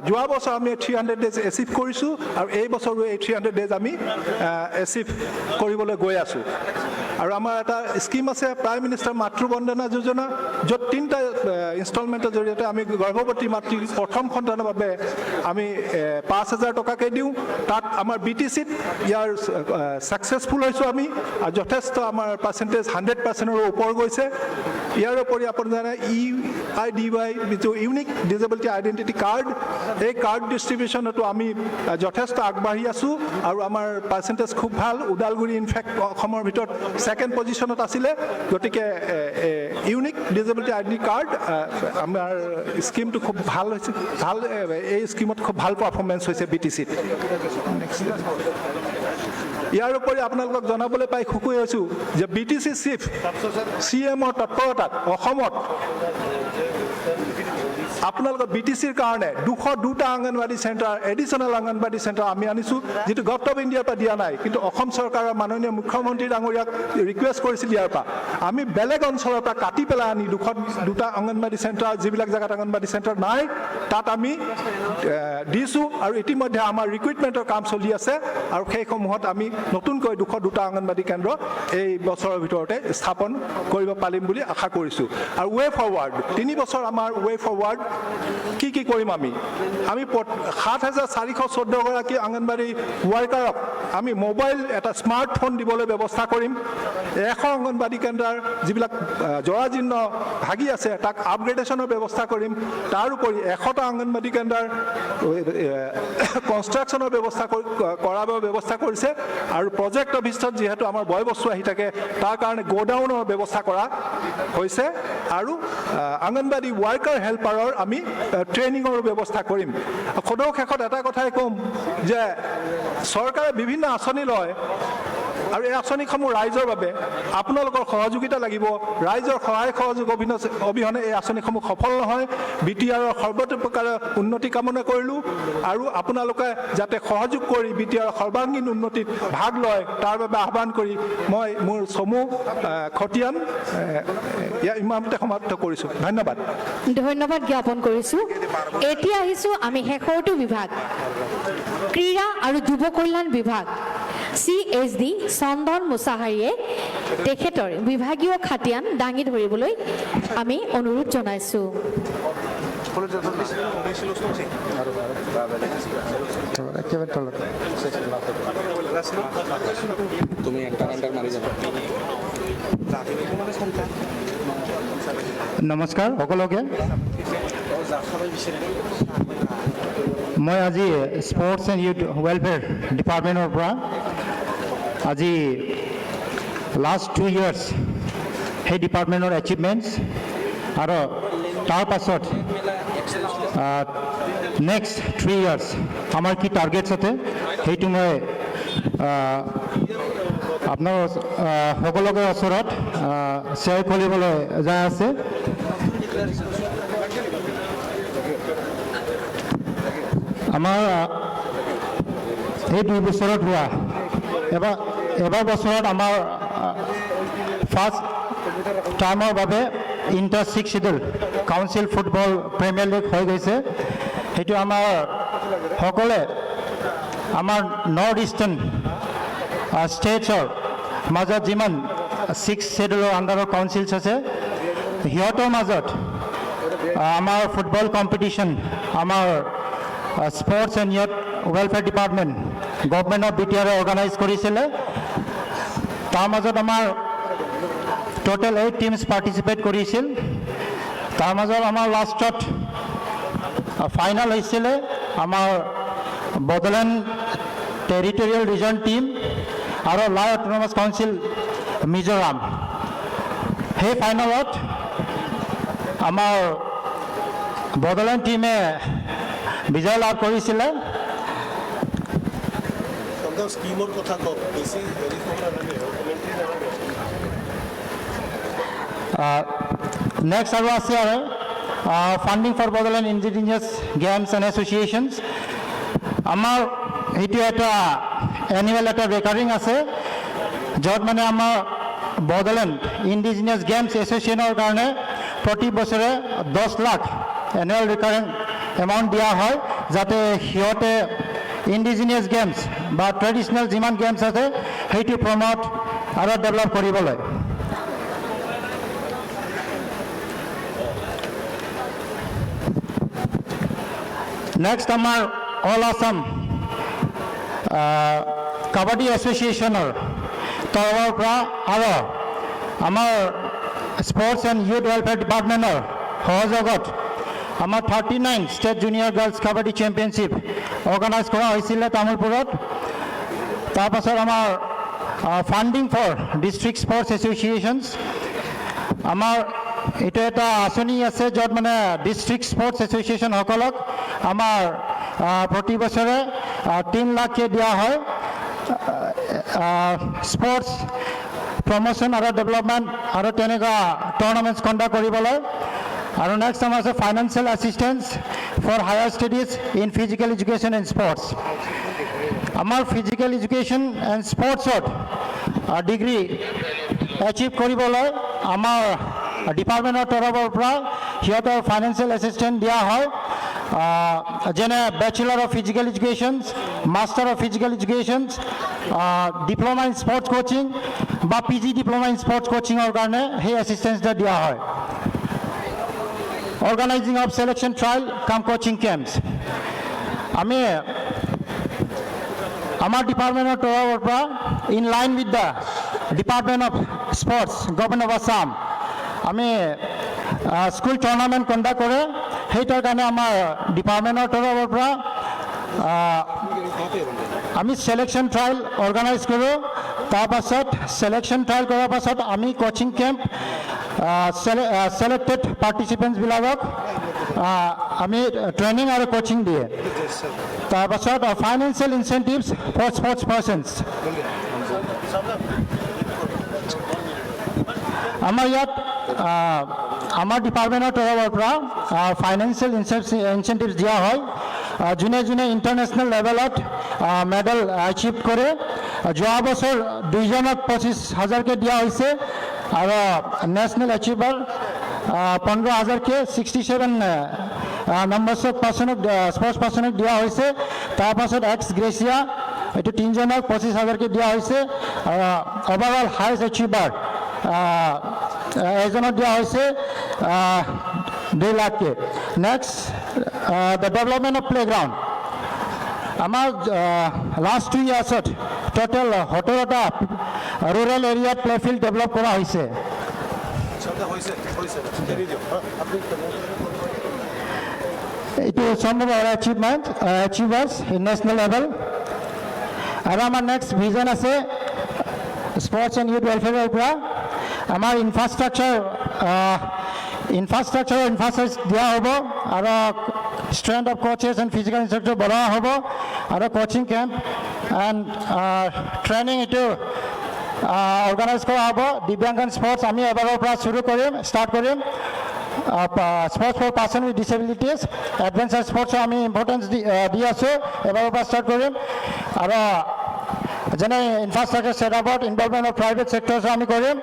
যোৱা বছৰ আমি 300 ডেজ এচিভ কৰিছোঁ আৰু এই বছৰো এই 300 ডেজ আমি এচিভ কৰিবলৈ গৈ আছোঁ আৰু আমাৰ এটা স্কিম আছে প্ৰাইম মিনিষ্টাৰ মাতৃ বন্দনা যোজনা য'ত 3টা ইনষ্টলমেণ্টৰ জৰিয়তে আমি গৰ্ভৱতী মাতৃ প্ৰথম সন্তানৰ বাবে আমি 5,000 টকাকৈ দিওঁ তাত আমাৰ BTCত ইয়াৰ ছাকচেছফুল হৈছোঁ আমি আৰু যথেষ্ট আমাৰ পাৰ্চেণ্টেজ 100%ৰ ওপৰ গৈছে ইয়াৰ উপৰি আপুনি জানে EIDY যিটো ইউনিক ডিজেবিলিটি আইডেণ্টিটি কাৰ্ড এই কাৰ্ড ডিষ্ট্ৰিবিউশ্যনতো আমি যথেষ্ট আগবাঢ়ি আছোঁ আৰু আমাৰ পাৰ্চেণ্টেজ খুব ভাল ওদালগুৰি ইনফেক্ট অসমৰ ভিতৰত 2nd পজিশ্যনত আছিলে গতিকে ইউনিক ডিজেবিলিটি আইডেণ্টি কাৰ্ড আমাৰ স্কিমটো খুব ভাল হৈছে ভাল এই স্কিমত খুব ভাল পাৰফৰ্মেঞ্চ হৈছে BTCত ইয়াৰ উপৰি আপোনালোকক জনাবলৈ পাই সুখী হৈছোঁ যে BTC চিফ CMৰ তৎপৰতাত অসমত আপোনালোকৰ BTCৰ কাৰণে 202টা anganwadi centre additional anganwadi centre আমি আনিছোঁ যিটো গভট অফ ইণ্ডিয়াৰ পৰা দিয়া নাই কিন্তু অসম চৰকাৰৰ মাননীয় মুখ্যমন্ত্ৰী ডাঙৰীয়াক ৰিকুৱেষ্ট কৰিছিল ইয়াৰ পৰা আমি বেলেগ অঞ্চলৰ পৰা কাটি পেলাই আনি 202টা অংগনবাড়ী চেণ্টাৰ যিবিলাক জেগাত অংগনবাড়ী চেণ্টাৰ নাই তাত আমি দিছোঁ আৰু ইতিমধ্যে আমাৰ ৰিক্ৰুইটমেণ্টৰ কাম চলি আছে আৰু সেইসমূহত আমি নতুনকৈ 202টা অংগনবাড়ী কেন্দ্ৰ এই বছৰৰ ভিতৰতে স্থাপন কৰিব পাৰিম বুলি আশা কৰিছোঁ আৰু ৱে ফৰৱাৰ্ড 3 বছৰ আমাৰ ৱে ফৰৱাৰ্ড কি কৰিম আমি 7,414 গৰাকী অংগনবাড়ী ৱাৰ্কাৰক আমি মোবাইল এটা স্মাৰ্টফোন দিবলৈ ব্যৱস্থা কৰিম 100 অংগনবাড়ী কেন্দ্ৰৰ যিবিলাক জৰাজীৰ্ণ ভাগি আছে তাক আপগ্ৰেডেশ্যনৰ ব্যৱস্থা কৰিম তাৰ উপৰি 100টা অংগনবাড়ী কেন্দ্ৰৰ কনষ্ট্ৰাকশ্যনৰ কৰাৰ ব্যৱস্থা কৰিছে আৰু প্ৰজেক্ট অফিচত যিহেতু আমাৰ বয় বস্তু আহি থাকে তাৰ কাৰণে গোডাউনৰ ব্যৱস্থা কৰা হৈছে আৰু অংগনবাড়ী ৱাৰ্কাৰ হেল্পাৰৰ আমি ট্ৰেইনিঙৰ ব্যৱস্থা কৰিম সদৌ শেষত এটা কথাই ক'ম যে চৰকাৰে বিভিন্ন আঁচনি লয় আৰু এই আঁচনিসমূহ ৰাইজৰ বাবে আপোনালোকৰ সহযোগিতা লাগিব ৰাইজৰ সহায় সহযোগ অবিহনে এই আঁচনিসমূহ সফল নহয় BTRৰ সৰ্বতোপ্ৰকাৰে উন্নতি কামনা কৰিলোঁ আৰু আপোনালোকে যাতে সহযোগ কৰি BTRৰ সৰ্বাংগীন উন্নতিত ভাগ লয় তাৰ বাবে আহ্বান কৰি মই মোৰ চমু খতিয়ান ইমানতে সমাপ্ত কৰিছোঁ ধন্যবাদ ধন্যবাদ জ্ঞাপন কৰিছোঁ এতিয়া আহিছোঁ আমি শেষৰটো বিভাগ ক্ৰীড়া আৰু যুৱ কল্যাণ বিভাগ CSD চন্দন মুছাহাৰীয়ে তেখেতৰ বিভাগীয় খাতিয়ান দাঙি ধৰিবলৈ আমি অনুৰোধ জনাইছোঁ নমস্কাৰ সকলোকে মই আজি স্পৰ্টছ এণ্ড ইউথ ৱেলফেয়াৰ ডিপাৰ্টমেণ্টৰ পৰা আজি লাষ্ট 2 years সেই ডিপাৰ্টমেণ্টৰ এচিভমেণ্টছ আৰু তাৰ পাছত নেক্সট 3 years আমাৰ কি টাৰ্গেটছ আছে সেইটো মই আপোনাৰ সকলোকে ওচৰত শ্বেয়াৰ কৰিবলৈ যায় আছে আমাৰ এই 2 বছৰত হোৱা এবাৰ বছৰত আমাৰ ফাৰ্ষ্ট টাইমৰ বাবে inter 6 schedule council football premier league হৈ গৈছে সেইটো আমাৰ সকলে আমাৰ নৰ্থ ইষ্টাৰ্ণ ষ্টেটছৰ মাজত যিমান 6 শিডিউলৰ আণ্ডাৰৰ কাউন্সিলছ আছে সিহঁতৰ মাজত আমাৰ ফুটবল কম্পিটিশ্যন আমাৰ sports and youth welfare department government of BTR organise কৰিছিলে তাৰ মাজত আমাৰ টোটেল 8 টিমছ পাৰ্টিচিপেট কৰিছিল তাৰ মাজত আমাৰ লাষ্টত ফাইনেল হৈছিলে আমাৰ বডোলেণ্ড টেৰিটৰিয়েল ৰিজন টিম আৰু লাই অট'নমাছ কাউন্সিল মিজোৰাম সেই ফাইনেলত আমাৰ বডোলেণ্ড টিমে বিজয় লাভ কৰিছিলে স্কিমৰ কথা কওক বেছি নেক্সট আৰু আছে আৰু funding for Bodoland indigenous games and associations আমাৰ সেইটো এটা এনুৱেল এটা ৰেকাৰিং আছে য'ত মানে আমাৰ বডোলেণ্ড ইণ্ডিজিনিয়াছ গেমছ এছ'চিয়েশ্যনৰ কাৰণে প্ৰতি বছৰে 10 লাখ এনুৱেল ৰিকাৰিং এমাউণ্ট দিয়া হয় যাতে সিহঁতে ইণ্ডিজিনিয়াছ গেমছ বা ট্ৰেডিশ্যনেল যিমান গেমছ আছে সেইটো প্ৰম'ট আৰু ডেভেলপ কৰিবলৈ নেক্সট আমাৰ অল আছাম কাবাডী এছ'চিয়েশ্যনৰ তৰফৰ পৰা আৰু আমাৰ স্পৰ্টছ এণ্ড ইউথ ৱেলফেয়াৰ ডিপাৰ্টমেণ্টৰ সহযোগত আমাৰ 39 state junior girls kabaddi championship organise কৰা হৈছিলে তামোলপুৰত তাৰপাছত আমাৰ funding for district sports associations আমাৰ এইটো এটা আঁচনি আছে য'ত মানে ডিষ্ট্ৰিক্ট স্পৰ্টছ এছ'চিয়েশ্যনসকলক আমাৰ প্ৰতি বছৰে 3 লাখকৈ দিয়া হয় স্পৰ্টছ প্ৰমোশ্যন আৰু ডেভেলপমেণ্ট আৰু তেনেকুৱা টুৰ্ণামেণ্টছ কণ্ডাক্ট কৰিবলৈ আৰু নেক্সট আমাৰ আছে financial assistance for higher studies in physical education and sports আমাৰ ফিজিকেল এডুকেশ্যন এণ্ড স্পৰ্টছত ডিগ্ৰী এচিভ কৰিবলৈ আমাৰ ডিপাৰ্টমেণ্টৰ তৰফৰ পৰা সিহঁতৰ ফাইনেন্সিয়েল এছিষ্টেঞ্চ দিয়া হয় যেনে bachelor of physical educations master of physical educations diploma in sports coaching বা PG ডিপ্ল'মা ইন স্পৰ্টছ কোচিঙৰ কাৰণে সেই এছিষ্টেঞ্চটা দিয়া হয় অৰ্গেনাইজিং অফ ছিলেকশ্যন ট্ৰায়েল কাম কোচিং কেম্পছ আমি আমাৰ ডিপাৰ্টমেণ্টৰ তৰফৰ পৰা in line with the department of sports government of Assam আমি স্কুল টুৰ্ণামেণ্ট কণ্ডাক্ট কৰে সেইটাৰ কাৰণে আমাৰ ডিপাৰ্টমেণ্টৰ তৰফৰ পৰা আমি ছিলেকশ্যন ট্ৰায়েল অৰ্গেনাইজ কৰোঁ তাৰপাছত ছিলেকশ্যন ট্ৰায়েল কৰাৰ পাছত আমি কোচিং কেম্প ছিলেক্টেড পাৰ্টিচিপেণ্টছবিলাকক আমি ট্ৰেইনিং আৰু কোচিং দিয়ে তাৰপাছত ফাইনেন্সিয়েল ইনচেন্টিভছ ফৰ স্পৰ্টছ পাৰ্চনছ আমাৰ ইয়াত আমাৰ ডিপাৰ্টমেণ্টৰ তৰফৰ পৰা ফাইনেন্সিয়েল ইনচেন্টিভছ দিয়া হয় যোনে যোনে ইণ্টাৰনেশ্যনেল লেভেলত মেডেল এচিভ কৰে যোৱা বছৰ 2জনক 25,000কে দিয়া হৈছে আৰু নেশ্যনেল এচিভাৰ 15,000কে 67 নম্বৰ্ছ পাৰ্চনক স্পৰ্টছ পাৰ্চনক দিয়া হৈছে তাৰপাছত এক্স গ্ৰেচিয়া এইটো 3জনক 25,000কে দিয়া হৈছে অভাৰঅল হাইষ্ট এচিভাৰ এজনক দিয়া হৈছে 2 লাখকে next the development of playground আমাৰ লাষ্ট 2 ইয়াৰ্ছত টোটেল 17টা ৰুৰেল এৰিয়াত প্লে ফিল্ড ডেভেলপ কৰা হৈছে এইটো some of our achievers in national level আৰু আমাৰ নেক্সট ভিজন আছে স্পৰ্টছ এণ্ড ইউথ ৱেলফেয়াৰৰ পৰা আমাৰ ইনফ্ৰাষ্ট্ৰাকচাৰ দিয়া হ'ব আৰু strength of coaches and physical instructor বঢ়োৱা হ'ব আৰু কোচিং কেম্প এণ্ড ট্ৰেইনিং এইটো অৰ্গেনাইজ কৰা হ'ব দিব্যাংগন স্পৰ্টছ আমি এবাৰৰ পৰা ষ্টাৰ্ট কৰিম sports for person with disabilities adventure স্পৰ্টছৰ আমি ইম্পৰ্টেঞ্চ দি আছোঁ এবাৰৰ পৰা ষ্টাৰ্ট কৰিম আৰু যেনে ইনফ্ৰাষ্ট্ৰাকচাৰ ছেটআপত ইনভলভমেণ্ট অফ প্ৰাইভেট ছেক্টৰ্ছো আমি কৰিম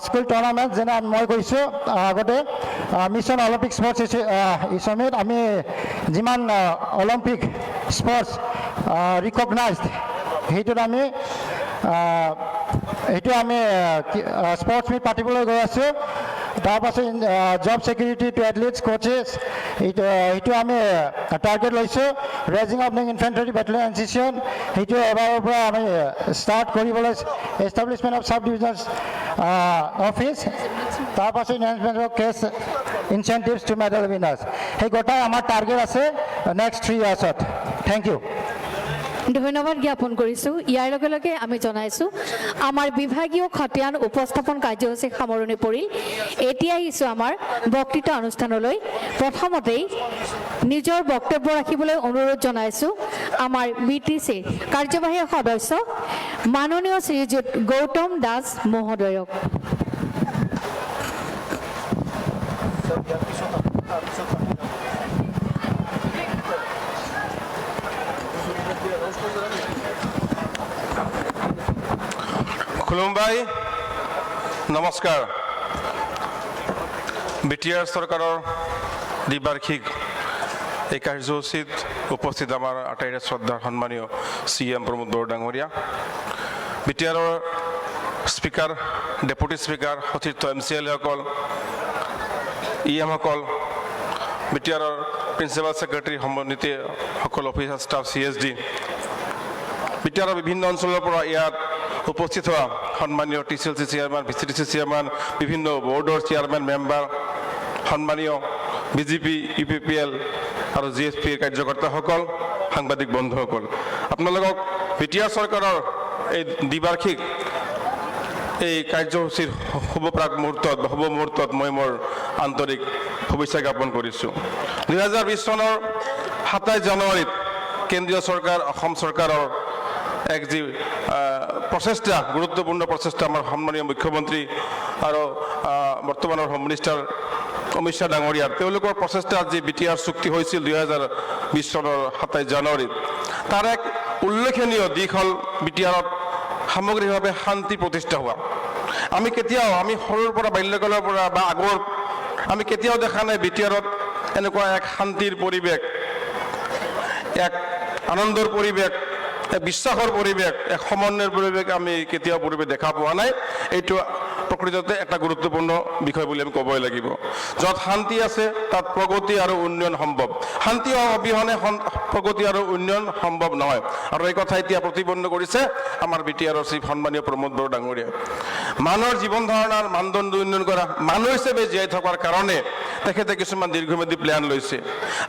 স্কুল টুৰ্ণামেণ্ট যেনে মই কৰিছোঁ আগতে মিছন অলিম্পিক স্পৰ্টছ ইছমিত আমি যিমান অলিম্পিক স্পৰ্টছ ৰিকগনাইজড সেইটো আমি স্পৰ্টছ মিট পাতিবলৈ গৈ আছোঁ তাৰপাছত job security to athletes coaches সেইটো আমি টাৰ্গেট লৈছোঁ raising of the infantry battalion institution সেইটো এবাৰৰ পৰা আমি ষ্টাৰ্ট কৰিবলৈ establishment of sub divisional office তাৰপাছত enhancement of cash incentives to medal winners সেই গোটাই আমাৰ টাৰ্গেট আছে নেক্সট 3 ইয়াৰ্ছত থেংক ইউ ধন্যবাদ জ্ঞাপন কৰিছোঁ ইয়াৰ লগে লগে আমি জনাইছোঁ আমাৰ বিভাগীয় খতিয়ান উপস্থাপন কাৰ্যসূচী সামৰণি পৰিল এতিয়া আহিছোঁ আমাৰ বক্তৃতা অনুষ্ঠানলৈ প্ৰথমতেই নিজৰ বক্তব্য ৰাখিবলৈ অনুৰোধ জনাইছোঁ আমাৰ BTC কাৰ্যবাহী সদস্য মাননীয় শ্ৰীযুত গৌতম দাস মহোদয়ক খুলুমবাই নমস্কাৰ BTR চৰকাৰৰ দ্বিবাৰ্ষিক এই কাৰ্যসূচীত উপস্থিত আমাৰ আটাইৰে শ্ৰদ্ধাৰ সন্মানীয় CM প্ৰমোদ বড়ো ডাঙৰীয়া BTRৰ স্পীকাৰ ডেপুটি স্পীকাৰ সতীৰ্থ MCLসকল EMসকল BTRৰ প্ৰিন্সিপাল ছেক্ৰেটাৰী সম্বন্ধিত সকলো অফিচাৰ ষ্টাফ CSD BTRৰ বিভিন্ন অঞ্চলৰ পৰা ইয়াত উপস্থিত হোৱা সন্মানীয় TCLC চেয়াৰমেন VCTC চেয়াৰমেন বিভিন্ন বোৰ্ডৰ চেয়াৰমেন মেম্বাৰ সন্মানীয় BJP UPPL আৰু GSPৰ কাৰ্যকৰ্তাসকল সাংবাদিক বন্ধুসকল আপোনালোকক BTR চৰকাৰৰ এই দ্বিবাৰ্ষিক এই কাৰ্যসূচীৰ শুভ মুহূৰ্তত মই মোৰ আন্তৰিক শুভেচ্ছা জ্ঞাপন কৰিছোঁ 2020 চনৰ 27 জানুৱাৰীত কেন্দ্ৰীয় চৰকাৰ অসম চৰকাৰৰ এক যি প্ৰচেষ্টা গুৰুত্বপূৰ্ণ প্ৰচেষ্টা আমাৰ সন্মানীয় মুখ্যমন্ত্ৰী আৰু বৰ্তমানৰ হোম মিনিষ্টাৰ অমিত শ্বাহ ডাঙৰীয়াৰ তেওঁলোকৰ প্ৰচেষ্টাত যি BTR চুক্তি হৈছিল 2020 চনৰ 27 জানুৱাৰীত তাৰ এক উল্লেখনীয় দিশ হ'ল BTRত সামগ্ৰিকভাৱে শান্তি প্ৰতিষ্ঠা হোৱা আমি সৰুৰ পৰা বাল্যকালৰ পৰা বা আগৰ আমি কেতিয়াও দেখা নাই BTRত এনেকুৱা এক শান্তিৰ পৰিৱেশ এক আনন্দৰ পৰিৱেশ এক বিশ্বাসৰ পৰিৱেশ এক সমন্বয়ৰ পৰিৱেশ আমি কেতিয়াও পৰিৱেশ দেখা পোৱা নাই এইটো প্ৰকৃততে এটা গুৰুত্বপূৰ্ণ বিষয় বুলি আমি ক'বই লাগিব য'ত শান্তি আছে তাত প্ৰগতি আৰু উন্নয়ন সম্ভৱ শান্তি অবিহনে প্ৰগতি আৰু উন্নয়ন সম্ভৱ নহয় আৰু এই কথা এতিয়া প্ৰতিপন্ন কৰিছে আমাৰ BTRৰ শ্ৰী সন্মানীয় প্ৰমোদ বড়ো ডাঙৰীয়া মানুহৰ জীৱন ধাৰণাৰ মানদণ্ড উন্নয়ন কৰা মানুহ হিচাপে জীয়াই থকাৰ কাৰণে তেখেতে কিছুমান দীৰ্ঘম্যাদী প্ল্যান লৈছে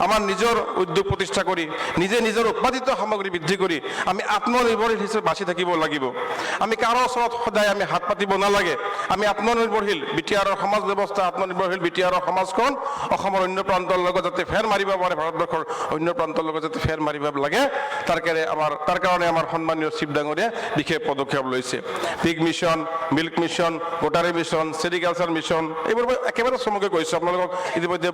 আমাৰ নিজৰ উদ্যোগ প্ৰতিষ্ঠা কৰি নিজে নিজৰ উৎপাদিত সামগ্ৰী বৃদ্ধি কৰি আমি আত্মনিৰ্ভৰশীল হিচাপে বাছি থাকিব লাগিব আমি কাৰো ওচৰত সদায় আমি হাত পাতিব নালাগে আমি আত্মনিৰ্ভৰশীল বিটিআৰৰ সমাজ ব্যৱস্থা আত্মনিৰ্ভৰশীল বিটিআৰৰ সমাজখন অসমৰ অন্য প্ৰান্তৰ লগত যাতে ফেৰ মাৰিব পাৰে ভাৰতবৰ্ষৰ অন্য প্ৰান্তৰ লগত যাতে ফেৰ মাৰিব লাগে তাৰ কাৰণে আমাৰ সন্মানীয় চিফ ডাঙৰীয়া বিশেষ পদক্ষেপ লৈছে pig mission milk mission goatery mission sericulture mission এইবোৰ মই একেবাৰে চমুকৈ কৈছোঁ আপোনালোকক ইতিমধ্যে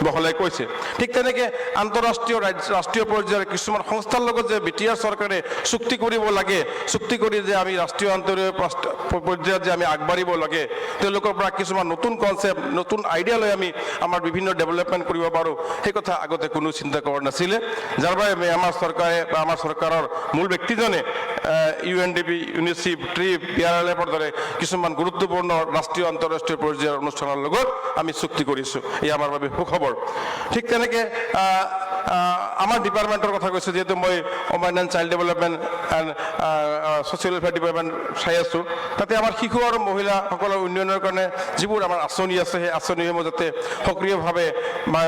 বহলাই কৈছে ঠিক তেনেকৈ আন্তঃৰাষ্ট্ৰীয় ৰাষ্ট্ৰীয় পৰ্যায়ৰ কিছুমান সংস্থাৰ লগত যে বিটিআৰ চৰকাৰে চুক্তি কৰিব লাগে চুক্তি কৰি যে আমি ৰাষ্ট্ৰীয় আন্তঃৰাষ্ট্ৰীয় পৰ্যায়ত যে আমি আগবাঢ়িব লাগে তেওঁলোকৰ পৰা কিছুমান নতুন কনচেপ্ট নতুন আইডিয়া লৈ আমি আমাৰ বিভিন্ন ডেভেলপমেণ্ট কৰিব পাৰোঁ সেই কথা আগতে কোনো চিন্তা কৰা নাছিলে যাৰ বাবে আমাৰ চৰকাৰে বা আমাৰ চৰকাৰৰ মূল ব্যক্তিজনে UNDP ইউনিচিফ ট্ৰিপ PRLFৰ দৰে কিছুমান গুৰুত্বপূৰ্ণ ৰাষ্ট্ৰীয় আন্তঃৰাষ্ট্ৰীয় পৰ্যায়ৰ অনুষ্ঠানৰ লগত আমি চুক্তি কৰিছোঁ এই আমাৰ বাবে সুখবৰ ঠিক তেনেকৈ আমাৰ ডিপাৰ্টমেণ্টৰ কথা কৈছোঁ যিহেতু মই women and child development and social welfare department চাই আছোঁ তাতে আমাৰ শিশু আৰু মহিলাসকলৰ উন্নয়নৰ কাৰণে যিবোৰ আমাৰ আঁচনি আছে সেই আঁচনিসমূহ যাতে সক্ৰিয়ভাৱে বা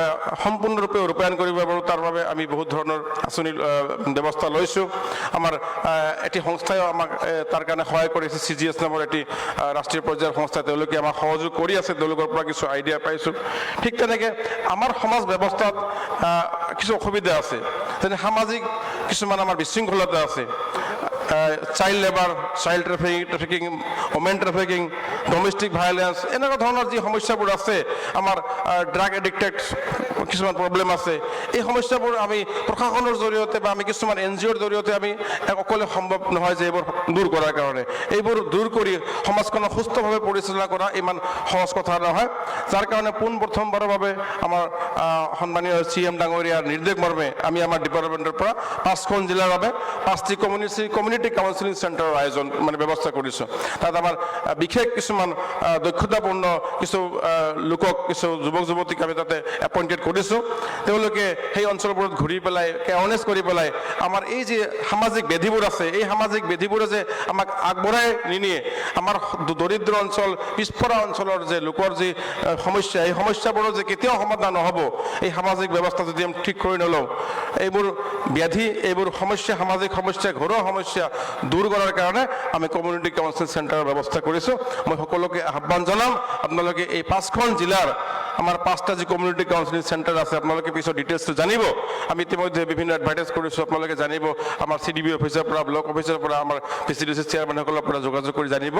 সম্পূৰ্ণৰূপে ৰূপায়ণ কৰিব পাৰোঁ তাৰ বাবে আমি বহুত ধৰণৰ আঁচনিৰ ব্যৱস্থা লৈছোঁ আমাৰ এটি সংস্থাই আমাক তাৰ কাৰণে সহায় কৰিছে CGS নামৰ এটি ৰাষ্ট্ৰীয় পৰ্যায়ৰ সংস্থা তেওঁলোকে আমাক সহযোগ কৰি আছে তেওঁলোকৰ পৰা কিছু আইডিয়া পাইছোঁ ঠিক তেনেকৈ আমাৰ সমাজ ব্যৱস্থাত কিছু অসুবিধা আছে যেনে সামাজিক কিছুমান আমাৰ বিশৃংখলতা আছে child labour child trafficking women trafficking domestic violence এনেকুৱা ধৰণৰ যি সমস্যাবোৰ আছে আমাৰ ড্ৰাগ এডিক্টেড কিছুমান প্ৰব্লেম আছে এই সমস্যাবোৰ আমি প্ৰশাসনৰ জৰিয়তে বা আমি কিছুমান NGOৰ জৰিয়তে আমি অকলে সম্ভৱ নহয় যে এইবোৰ দূৰ কৰাৰ কাৰণে এইবোৰ দূৰ কৰি সমাজখনক সুস্থভাৱে পৰিচালনা কৰা ইমান সহজ কথা নহয় যাৰ কাৰণে পোনপ্ৰথমবাৰৰ বাবে আমাৰ সন্মানীয় CM ডাঙৰীয়াৰ নিৰ্দেশ মৰ্মে আমি আমাৰ ডিপাৰ্টমেণ্টৰ পৰা 5খন জিলাৰ বাবে 5টি কমিউনিটি কাউন্সেলিং চেণ্টাৰৰ আয়োজন মানে ব্যৱস্থা কৰিছোঁ তাত আমাৰ বিশেষ কিছুমান দক্ষতাপূৰ্ণ কিছু লোকক কিছু যুৱক যুৱতীক আমি তাতে এপইণ্টেড কৰিছোঁ তেওঁলোকে সেই অঞ্চলবোৰত ঘূৰি পেলাই এৱাৰনেছ কৰি পেলাই আমাৰ এই যে সামাজিক ব্যাধিবোৰ আছে এই সামাজিক ব্যাধিবোৰে যে আমাক আগবঢ়াই নিনিয়ে আমাৰ দৰিদ্ৰ অঞ্চল পিছপৰা অঞ্চলৰ যে লোকৰ যি সমস্যা এই সমস্যাবোৰৰ যে কেতিয়াও সমাধান নহ'ব এই সামাজিক ব্যৱস্থা যদি আমি ঠিক কৰি নলওঁ এইবোৰ ব্যাধি এইবোৰ সমস্যা সামাজিক সমস্যা ঘৰুৱা সমস্যা দূৰ কৰাৰ কাৰণে আমি কমিউনিটি কাউন্সেলিং চেণ্টাৰৰ ব্যৱস্থা কৰিছোঁ মই সকলোকে আহ্বান জনাম আপোনালোকে এই 5খন জিলাৰ আমাৰ 5টা যি কমিউনিটি কাউন্সেলিং চেণ্টাৰ আছে আপোনালোকে পিছত ডিটেইলছটো জানিব আমি ইতিমধ্যে বিভিন্ন এডভাৰটাইজ কৰিছোঁ আপোনালোকে জানিব আমাৰ CDB অফিচৰ পৰা ব্লক অফিচৰ পৰা আমাৰ PCDC চেয়াৰমেনসকলৰ পৰা যোগাযোগ কৰি জানিব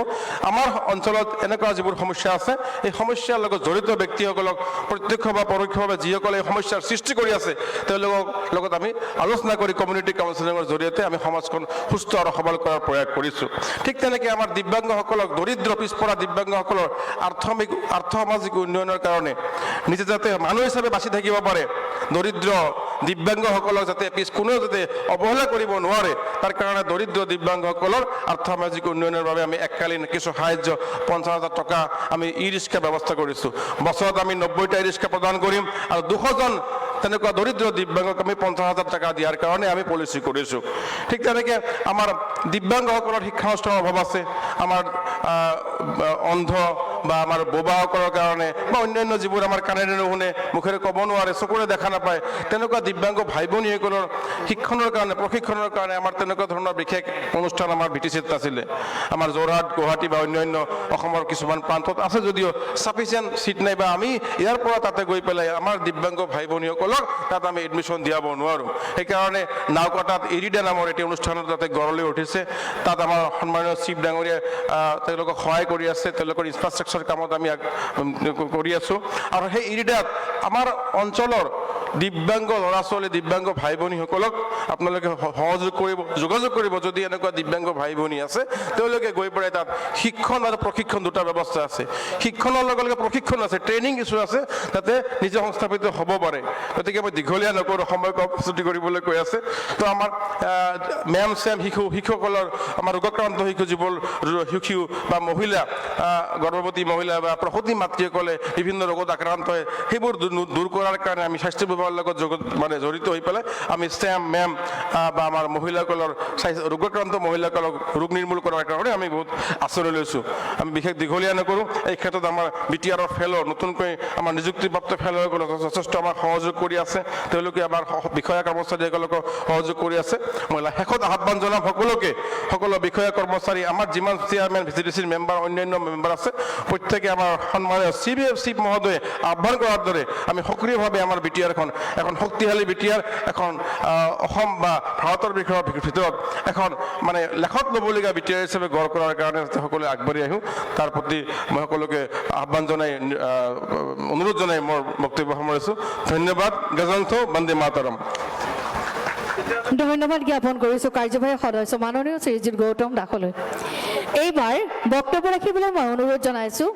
আমাৰ অঞ্চলত এনেকুৱা যিবোৰ সমস্যা আছে এই সমস্যাৰ লগত জড়িত ব্যক্তিসকলক প্ৰত্যক্ষ বা পৰোক্ষভাৱে যিসকলে এই সমস্যাৰ সৃষ্টি কৰি আছে তেওঁলোকৰ লগত আমি আলোচনা কৰি কমিউনিটি কাউন্সেলিঙৰ জৰিয়তে আমি সমাজখন সুস্থ আৰু সবল কৰাৰ প্ৰয়াস কৰিছোঁ ঠিক তেনেকৈ আমাৰ দিব্যাংগসকলক দৰিদ্ৰ পিছপৰা দিব্যাংগসকলৰ আৰ্থ সামাজিক উন্নয়নৰ কাৰণে নিজে যাতে মানুহ হিচাপে বাচি থাকিব পাৰে দৰিদ্ৰ দিব্যাংগসকলক যাতে কোনেও যাতে অৱহেলা কৰিব নোৱাৰে তাৰ কাৰণে দৰিদ্ৰ দিব্যাংগসকলৰ আৰ্থ সামাজিক উন্নয়নৰ বাবে আমি এককালীন কিছু সাহায্য 50,000 টকা আমি ই-ৰিক্সা ব্যৱস্থা কৰিছোঁ বছৰত আমি 90টা ই-ৰিক্সা প্ৰদান কৰিম আৰু 200জন তেনেকুৱা দৰিদ্ৰ দিব্যাংগক আমি 50,000 টকা দিয়াৰ কাৰণে আমি পলিচি কৰিছোঁ ঠিক তেনেকৈ আমাৰ দিব্যাংগসকলৰ শিক্ষানুষ্ঠানৰ অভাৱ আছে আমাৰ অন্ধ বা আমাৰ বোবাসকলৰ কাৰণে বা অন্যান্য যিবোৰ আমাৰ কাণেৰে নুশুনে মুখেৰে ক'ব নোৱাৰে চকুৰে দেখা নাপায় তেনেকুৱা দিব্যাংগ ভাই ভনীসকলৰ শিক্ষণৰ কাৰণে প্ৰশিক্ষণৰ কাৰণে আমাৰ তেনেকুৱা ধৰণৰ বিশেষ অনুষ্ঠান আমাৰ BTCত নাছিলে আমাৰ যোৰহাট গুৱাহাটী বা অন্যান্য অসমৰ কিছুমান প্ৰান্তত আছে যদিও ছাফিচিয়েণ্ট ছিট নাই বা আমি ইয়াৰ পৰা তাতে গৈ পেলাই আমাৰ দিব্যাংগ ভাই ভনীসকলক তাত আমি এডমিশ্যন দিয়াব নোৱাৰোঁ সেইকাৰণে নাওকাটাত এৰিডা নামৰ এটি অনুষ্ঠানত তাতে গঢ় লৈ উঠিছে তাত আমাৰ সন্মানীয় চিফ ডাঙৰীয়াই তেওঁলোকক সহায় কৰি আছে তেওঁলোকৰ ইনফ্ৰাষ্ট্ৰাকচাৰ কামত আমি কৰি আছোঁ আৰু সেই এৰিডাত আমাৰ অঞ্চলৰ দিব্যাংগ ল'ৰা ছোৱালী দিব্যাংগ ভাই ভনীসকলক আপোনালোকে যোগাযোগ কৰিব যদি এনেকুৱা দিব্যাংগ ভাই ভনী আছে তেওঁলোকে গৈ পেলাই তাত শিক্ষণ আৰু প্ৰশিক্ষণ দুটা ব্যৱস্থা আছে শিক্ষণৰ লগে লগে প্ৰশিক্ষণ আছে ট্ৰেইনিং কিছু আছে তাতে নিজে সংস্থাপিত হ'ব পাৰে গতিকে মই দীঘলীয়া নকৰোঁ সময় প্ৰস্তুতি কৰিবলৈ কৈ আছে তো আমাৰ মেম চেম শিশুসকলৰ আমাৰ ৰোগাক্ৰান্ত শিশু যিবোৰ শিশু বা মহিলা গৰ্ভৱতী মহিলা বা প্ৰসূতি মাতৃসকলে বিভিন্ন ৰোগত আক্ৰান্ত হয় সেইবোৰ দূৰ কৰাৰ কাৰণে আমি স্বাস্থ্য বিভাগৰ লগত মানে জড়িত হৈ পেলাই আমি স্টেম মেম বা আমাৰ মহিলাসকলৰ ৰোগাক্ৰান্ত মহিলাসকলক ৰোগ নিৰ্মূল কৰাৰ কাৰণে আমি বহুত আঁচনি লৈছোঁ আমি বিশেষ দীঘলীয়া নকৰোঁ এই ক্ষেত্ৰত আমাৰ BTRৰ ফেল' নতুনকৈ আমাৰ নিযুক্তিপ্ৰাপ্ত ফেল'সকলে যথেষ্ট আমাক সহযোগ কৰি আছে তেওঁলোকে আমাৰ বিষয়া কৰ্মচাৰীসকলক সহযোগ কৰি আছে মই শেষত আহ্বান জনাম সকলো বিষয়া কৰ্মচাৰী আমাৰ যিমান চেয়াৰমেন VCDCৰ মেম্বাৰ অন্যান্য মেম্বাৰ আছে প্ৰত্যেকে আমাৰ সন্মানীয় চিফ মহোদয়ে আহ্বান কৰাৰ দৰে আমি সক্ৰিয়ভাৱে আমাৰ BTRখন এখন শক্তিশালী BTR এখন অসম বা ভাৰতৰ ভিতৰত এখন মানে লেখত ল'বলগীয়া BTR হিচাপে গঢ় কৰাৰ কাৰণে সকলোৱে আগবাঢ়ি আহোঁ তাৰ প্ৰতি মই সকলোকে আহ্বান জনাই অনুৰোধ জনাই মোৰ বক্তব্য সামৰিছোঁ ধন্যবাদ গজন্ত বন্দে মাতৰম ধন্যবাদ জ্ঞাপন কৰিছোঁ কাৰ্যবাহী সদস্য মাননীয় শ্ৰীযুত গৌতম দাসলৈ এইবাৰ বক্তব্য ৰাখিবলৈ মই অনুৰোধ জনাইছোঁ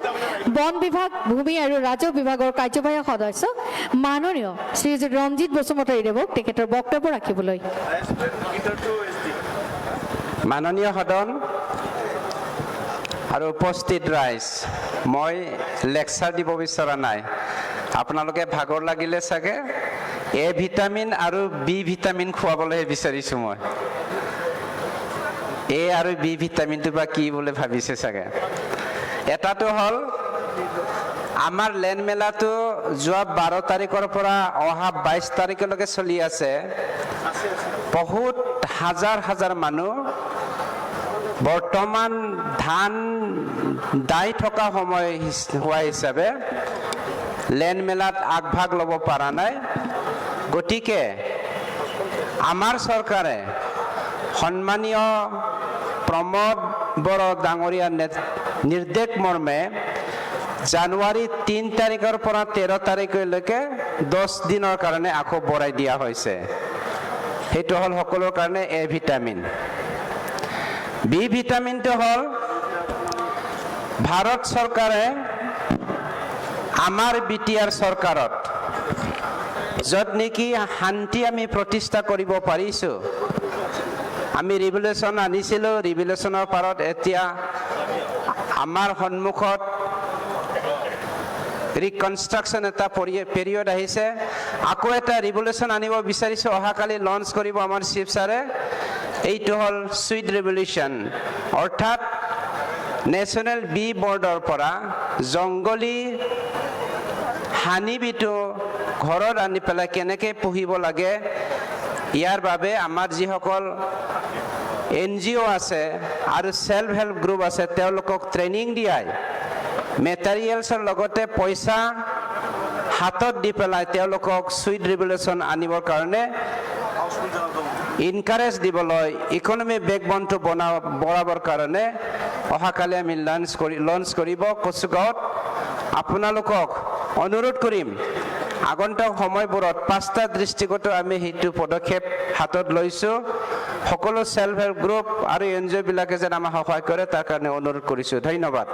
বন বিভাগ ভূমি আৰু ৰাজহ বিভাগৰ কাৰ্যবাহী সদস্য মাননীয় শ্ৰীযুত ৰঞ্জিত বসুমতাৰীদেৱক তেখেতৰ বক্তব্য ৰাখিবলৈ মাননীয় সদন আৰু উপস্থিত ৰাইজ মই লেকচাৰ দিব বিচৰা নাই আপোনালোকে ভাগৰ লাগিলে চাগে A ভিটামিন আৰু B ভিটামিন খুৱাবলৈ বিচাৰিছোঁ মই A আৰু B ভিটামিনটো বা কি বুলি ভাবিছে চাগে এটাটো হ'ল আমাৰ লেণ্ড মেলাটো যোৱা 12 তাৰিখৰ পৰা অহা 22 তাৰিখলৈকে চলি আছে বহুত হাজাৰ মানুহ বৰ্তমান ধান দাই থকা সময় হোৱা হিচাপে লেণ্ড মেলাত আগভাগ ল'ব পৰা নাই গতিকে আমাৰ চৰকাৰে সন্মানীয় প্ৰমোদ বড়ো ডাঙৰীয়াৰ নিৰ্দেশ মৰ্মে জানুৱাৰী 3 তাৰিখৰ পৰা 13 তাৰিখলৈকে 10 দিনৰ কাৰণে আকৌ বঢ়াই দিয়া হৈছে সেইটো হ'ল সকলোৰ কাৰণে A ভিটামিন B ভিটামিনটো হ'ল ভাৰত চৰকাৰে আমাৰ BTR চৰকাৰত য'ত নেকি শান্তি আমি প্ৰতিষ্ঠা কৰিব পাৰিছোঁ আমি ৰিভলিউশ্যন আনিছিলোঁ ৰিভলিউশ্যনৰ পাৰত এতিয়া আমাৰ সন্মুখত ৰিকনষ্ট্ৰাকশ্যন এটা পিৰিয়ড আহিছে আকৌ এটা ৰিভলিউশ্যন আনিব বিচাৰিছোঁ অহাকালি লঞ্চ কৰিব আমাৰ চিফ ছাৰে এইটো হ'ল সুইট ৰিভলিউশ্যন অৰ্থাৎ নেশ্যনেল বি বৰ্ডৰ পৰা জংগলী হানিবিটো ঘৰত আনি পেলাই কেনেকৈ পুহিব লাগে ইয়াৰ বাবে আমাৰ যিসকল NGO আছে আৰু সেলফ হেল্প গ্ৰুপ আছে তেওঁলোকক ট্ৰেইনিং দিয়াই মেটেৰিয়েলছৰ লগতে পইচা হাতত দি পেলাই তেওঁলোকক সুইট ৰিভলিউশ্যন আনিবৰ কাৰণে ইনকাৰেজ দিবলৈ ইকনমি বেকবনটো বঢ়াবৰ কাৰণে অহাকালি আমি লঞ্চ কৰিব কচুগাঁৱত আপোনালোকক অনুৰোধ কৰিম আগন্তুক সময়বোৰত 5টা দৃষ্টিগত আমি সেইটো পদক্ষেপ হাতত লৈছোঁ সকলো সেলফ হেল্প গ্ৰুপ আৰু NGO বিলাকে যেন আমাক সহায় কৰে তাৰ কাৰণে অনুৰোধ কৰিছোঁ ধন্যবাদ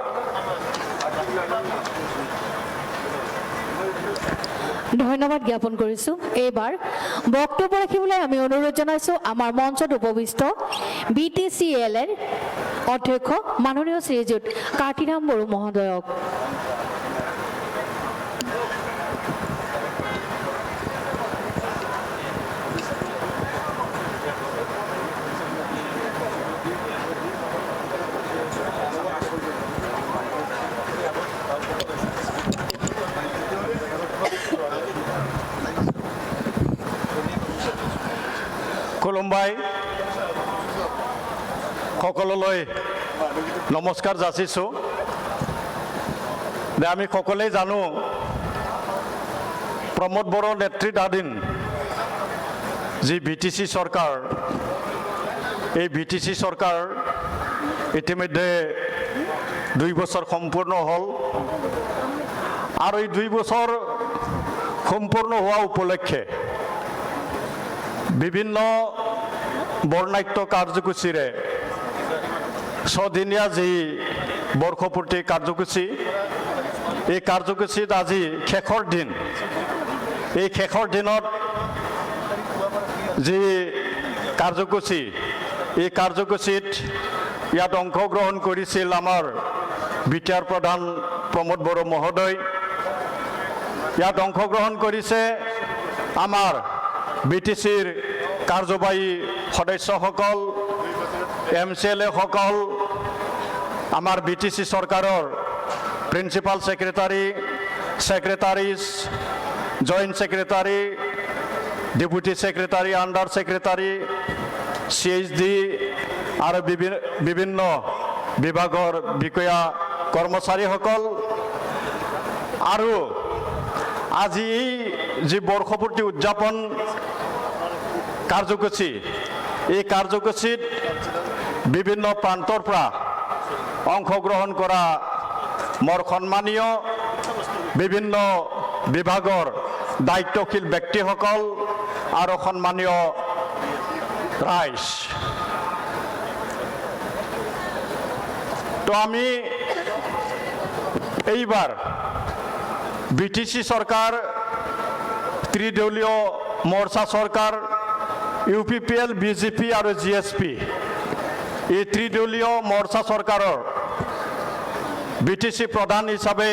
ধন্যবাদ জ্ঞাপন কৰিছোঁ এইবাৰ বক্তব্য ৰাখিবলৈ আমি অনুৰোধ জনাইছোঁ আমাৰ মঞ্চত উপবিষ্ট BTCL-ৰ অধ্যক্ষ মাননীয় শ্ৰীযুত কাৰ্তিৰাম বড়ো মহোদয়ক খুলুমবাই সকলোলৈ নমস্কাৰ যাচিছোঁ যে আমি সকলোৱে জানো প্ৰমোদ বড়ো নেতৃত্বাধীন যি BTC চৰকাৰ এই BTC চৰকাৰ ইতিমধ্যে 2 বছৰ সম্পূৰ্ণ হ'ল আৰু এই 2 বছৰ সম্পূৰ্ণ হোৱা উপলক্ষে বিভিন্ন বৰ্ণাঢ্য কাৰ্যসূচীৰে ছদিনীয়া যি বৰ্ষপূৰ্তি কাৰ্যসূচী এই কাৰ্যসূচীত আজি শেষৰ দিন এই শেষৰ দিনত যি কাৰ্যসূচী এই কাৰ্যসূচীত ইয়াত অংশগ্ৰহণ কৰিছিল আমাৰ BTR প্ৰধান প্ৰমোদ বড়ো মহোদয় ইয়াত অংশগ্ৰহণ কৰিছে আমাৰ BTCৰ কাৰ্যবাহী সদস্যসকল MCLA সকল আমাৰ BTC চৰকাৰৰ principal secretary secretaries joint secretary deputy secretary under secretary CHD আৰু বিভিন্ন বিভাগৰ বিষয়া কৰ্মচাৰীসকল আৰু আজি যি বৰ্ষপূৰ্তি উদযাপন কাৰ্যসূচী এই কাৰ্যসূচীত বিভিন্ন প্ৰান্তৰ পৰা অংশগ্ৰহণ কৰা মোৰ সন্মানীয় বিভিন্ন বিভাগৰ দায়িত্বশীল ব্যক্তিসকল আৰু সন্মানীয় ৰাইজ তো আমি এইবাৰ BTC চৰকাৰ ত্ৰিদলীয় মৰ্চা চৰকাৰ UPPL BJP আৰু GSP এই ত্ৰিদলীয় মৰ্চা চৰকাৰৰ BTC প্ৰধান হিচাপে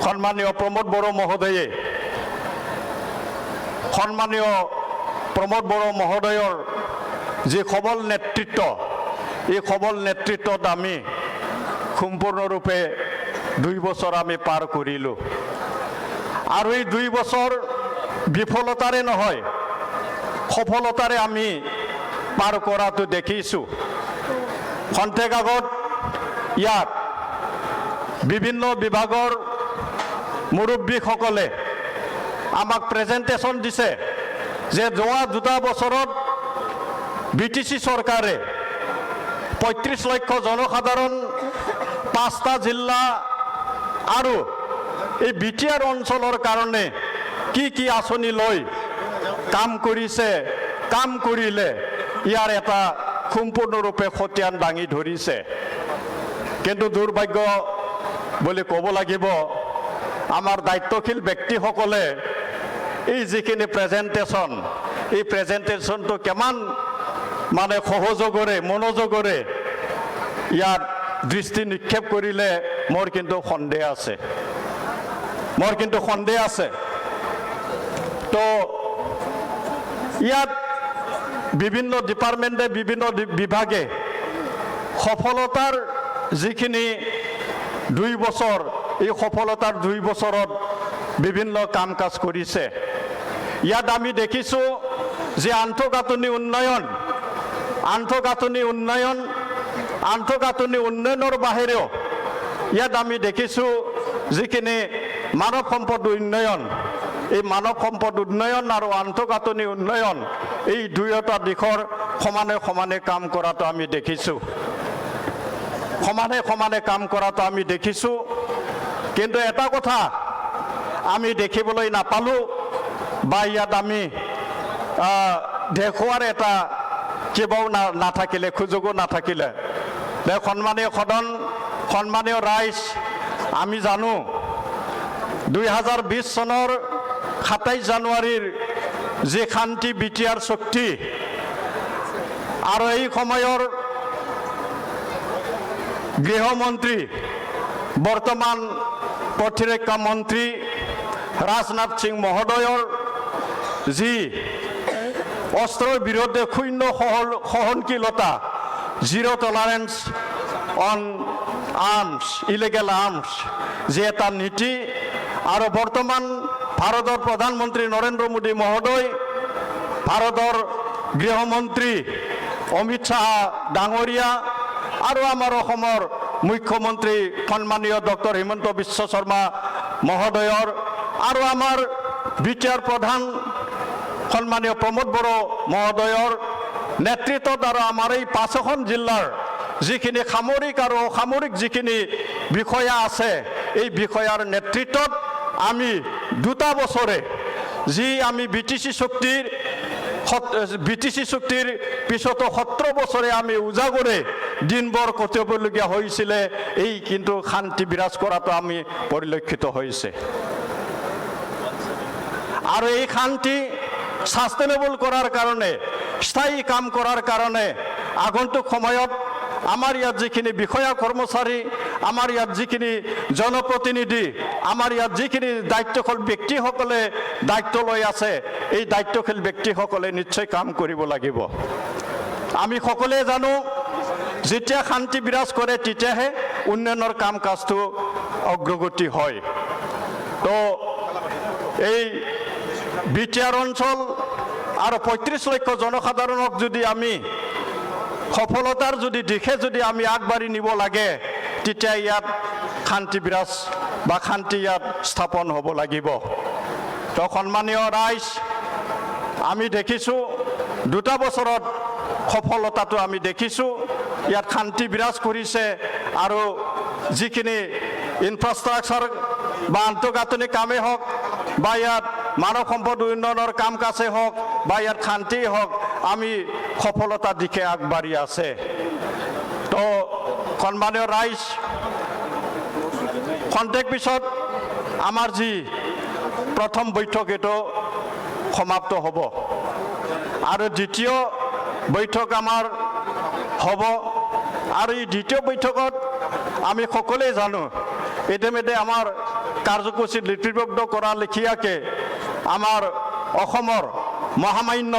সন্মানীয় প্ৰমোদ বড়ো মহোদয়ে সন্মানীয় প্ৰমোদ বড়ো মহোদয়ৰ যি সবল নেতৃত্ব এই সবল নেতৃত্বত আমি সম্পূৰ্ণৰূপে 2 বছৰ আমি পাৰ কৰিলোঁ আৰু এই 2 বছৰ বিফলতাৰে নহয় সফলতাৰে আমি পাৰ কৰাটো দেখিছোঁ খন্তেক আগত ইয়াত বিভিন্ন বিভাগৰ মুৰব্বীসকলে আমাক প্ৰেজেণ্টেশ্যন দিছে যে যোৱা 2 বছৰত BTC চৰকাৰে 35 লক্ষ জনসাধাৰণ 5টা জিলা আৰু এই BTR অঞ্চলৰ কাৰণে কি আঁচনি লৈ কাম কৰিছে কাম কৰিলে ইয়াৰ এটা সম্পূৰ্ণৰূপে খতিয়ান দাঙি ধৰিছে কিন্তু দুৰ্ভাগ্য বুলি ক'ব লাগিব আমাৰ দায়িত্বশীল ব্যক্তিসকলে এই যিখিনি প্ৰেজেণ্টেশ্যন এই প্ৰেজেণ্টেশ্যনটো কিমান মানে সহযোগৰে মনোযোগৰে ইয়াত দৃষ্টি নিক্ষেপ কৰিলে মোৰ কিন্তু সন্দেহ আছে তো ইয়াত বিভিন্ন ডিপাৰ্টমেণ্টে বিভিন্ন বিভাগে সফলতাৰ যিখিনি 2 বছৰ এই সফলতাৰ 2 বছৰত বিভিন্ন কাম কাজ কৰিছে ইয়াত আমি দেখিছোঁ যে আন্তঃগাঁথনি উন্নয়নৰ বাহিৰেও ইয়াত আমি দেখিছোঁ যিখিনি মানৱ সম্পদ উন্নয়ন এই মানৱ সম্পদ উন্নয়ন আৰু আন্তঃগাঁথনি উন্নয়ন এই দুয়োটা দিশৰ সমানে কাম কৰাটো আমি দেখিছোঁ সমানে দেখিছোঁ কিন্তু এটা কথা আমি দেখিবলৈ নাপালোঁ বা ইয়াত আমি দেখুৱাৰ এটা কিবাও নাথাকিলে সুযোগো নাথাকিলে সন্মানীয় সদন সন্মানীয় ৰাইজ আমি জানো 2020 চনৰ 27 জানুৱাৰীৰ যি শান্তি BTR চুক্তি আৰু এই সময়ৰ গৃহমন্ত্ৰী বৰ্তমান প্ৰতিৰক্ষা মন্ত্ৰী ৰাজনাথ সিং মহোদয়ৰ যি অস্ত্ৰৰ বিৰুদ্ধে শূন্য সহনশীলতা zero' tolerance on arms illegal arms যি এটা নীতি আৰু বৰ্তমান ভাৰতৰ প্ৰধানমন্ত্ৰী নৰেন্দ্ৰ মোদী মহোদয় ভাৰতৰ গৃহমন্ত্ৰী অমিত শ্বাহ ডাঙৰীয়া আৰু আমাৰ অসমৰ মুখ্যমন্ত্ৰী সন্মানীয় ডক্টৰ হিমন্ত বিশ্ব শৰ্মা মহোদয়ৰ আৰু আমাৰ BTR প্ৰধান সন্মানীয় প্ৰমোদ বড়ো মহোদয়ৰ নেতৃত্বত আৰু আমাৰ এই 5খন জিলাৰ যিখিনি সামৰিক আৰু অসামৰিক যিখিনি বিষয়া আছে এই বিষয়াৰ নেতৃত্বত আমি 2 বছৰে যি আমি BTC চুক্তিৰ পিছতো 17 বছৰে আমি উজাগৰে দিনবৰ কটিবলগীয়া হৈছিলে এই কিন্তু শান্তি বিৰাজ কৰাটো আমি পৰিলক্ষিত হৈছে আৰু এই শান্তি সাস্টেনেবল কৰাৰ কাৰণে স্থায়ী কাম কৰাৰ কাৰণে আগন্তুক সময়ত আমাৰ ইয়াত যিখিনি বিষয়া কৰ্মচাৰী আমাৰ ইয়াত যিখিনি জনপ্ৰতিনিধি আমাৰ ইয়াত যিখিনি দায়িত্বশীল ব্যক্তিসকলে দায়িত্ব লৈ আছে এই দায়িত্বশীল ব্যক্তিসকলে নিশ্চয় কাম কৰিব লাগিব আমি সকলোৱে জানো যেতিয়া শান্তি বিৰাজ কৰে তেতিয়াহে উন্নয়নৰ কাম কাজটো অগ্ৰগতি হয় তো এই BTR অঞ্চল আৰু 35 লক্ষ জনসাধাৰণক যদি আমি সফলতাৰ যদি দিশে যদি আমি আগবাঢ়ি নিব লাগে তেতিয়া ইয়াত শান্তি বিৰাজ বা শান্তি ইয়াত স্থাপন হ'ব লাগিব তো সন্মানীয় ৰাইজ আমি দেখিছোঁ 2 বছৰত সফলতাটো আমি দেখিছোঁ ইয়াত শান্তি বিৰাজ কৰিছে আৰু যিখিনি ইনফ্ৰাষ্ট্ৰাকচাৰ বা আন্তঃগাঁথনি কামেই হওক বা ইয়াত মানৱ সম্পদ উন্নয়নৰ কাম কাজেই হওক বা ইয়াত শান্তিয়েই হওক আমি সফলতাৰ দিশে আগবাঢ়ি আছে তো সন্মানীয় ৰাইজ খন্তেক পিছত আমাৰ যি প্ৰথম বৈঠক এইটো সমাপ্ত হ'ব আৰু দ্বিতীয় বৈঠক আমাৰ হ'ব আৰু এই দ্বিতীয় বৈঠকত আমি সকলোৱে জানো ইতিমধ্যে আমাৰ কাৰ্যসূচী লিপিবদ্ধ কৰা লেখীয়াকৈ আমাৰ অসমৰ মহামান্য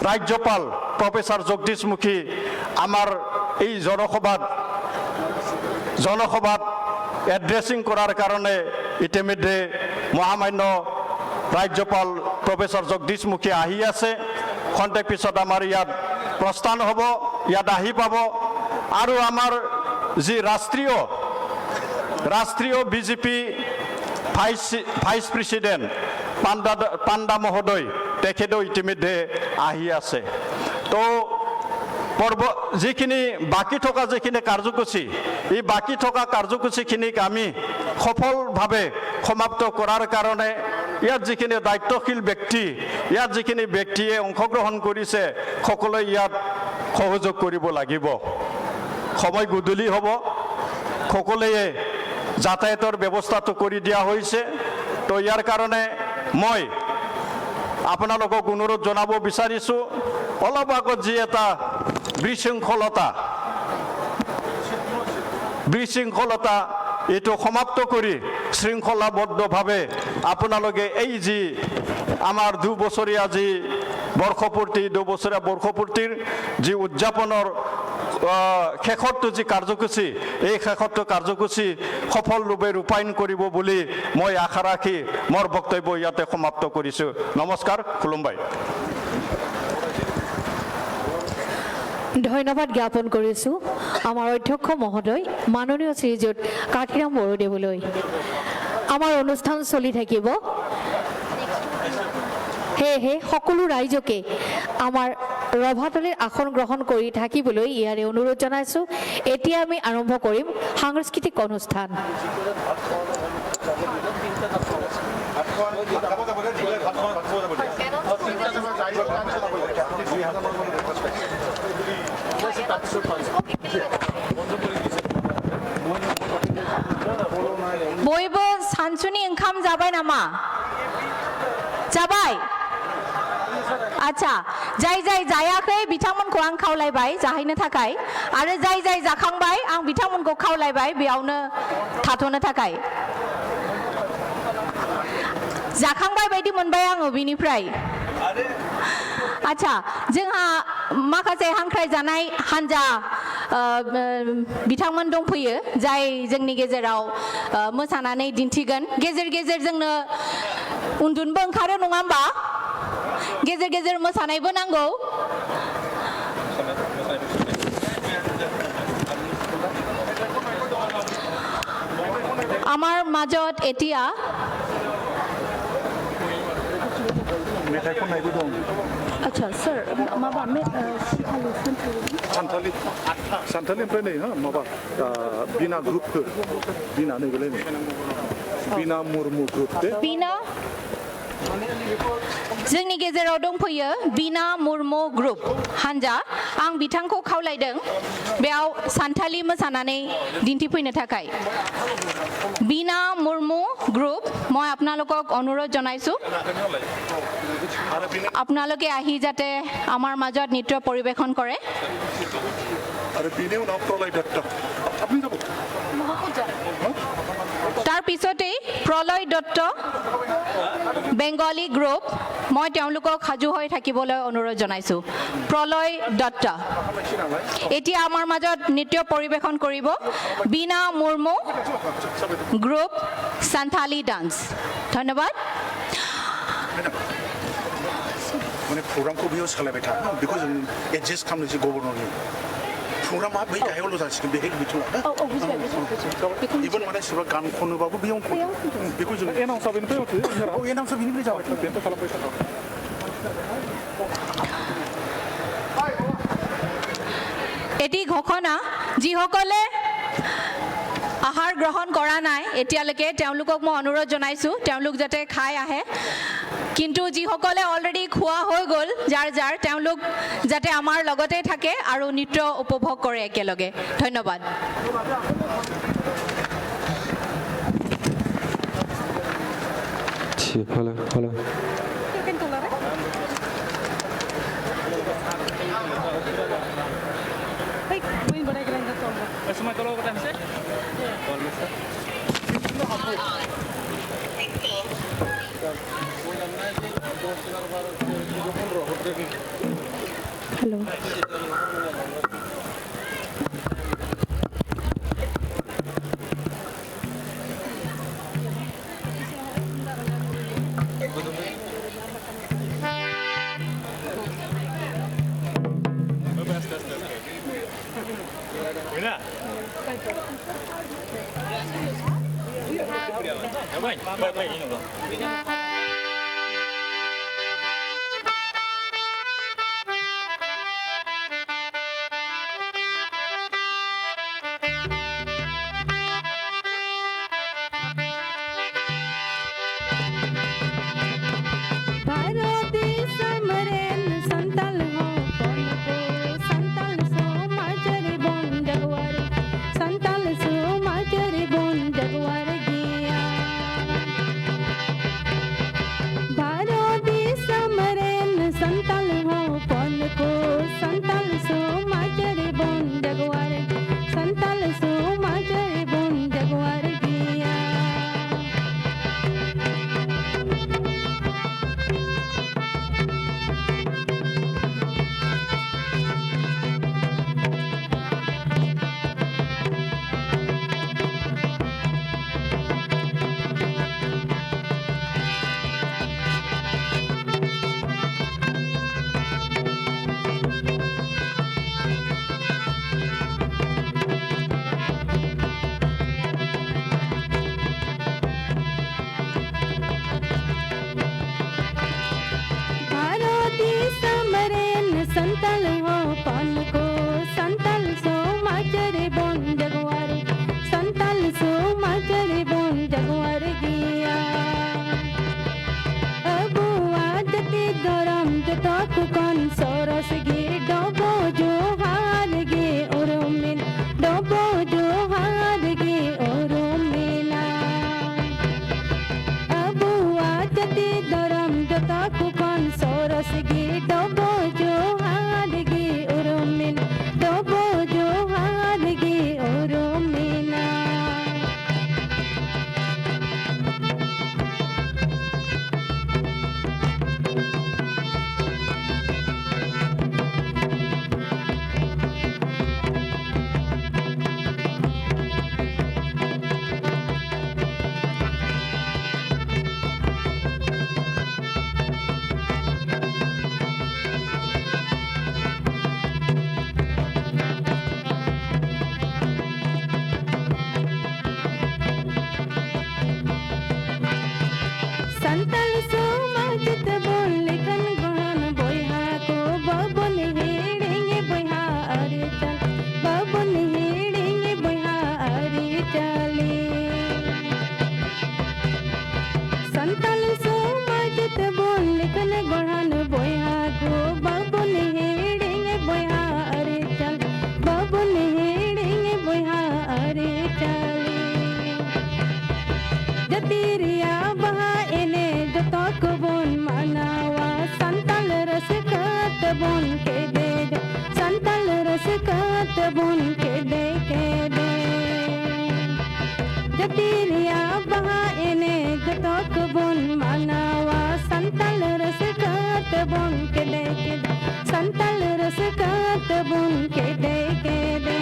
ৰাজ্যপাল প্ৰফেসৰ জগদীশ মুখী আমাৰ এই জনসভাত এড্ৰেছিং কৰাৰ কাৰণে ইতিমধ্যে মহামান্য ৰাজ্যপাল প্ৰফেসৰ জগদীশ মুখী আহি আছে খন্তেক পিছত আমাৰ ইয়াত প্ৰস্থান হ'ব ইয়াত আহি পাব আৰু আমাৰ যি ৰাষ্ট্ৰীয় বিজেপি ভাইস প্ৰেসিডেন্ট পাণ্ডা মহোদয় তেখেতেও ইতিমধ্যে আহি আছে তো যিখিনি বাকী থকা যিখিনি কাৰ্যসূচী এই বাকী থকা কাৰ্যসূচীখিনিক আমি সফলভাৱে সমাপ্ত কৰাৰ কাৰণে ইয়াত যিখিনি দায়িত্বশীল ব্যক্তি ইয়াত যিখিনি ব্যক্তিয়ে অংশগ্ৰহণ কৰিছে সকলোৱে ইয়াত সহযোগ কৰিব লাগিব সময় গধূলি হ'ব সকলোৱে যাতায়াতৰ ব্যৱস্থাটো কৰি দিয়া হৈছে তো ইয়াৰ কাৰণে মই আপোনালোকক অনুৰোধ জনাব বিচাৰিছোঁ অলপ আগত যি এটা বিশৃংখলতা এইটো সমাপ্ত কৰি শৃংখলাবদ্ধভাৱে আপোনালোকে এই যি আমাৰ 2 বছৰীয়া যি বৰ্ষপূৰ্তি 2 বছৰীয়া বৰ্ষপূৰ্তিৰ যি উদযাপনৰ শেষৰটো যি কাৰ্যসূচী এই শেষৰটো কাৰ্যসূচী সফলৰূপে ৰূপায়ণ কৰিব বুলি মই আশা ৰাখি মোৰ বক্তব্য ইয়াতে সমাপ্ত কৰিছোঁ নমস্কাৰ খুলুমবাই ধন্যবাদ জ্ঞাপন কৰিছোঁ আমাৰ অধ্যক্ষ মহোদয় মাননীয় শ্ৰীযুত কাঠিৰাম বড়োদেৱলৈ আমাৰ অনুষ্ঠান চলি থাকিব সেয়েহে সকলো ৰাইজকে আমাৰ ৰভাতলীৰ আসন গ্ৰহণ কৰি থাকিবলৈ ইয়াৰে অনুৰোধ জনাইছোঁ এতিয়া আমি আৰম্ভ কৰিম সাংস্কৃতিক অনুষ্ঠান बयबो सानसुनि ओंखाम जाबाय नामा जाबाय आच्छा जाय जाय जायाखै बिथांमोनखौ आं खावलायबाय जाहैनो थाखाय आरो जाय जाय जाखांबाय आं बिथांमोनखौ खावलायबाय बेयावनो थाथ'नो थाखाय जाखांबाय बायदि मोनबाय आङो बिनिफ्राय आच्छा जोंहा माखासे हांख्रायजानाय हान्जा बिथांमोन दंफैयो जाय जोंनि गेजेराव मोसानानै दिन्थिगोन गेजेर गेजेर जोंनो उन्दुनोबो ओंखारो नङा होमबा गेजेर गेजेर मोसानायबो नांगौ আমাৰ মাজত এতিয়া अच्छा सर माबा सानथालिनिफ्राय नै माबा बिना ग्रुपफोर बिना नैबेलाय नै बिना मुर्मु ग्रुप बिना जोंनि गेजेराव दंफैयो बिना मुर्मु ग्रुप हान्जा आं बिथांखौ खावलायदों बेयाव सानथालि मोसानानै दिन्थिफैनो थाखाय बिना मुर्मु ग्रुप মই আপোনালোকক অনুৰোধ জনাইছোঁ আপোনালোকে আহি যাতে আমাৰ মাজত নৃত্য পৰিৱেশন কৰে আৰু বিনে উনাও প্ৰলয় দত্ত আপুনি যাব পিছতেই প্ৰলয় দত্ত বেংগলী গ্ৰুপ মই তেওঁলোকক সাজু হৈ থাকিবলৈ অনুৰোধ জনাইছোঁ প্ৰলয় দত্ত এতিয়া আমাৰ মাজত নৃত্য পৰিৱেশন কৰিব বীণা মুৰ্মু গ্ৰুপ সান্থালি ডান্স ধন্যবাদ माने प्रग्रामखौ बेयाव सालायबाय था बेखौ जों एडजास्ट खालामनोसै गभर्नरनि प्रग्रामा बै गाहायावल' जासिगोन बेहाय गैथ'ला इभेन माने सोरबा गान खनोबाबो बेयाव बेखौ जों एनाउन्सआ बेनिफ्राय एनाउन्सआ बेनिफ्राय जाबाय बेनोथ' खालामबाय था এটি ঘোষণা যিসকলে আহাৰ গ্ৰহণ কৰা নাই এতিয়ালৈকে তেওঁলোকক মই অনুৰোধ জনাইছোঁ তেওঁলোক যাতে খাই আহে কিন্তু যিসকলে অলৰেডি খোৱা হৈ গ'ল যাৰ যাৰ তেওঁলোক যাতে আমাৰ লগতে থাকে আৰু নৃত্য উপভোগ কৰে একেলগে ধন্যবাদ Hello. Jatiriya tok bon manawa santal rasakat bon kede kede santal rasakat bon kede kede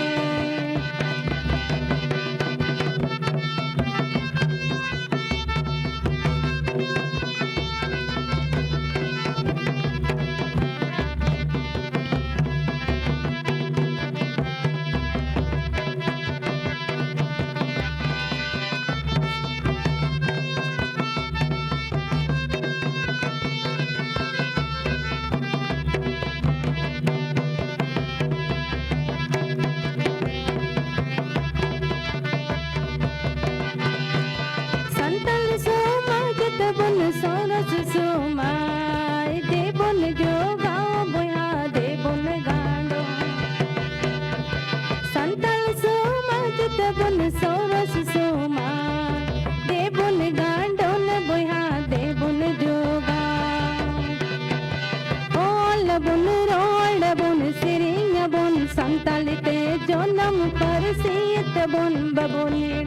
संतालिते जनम पर सीत बन बबुले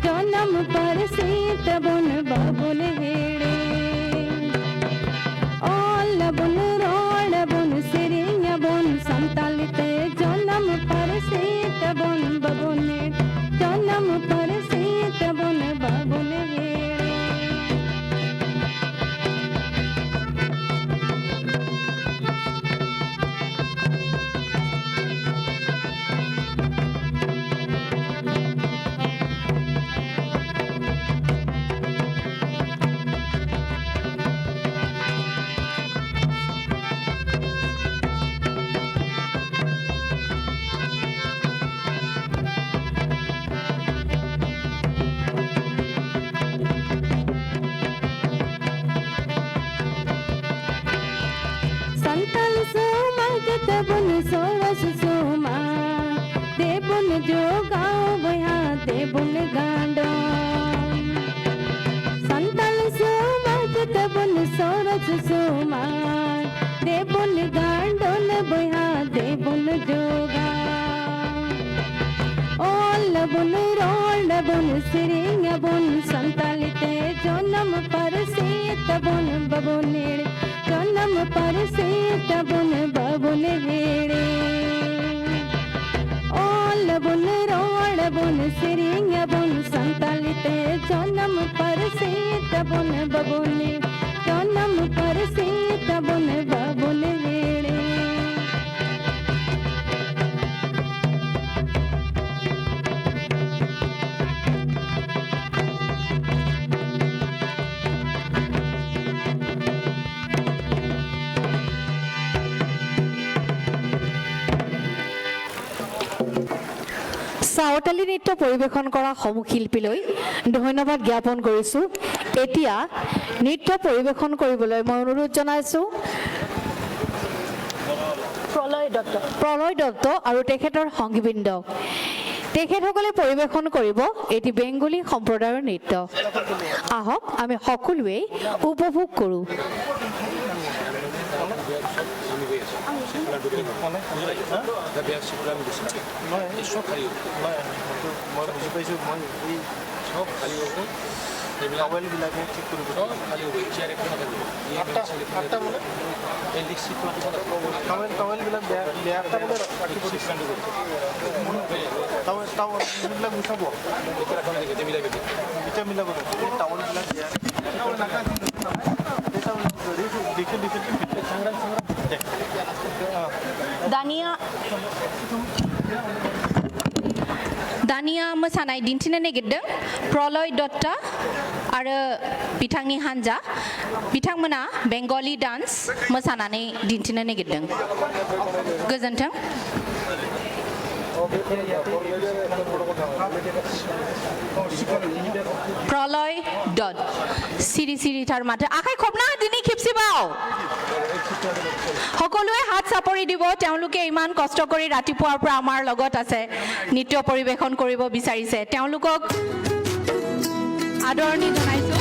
जनम पर सीत बन बबुले हेड़े ओल बन रोड बन सिरिंग बन संतालिते जनम पर सीत बन बबुले जनम पर सीत बन बबुले हेड़े संतल सोमा जत बन सोरस सोमा देबुन जो गाँव बया देबुन गांडो संतल सोमा जत बन सोरस सोमा देबुन गांडो न बया देबुन जो ओल बुन रोल बुन सिरिंग बुन संतालिते जनम पर सीत बुन बबुनेड़ जनम पर सीत बुन बबुनेड़े ओल बुन रोल बुन सिरिंग बुन संतालिते जनम पर सीत बुन बबुने जनम पर सीत बुन बबुनेड़े সাঁওতালি নৃত্য পৰিৱেশন কৰা সমূহ শিল্পীলৈ ধন্যবাদ জ্ঞাপন কৰিছোঁ। এতিয়া নৃত্য পৰিৱেশন কৰিবলৈ মই অনুৰোধ জনাইছোঁ প্ৰলয় দত্ত আৰু তেখেতৰ সংগীবৃন্দ। তেখেতসকলে পৰিৱেশন কৰিব এটি বেংগলী সম্প্ৰদায়ৰ নৃত্য। আহক আমি সকলোৱে উপভোগ কৰোঁ। दानिया मोसानाय दिन्थिनो नागिरदों प्रलय दत्त आरो बिथांनि हान्जा बिथांमोना बेंगली डान्स मोसानानै दिन्थिनो नागिरदों। गोजोन्थों। प्रलय दत्त सिरि सिरि थार माथो आखाइ खबना दिनै खेबसेबाव সকলোৱে হাত চাপৰি দিব। তেওঁলোকে ইমান কষ্ট কৰি ৰাতিপুৱাৰ পৰা আমাৰ লগত আছে, নৃত্য পৰিৱেশন কৰিব বিচাৰিছে। তেওঁলোকক আদৰণি জনাইছোঁ।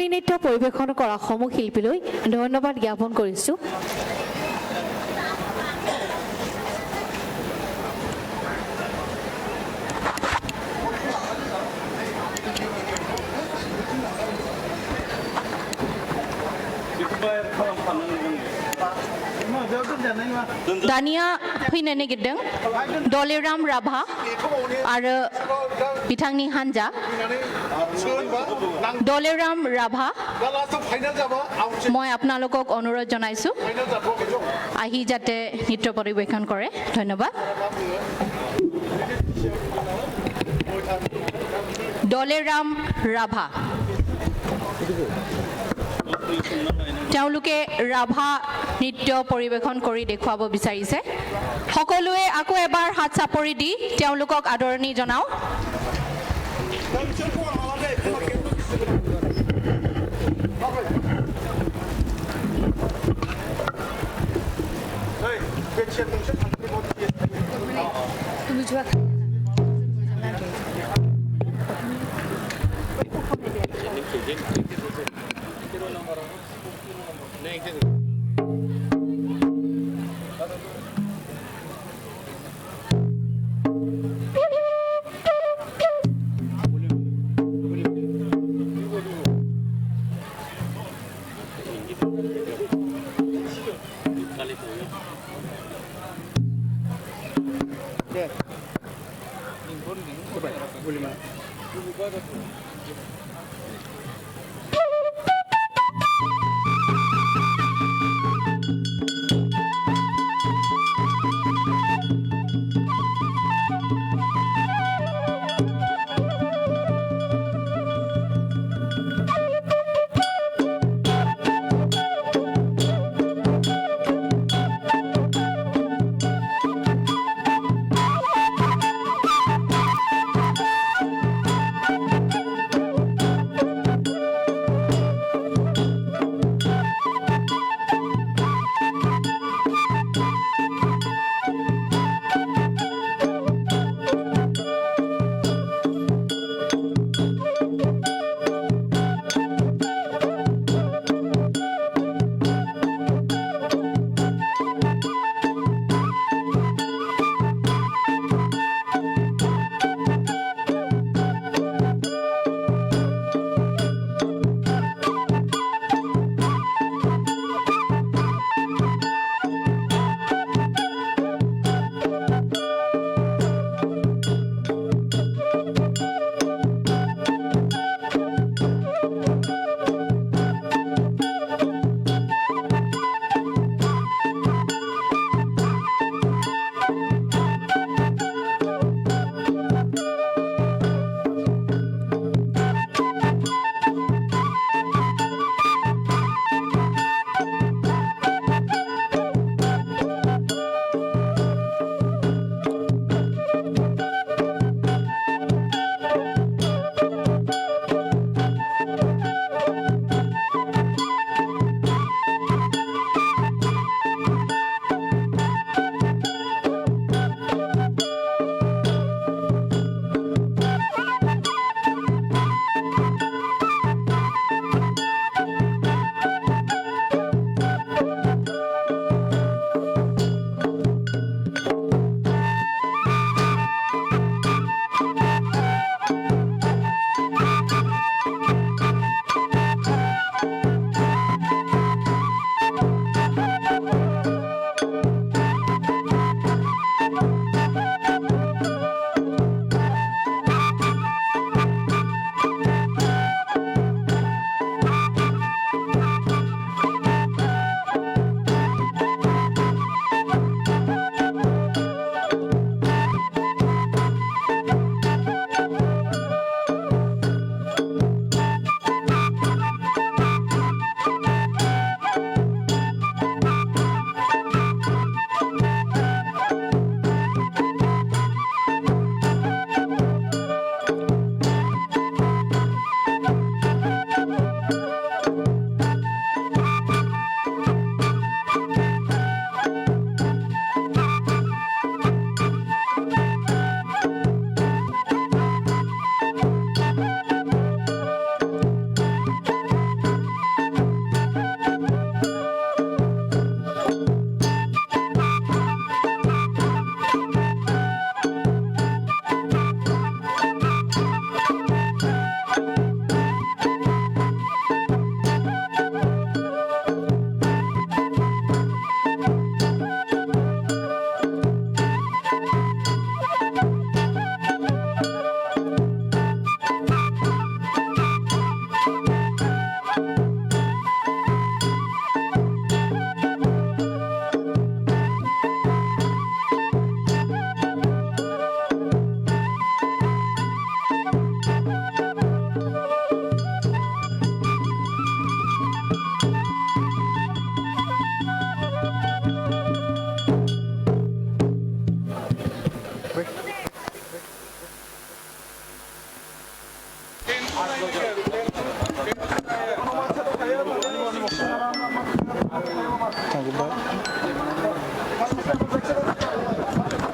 জ্যোতি নৃত্য পৰিৱেশন কৰা সমূহ শিল্পীলৈ ধন্যবাদ জ্ঞাপন কৰিছোঁ। दानिया फैनो नागिरदों दलेराम राभा आरो बिथांनि हान्जा दलेराम राभा মই আপোনালোকক অনুৰোধ জনাইছোঁ আহি যাতে নৃত্য পৰিৱেশন কৰে ধন্যবাদ দলেৰাম ৰাভা তেওঁলোকে ৰাভা নৃত্য পৰিৱেশন কৰি দেখুৱাব বিচাৰিছে সকলোৱে আকৌ এবাৰ হাত চাপৰি দি তেওঁলোকক আদৰণি জনাও তুমি যোৱা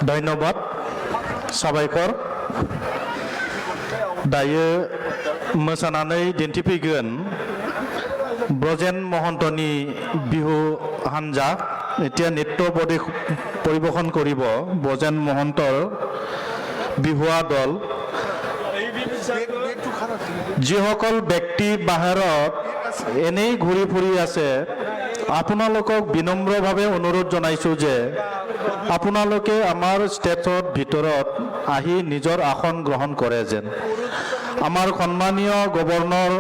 धन्यबाद साबायखर दायो मोसानानै दिन्थिफैगोन ब्रजेन महन्तनि बिहु हान्जा এতিয়া নৃত্য পৰিৱেশন কৰিব ব্ৰজেন মহন্তৰ বিহুৱা দল যিসকল ব্যক্তি বাহিৰত এনেই ঘূৰি ফুৰি আছে আপোনালোকক বিনম্ৰভাৱে অনুৰোধ জনাইছোঁ যে আপোনালোকে আমাৰ ষ্টেজৰ ভিতৰত আহি নিজৰ আসন গ্ৰহণ কৰে যেন আমাৰ সন্মানীয় গভৰ্ণৰ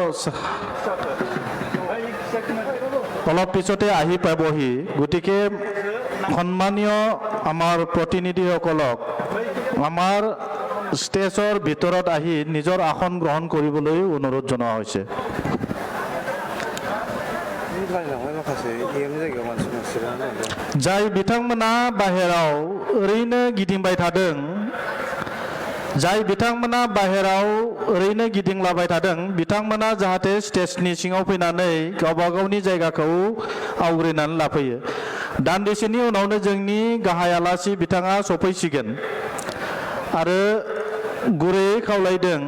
অলপ পিছতে আহি পাবহি গতিকে সন্মানীয় আমাৰ প্ৰতিনিধিসকলক আমাৰ ষ্টেজৰ ভিতৰত আহি নিজৰ আসন গ্ৰহণ কৰিবলৈ অনুৰোধ জনোৱা হৈছে जाय बिथांमोना बाहेराव ओरैनो गिदिंबाय थादों जाय बिथांमोना बाहेराव ओरैनो गिदिंलाबाय थादों बिथांमोना जाहाथे स्टेजनि सिङाव फैनानै गावबा गावनि जायगाखौ आवग्रिनानै लाफैयो दान्दिसेनि उनावनो जोंनि गाहाय आलासि बिथाङा सफैसिगोन आरो गुरैयै खावलायदों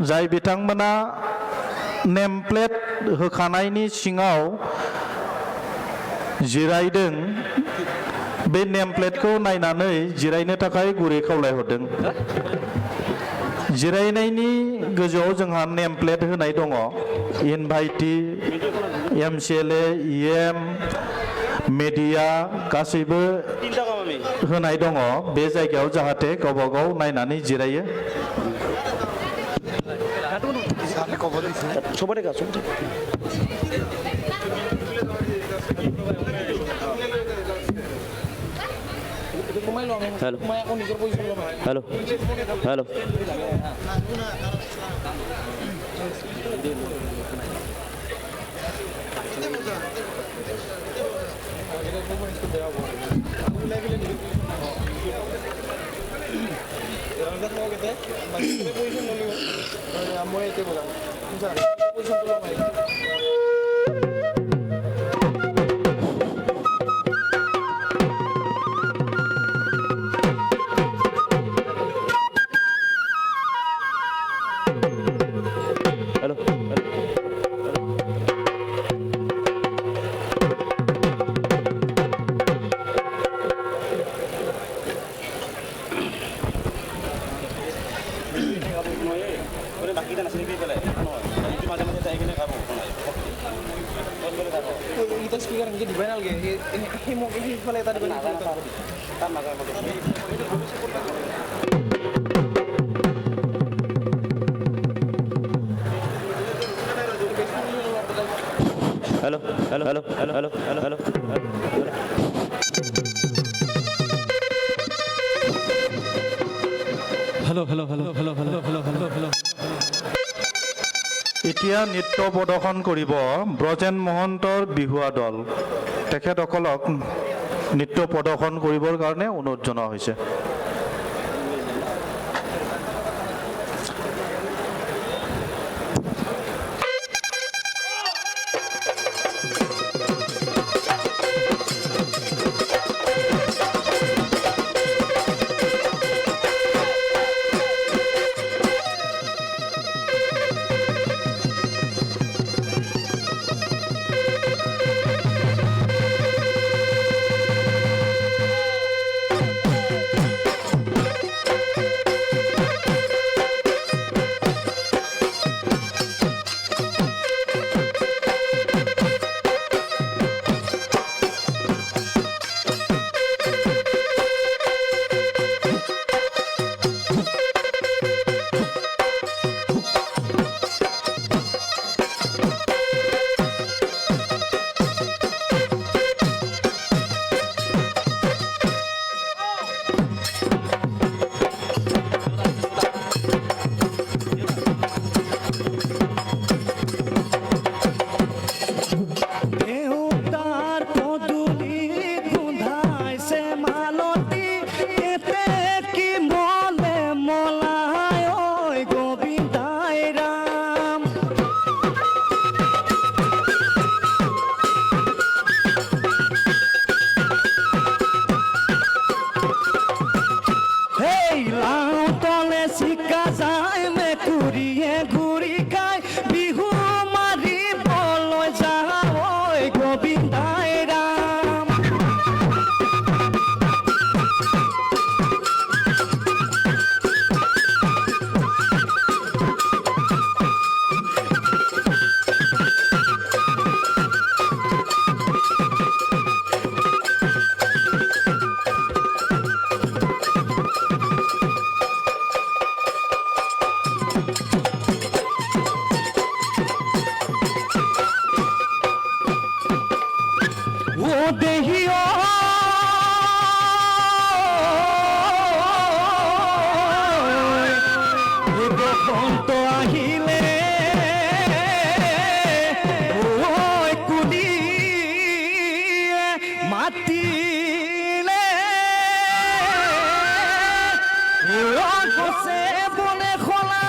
जाय बिथांमोना नेम प्लेट होखानायनि सिङाव जिरायदों बे नेम प्लेटखौ नायनानै जिरायनो थाखाय गुरै खावलायहरदों जिरायनायनि गोजौआव जोंहा नेम प्लेट होनाय दङ इनभाइटि एमसिएलए इएम मेडिया गासैबो होनाय दङ बे जायगायाव जाहाथे गावबा गाव नायनानै जिरायो Hello. Hello. Hello. Hello, hello, hello, hello, hello, hello, hello, hello. Hello, hello, hello, hello, hello, hello, hello, hello. এতিয়া নৃত্য প্ৰদৰ্শন কৰিব ব্ৰজেন মহন্তৰ বিহুৱা দল তেখেতসকলক নৃত্য প্ৰদৰ্শন কৰিবৰ কাৰণে অনুৰোধ জনোৱা হৈছে দেহিও বসন্ত আহিলে কুলি মাতিলে গছে বনে খোলা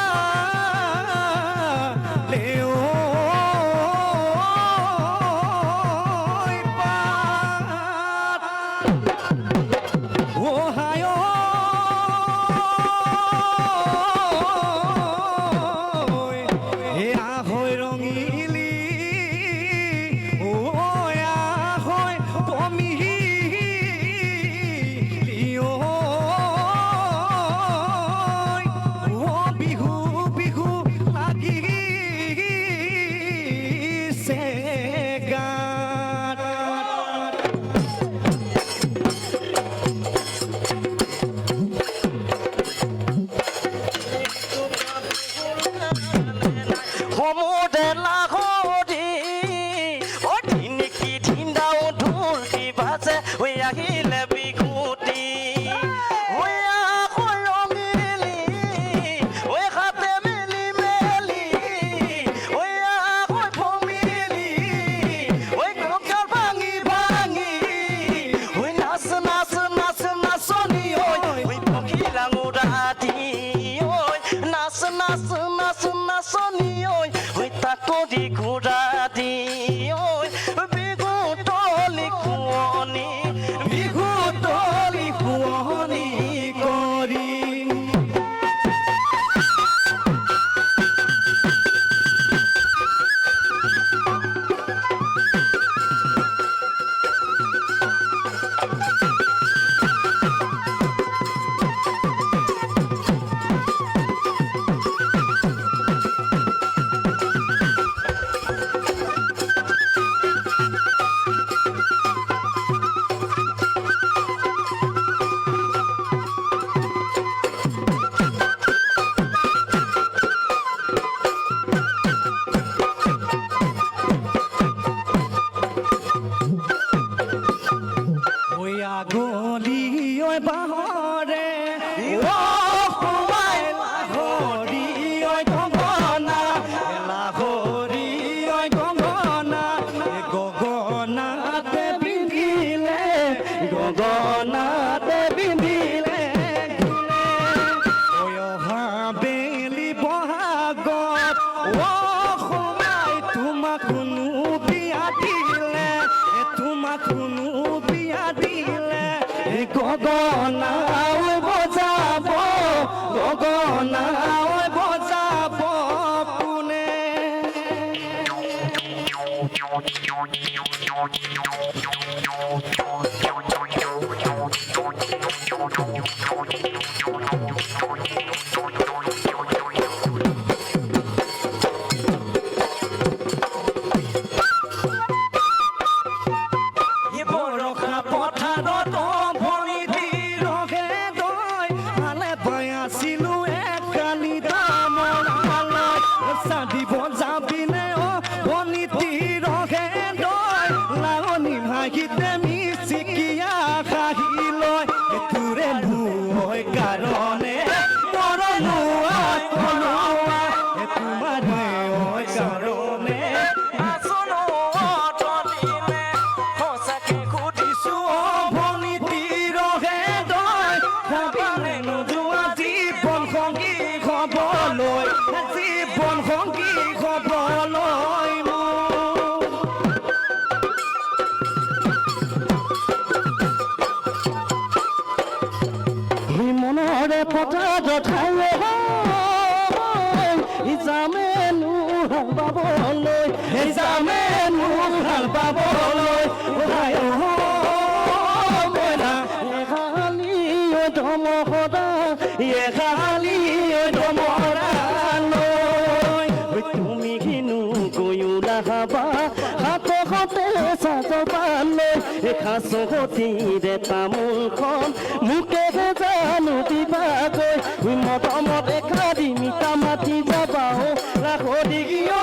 Sogotire tamulkon muke janu dibagoy motomot ekadi mitamati jabao lakhodigiyo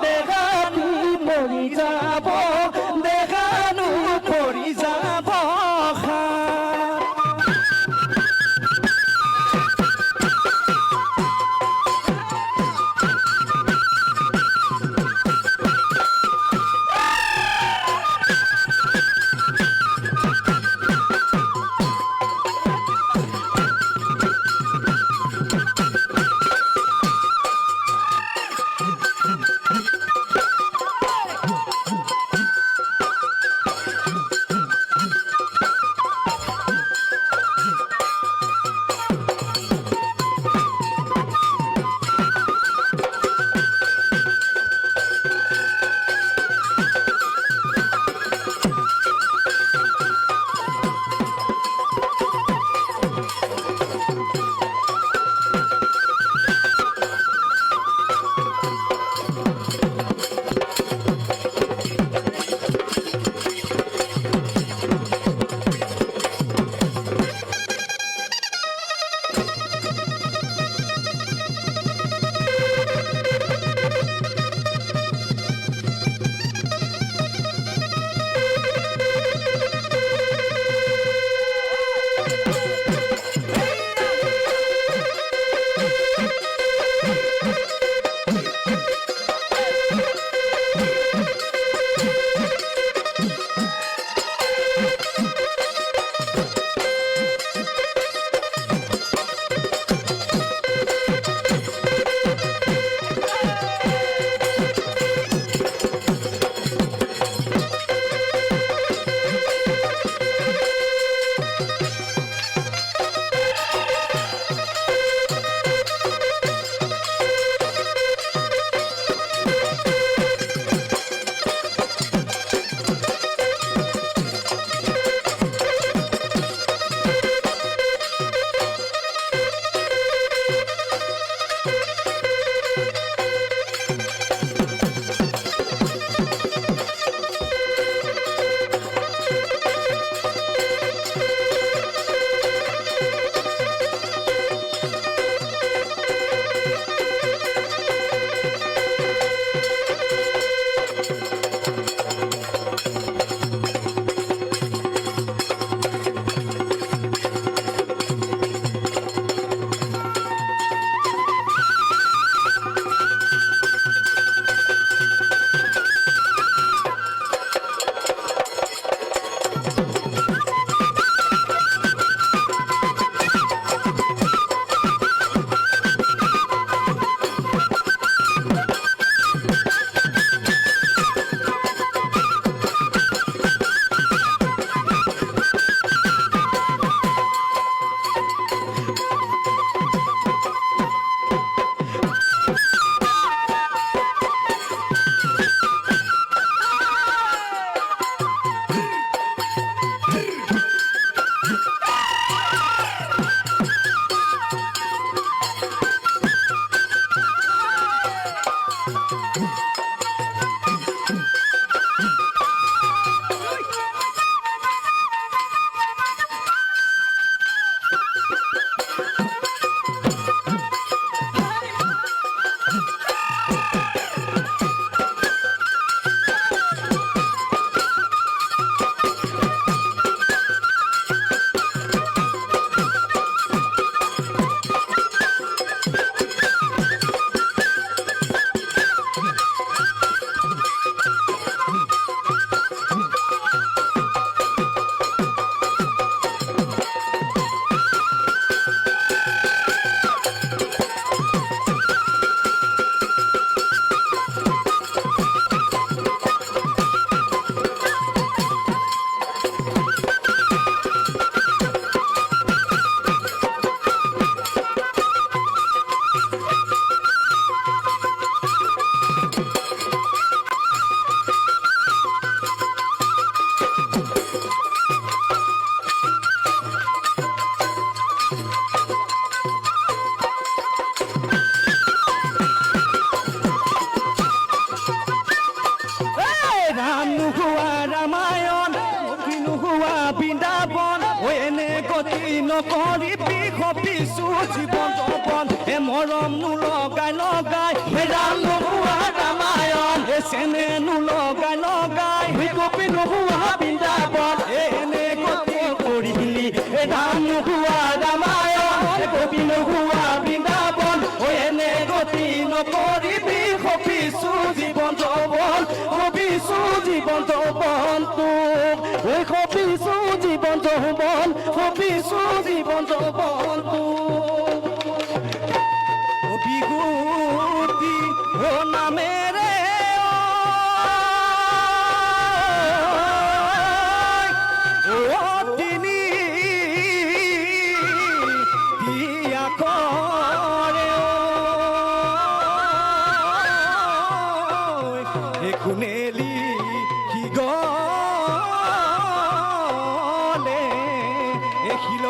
dekati mori jabo নোহোৱা ৰামায়ণ গতি নোহোৱা বৃন্দাবন এনে গতি নকৰিবি সপিছো জীৱন যৌৱন মৰম নোলগাই লগাই ৰাম নোহোৱা ৰামায়ণ চেনে নোলগাই লগাই গপি নোহোৱা বৃন্দাবন এনে গতি কৰিলি ৰাম নোহোৱা ৰামায়ণ গপি নোহোৱা বৃন্দাবন এনে গতি নকৰিবি সপিছো জীৱন যৌৱন সপিছো জীৱন যৌৱন তোক সপিছো জীৱন যৌৱন সপিছো জীৱন যৌৱন তোক বিগুতি ও নামেৰে তিনি দিয়া কৰে কোনেলি কি গলে এখিল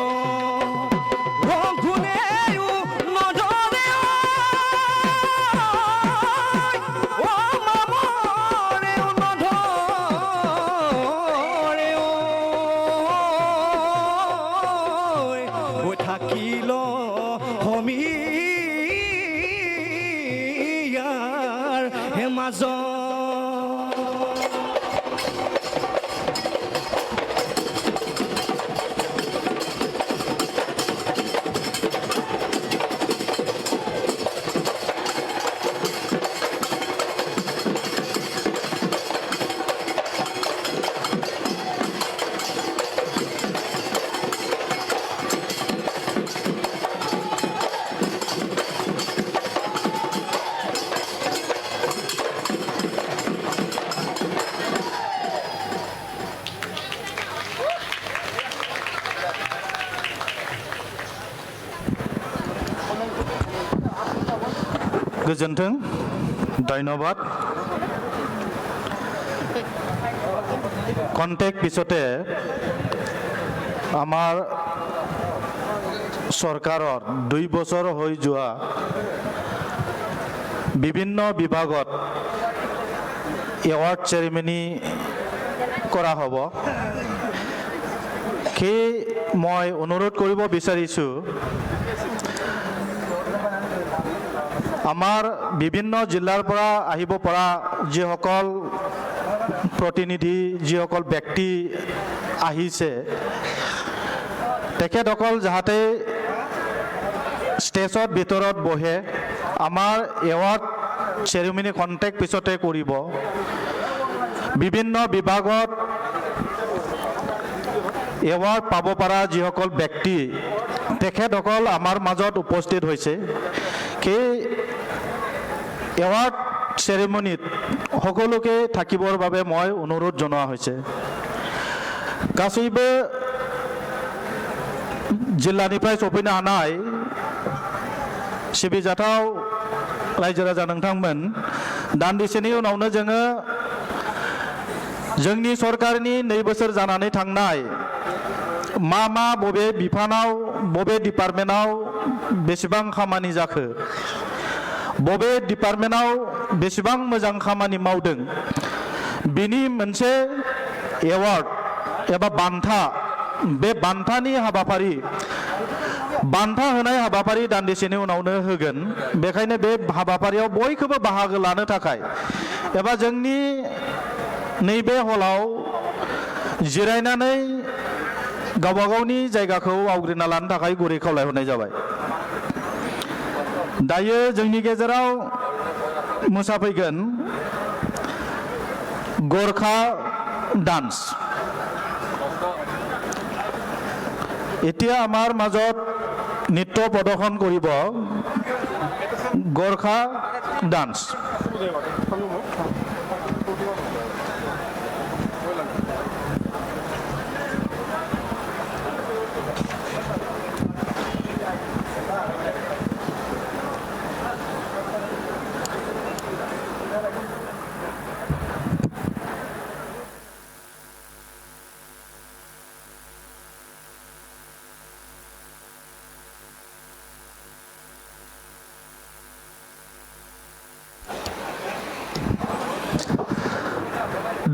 গুণেও নজৰে ও মামৰেও নধৰে ও থাকিল হমিয়াৰ হে মাজত गोजोन्थों धन्यवाद कन्टेक्ट पिछते आमार सरकारों 2 बছर हो जोआ विभिन्न विभागत एवार्ड सेरेमनी करा हबो कि मैं अनुरोध करिब बिचारिछु आमार विभिन्न जिलार परा आहिब परा जिहकल प्रतिनिधि जिहकल व्यक्ति आहिसे तेखेतসকল जाहाते स्टेजत भितरत बहे आमार एवार्ड सेरेमनी कन्टेक्ट पिछते करिब विभिन्न विभागत एवार्ड पाब पारा जिहकल व्यक्ति तेखेतসকল आमार মাজত उपस्थित होइसे कि एवार्ड सेरेमनीत सकलोके थाकिबर बारे मैं अनुरोध जनावा होइसे गासैबो जिल्लानिफ्राय सफैनो हानाय सिबिजाथाव रायजो राजा नोंथांमोन दान्दिसेनि उनावनो जोङो जोंनि सरकारनि 2 बोसोर जानानै थांनाय मा बबे बिफानाव बबे डिपार्टमेन्टआव बेसेबां खामानि जाखो बबे डिपार्टमेन्टआव बेसेबां मोजां खामानि मावदों बिनि मोनसे एवार्ड एबा बान्था बे बान्थानि हाबाफारि बान्था होनाय हाबाफारि दान्दिसेनि उनावनो होगोन बेखायनो बे हाबाफारियाव बयखौबो बाहागो लानो थाखाय एबा जोंनि नैबे हलाव जिरायनानै गावबा गावनि जायगाखौ आवग्रिना लानो थाखाय गुरै खावलायहरनाय जाबाय दायो जोंनि गेजेराव मोसाफैगोन गोरखा डान्स এতিয়া आमार মাজত नृत्य प्रदर्शन करिब गोरखा डान्स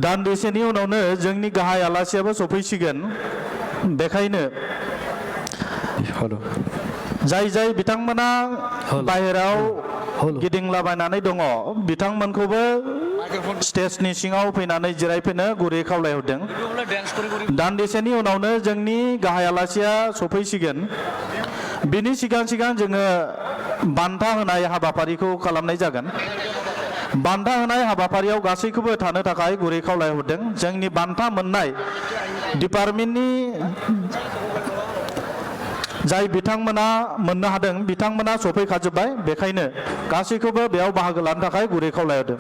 दान्दिसेनि उनावनो जोंनि गाहाय आलासियाबो सफैसिगोन बेखायनो जाय जाय बिथांमोना बाहेराव गिदिंलाबायनानै दङ बिथांमोनखौबो स्टेजनि सिङाव फैनानै जिरायफैनो गुरै खावलायहरदों दान्दिसेनि उनावनो जोंनि गाहाय आलासिया सफैसिगोन बिनि सिगां सिगां जोङो बान्था होनाय हाबाफारिखौ खालामनाय जागोन बान्था होनाय हाबाफारियाव गासैखौबो थानो थाखाय गुरै खावलायहरदों जोंनि बान्था मोननाय डिपार्टमेन्टनि जाय बिथांमोना मोननो हादों बिथांमोना सफैखाजोब्बाय बेखायनो गासैखौबो बेयाव बाहागो लानो थाखाय गुरै खावलायहरदों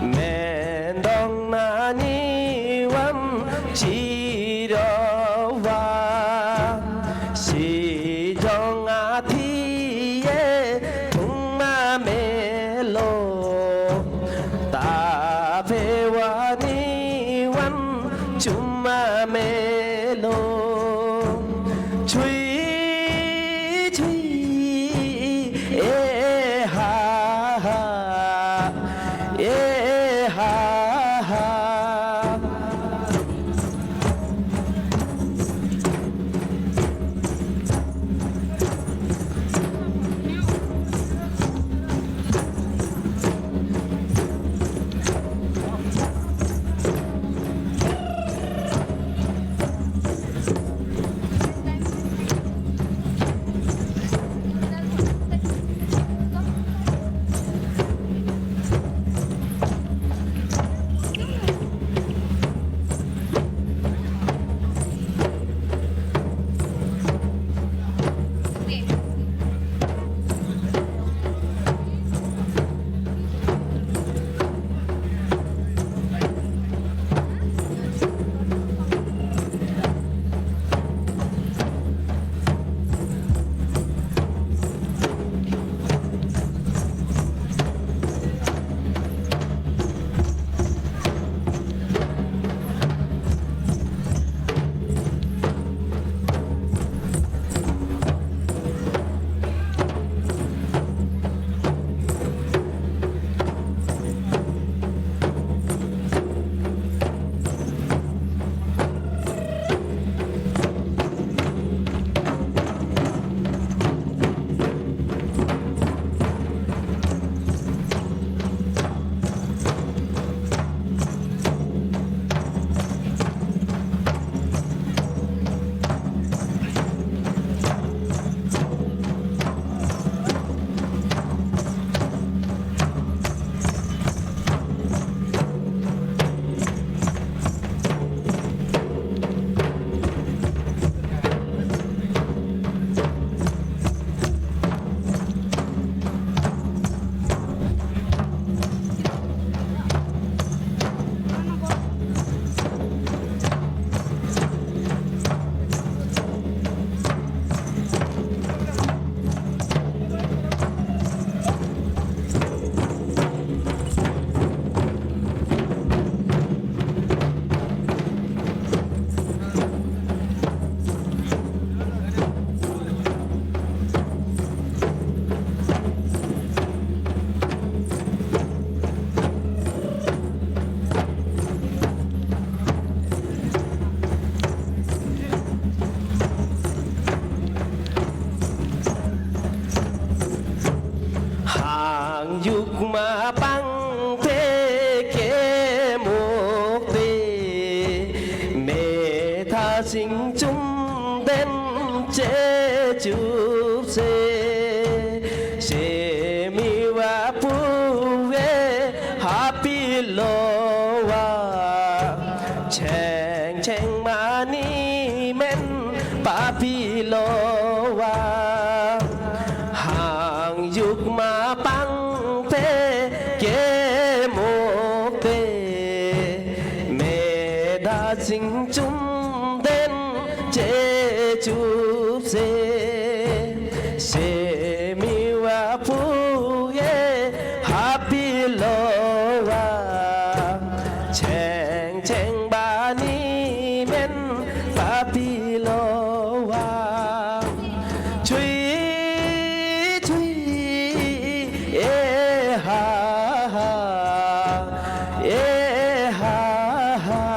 Mendong nani wan melo chui chui ha ha ha ha mà băng thế kế một tê mẹ tha sinh chung đến chế chụp se mi wa pu ve happy lo wa cheng cheng mani men papi lo wa hàng dục mà băng thế kế một tê mẹ đã sinh chung đến chế chụp se mi wa pu ye happy lo wa cheng cheng ba ni men papi lo wa chui ha ha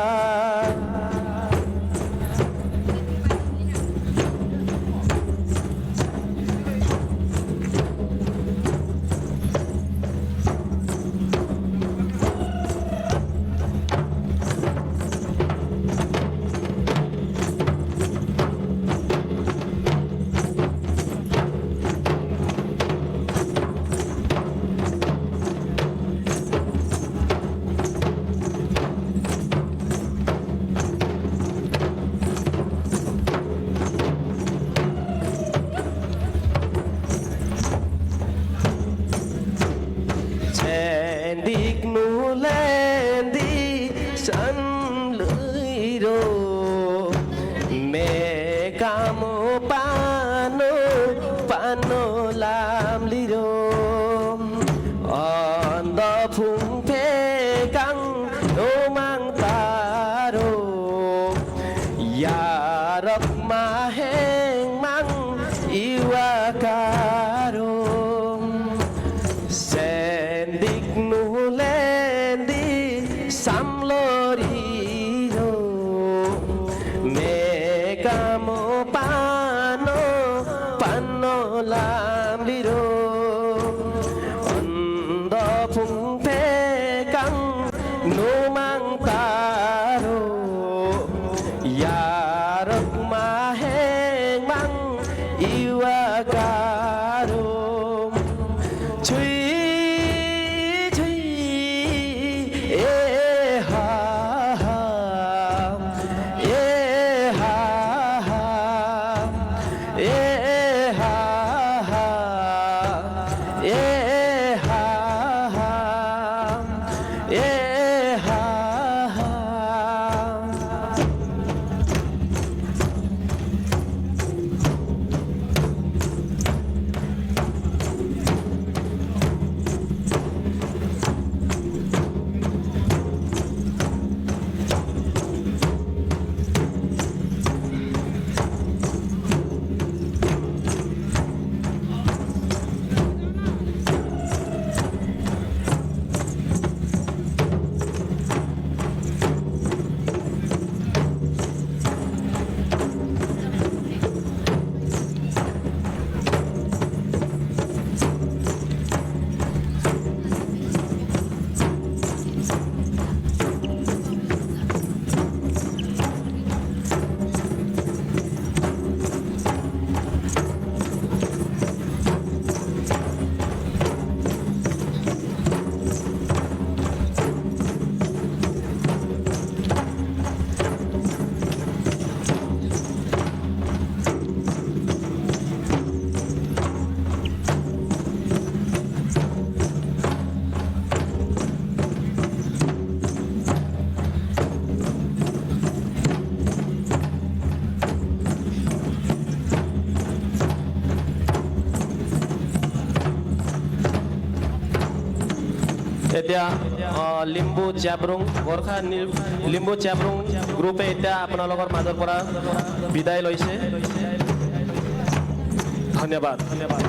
Yarok maheng mang iwakarong sendik nulendi samloriro megamo pano panolamliro ondo pungpekang numang taro yarok maheng mang iwakaro chui chui ha ha ha ha ha ha এতিয়া লিম্বু চ্যাবৰুং গোৰ্খা লিম্বু চ্যাবৰুং গ্ৰুপে এতিয়া আপোনালোকৰ মাজৰ পৰা বিদায় লৈছে ধন্যবাদ ধন্যবাদ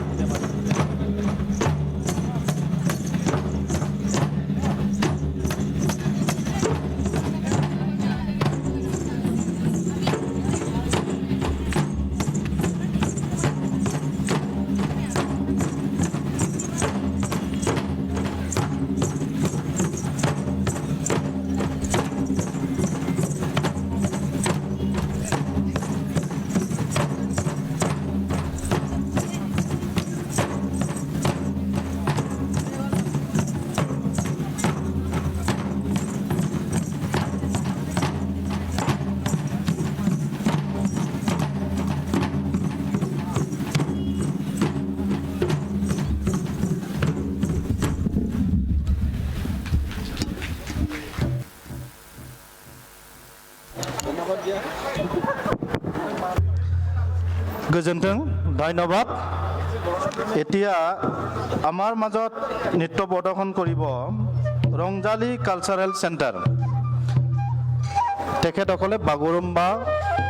गोजोन्थों धन्यवाद এতিয়া আমাৰ মাজত নৃত্য প্ৰদৰ্শন কৰিব ৰংজালী কালচাৰেল চেণ্টাৰ তেখেতসকলে বাগুৰুম্বা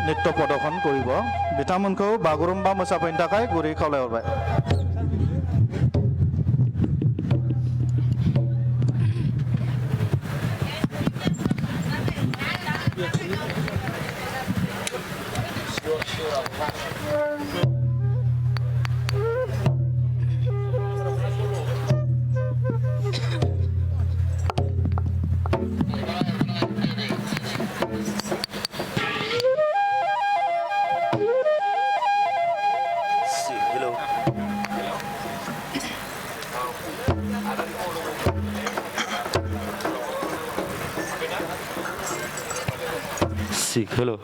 নৃত্য প্ৰদৰ্শন কৰিব বিতামুনখौ বাগুৰুম্বা মোसाफैनो थाखाय गुरै खावलायहरबाय Hello.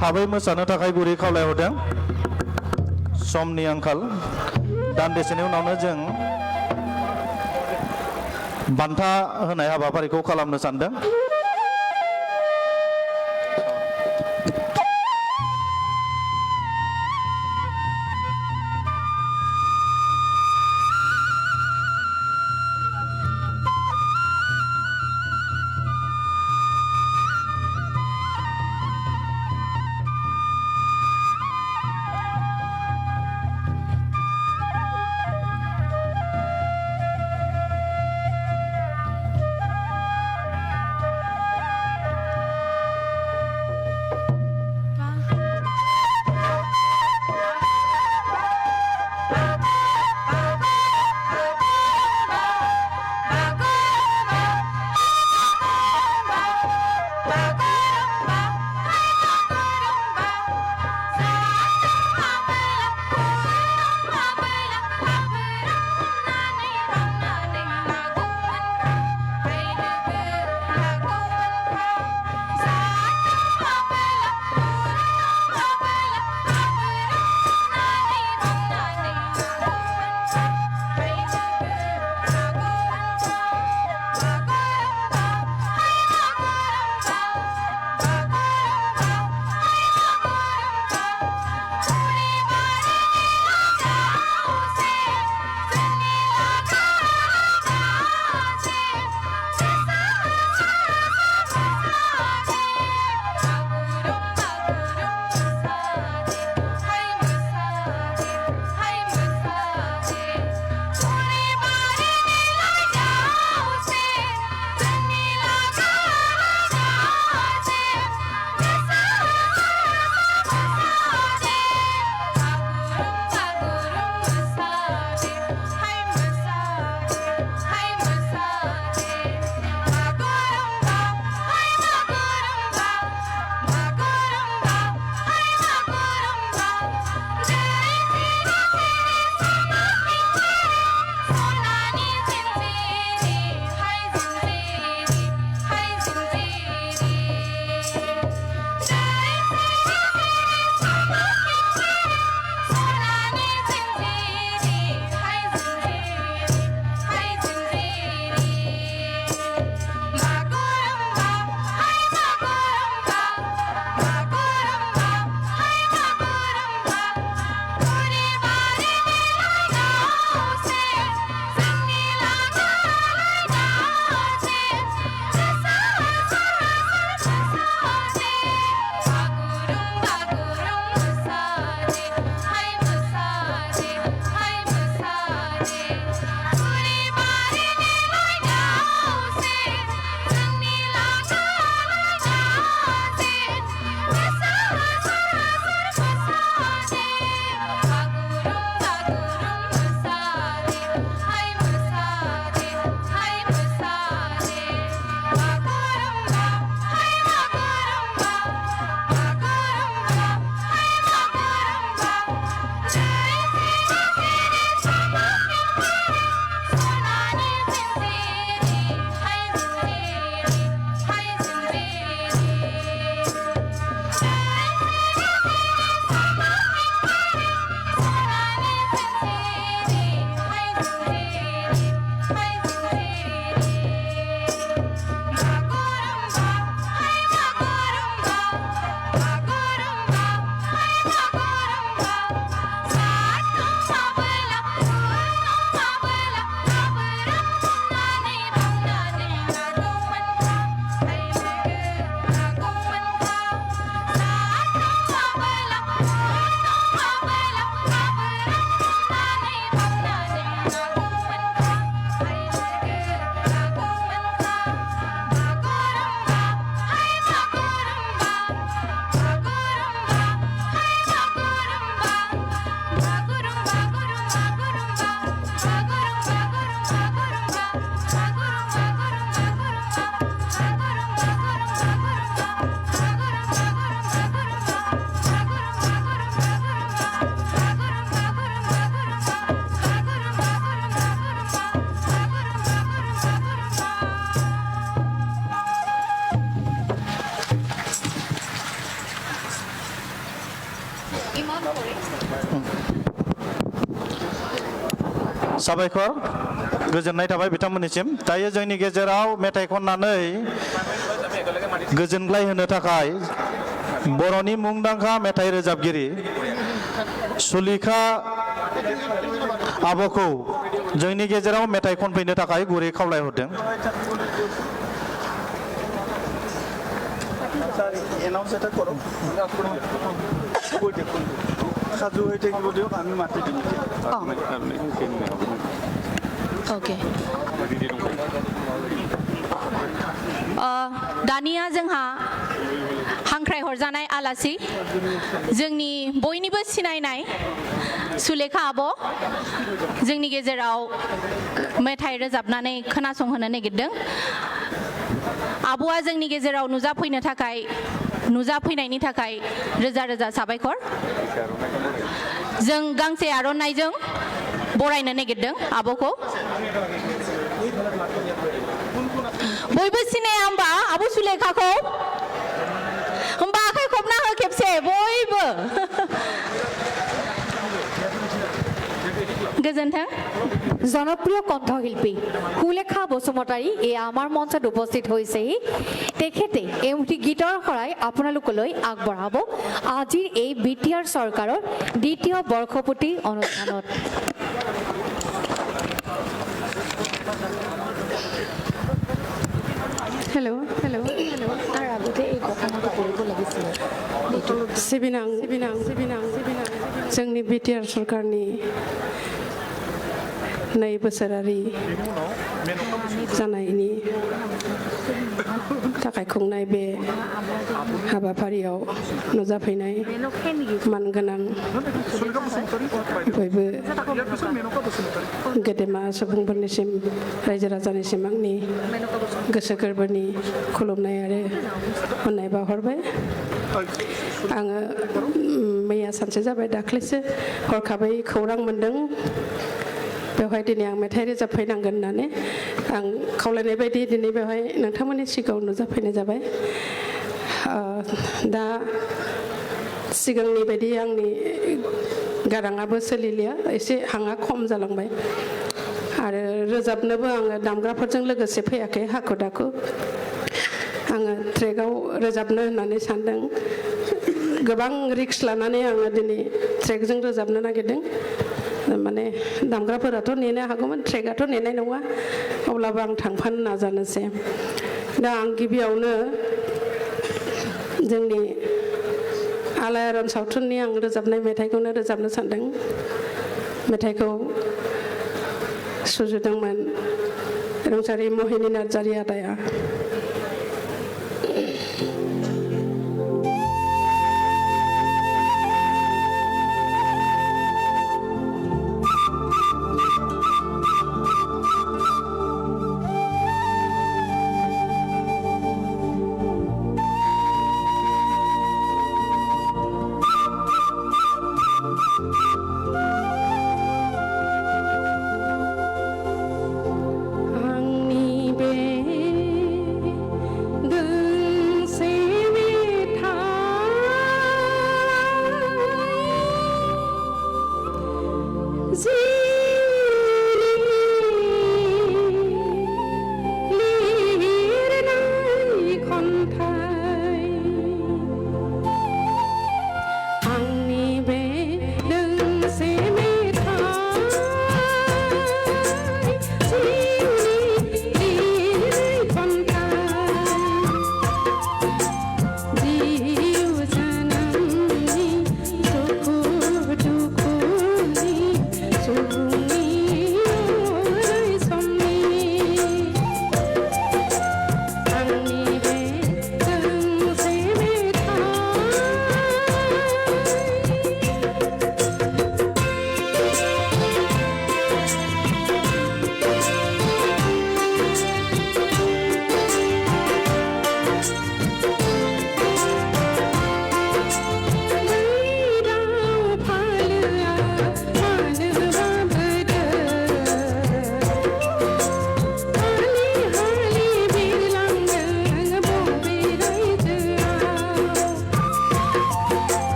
थाबै मोसानो थाखाय गुरै खावलायहरदों समनि आंखाल दान्दिसेनि उनावनो जों बान्था होनाय हाबाफारिखौ खालामनो सानदों साबायखर गोजोननाय थाबाय बिथांमोननिसिम दायो जोंनि गेजेराव मेथाइ खननानै गोजोनग्लाय होनो थाखाय बर'नि मुंदांखा मेथाइ रोजाबगिरि सुलेखा आब'खौ जोंनि गेजेराव मेथाइ खनफैनो थाखाय गुरै खावलायहरदों। Okay. दानिया जोंहा हांख्राय हरजानाय आलासि जोंनि बयनिबो सिनायनाय सुलेखा आब' जोंनि गेजेराव मेथाइ रोजाबनानै खोनासंहोनो नागिरदों। आब'आ जोंनि गेजेराव नुजाफैनायनि थाखाय रोजा रोजा साबायखर। जों गांसे आर'नाइजों बरायनो नागिरदों आब'खौ। बयबो सिनाया होमबा आब' सुलेखाखौ? होमबा आखाइ खबना हो खेबसे बयबो। गोजोन्थों। জনপ্ৰিয় কণ্ঠশিল্পী সুলেখা বসুমতাৰী এয়া আমাৰ মঞ্চত উপস্থিত হৈছেহি। তেখেতে এমুঠি গীতৰ শৰাই আপোনালোকলৈ আগবঢ়াব আজিৰ এই BTR চৰকাৰৰ দ্বিতীয় বৰ্ষপূৰ্তি অনুষ্ঠানত। हेलो हेलो हेलो तार आगते एक घटनाखौ কৰিব লাগিছিল सिबिनां जोंनि BTR सरकारनि 2 बोसोरारि जानायनि थाखाय खुंनाय बे हाबाफारियाव नुजाफैनाय मानगोनां बयबो गेदेमा सुबुंफोरनिसिम रायजो राजानिसिम आंनि गोसो गोरबोनि खुलुमनाय आरो अननाय बावहरबाय। आङो मैया सानसे जाबाय दाख्लैसो हरखाबै खौरां मोन्दों बेवहाय दिनै आं मेथाइ रोजाबफैनांगोन होननानै आं खावलायनाय बायदि दिनै बेवहाय नोंथांमोननि सिगाङाव नुजाफैनाय जाबाय। दा सिगांनि बायदि आंनि गाराङाबो सोलिलिया एसे हाङा खम जालांबाय आरो रोजाबनोबो आङो दामग्राफोरजों लोगोसे फैयाखै हाखु दाखु। आङो ट्रेकआव रोजाबनो होननानै सानदों। गोबां रिक्स लानानै आङो दिनै ट्रेकजों रोजाबनो नागिरदों। माने दामग्राफोराथ' नेनो हागौमोन ट्रेकआथ' नेनाय नङा अब्लाबो आं थांफानो नाजानोसै। दा आं गिबियावनो जोंनि आलायारन सावथुननि आं रोजाबनाय मेथाइखौनो रोजाबनो सानदों। मेथाइखौ सुजुदोंमोन रुंसारि महिनी नार्जारि आदाया।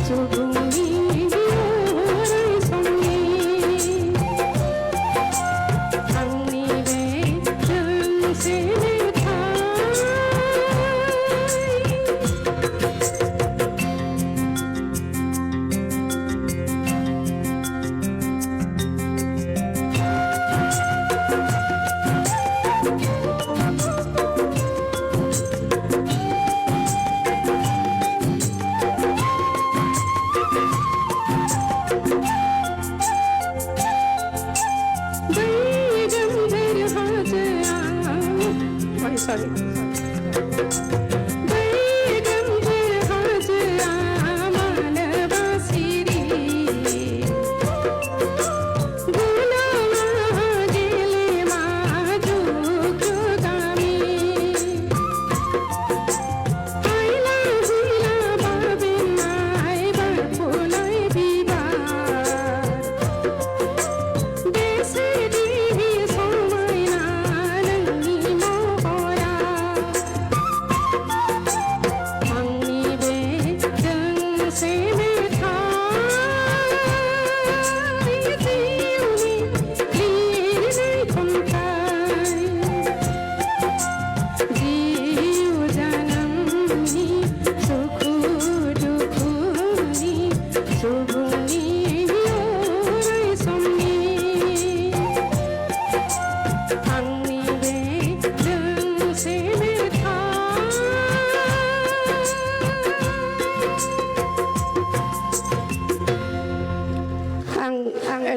सुबुंनि अराय समनि आंनि बे दोंसे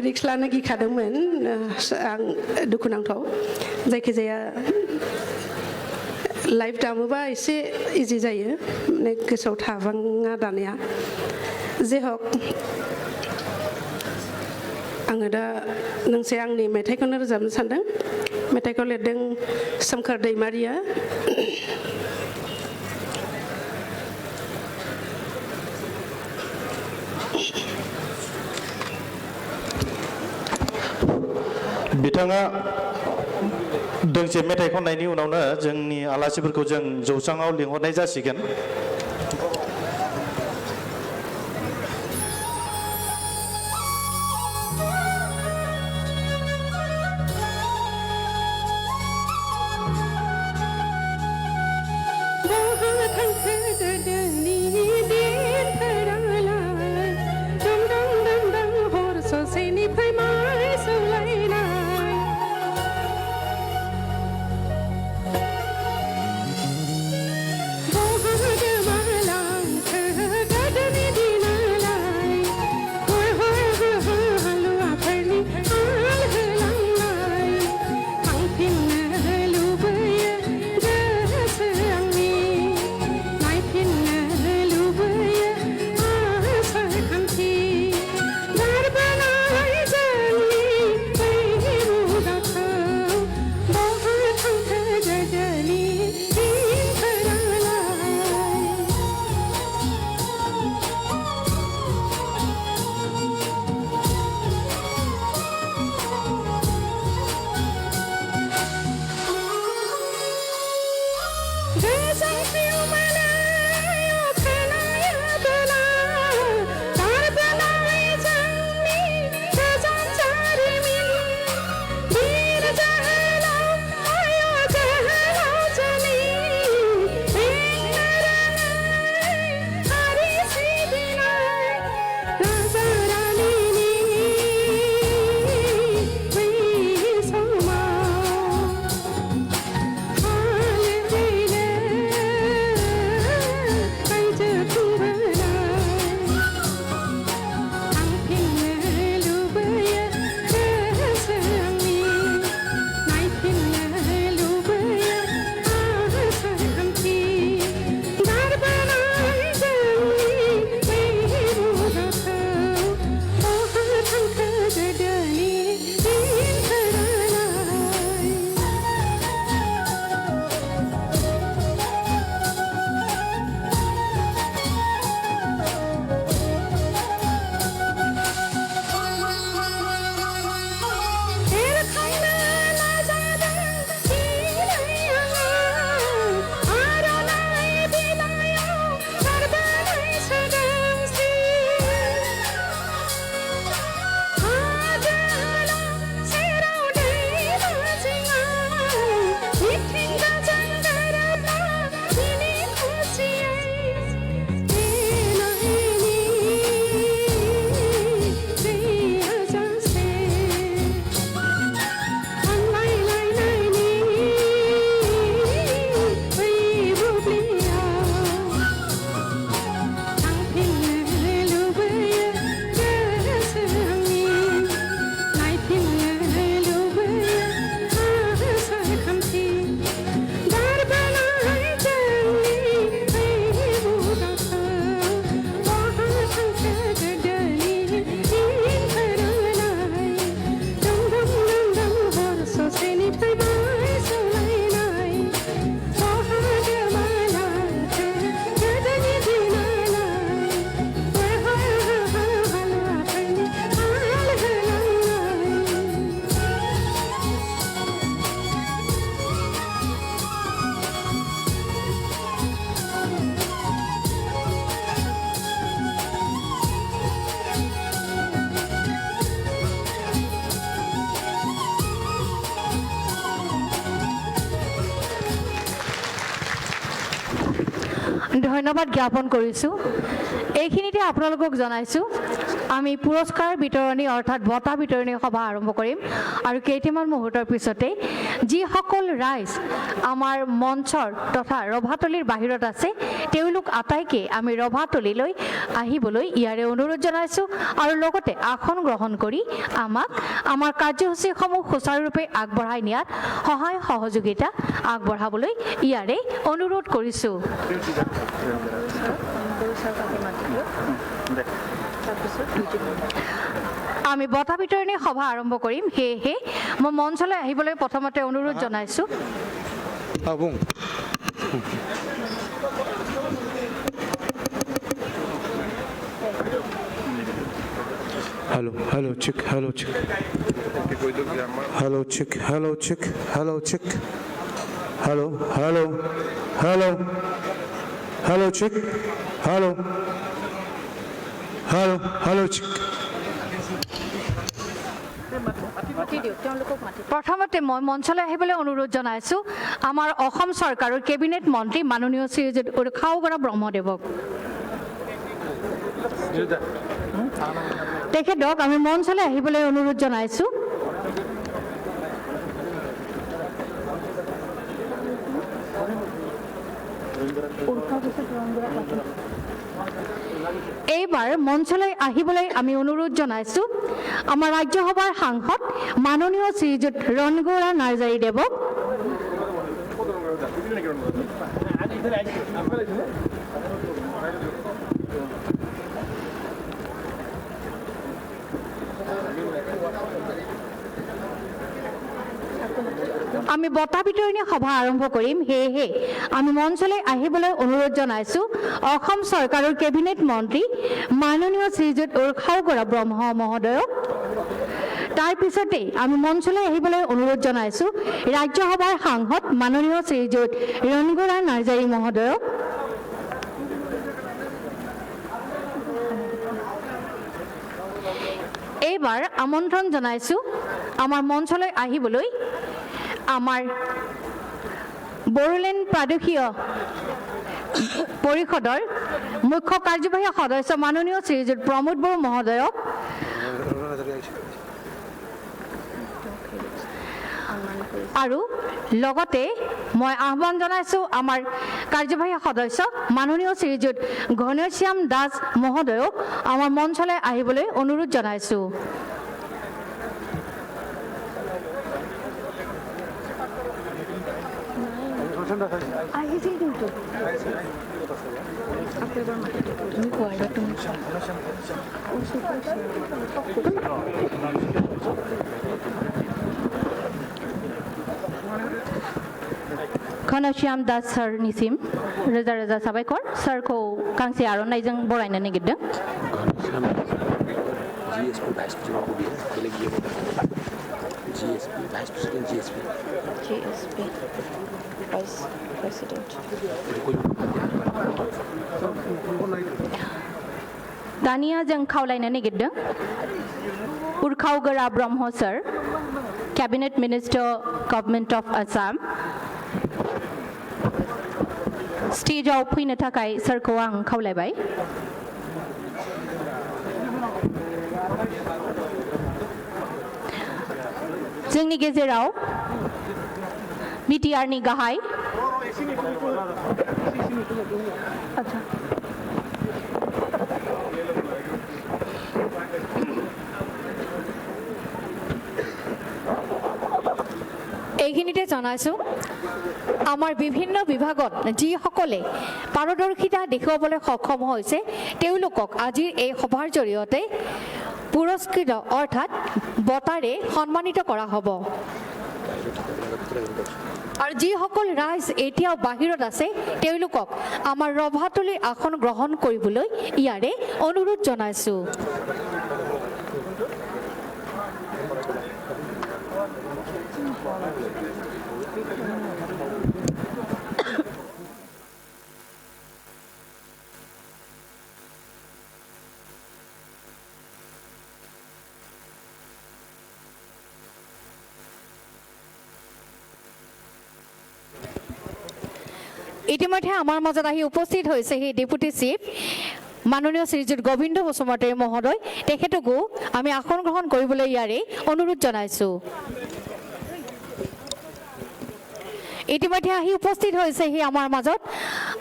रिक्स लानो गिखादोंमोन आं दुखुनांथाव जायखिजाया लाइभ दामोबा एसे इजि जायो माने गोसोआव थाबाङा दानिया जे हक आङो दा नोंसे आंनि मेथाइखौनो रोजाबनो सानदों मेथाइखौ लिरदों सोमखोर दैमारिया बिथाङा दोंसे मेथाइ खननायनि उनावनो जोंनि आलासिफोरखौ जों जौसाङाव लिंहरनाय जासिगोन बहा ধন্যবাদ জ্ঞাপন কৰিছোঁ এইখিনিতে আপোনালোকক জনাইছোঁ আমি পুৰস্কাৰ বিতৰণী অৰ্থাৎ বঁটা বিতৰণী সভা আৰম্ভ কৰিম আৰু কেইটামান মুহূৰ্তৰ পিছতে যিসকল ৰাইজ আমাৰ মঞ্চৰ তথা ৰভাতলিৰ বাহিৰত আছে তেওঁলোক আটাইকে আমি ৰভাতলিলৈ আহিবলৈ ইয়াৰে অনুৰোধ জনাইছোঁ আৰু লগতে আসন গ্ৰহণ কৰি আমাক আমাৰ কাৰ্যসূচীসমূহ সুচাৰুৰূপে আগবঢ়াই নিয়াত সহায় সহযোগিতা আগবঢ়াবলৈ ইয়াৰে অনুৰোধ কৰিছোঁ আমি বঁটা বিতৰণী সভা আৰম্ভ কৰিম সেয়েহে মই মঞ্চলৈ আহিবলৈ প্ৰথমতে অনুৰোধ জনাইছোঁ Hello, hello, chick, hello, chick. Hello, chick, hello, chick, hello, chick. Hello, hello, hello. Hello, chick, hello. Hello, hello, chick. প্ৰথমতে মই মঞ্চলৈ আহিবলৈ অনুৰোধ জনাইছোঁ আমাৰ অসম চৰকাৰৰ কেবিনেট মন্ত্ৰী মাননীয় শ্ৰীযুত উৰ্খাওগৰা ব্ৰহ্মদেৱক তেখেতক আমি মঞ্চলৈ আহিবলৈ অনুৰোধ জনাইছোঁ এইবাৰ মঞ্চলৈ আহিবলৈ আমি অনুৰোধ জনাইছোঁ আমাৰ ৰাজ্যসভাৰ সাংসদ মাননীয় শ্ৰীযুত ৰণগৌৰা নাৰ্জাৰী দেৱক আমি বঁটা বিতৰণী সভা আৰম্ভ কৰিম সেয়েহে আমি মঞ্চলৈ আহিবলৈ অনুৰোধ জনাইছোঁ অসম চৰকাৰৰ কেবিনেট মন্ত্ৰী মাননীয় শ্ৰীযুত উৰ্খাওগৰা ব্ৰহ্ম মহোদয়ক তাৰ পিছতে আমি মঞ্চলৈ আহিবলৈ অনুৰোধ জনাইছোঁ ৰাজ্যসভাৰ সাংসদ মাননীয় শ্ৰীযুত ৰণগৌৰা নাৰ্জাৰী মহোদয়ক এইবাৰ আমন্ত্ৰণ জনাইছোঁ আমাৰ মঞ্চলৈ আহিবলৈ আমাৰ বড়োলেণ্ড প্ৰাদেশীয় পৰিষদৰ মুখ্য কাৰ্যবাহী সদস্য মাননীয় শ্ৰীযুত প্ৰমোদ বড়ো মহোদয়ক আৰু লগতে মই আহ্বান জনাইছোঁ আমাৰ কাৰ্যবাহী সদস্য মাননীয় শ্ৰীযুত ঘনশ্যাম দাস মহোদয়ক আমাৰ মঞ্চলৈ আহিবলৈ অনুৰোধ জনাইছোঁ घनश्याम दास सारनिसिम रोजा रोजा साबायखर सारखौ गांसे आर'नाइजों बरायनो नागिरदों दानिया जों खावलायनो नागिरदों उर्खावगोरा Brahma sir cabinet minister government of Assam स्टेजाव फैनो थाखाय सरखौ आं खावलायबाय जोंनि गेजेराव BTR नि गाहाय এইখিনিতে জনাইছোঁ আমাৰ বিভিন্ন বিভাগত যিসকলে পাৰদৰ্শিতা দেখুৱাবলৈ সক্ষম হৈছে তেওঁলোকক আজিৰ এই সভাৰ জৰিয়তে পুৰস্কৃত অৰ্থাৎ বঁটাৰে সন্মানিত কৰা হ'ব আৰু যিসকল ৰাইজ এতিয়াও বাহিৰত আছে তেওঁলোকক আমাৰ ৰভাতলিৰ আসন গ্ৰহণ কৰিবলৈ ইয়াৰে অনুৰোধ জনাইছোঁ ইতিমধ্যে আমাৰ মাজত আহি উপস্থিত হৈছে সেই ডেপুটি চিফ মাননীয় শ্ৰীযুত গোবিন্দ বসুমতাৰী মহোদয় তেখেতকো আমি আসন গ্ৰহণ কৰিবলৈ ইয়াৰে অনুৰোধ জনাইছোঁ ইতিমধ্যে আহি উপস্থিত হৈছে সেই আমাৰ মাজত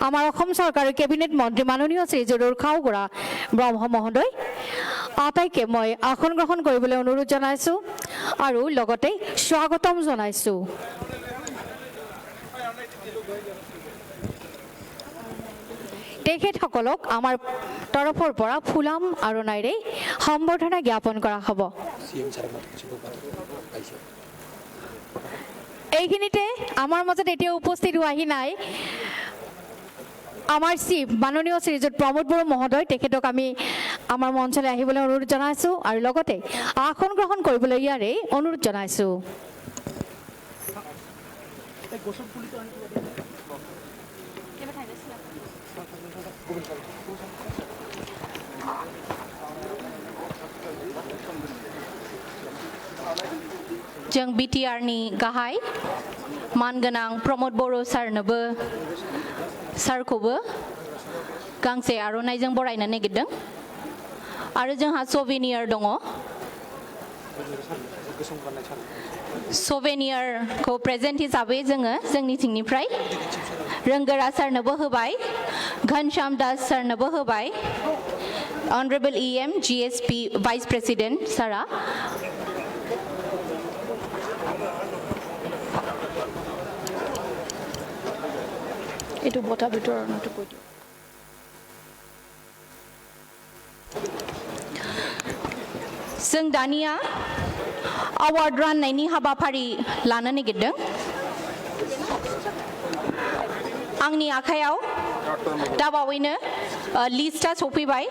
আমাৰ অসম চৰকাৰৰ কেবিনেট মন্ত্ৰী মাননীয় শ্ৰীযুত উৰ্খাও বৰা ব্ৰহ্ম মহোদয় আটাইকে মই আসন গ্ৰহণ কৰিবলৈ অনুৰোধ জনাইছোঁ আৰু লগতে স্বাগতম জনাইছোঁ তেখেতসকলক আমাৰ তৰফৰ পৰা ফুলাম আৰু নাইৰে সম্বৰ্ধনা জ্ঞাপন কৰা হ'ব এইখিনিতে আমাৰ মাজত এতিয়া উপস্থিত হোৱাহি নাই আমাৰ চিফ মাননীয় শ্ৰীযুত প্ৰমোদ বড়ো মহোদয় তেখেতক আমি আমাৰ মঞ্চলৈ আহিবলৈ অনুৰোধ জনাইছোঁ আৰু লগতে আসন গ্ৰহণ কৰিবলৈ ইয়াৰে অনুৰোধ জনাইছোঁ जों BTR नि गाहाय मानगोनां प्रमोद बर' सारनोबो सारखौबो गांसे आर'नाइजों बरायनो नागिरदों आरो जोंहा सवेनियार दङ सवेनियारखौ प्रेजेन्ट हिसाबै जोङो जोंनिथिंनिफ्राय रोंगोरा सारनोबो होबाय घनश्याम दास सारनोबो होबाय honourable EM GSP vice president सारा এইটো বটা বিতৰণটো কৈ দিওঁ जों दानिया अवार्ड राननायनि हाबाफारि लानो नागिरदों आंनि आखायाव दाबावैनो लिस्टआ सफैबाय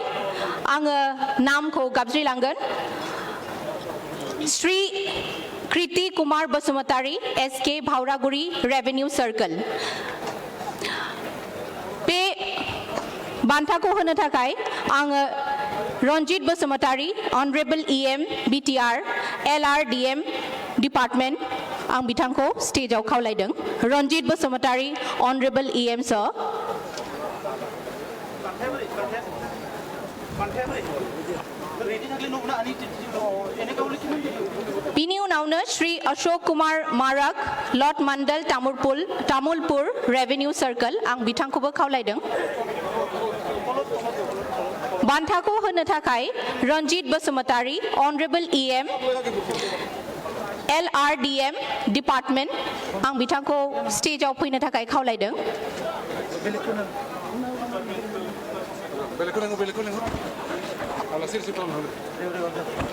आङो नामखौ गाबज्रिलांगोन Shri Kriti Kumar Basumatary SK Bhawraguri revenue circle बे बान्थाखौ होनो थाखाय आङो Ranjit Basumatary honourable EM BTR LRDM department आं बिथांखौ स्टेजाव खावलायदों Ranjit Basumatary honourable EM sir बिनि उनावनो श्री अशोक कुमार मारक लट मंडल तामुलपुर रेवेन्यू सर्कल आं बिथांखौबो खावलायदों बान्थाखौ होनो थाखाय Ranjit Basumatary honourable EM LRDM department आं बिथांखौ स्टेजाव फैनो थाखाय खावलायदों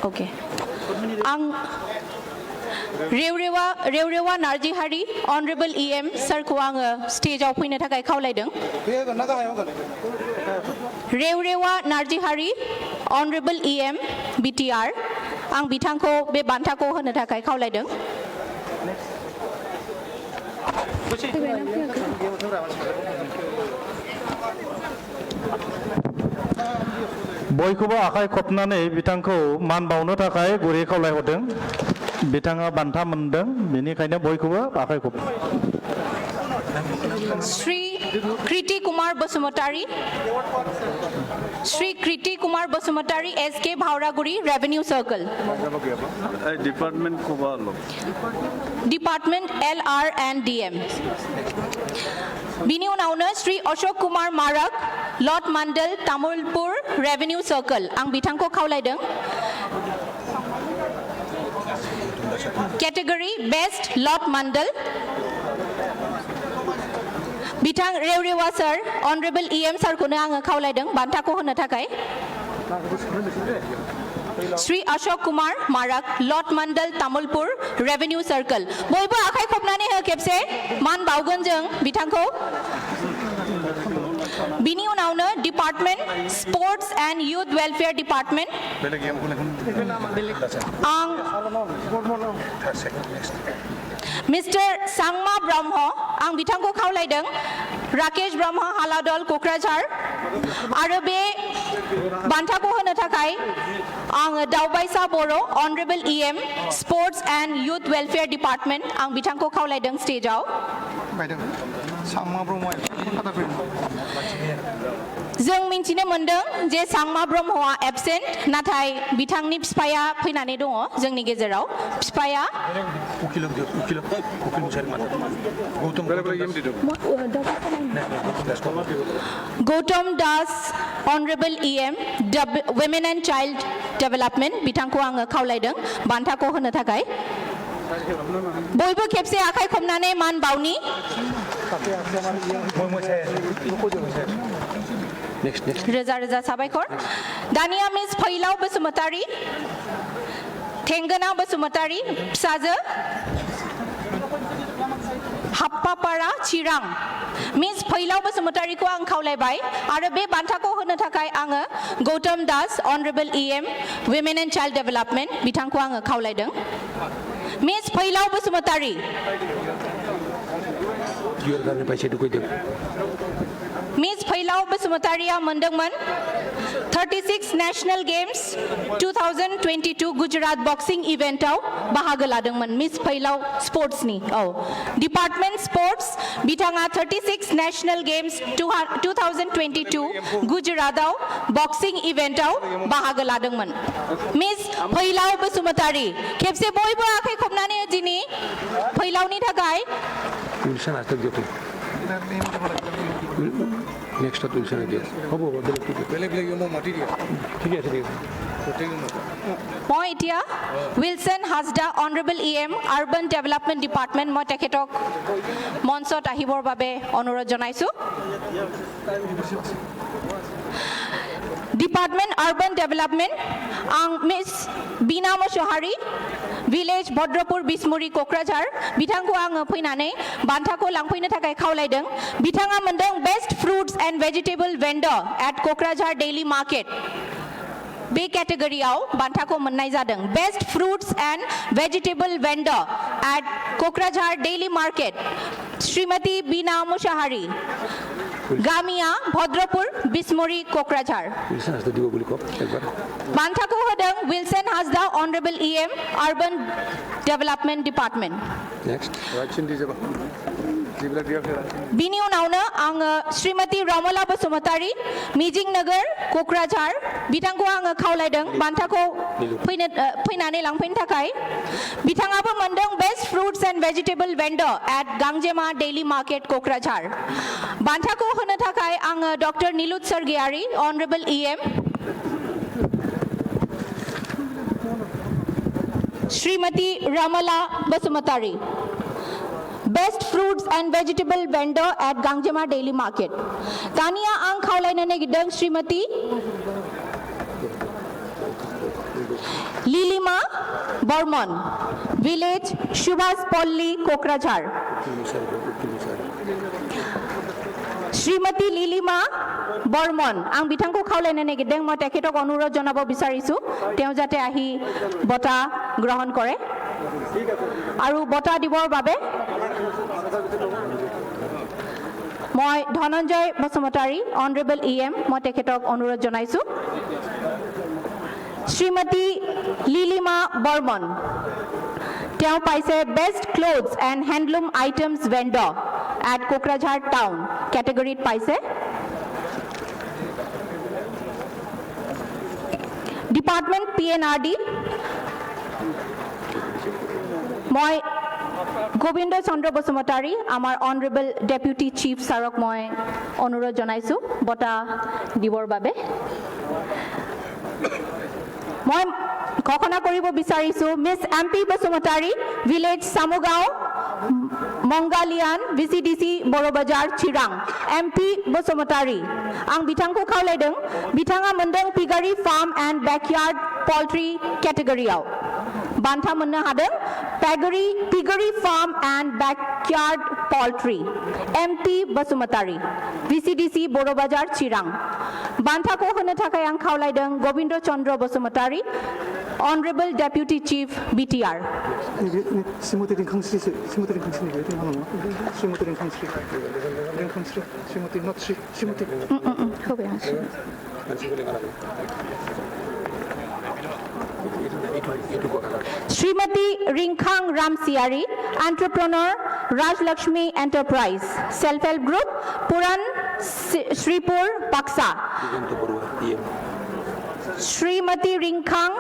ओके आं रेवरेवा नार्जिहारी ऑनरेबल EM सारखौ आङो स्टेजाव फैनो थाखाय खावलायदों रेवरेवा नार्जिहारी ऑनरेबल EM BTR आं बिथांखौ बे बान्थाखौ होनो थाखाय खावलायदों बयखौबो आखाइ खबनानै बिथांखौ मान बावनो थाखाय गुरै खावलायहरदों बिथाङा बान्था मोनदों बेनिखायनो बयखौबो आखाइ खब Shri Kriti Kumar Basumatary SK Bhawraguri revenue circle department LR&DM बिनि उनावनो श्री अशोक कुमार मारक लट मंडल तामुलपुर रेवेन्यू सर्कल आं बिथांखौ खावलायदों कैटेगरी बेस्ट लट मंडल बिथां रेवरेवा सर ऑनरेबल EM सारखौनो आङो खावलायदों बान्थाखौ होनो थाखाय श्री अशोक कुमार मारक लट मंडल तामुलपुर रेवेन्यू सर्कल बयबो आखाइ खबनानै हो खेबसे मान बावगोन जों बिथांखौ बिनि उनावनो department sports and youth welfare department आं मिस्टर सांमा ब्रह्म आं बिथांखौ खावलायदों राकेश ब्रह्म हालादल क'क्राझार आरो बे बान्थाखौ होनो थाखाय आङो दावबायसा बर' honourable EM sports and youth welfare department आं बिथांखौ खावलायदों स्टेजाव सांमा ब्रह्म जों मिन्थिनो मोन्दों जे सांमा ब्रह्मआ एबसेन्ट नाथाय बिथांनि बिफाया फैनानै दङ जोंनि गेजेराव बिफाया Gautam Das honourable EM women and child development बिथांखौ आङो खावलायदों बान्थाखौ होनो थाखाय बयबो खेबसे आखाइ खबनानै मान बावनि रोजा रोजा साबायखर दानिया मिस फैलाव बसुमतारी थेंगोना बसुमतारी फिसाजो हाप्पापारा चिरां मिस फैलाव बसुमतारीखौ आं खावलायबाय आरो बे बान्थाखौ होनो थाखाय आङो Gautam Das honourable EM women and child development बिथांखौ आङो खावलायदों मिस फैलाव बसुमतारी मिस फैलाव बसुमतारीया मोनदोंमोन 36 नेशनल गेम्स 2022 गुजरात बक्सिं इवेन्टआव बाहागो लादोंमोन मिस फैलाव स्पोर्ट्सनि डिपार्टमेन्ट स्पोर्ट्स बिथाङा 36 नेशनल गेम्स 2022 गुजरातआव बक्सिं इवेन्टआव बाहागो लादोंमोन मिस फैलाव बसुमतारी खेबसे बयबो आखाइ खबनानै दिनै फैलावनि थाखाय नेक्स्ट तुलसी दिया হ'ব বেলেগ মই মাতি দিয়া ঠিক আছে মই এতিয়া Wilson Hajda honourable EM urban development department মই তেখেতক মঞ্চত আহিবৰ বাবে অনুৰোধ জনাইছো ডিপাৰ্টমেন্ট আৰবান ডেভেলপমেন্ট আং মিস বিনা মশহাৰি ভিলেज भद्रपुर बिस्मुरी कोक्राझार बिथांखौ आङो फैनानै बान्थाखौ लांफैनो थाखाय खावलायदों बिथाङा मोनदों best fruits and vegetable vendor at Kokrajhar daily market बे केटेगरियाव बान्थाखौ मोननाय जादों best fruits and vegetable vendor at Kokrajhar daily market Shrimati Bina Mushahary गामिया भद्रपुर बिस्मुरी कोक्राझार बान्थाखौ होदों Wilson Hajda honourable EM urban development department बिनि उनावनो आङो श्रीमती रमला बसुमतारी मिजिं नगर कोक्राझार बिथांखौ आङो खावलायदों बान्थाखौ फैनानै लांफैनो थाखाय बिथाङाबो मोनदों best fruits and vegetable vendor at Ganjema daily market Kokrajhar बान्थाखौ होनो थाखाय आङो doctor Nilut Sargiary honourable EM Shrimati Ramla Basumatary best fruits and vegetable vendor at Ganjema daily market दानिया आं खावलायनो नागिरदों श्रीमती लिलिमा बर्मन विलेज सुभाष पल्ली कोक्राझार श्रीमती लिलिमा बर्मन आं बिथांखौ खावलायनो नागिरदों মই তেখেতক অনুৰোধ জনাব বিচাৰিছো তেওঁ যাতে আহি বঁটা গ্ৰহণ কৰে আৰু বঁটা দিবৰ বাবে মই ধনঞ্জয় বসুমতাৰী অনৰেবল EM মই তেখেতক অনুৰোধ জনাইছো শ্ৰীমতী লিলিমা বৰ্মন তেওঁ পাইছে best clothes and handloom items vendor at Kokrajhar town কেটেগৰীত পাইছে ডিপাৰ্টমেণ্ট PNRD মই গোবিন্দ চন্দ্ৰ বসুমতাৰী আমাৰ অনৰেবল ডেপুটি চিফ ছাৰক মই অনুৰোধ জনাইছো বঁটা দিবৰ বাবে মই ঘোষণা কৰিব বিচাৰিছো miss MP Basumatary village Samugaon मंगालियान VCDC बर'बाजार चिरां MP बसुमतारी आं बिथांखौ खावलायदों बिथाङा मोनदों piggery farm and backyard poultry केटेगरियाव बान्था मोननो हादों piggery farm and backyard poultry MP Basumatary VCDC Borobazar Chirang बान्थाखौ होनो थाखाय आं खावलायदों Gobind Chandra Basumatary Honorable Deputy Chief BTR Shrimati Rinkhangshri Shrimati Rinkhangshri Shrimati Rinkhangshri Shrimati not Shrimati Shrimati Rinkhang Ramsiary entrepreneur Rajlakshmi Enterprise Self Help Group Puran Sripur Baksa Srimati Ringkhang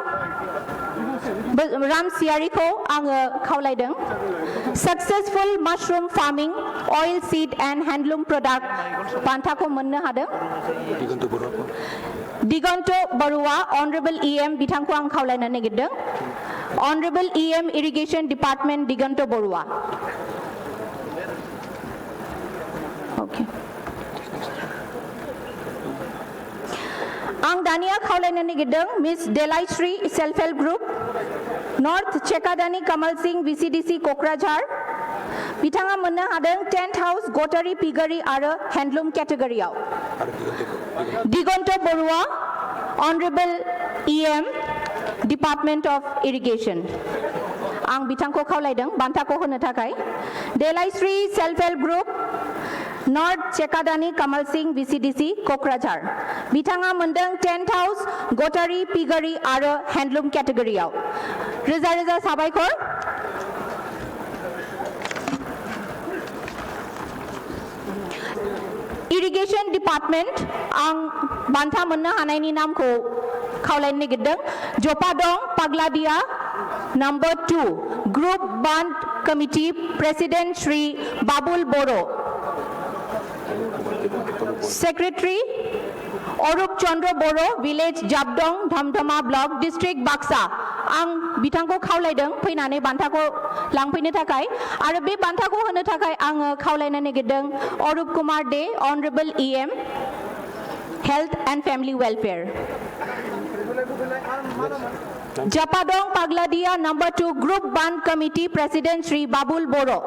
Ram Siariko Anga Kaulaideng Successful Mushroom Farming Oil Seed and Handloom Product Pantako Munna Hadeng Digonto Barua Honorable EM Bitangko Ang Kaulaina Negedeng Honorable EM Irrigation Department Digonto Barua. Okay. Ang Dania Kaulaina Negedeng Miss Delai Shri Self Help Group North Chekadani Kamal Singh VCDC Kokrajhar Bitanga Munna Hadeng Tent House Gotari Pigari Ara Handloom Category Out Digonto Barua Honorable EM Department of Irrigation Ang Bitangko Kaulaideng Bantako Hono Takai Delai Shri Self Help Group North Chekadani Kamal Singh VCDC Kokrajhar Bitanga Mundang Tent House Gotari Pigari Ara Handloom Category Out Reza Sabaikor Irrigation Department ang Bantha Munna Hanaini Nam ko Kaulain Nigidang Jopadong Pagladia Number 2 Group Band Committee President Shri Babul Boro Secretary Orup Chandra Boro Village Jabdong Dhamdhama Block District Baksa ang bitangko Kaulaideng Painane Bantako Langpine Takai Ara be Bantako Hono Takai ang Kaulaina Negedeng Orup Kumar De Honorable EM Health and Family Welfare Japadong Pagladia Number 2 Group Band Committee President Shri Babul Boro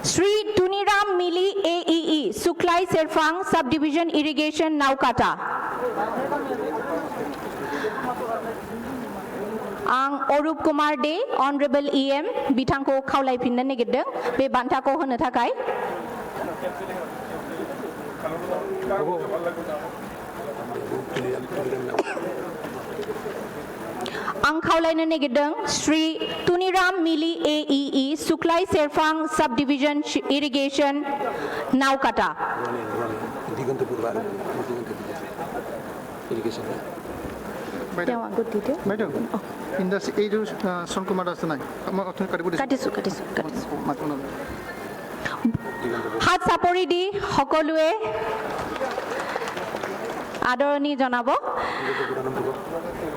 Shri Tuniram Mili AEE Suklai Serfang Subdivision Irrigation Naukata Ang Orup Kumar De Honorable EM Bitangko Kaulai Pinna Negedeng Be Bantako Hono Takai Ang Kaulaina Negedeng Shri Tuniram Mili AEE Suklai Serfang Subdivision Irrigation Naukata Madam, in the age of Son Kumar Asanai, Hat Sapori Di Hokolue Adorani Janabo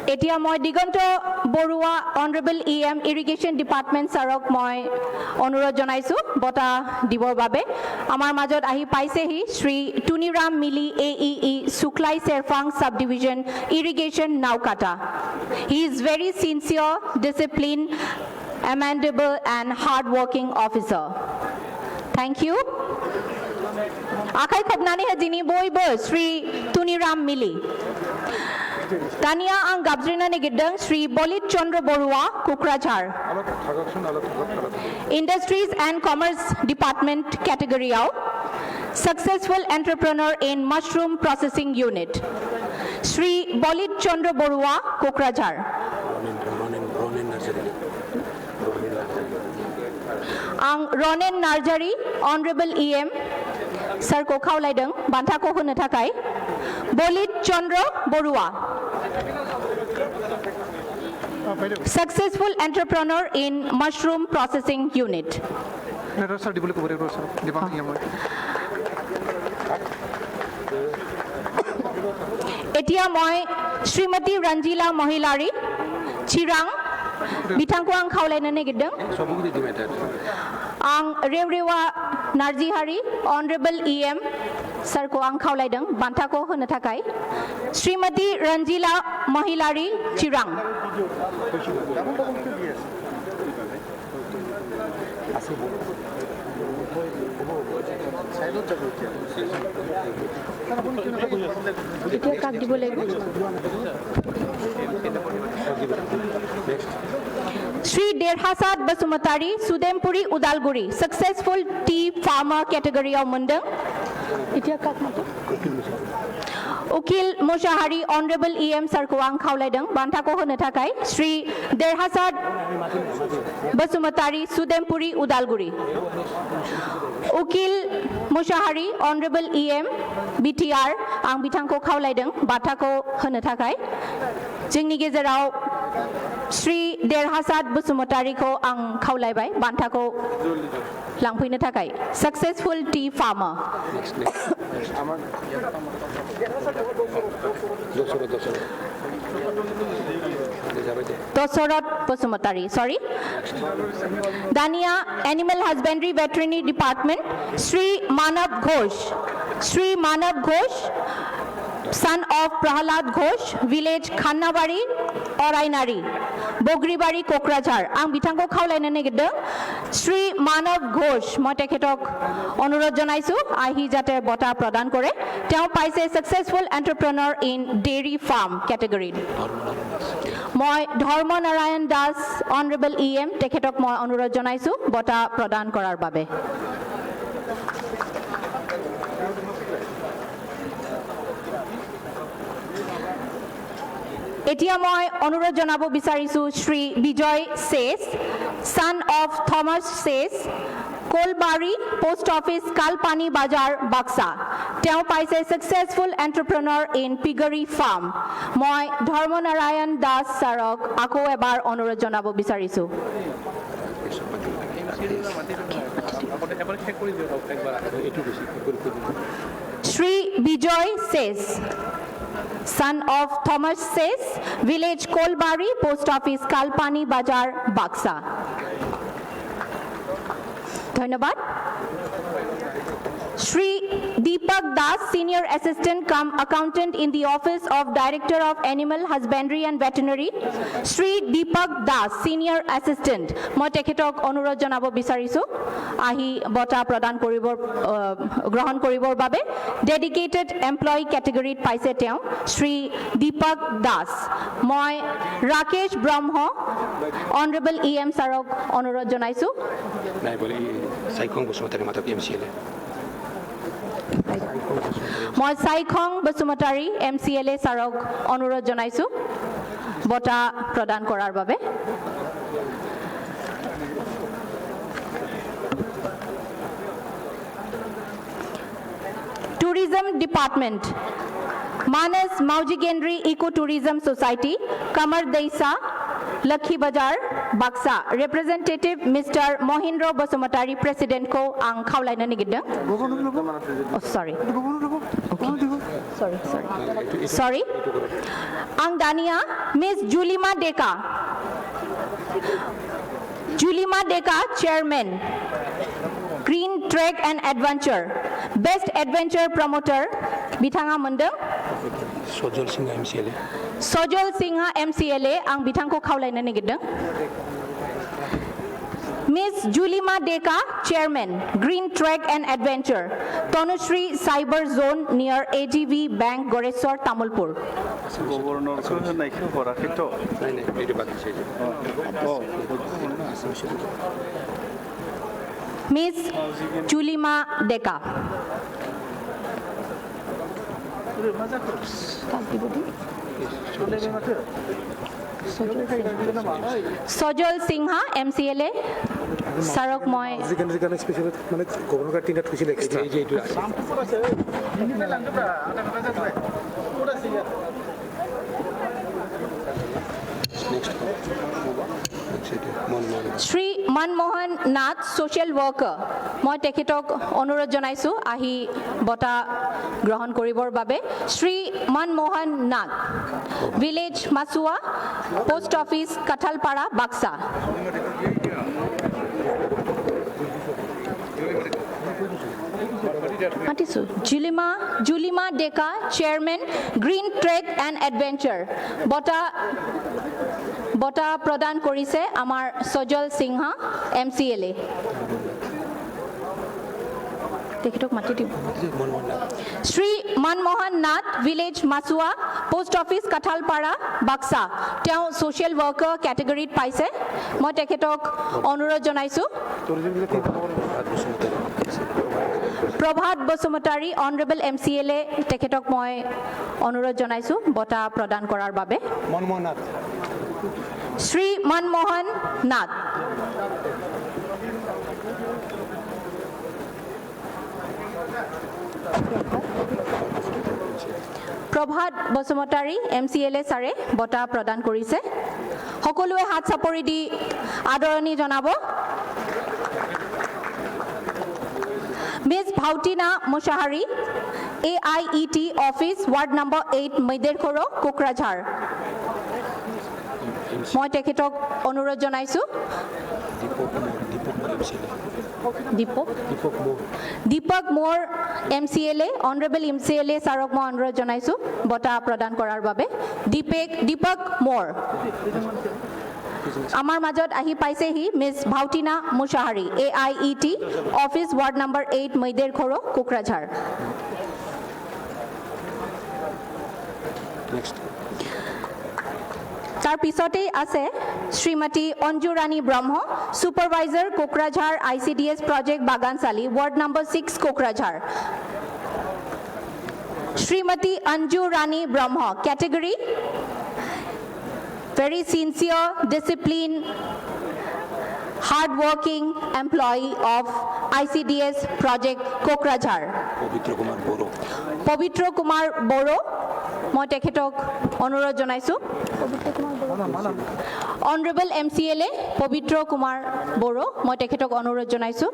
Etia Moi Digonto Borua Honorable EM Irrigation Department Sarok Moi Onuro Jonaisu Bota Dibor Babe Amar Majot Ahi Paisehi Shri Tuniram Mili AEE Suklai Serfang Subdivision Irrigation Naukata. He is very sincere, disciplined, amenable and hard-working officer. Thank you. Akai Khobnani Hajini Boibo Shri Tuniram Mili. Tania ang Gabzrina Negedang Shri Bolit Chandra Borua Kokrajhar Industries and Commerce Department Category Out Successful Entrepreneur in Mushroom Processing Unit Shri Bolit Chandra Borua Kokrajhar Ang Ronen Narjari Honorable EM Sir ko Kaulaideng Bantako Hono Takai Bolit Chandra Borua Successful Entrepreneur in Mushroom Processing Unit Etia Moi Srimati Ranjila Mohilari Chirang Bitangko ang Kaulaina Negedeng Ang Rewrewa Narjihari Honorable EM Sir ko ang Kaulaideng Bantako Hono Takai Srimati Ranjila Mohilari Chirang এতিয়া কাক দিব লাগিব Shri Derhasad Basumatari Sudempuri Udalguri Successful Tea Farmer Category of Mundang Itya kak mato Ukil Moshahari Honorable EM Sarko ang khawlaidang bantako hono thakai Sri Derhasad Basumatari Sudempuri Udalguri. Ukil Moshahari Honorable EM BTR ang bitangko khawlaidang bantako hono thakai जोंनि गेजेराव Sri Derhasad Basumatari ko ang khawlaibai bantako langfैनो थाखाय Successful tea farmer. Dosorot Basumatari, sorry. Dania Animal Husbandry Veterinary Department, Sri Manav Ghosh. Sri Manav Ghosh, son of Prahalad Ghosh, village Khannabari, Orainari, Bogribari, Kokrajhar. Ang bitangko khawlaina negedeng Sri Manav Ghosh. Moi tekhetok onurodh janaisu ahi jate bota pradan kore. Teo paise successful entrepreneur in dairy farm category. Moi Dharma Narayan Das Honorable EM tekhetok moi onurodh janaisu bota pradan korar babe. এতিয়া মই অনুৰোধ জনাব বিচাৰিছো শ্ৰী বিজয় সেজ son of Thomas Says Kolbari Post Office Kalpani Bazar Baksa তেওঁ পাইছে successful entrepreneur in piggery farm মই ধৰ্মনাৰায়ণ দাস ছাৰক আকৌ এবাৰ অনুৰোধ জনাব বিচাৰিছো শ্ৰী বিজয় সেজ son of Thomas Says, village Kolbari, post office Kalpani Bazar, Baksa. Dhanyabad. Sri Deepak Das, Senior Assistant cum Accountant in the Office of Director of Animal Husbandry and Veterinary. Sri Deepak Das, Senior Assistant. Moi tekhetok onurodh janabo bisarisu. Ahi bota pradan koribor grohon koribor babe. Dedicated employee category paise teo. Sri Deepak Das. Moi Rakesh Brahma, Honorable EM Sarok onurodh janaisu. Nai bole Saikhong Basumatari matak MCLA. মই Saikhong Basumatari MCLA ছাৰক অনুৰোধ জনাইছো বটা প্ৰদান কৰাৰ বাবে Tourism Department Manas Maujigendri Eco Tourism Society Kamar Deisa Lakhi Bazar Baksa Representative Mr. Mohindra Basumatari President ko ang khawlaina nigidang Oh sorry Sorry Ang Dania Miss Julima Deka Chairman Green Trek and Adventure Best Adventure Promoter Bithanga Mundang Sojol Singha MCLA Sojol Singha MCLA ang bitangko khawlaina nigidang Miss Julima Deka Chairman Green Trek and Adventure Tonushri Cyber Zone near AGV Bank Goreswar Tamulpur Governor ko naikho horakito nai video bakise Miss Julima Deka Sojol Singha MCLA Sarok Moy মানে governor card তিনটা খুশি লেখে এই যে এইটো Sri Manmohan Nath Social Worker মই তেখেতক অনুৰোধ জনাইছো আহি বটা গ্ৰহণ কৰিবৰ বাবে Sri Manmohan Nath Village Masua Post Office Kathalpara Baksa Matisu Julima Deka Chairman Green Trek and Adventure বটা প্ৰদান কৰিছে আমাৰ সজল সিংহা MCLA তেখেতক মাতি দিম Shri Manmohan Nath village Machuwa post office Kathalpara Baksa তেওঁ সোশ্যাল ওয়াৰ্কাৰ ক্যাটেগৰিত পাইছে মই তেখেতক অনুৰোধ জনাইছো প্ৰভাত বসুমতাৰী অনাৰেবল MCLA তেখেতক মই অনুৰোধ জনাইছো বঁটা প্ৰদান কৰাৰ বাবে মনমোহন নাথ শ্ৰী মনমোহন নাথ প্ৰভাত বসুমতাৰী MCLA ছাৰে বঁটা প্ৰদান কৰিছে সকলোৱে হাত চাপৰি দি আদৰণি জনাব Ms. Bhautina Mushahari, AIET Office, Ward number 8, Maiderkhoro, Kokrajhar. মই তেখেতক অনুৰোধ জনাইছো দীপক মোৰ MCLA অনাৰেবল MCLA ছাৰক মই অনুৰোধ জনাইছো বঁটা প্ৰদান কৰাৰ বাবে দীপক মোৰ আমাৰ মাজত আহি পাইছেহি miss Bhautina Mushahary AIET office ward number 8 Moiderkhoro Kokrajhar তাৰ পিছতেই আছে Shrimati Anju Rani Brahma supervisor Kokrajhar ICDS project Baganshali ward number 6 Kokrajhar Shrimati Anju Rani Brahma category very sincere, disciplined, hard-working employee of ICDS project Kokrajhar. Pavitra Kumar Boro, মই তেখেতক অনুৰোধ জনাইছো Honorable MCLA Pavitra Kumar Boro, মই তেখেতক অনুৰোধ জনাইছো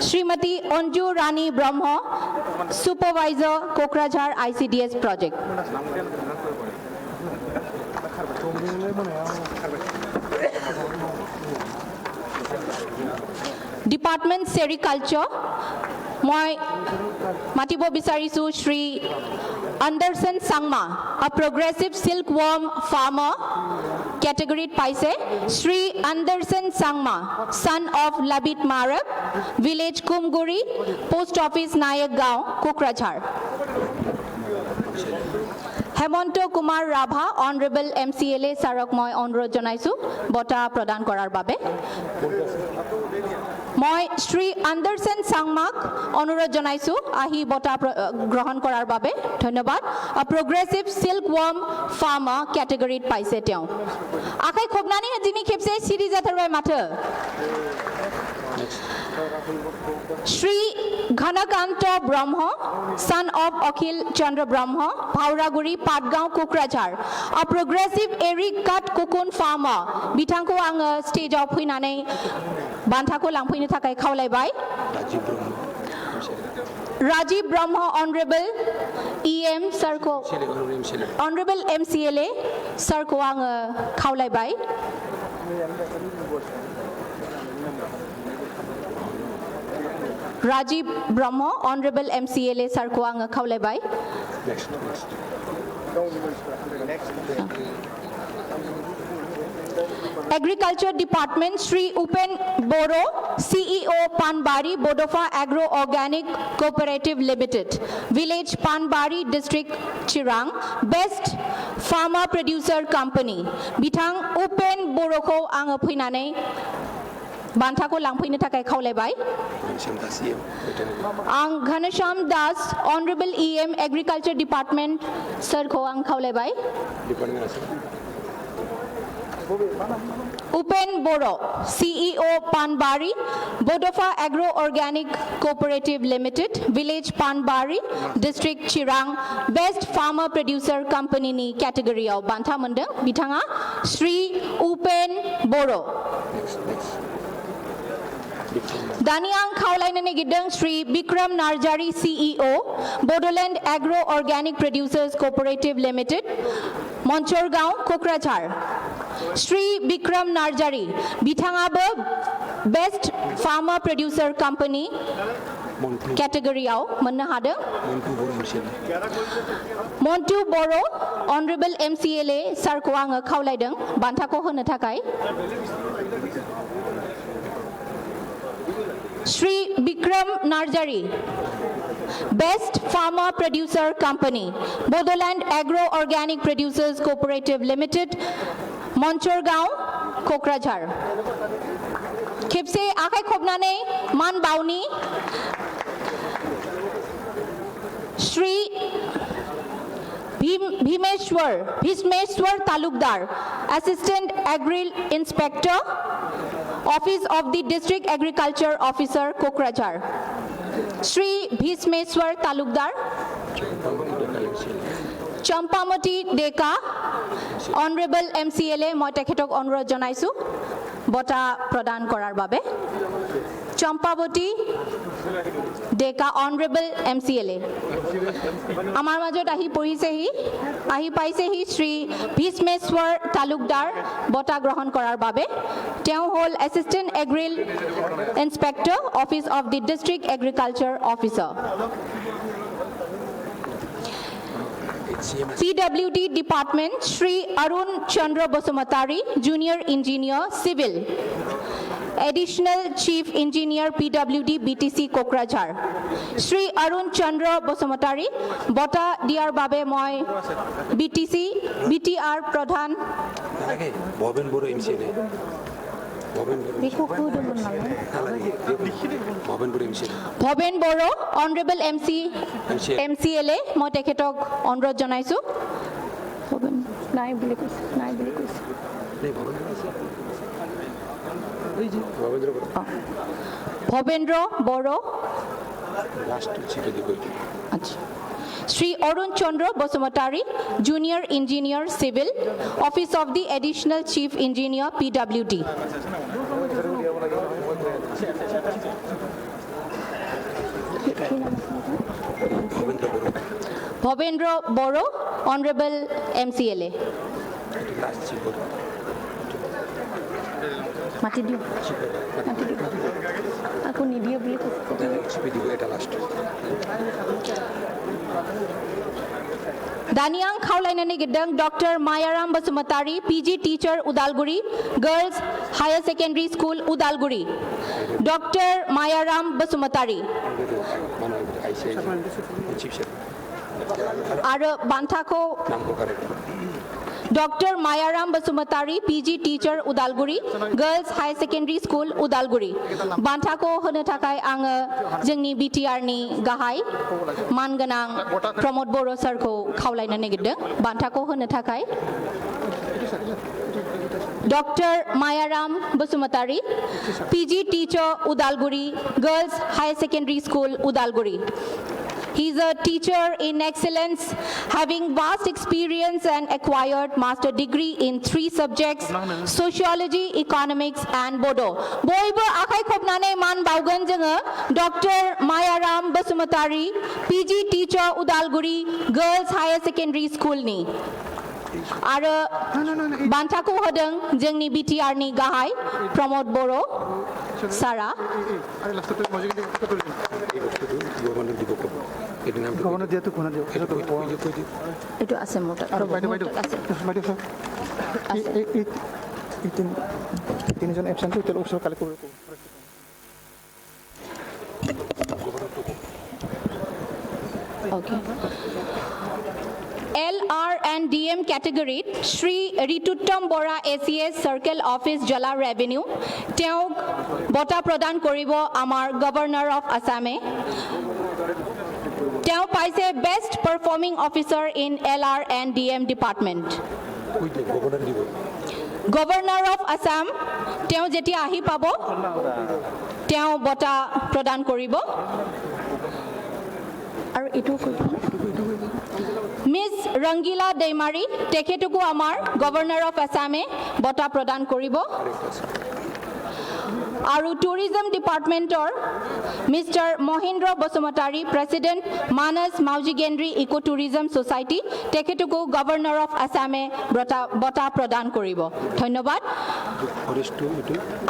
শ্ৰীমতী অঞ্জু ৰাণী ব্ৰহ্ম Supervisor Kokrajhar ICDS project. Department Sericulture, মই মাতিব বিচাৰিছো Shri Anderson Sangma, a progressive silkworm farmer, category paise, Shri Anderson Sangma, son of Labit Marab, village Kumguri, post office Nayak Gaon, Kokrajhar. Hemanta Kumar Rabha honourable MCLA ছাৰক মই অনুৰোধ জনাইছো বঁটা প্ৰদান কৰাৰ বাবে মই শ্ৰী আণ্ডাৰসন চাংমাক অনুৰোধ জনাইছো আহি বঁটা গ্ৰহণ কৰাৰ বাবে ধন্যবাদ প্ৰগ্ৰেছিভ সিল্ক ৱৰ্ম ফাৰ্মাৰ কেটেগৰীত পাইছে তেওঁ আখাই খবনানি যিনি খেপছে Siri জাতৰবাই মাথে Shri Ghanakanta Brahma, son of Akhil Chandra Brahma, Bhauraguri, Patgaon, Kokrajhar, a progressive airy cut cocoon farmer. Bitangko ang stage of Huinane, Bantako Lampuini Takai Kaulai Bai. Rajiv Brahma, Honorable EM Sarko, Honorable MCLA Sarko ang Kaulai Bai. Rajiv Brahma, Honorable MCLA Sarkoang Kaulebai. Agriculture Department, Shri Upen Boro, CEO Panbari, Bodofa Agro Organic Cooperative Limited, Village Panbari District, Chirang, Best Farmer Producer Company. Bitang Upen Boroko ang Puinane. Bantako langpuini takai khaulebai ang Ghanasham Das Honorable EM Agriculture Department sir ko ang khaulebai Upen Boro CEO Panbari Bodofa Agro Organic Cooperative Limited Village Panbari District Chirang Best Farmer Producer Company ni category of bantha mundang bitanga Shri Upen Boro Daniang Khawlainane Gidang Shri Bikram Narjari CEO Bodoland Agro Organic Producers Cooperative Limited Monchorgaon Kokrajhar Shri Bikram Narjari Bithangaba Best Farmer Producer Company category ao manna hada Montu Boro Honorable MCLA sir ko ang khawlaidang bantha ko hona thakai Shri Bikram Narjari Best Farmer Producer Company Bodoland Agro Organic Producers Cooperative Limited Monchorgaon Kokrajhar Khepse akai khobnane man bauni Shri Bhimeshwar Talukdar, Assistant Agri Inspector, Office of the District Agriculture Officer, Kokrajhar. Shri Bhimeshwar Talukdar. Champamati Deka, Honorable MCLA, মই তেখেতক অনুৰোধ জনাইছো বটা প্ৰদান কৰাৰ বাবে Champavati Deka, Honorable MCLA. আমাৰ মাজত আহি পাইছেহি শ্ৰী ভীষ্মেশ্বৰ তালুকদাৰ বটা গ্ৰহণ কৰাৰ বাবে তেওঁ হ'ল assistant agri inspector office of the district agriculture officer PWD Department, Shri Arun Chandra Basumatari, Junior Engineer, Civil. Additional Chief Engineer, PWD BTC Kokrajhar. Shri Arun Chandra Basumatari, Bota Diar Babe Moy, BTR Pradhan. Bhoben Boro, Honorable MCLA, মই তেখেতক অনুৰোধ জনাইছো নাই বুলি কৈছে ভবেন্দ্র বড় Shri Arun Chandra Basumatari, Junior Engineer, Civil, Office of the Additional Chief Engineer, PWD. Bhavendra Boro, Honorable MCLA. মাটি দিও আকৌ নিদিয়ে বুলি দানিয়াং খাওলাইনানি গিদং doctor Mayaram Basumatary PG teacher Udalguri girls higher secondary school Udalguri doctor Mayaram Basumatary আৰু বান্থাকো Dr. Mayaram Basumatari, PG Teacher Udalguri, Girls High Secondary School Udalguri. Banthako hono takai ang jengni BTR ni gahai manganang Pramod Boro sir ko khawlaina negideng Banthako hono takai Dr. Mayaram Basumatari, PG Teacher Udalguri, Girls High Secondary School Udalguri. He is a teacher in excellence, having vast experience and acquired master degree in 3 subjects, sociology, economics, and Bodo. Boibo akai khopnane man baugan janga Dr. Mayaram Basumatari, PG teacher Udalguri, Girls Higher Secondary School ni. Ara Banthako hodeng jengni BTR ni gahai Pramod Boro Sara governor দিয়াটো কোনে দিও এটো আছে মোটা তিনিজন এবসেন্ট hotel ওচৰ collect কৰিব Okay. LR and DM category, Shri Rituttam Bora ACS Circle Office Jala Revenue, Teok Bota Pradhan Koribo Amar Governor of Assam. Teo paise Best Performing Officer in LR and DM Department. Governor of Assam, Teo Jeti Ahi Pabo, Teo Bota Pradhan Koribo. Aru itu Miss Rangila Deimari, Teketuku Amar, Governor of Assam, Bota Pradhan Koribo. Aru Tourism Department or Mr. Mohindra Basumatari, President Manas Mauji Ecotourism Society, Teketuku Governor of Assam, Bota Pradhan Koribo. Dhonnobad.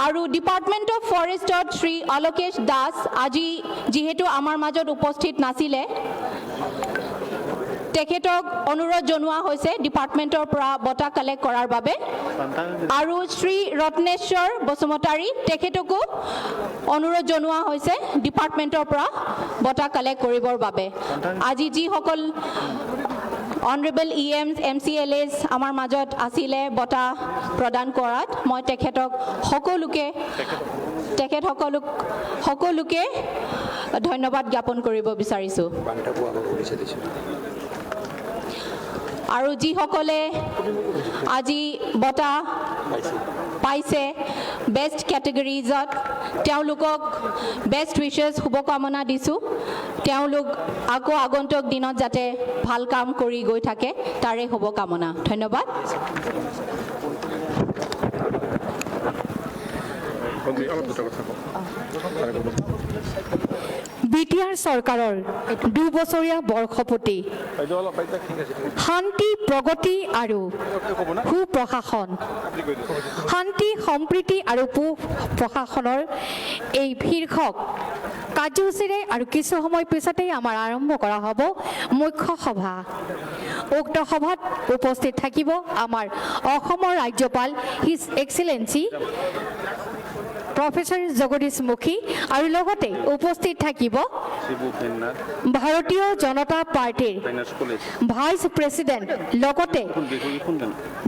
Aru Department of Forest Shri Alokesh Das, Aji Jihetu Amar Majot Uposthit Nasile. তেখেতক অনুৰোধ জনোৱা হৈছে ডিপাৰ্টমেন্টৰ পৰা বটা collect কৰাৰ বাবে আৰু শ্ৰী ৰত্নেশ্বৰ বসুমতাৰী তেখেতকো অনুৰোধ জনোৱা হৈছে ডিপাৰ্টমেন্টৰ পৰা বটা কালেক্ট কৰিবৰ বাবে আজি যি সকল অনাৰেবল EMs, MCLAs আমাৰ মাজত আছিলে বঁটা প্ৰদান কৰাত মই সকলোকে ধন্যবাদ জ্ঞাপন কৰিব বিচাৰিছোঁ। আৰু যিসকলে আজি বঁটা পাইছে বেষ্ট কেটেগৰিজত তেওঁলোকক বেষ্ট উইচেছ শুভকামনা দিছোঁ। তেওঁলোক আকৌ আগন্তুক দিনত যাতে ভাল কাম কৰি গৈ থাকে তাৰে শুভকামনা। ধন্যবাদ। BTR চৰকাৰৰ 2 বছৰীয়া বৰ্ষপূৰ্তি শান্তি প্ৰগতি আৰু সুপ্ৰশাসন শান্তি সম্প্ৰীতি আৰু সুপ্ৰশাসনৰ এই শীৰ্ষক কাৰ্যসূচীৰে আৰু কিছু সময় পিছতেই আমাৰ আৰম্ভ কৰা হ'ব মুখ্য সভা। উক্ত সভাত উপস্থিত থাকিব আমাৰ অসমৰ ৰাজ্যপাল হিজ এক্সেলেঞ্চি প্ৰফেসৰ জগদীশ মুখী আৰু লগতে উপস্থিত থাকিব ভাৰতীয় জনতা পাৰ্টিৰ ভাইচ প্ৰেসিডেন্ট লগতে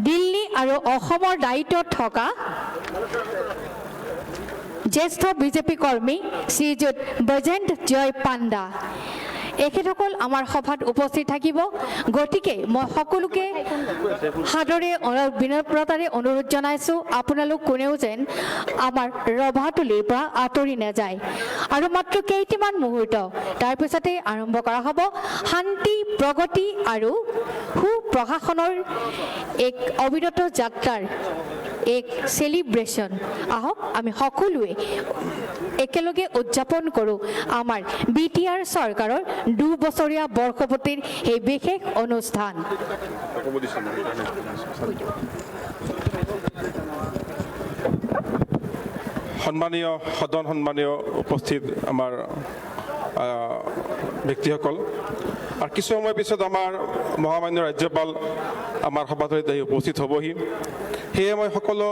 দিল্লী আৰু অসমৰ দায়িত্বত থকা জ্যেষ্ঠ বিজেপি কৰ্মী শ্ৰীযুত বৈজয়ন্ত জয় পাণ্ডা। এখেতসকল আমাৰ সভাত উপস্থিত থাকিব। গতিকে মই সকলোকে সাদৰে বিনম্ৰতাৰে অনুৰোধ জনাইছোঁ আপোনালোক কোনেও যেন আমাৰ ৰভাতলীৰ পৰা আঁতৰি নাযায় আৰু মাত্ৰ কেইটামান মুহূৰ্ত তাৰপিছতে আৰম্ভ কৰা হ'ব শান্তি প্ৰগতি আৰু সুপ্ৰশাসনৰ এক অবিৰত যাত্ৰাৰ এক সেলিব্ৰেশন। আহক আমি সকলোৱে একেলগে উদযাপন কৰোঁ আমাৰ BTR চৰকাৰৰ 2 বছৰীয়া বৰ্ষপূৰ্তিৰ এই বিশেষ অনুষ্ঠান। সন্মানীয় সদন, সন্মানীয় উপস্থিত আমাৰ ব্যক্তিসকল, আৰু কিছু সময় পিছত আমাৰ মহামান্য ৰাজ্যপাল আমাৰ সভাতলীত আহি উপস্থিত হ'বহি। সেয়ে মই সকলো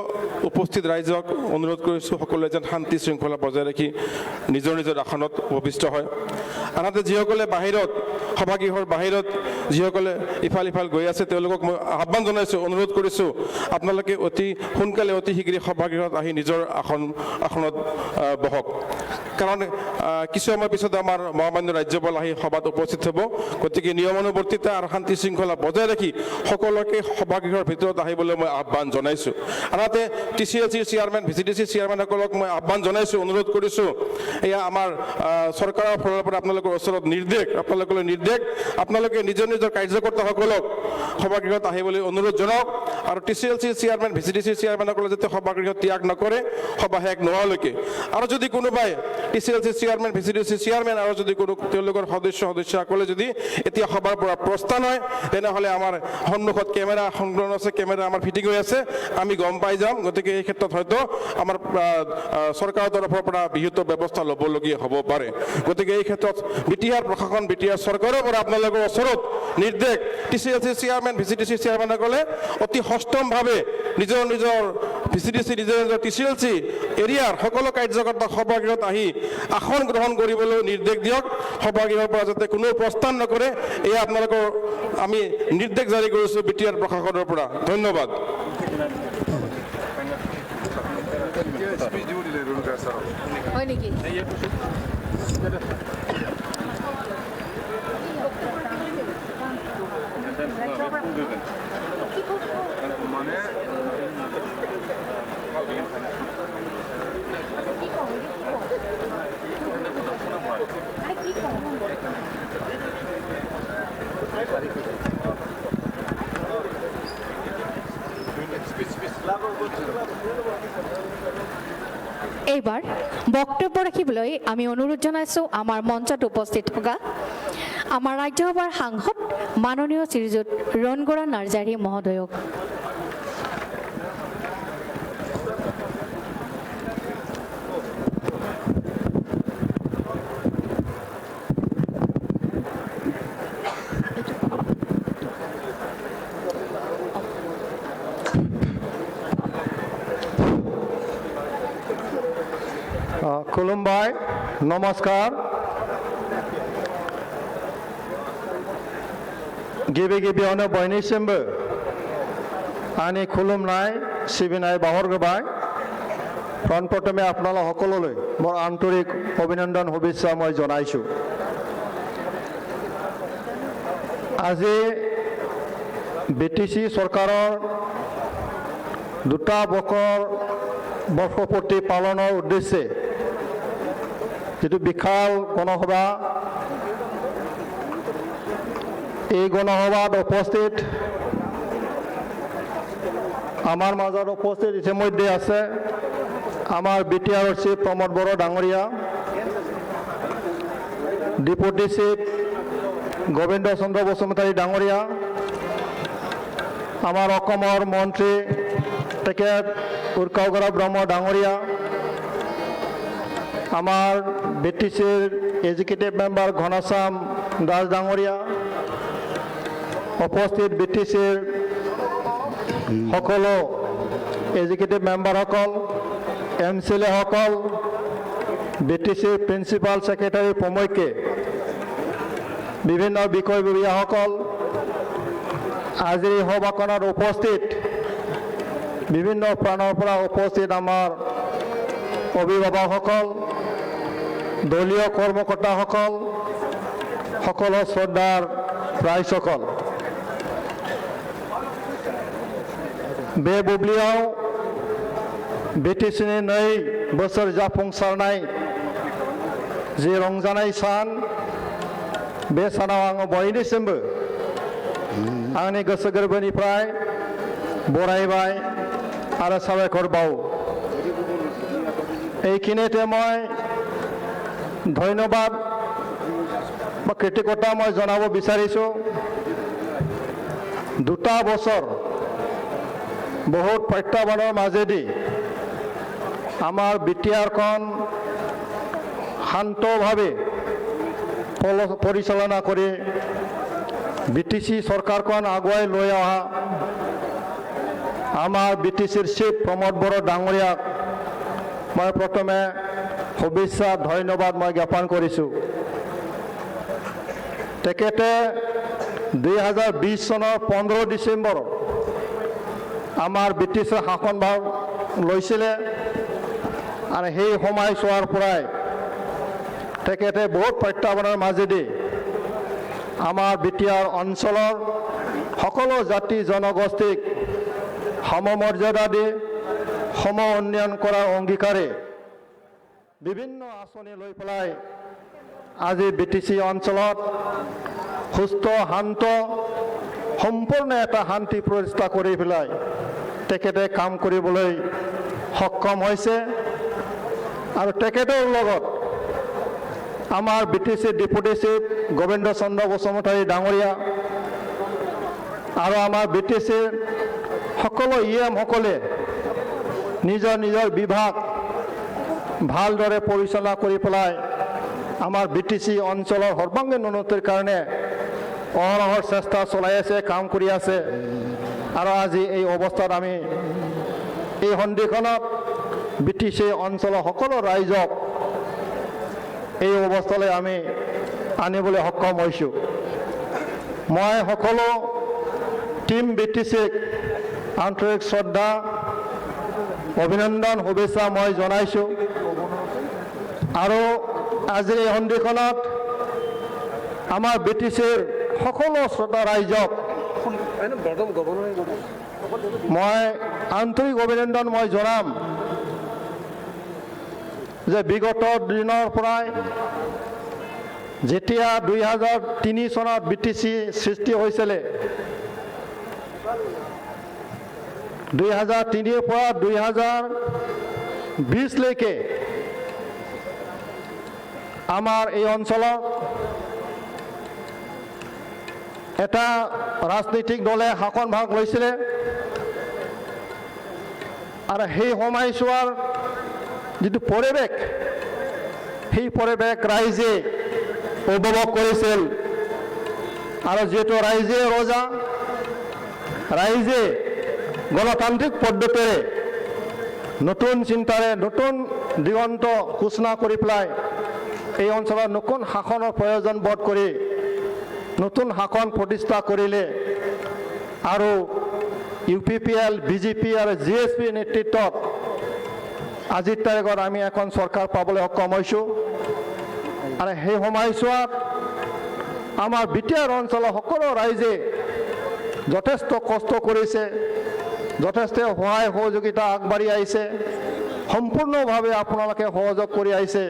উপস্থিত ৰাইজক অনুৰোধ কৰিছোঁ সকলোৱে যেন শান্তি শৃংখলা বজাই ৰাখি নিজৰ নিজৰ আসনত উপবিষ্ট হয়। আনহাতে যিসকলে বাহিৰত সভাগৃহৰ বাহিৰত যিসকলে ইফাল ইফাল গৈ আছে তেওঁলোকক মই আহ্বান জনাইছোঁ, অনুৰোধ কৰিছোঁ আপোনালোকে অতি সোনকালে অতি শীঘ্ৰে সভাগৃহত আহি নিজৰ আসনত বহক। কাৰণ কিছু সময় পিছত আমাৰ মহামান্য ৰাজ্যপাল আহি সভাত উপস্থিত হ'ব। গতিকে নিয়মানুৱৰ্তিতা আৰু শান্তি শৃংখলা বজাই ৰাখি সকলোকে সভাগৃহৰ ভিতৰত আহিবলৈ মই আহ্বান জনাইছোঁ। আনহাতে TCLCৰ চেয়াৰমেন, VCDCৰ চেয়াৰমেনসকলক মই আহ্বান জনাইছোঁ, অনুৰোধ কৰিছোঁ, এয়া আমাৰ চৰকাৰৰ ফালৰ পৰা আপোনালোকৰ ওচৰত নিৰ্দেশ আপোনালোকে নিজৰ নিজৰ কাৰ্যকৰ্তাসকলক সভাগৃহত আহিবলৈ অনুৰোধ জনাওক আৰু TCLCৰ চেয়াৰমেন, VCDCৰ চেয়াৰমেনসকলে যাতে সভাগৃহ ত্যাগ নকৰে সভা শেষ নোহোৱালৈকে। আৰু যদি কোনোবাই TCLCৰ চেয়াৰমেন, VCDCৰ চেয়াৰমেন আৰু যদি কোনো তেওঁলোকৰ সদস্যসকলে যদি এতিয়া সভাৰ পৰা প্ৰস্থান হয় তেনেহ'লে আমাৰ সন্মুখত কেমেৰা সংলগ্ন আছে, কেমেৰা আমাৰ ফিটিং হৈ আছে, আমি গম পাই যাম। গতিকে এই ক্ষেত্ৰত হয়তো আমাৰ চৰকাৰৰ তৰফৰ পৰা বিহিত ব্যৱস্থা ল'বলগীয়া হ'ব পাৰে। গতিকে এই ক্ষেত্ৰত BTR প্ৰশাসন, BTR চৰকাৰৰ পৰা আপোনালোকৰ ওচৰত নিৰ্দেশ, TCLCৰ চেয়াৰমেন, VCDCৰ চেয়াৰমেনসকলে অতি সষ্টমভাৱে নিজৰ VCDC, নিজৰ TCLC এৰিয়াৰ সকলো কাৰ্যকৰ্তা সভাগৃহত আহি আসন গ্ৰহণ কৰিবলৈ নিৰ্দেশ দিয়ক। সভাগৃহৰ পৰা যাতে কোনো প্ৰস্থান নকৰে এয়া আপোনালোকৰ আমি নিৰ্দেশ জাৰি কৰিছোঁ BTR প্ৰশাসনৰ পৰা। ধন্যবাদ। হয় নেকি? এইবাৰ বক্তব্য ৰাখিবলৈ আমি অনুৰোধ জনাইছোঁ আমাৰ মঞ্চত উপস্থিত থকা আমাৰ ৰাজ্যসভাৰ সাংসদ মাননীয় শ্ৰীযুত ৰণগৌৰা নাৰ্জাৰী মহোদয়ক। खुलुमबाय, नमस्कार। गिबि गिबियावनो बयनिसिमबो आंनि खुलुमनाय सिबिनाय बावहरग्रोबाय प्रथमे আপোনালোক সকলোলৈ মোৰ আন্তৰিক অভিনন্দন শুভেচ্ছা মই জনাইছোঁ আজি BTC চৰকাৰৰ দুটা বৰ্ষপূৰ্তি পালনৰ উদ্দেশ্যে যেটো বিশাল গণসভা এই গণসভাত উপস্থিত আমাৰ মাজত উপস্থিত ইতিমধ্যে আছে আমাৰ BTR চিফ প্ৰমোদ বড়ো ডাঙৰীয়া ডিপুটি চিফ গোবিন্দ চন্দ্ৰ বসুমতাৰী ডাঙৰীয়া আমাৰ অসমৰ মন্ত্ৰী তেখেত উৰ্কাওগৰা ব্ৰহ্ম ডাঙৰীয়া আমাৰ BTCৰ এক্সিকিউটিভ মেম্বাৰ ঘনশ্যাম দাস ডাঙৰীয়া উপস্থিত BTCৰ সকলো এক্সিকিউটিভ মেম্বাৰসকল MCLA সকল BTCৰ প্ৰিন্সিপাল সেক্ৰেটাৰী প্ৰমুখ্যে বিভিন্ন বিষয়ববীয়াসকল আজিৰ এই সভাখনত উপস্থিত বিভিন্ন প্ৰাণৰ পৰা উপস্থিত আমাৰ অভিভাৱকসকল দলীয় কৰ্মকৰ্তাসকল সকলো শ্ৰদ্ধাৰ ৰাইজসকল बे बुब्लियाव BTCनि 2 बोसोर जाफुंसारनाय जि रंजानाय सान बे सानाव आङो बयनिसिमबो आंनि गोसो गोरबोनिफ्राय बरायबाय आरो साबायखर बावो এইখিনিতে মই ধন্যবাদ বা কৃতজ্ঞতা মই জনাব বিচাৰিছোঁ দুটা বছৰ বহুত প্ৰত্যাহ্বানৰ মাজেদি আমাৰ BTRখন শান্তভাৱে পৰিচালনা কৰি BTC চৰকাৰখন আগুৱাই লৈ অহা আমাৰ BTCৰ চিফ প্ৰমোদ বড়ো ডাঙৰীয়াক মই প্ৰথমে শুভেচ্ছা ধন্যবাদ মই জ্ঞাপন কৰিছোঁ তেখেতে 2020 চনৰ 15 ডিচেম্বৰ আমাৰ BTCৰ শাসনভাৰ লৈছিলে আৰু সেই সময়ছোৱাৰ পৰাই তেখেতে বহুত প্ৰত্যাহ্বানৰ মাজেদি আমাৰ BTR অঞ্চলৰ সকলো জাতি জনগোষ্ঠীক সমমৰ্যাদা দি সম উন্নয়ন কৰাৰ অংগীকাৰে বিভিন্ন আঁচনি লৈ পেলাই আজি BTC অঞ্চলত সুস্থ শান্ত সম্পূৰ্ণ এটা শান্তি প্ৰতিষ্ঠা কৰি পেলাই তেখেতে কাম কৰিবলৈ সক্ষম হৈছে আৰু তেখেতৰ লগত আমাৰ BTC ডিপুটি চিফ গোবিন্দ চন্দ্ৰ বসুমতাৰী ডাঙৰীয়া আৰু আমাৰ BTCৰ সকলো সকলে নিজৰ নিজৰ বিভাগ ভালদৰে পৰিচালনা কৰি পেলাই আমাৰ BTC অঞ্চলৰ সৰ্বাংগীন উন্নতিৰ কাৰণে অহৰহৰ চেষ্টা চলাই আছে কাম কৰি আছে আৰু আজি এই অৱস্থাত আমি এই সন্ধিখনত BTC অঞ্চলৰ সকলো ৰাইজক এই অৱস্থালৈ আমি আনিবলৈ সক্ষম হৈছোঁ মই সকলো টিম BTCক আন্তৰিক শ্ৰদ্ধা অভিনন্দন শুভেচ্ছা মই জনাইছোঁ আৰু আজিৰ এই সন্ধিখনত আমাৰ BTCৰ সকলো শ্ৰোতা ৰাইজক মই আন্তৰিক অভিনন্দন মই জনাম যে বিগত দিনৰ পৰাই যেতিয়া 2003 চনত BTC সৃষ্টি হৈছিলে 2003 পৰা 2020 লৈকে আমাৰ এই অঞ্চলত এটা ৰাজনৈতিক দলে শাসনভাগ লৈছিলে আৰু সেই সময়ছোৱাৰ যিটো পৰিৱেশ সেই পৰিৱেশ ৰাইজে উপভোগ কৰিছিল আৰু যিহেতু ৰাইজে ৰজা ৰাইজে গণতান্ত্ৰিক পদ্ধতিৰে নতুন চিন্তাৰে নতুন দিগন্ত ঘোষণা কৰি পেলাই এই অঞ্চলত নতুন শাসনৰ প্ৰয়োজন বোধ কৰি নতুন শাসন প্ৰতিষ্ঠা কৰিলে আৰু UPPL, BJP আৰু GSP নেতৃত্বত আজিৰ তাৰিখত আমি এখন চৰকাৰ পাবলৈ সক্ষম হৈছোঁ আৰু সেই সময়ছোৱাত আমাৰ BTR অঞ্চলৰ সকলো ৰাইজে যথেষ্ট কষ্ট কৰিছে যথেষ্ট সহায় সহযোগিতা আগবাঢ়ি আহিছে সম্পূৰ্ণভাৱে আপোনালোকে সহযোগ কৰি আহিছে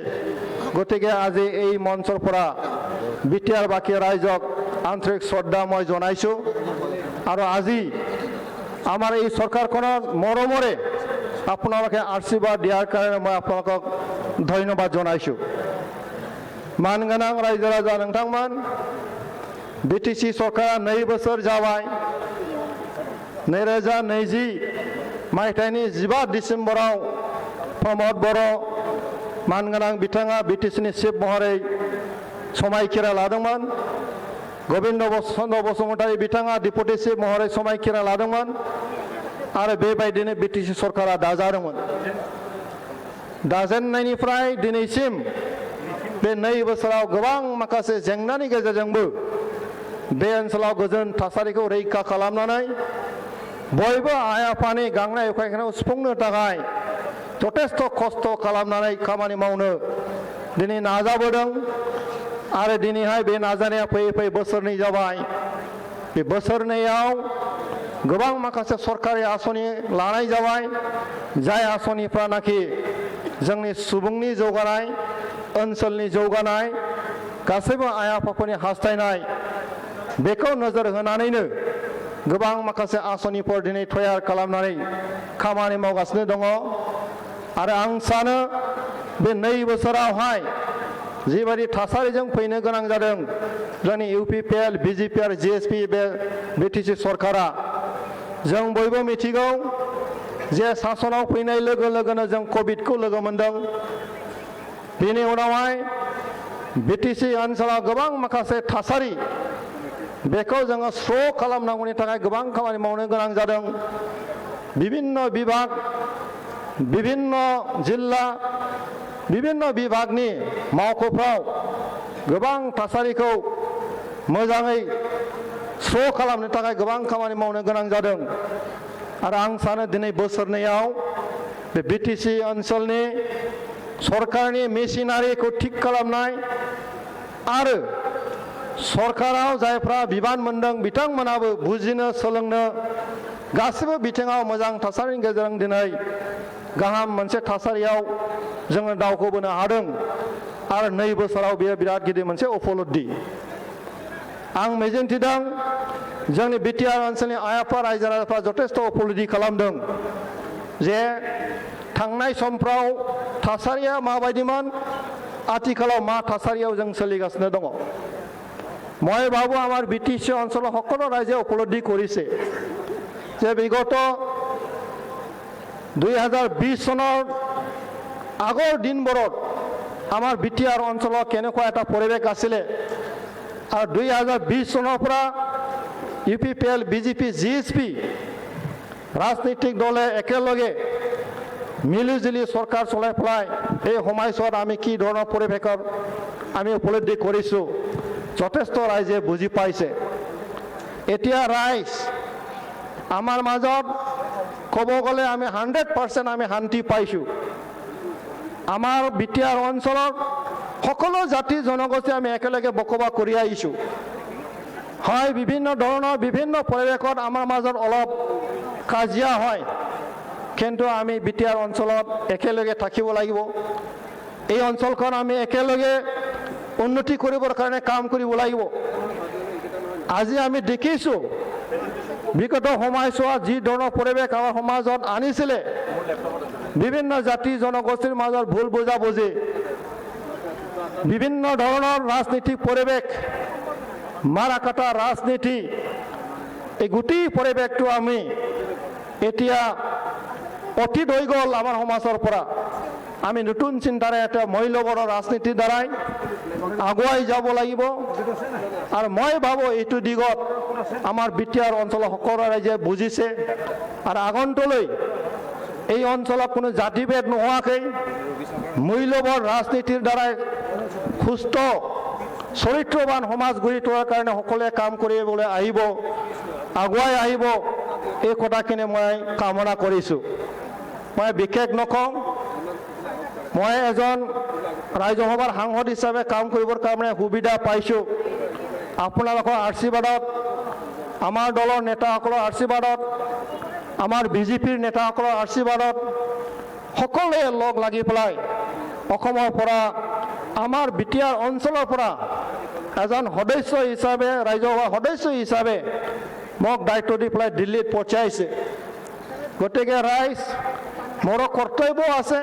গতিকে আজি এই মঞ্চৰ পৰা BTR বাকী ৰাইজক আন্তৰিক শ্ৰদ্ধা মই জনাইছোঁ আৰু আজি আমাৰ এই চৰকাৰখনৰ মৰমৰে আপোনালোকে আশীৰ্বাদ দিয়াৰ কাৰণে মই আপোনালোকক ধন্যবাদ জনাইছোঁ মানগोनां रायजो राजा नोंथांमोन BTC सरकारा 2 बोसोर जाबाय 2020 मायथाइनि 15 डिसेम्बराव प्रमद बर' मानगोनां बिथाङा BTCनि चिफ महरै समायखिरा लादोंमोन गोविंद चन्द्र बसुमतारी बिथाङा डिपुटि चिफ महरै समायखिरा लादोंमोन आरो बेबायदिनो BTC सरकारा दाजादोंमोन दाजेननायनिफ्राय दिनैसिम बे 2 बोसोराव गोबां माखासे जेंनानि गेजेरजोंबो बे ओनसोलाव गोजोन थासारिखौ रैखा खालामनानै बयबो आइ आफानि गांनाय उखैनायखौ सुफुंनो थाखाय जथेस्थ खस्थ' खालामनानै खामानि मावनो दिनै नाजाबोदों आरो दिनैहाय बे नाजानाया फैयै फैयै बोसोरनै जाबाय बे बोसोरनैयाव गोबां माखासे सरकारि आसनि लानाय जाबाय जाय आसनिफ्रानाखि जोंनि सुबुंनि जौगानाय ओनसोलनि जौगानाय गासैबो आइ आफाफोरनि हास्थायनाय बेखौ नोजोर होनानैनो गोबां माखासे आसनिफोर दिनै तयार खालामनानै खामानि मावगासिनो दङ आरो आं सानो बे 2 बोसोरावहाय जिबायदि थासारिजों फैनो गोनां जादों जोंनि UPPL, BJP आरो GSP बे BTC सरकारा जों बयबो मिथिगौ जे सासनाव फैनाय लोगो लोगोनो जों कभिडखौ लोगो मोनदों बेनि उनावहाय BTC ओनसोलाव गोबां माखासे थासारि बेखौ जोङो स्र' खालामनांगौनि थाखाय गोबां खामानि मावनो गोनां जादों विभिन्न विभाग विभिन्न जिल्ला विभिन्न विभागनि मावख'फ्राव गोबां थासारिखौ मोजाङै स्र' खालामनो थाखाय गोबां खामानि मावनो गोनां जादों आरो आं सानो दिनै बोसोरनैयाव बे BTC ओनसोलनि सरकारनि मेसिनारिखौ थिक खालामनाय आरो सरकाराव जायफ्रा बिबान मोनदों बिथांमोनाबो बुजिनो सोलोंनो गासिबो बिथिङाव मोजां थासारिनि गेजेरजों दिनै गाहाम मोनसे थासारियाव जोङो दावखोबोनो हादों आरो 2 बोसोराव बेयो बिराद गिदिर मोनसे उपलब्धि आं मिजिंथिदों जोंनि BTR ओनसोलनि आइ आफा रायजो राजाफ्रा जथेस्थ' उपलब्धि खालामदों जे थांनाय समफ्राव थासारिया माबायदिमोन आथिखालाव मा थासारियाव जों सोलिगासिनो दङ মই ভাবো আমাৰ BTC অঞ্চলৰ সকলো ৰাইজে উপলব্ধি কৰিছে যে বিগত 2020 চনৰ আগৰ দিনবোৰত আমাৰ BTR অঞ্চলৰ কেনেকুৱা এটা পৰিৱেশ আছিলে আৰু 2020 চনৰ পৰা UPPL, BJP, GSP ৰাজনৈতিক দলে একেলগে মিলিজুলি চৰকাৰ চলাই পেলাই এই সময়ছোৱাত আমি কি ধৰণৰ পৰিৱেশৰ আমি উপলব্ধি কৰিছোঁ যথেষ্ট ৰাইজে বুজি পাইছে এতিয়া ৰাইজ আমাৰ মাজত ক'ব গ'লে আমি 100% আমি শান্তি পাইছোঁ আমাৰ BTR অঞ্চলত সকলো জাতি জনগোষ্ঠী আমি একেলগে বসবাস কৰি আহিছোঁ হয় বিভিন্ন ধৰণৰ বিভিন্ন পৰিৱেশত আমাৰ মাজত অলপ কাজিয়া হয় কিন্তু আমি BTR অঞ্চলত একেলগে থাকিব লাগিব এই অঞ্চলখন আমি একেলগে উন্নতি কৰিবৰ কাৰণে কাম কৰিব লাগিব আজি আমি দেখিছোঁ বিগত সময়ছোৱাত যি ধৰণৰ পৰিৱেশ আমাৰ সমাজত আনিছিলে বিভিন্ন জাতি জনগোষ্ঠীৰ মাজত ভুল বুজাবুজি বিভিন্ন ধৰণৰ ৰাজনৈতিক পৰিৱেশ মাৰাকাটা ৰাজনীতি এই গোটেই পৰিৱেশটো আমি এতিয়া অতীত হৈ গ'ল আমাৰ সমাজৰ পৰা আমি নতুন চিন্তাৰে এটা মূল্যবোধ ৰাজনীতিৰ দ্বাৰাই আগুৱাই যাব লাগিব আৰু মই ভাবোঁ এইটো দিগত আমাৰ BTR অঞ্চলৰ সকলো ৰাইজে বুজিছে আৰু আগন্তুলৈ এই অঞ্চলত কোনো জাতিভেদ নোহোৱাকৈ মূল্যবোধ ৰাজনীতিৰ দ্বাৰাই সুস্থ চৰিত্ৰবান সমাজ গঢ়ি তোলাৰ কাৰণে সকলোৱে কাম কৰিবলৈ আহিব, আগুৱাই আহিব, এই কথাখিনি মই কামনা কৰিছোঁ। মই বিশেষ নকওঁ, মই এজন ৰাজ্যসভাৰ সাংসদ হিচাপে কাম কৰিবৰ কাৰণে সুবিধা পাইছোঁ। আপোনালোকৰ আশীৰ্বাদত, আমাৰ দলৰ নেতাসকলৰ আশীৰ্বাদত, আমাৰ বিজেপিৰ নেতাসকলৰ আশীৰ্বাদত সকলোৱে লগ লাগি পেলাই অসমৰ পৰা, আমাৰ BTR অঞ্চলৰ পৰা এজন সদস্য হিচাপে, ৰাজ্যসভাৰ সদস্য হিচাপে মোক দায়িত্ব দি পেলাই দিল্লীত পঠিয়াইছে। গতিকে ৰাইজ, মোৰ কৰ্তব্য আছে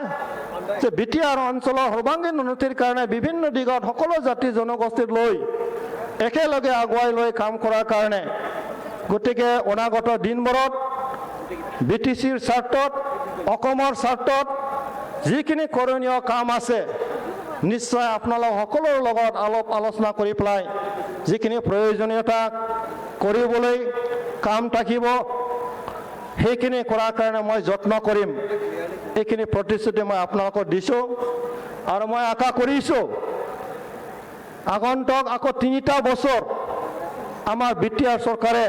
যে BTR অঞ্চলৰ সৰ্বাংগীন উন্নতিৰ কাৰণে বিভিন্ন দিশত সকলো জাতি জনগোষ্ঠীক লৈ একেলগে আগুৱাই লৈ কাম কৰাৰ কাৰণে। গতিকে অনাগত দিনবোৰত BTCৰ স্বাৰ্থত, অসমৰ স্বাৰ্থত যিখিনি কৰণীয় কাম আছে, নিশ্চয় আপোনালোক সকলোৰ লগত আলোচনা কৰি পেলাই যিখিনি প্ৰয়োজনীয়তা কৰিবলৈ কাম থাকিব, সেইখিনি কৰাৰ কাৰণে মই যত্ন কৰিম। এইখিনি প্ৰতিশ্ৰুতি মই আপোনালোকক দিছোঁ আৰু মই আশা কৰিছোঁ আগন্তুক আকৌ 3টা বছৰ আমাৰ BTR চৰকাৰে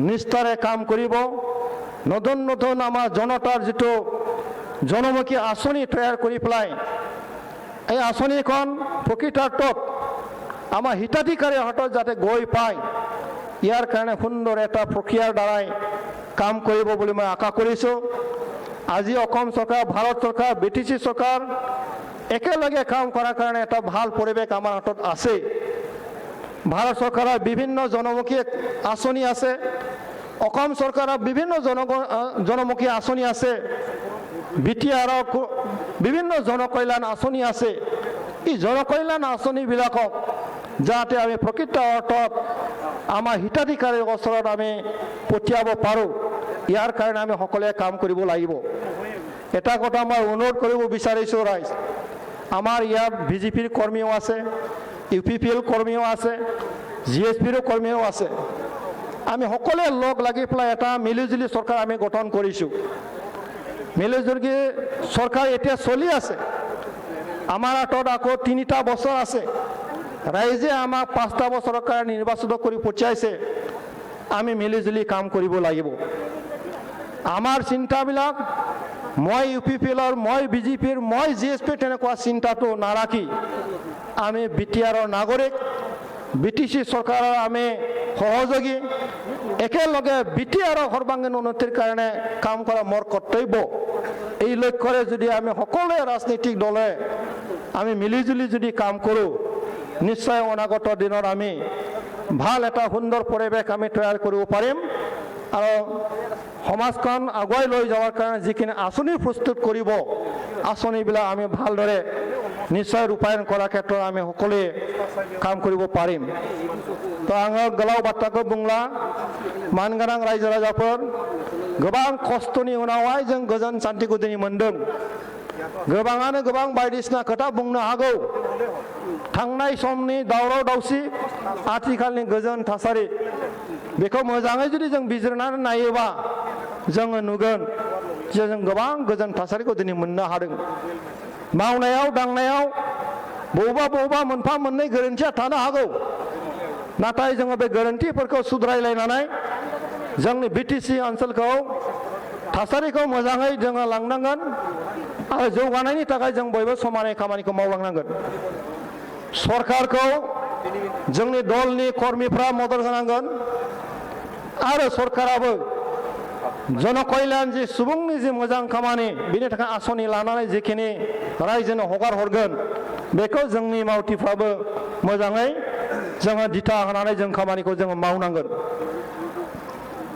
নিষ্ঠাৰে কাম কৰিব। নতুন নতুন আমাৰ জনতাৰ যিটো জনমুখী আঁচনি তৈয়াৰ কৰি পেলাই এই আঁচনিখন প্ৰকৃতাৰ্থত আমাৰ হিতাধিকাৰীৰ হাতত যাতে গৈ পায়, ইয়াৰ কাৰণে সুন্দৰ এটা প্ৰক্ৰিয়াৰ দ্বাৰাই কাম কৰিব বুলি মই আশা কৰিছোঁ। আজি অসম চৰকাৰ, ভাৰত চৰকাৰ, BTC চৰকাৰ একেলগে কাম কৰাৰ কাৰণে এটা ভাল পৰিৱেশ আমাৰ হাতত আছে। ভাৰত চৰকাৰৰ বিভিন্ন জনমুখী আঁচনি আছে, অসম চৰকাৰৰ বিভিন্ন জনমুখী আঁচনি আছে, BTR বিভিন্ন জনকল্যাণ আঁচনি আছে। এই জনকল্যাণ আঁচনিবিলাকক যাতে আমি প্ৰকৃত অৰ্থত আমাৰ হিতাধিকাৰীৰ ওচৰত আমি পঠিয়াব পাৰোঁ, ইয়াৰ কাৰণে আমি সকলোৱে কাম কৰিব লাগিব। এটা কথা মই অনুৰোধ কৰিব বিচাৰিছোঁ ৰাইজ, আমাৰ ইয়াত BJPৰ কৰ্মীও আছে, UPPL কৰ্মীও আছে, GSPৰ কৰ্মীও আছে। আমি সকলোৱে লগ লাগি পেলাই এটা মিলিজুলি চৰকাৰ আমি গঠন কৰিছোঁ। মিলিজুলি চৰকাৰ এতিয়া চলি আছে। আমাৰ হাতত আকৌ 3টা বছৰ আছে। ৰাইজে আমাক 5টা বছৰৰ কাৰণে নিৰ্বাচিত কৰি পঠিয়াইছে। আমি মিলিজুলি কাম কৰিব লাগিব। আমাৰ চিন্তাবিলাক মই UPPLৰ, মই BJPৰ, মই GSPৰ তেনেকুৱা চিন্তাটো নাৰাখি আমি BTRৰ নাগৰিক, BTC চৰকাৰৰ আমি সহযোগী, একেলগে BTRৰ সৰ্বাংগীন উন্নতিৰ কাৰণে কাম কৰা মোৰ কৰ্তব্য। এই লক্ষ্যৰে যদি আমি সকলোৱে ৰাজনৈতিক দলে আমি মিলিজুলি যদি কাম কৰোঁ, নিশ্চয় অনাগত দিনত আমি ভাল এটা সুন্দৰ পৰিৱেশ আমি তৈয়াৰ কৰিব পাৰিম। আৰু সমাজখন আগুৱাই লৈ যোৱাৰ কাৰণে যিখিনি আঁচনি প্ৰস্তুত কৰিব, আঁচনিবিলাক আমি ভালদৰে নিশ্চয় ৰূপায়ণ কৰাৰ ক্ষেত্ৰত আমি সকলোৱে কাম কৰিব পাৰিম। তো आङो गोलाव बाथ्राखौ बुंला, मानगोनां रायजो राजाफोर, गोबां खस्थ'नि उनावहाय जों गोजोन सान्थिखौ दिनै मोन्दों। गोबाङानो गोबां बायदिसिना खोथा बुंनो हागौ। थांनाय समनि दावराव दावसि, आथिखालनि गोजोन थासारि, बेखौ मोजाङै जुदि जों बिजिरनानै नायोबा जोङो नुगोन जे जों गोबां गोजोन थासारिखौ दिनै मोननो हादों। मावनायाव दांनायाव बबेबा मोनफा मोननै गोरोन्थिया थानो हागौ, नाथाय जोङो बे गोरोन्थिफोरखौ सुद्रायलायनानै जोंनि BTC ओनसोलखौ थासारिखौ मोजाङै जोङो लांनांगोन आरो जौगानायनि थाखाय जों बयबो समानै खामानिखौ मावलांनांगोन। सरकारखौ जोंनि दलनि कर्मीफ्रा मदद होनांगोन आरो सरकाराबो जनकल्याण जि सुबुंनि जि मोजां खामानि, बिनि थाखाय आसनि लानानै जिखिनि रायजोनो हगार हरगोन, बेखौ जोंनि मावथिफ्राबो मोजाङै जोङो दिथा होनानै जों खामानिखौ जोङो मावनांगोन।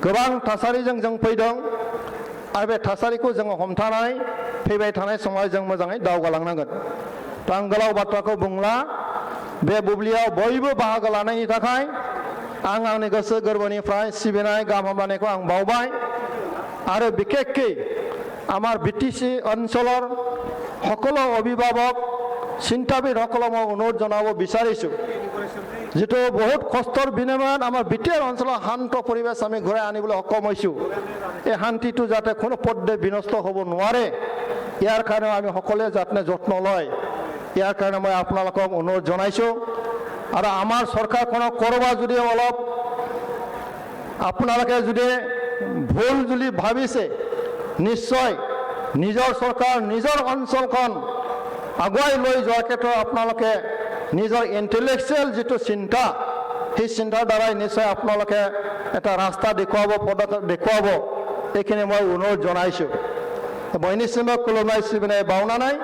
गोबां थासारिजों जों फैदों आरो बे थासारिखौ जोङो हमथानानै फैबाय थानाय समाव जों मोजाङै दावगालांनांगोन। आं गोलाव बाथ्राखौ बुंला, बे बुब्लियाव बयबो बाहागो लानायनि थाखाय आं आंनि गोसो गोरबोनिफ्राय सिबिनाय गाहाम हामलायनायखौ आं बावबाय। आरो बिखेखकै আমাৰ BTC অঞ্চলৰ সকলো অভিভাৱক, চিন্তাবিদ সকলক মই অনুৰোধ জনাব বিচাৰিছোঁ, যিটো বহুত কষ্টৰ বিনিময়ত আমাৰ BTR অঞ্চলৰ শান্ত পৰিৱেশ আমি ঘূৰাই আনিবলৈ সক্ষম হৈছোঁ। এই শান্তিটো যাতে কোনো পধ্যে বিনষ্ট হ'ব নোৱাৰে, ইয়াৰ কাৰণে আমি সকলোৱে যত্ন লয়, ইয়াৰ কাৰণে মই আপোনালোকক অনুৰোধ জনাইছোঁ। আৰু আমাৰ চৰকাৰখনক ক'ৰবাত যদি অলপ আপোনালোকে যদি ভুল যদি ভাবিছে নিশ্চয় নিজৰ চৰকাৰ নিজৰ অঞ্চলখন আগুৱাই লৈ যোৱাৰ ক্ষেত্ৰত আপোনালোকে নিজৰ ইণ্টেলেকচুৱেল যিটো চিন্তা সেই চিন্তাৰ দ্বাৰাই নিশ্চয় আপোনালোকে এটা ৰাস্তা দেখুৱাব পদক্ষেপ দেখুৱাব এইখিনি মই অনুৰোধ জনাইছোঁ बयनिसिमबो खुलुमनाय सिबिनाय बावनानै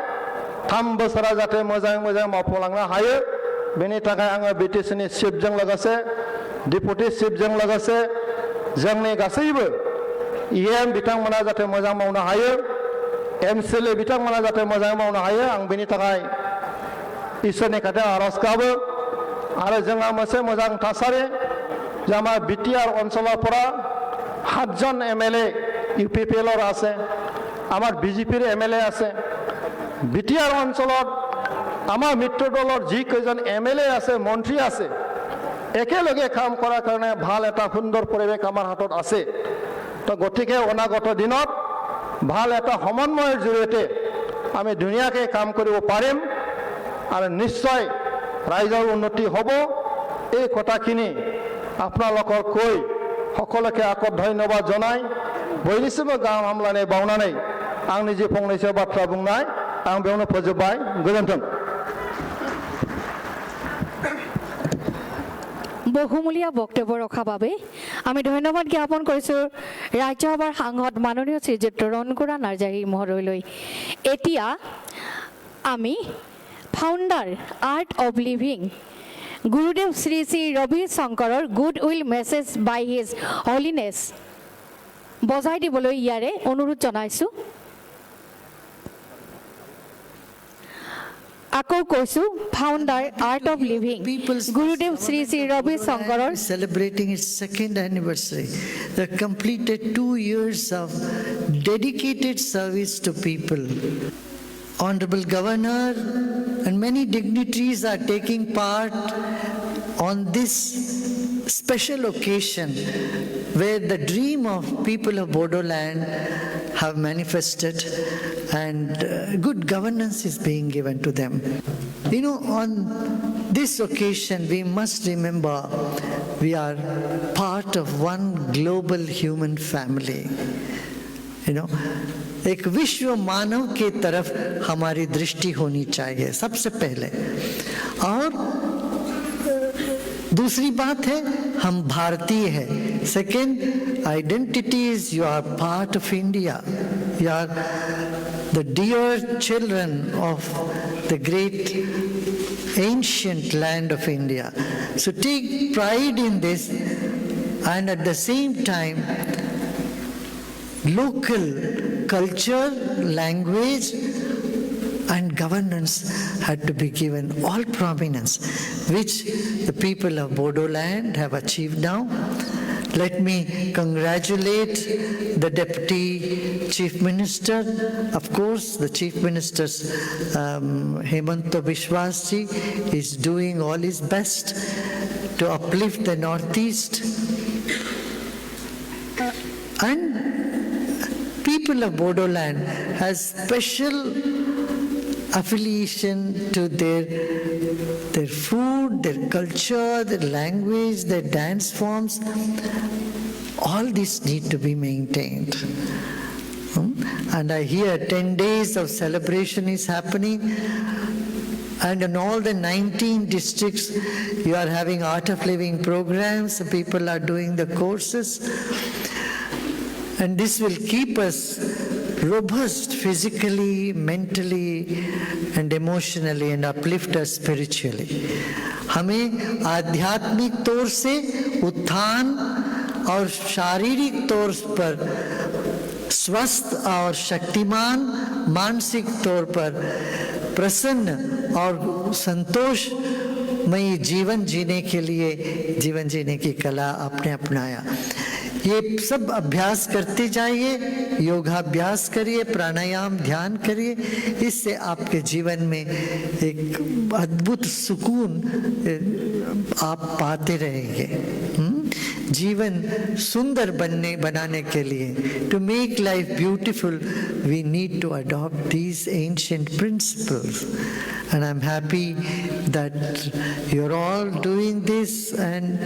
3 बोसोरा जाहाथे मोजां मोजां मावफुंलांनो हायो बेनि थाखाय आङो बिटिसिनि चिफजों लोगोसे डिपुटि चिफजों लोगोसे जोंनि गासैबो इएम बिथांमोना जाहाथे मोजां मावनो हायो एमसिएलए बिथांमोना जाहाथे मोजां मावनो हायो आं बेनि थाखाय इसोरनि खाथियाव आरज गाबो आरो जोंहा मोनसे मोजां थासारि जोंहा बिटिआर অঞ্চলৰপৰা 7 জন এমএলএ ইউপিপিএলৰ আছে আমার বিজেপির এমএলএ আছে বিটিআর অঞ্চলত আমার মিত্র দলের যি কেইজন এমএলএ আছে মন্ত্রী আছে একেলগে কাম করার কারণে ভাল এটা সুন্দর পরিবেশ আমার হাতত আছে তো গতিকে অনাগত দিনত ভাল এটা সমন্বয়ের জড়িয়তে আমি ধুনীয়াকৈ কাম কৰিব পাৰিম আৰু নিশ্চয় ৰাইজৰ উন্নতি হ'ব এই কথাখিনি আপোনালোকৰ কৈ সকলোকে আকৌ ধন্যবাদ জনাই বয়নিसिमबो गाहाम हामलायनाय बावनानै आंनि जे फंनैसो बाथ्रा बुंनाय आं बेयावनो फोजोबबाय गोजोन्थों বহুমূলীয়া বক্তব্য ৰখাৰ বাবে আমি ধন্যবাদ জ্ঞাপন কৰিছোঁ ৰাজ্যসভাৰ সাংসদ মাননীয় শ্ৰীযুক্ত ৰণকুৰা নাৰ্জাৰী মহোদয়লৈ এতিয়া আমি founder art of living Gurudev Shri Shri Ravi শংকৰৰ good will message by his holiness বজাই দিবলৈ ইয়াৰে অনুৰোধ জনাইছোঁ আকৌ কৈছোঁ founder art of living Gurudev Shri Shri Ravi শংকৰৰ celebrating its 2nd anniversary that completed 2 years of dedicated service to people. Honorable Governor and many dignitaries are taking part on this special occasion where the dream of people of Bodoland have manifested and good governance is being given to them. You know, on this occasion we must remember we are part of one global human family. You know, एक विश्व मानव के तरफ हमारी दृष्टि होनी चाहिए सबसे पहले और दूसरी बात है हम भारतीय हैं second identity is you are part of India you are the dear children of the great ancient land of India. So take pride in this and at the same time local culture, language and governance had to be given all prominence, which the people of Bodoland have achieved now. Let me congratulate the Deputy Chief Minister. Of course, the Chief Minister's Hemanta Biswas ji is doing all his best to uplift the Northeast. And people of Bodoland has special affiliation to their food, their culture, their language, their dance forms. All this need to be maintained. And I hear 10 days of celebration is happening. And in all the 19 districts, you are having art of living programs. People are doing the courses. And this will keep us robust physically, mentally, and emotionally, and uplift us spiritually. हमें आध्यात्मिक तौर से उत्थान और शारीरिक तौर पर स्वस्थ और शक्तिमान, मानसिक तौर पर प्रसन्न और संतोषमयी जीवन जीने के लिए जीवन जीने की कला आपने अपनाया। ये सब अभ्यास करते जाइए, योगाभ्यास करिए, प्राणायाम ध्यान करिए, इससे आपके जीवन में एक अद्भुत सुकून आप पाते रहेंगे। जीवन सुंदर बनाने के लिए, to make life beautiful, we need to adopt these ancient principles. And I'm happy that you're all doing this, and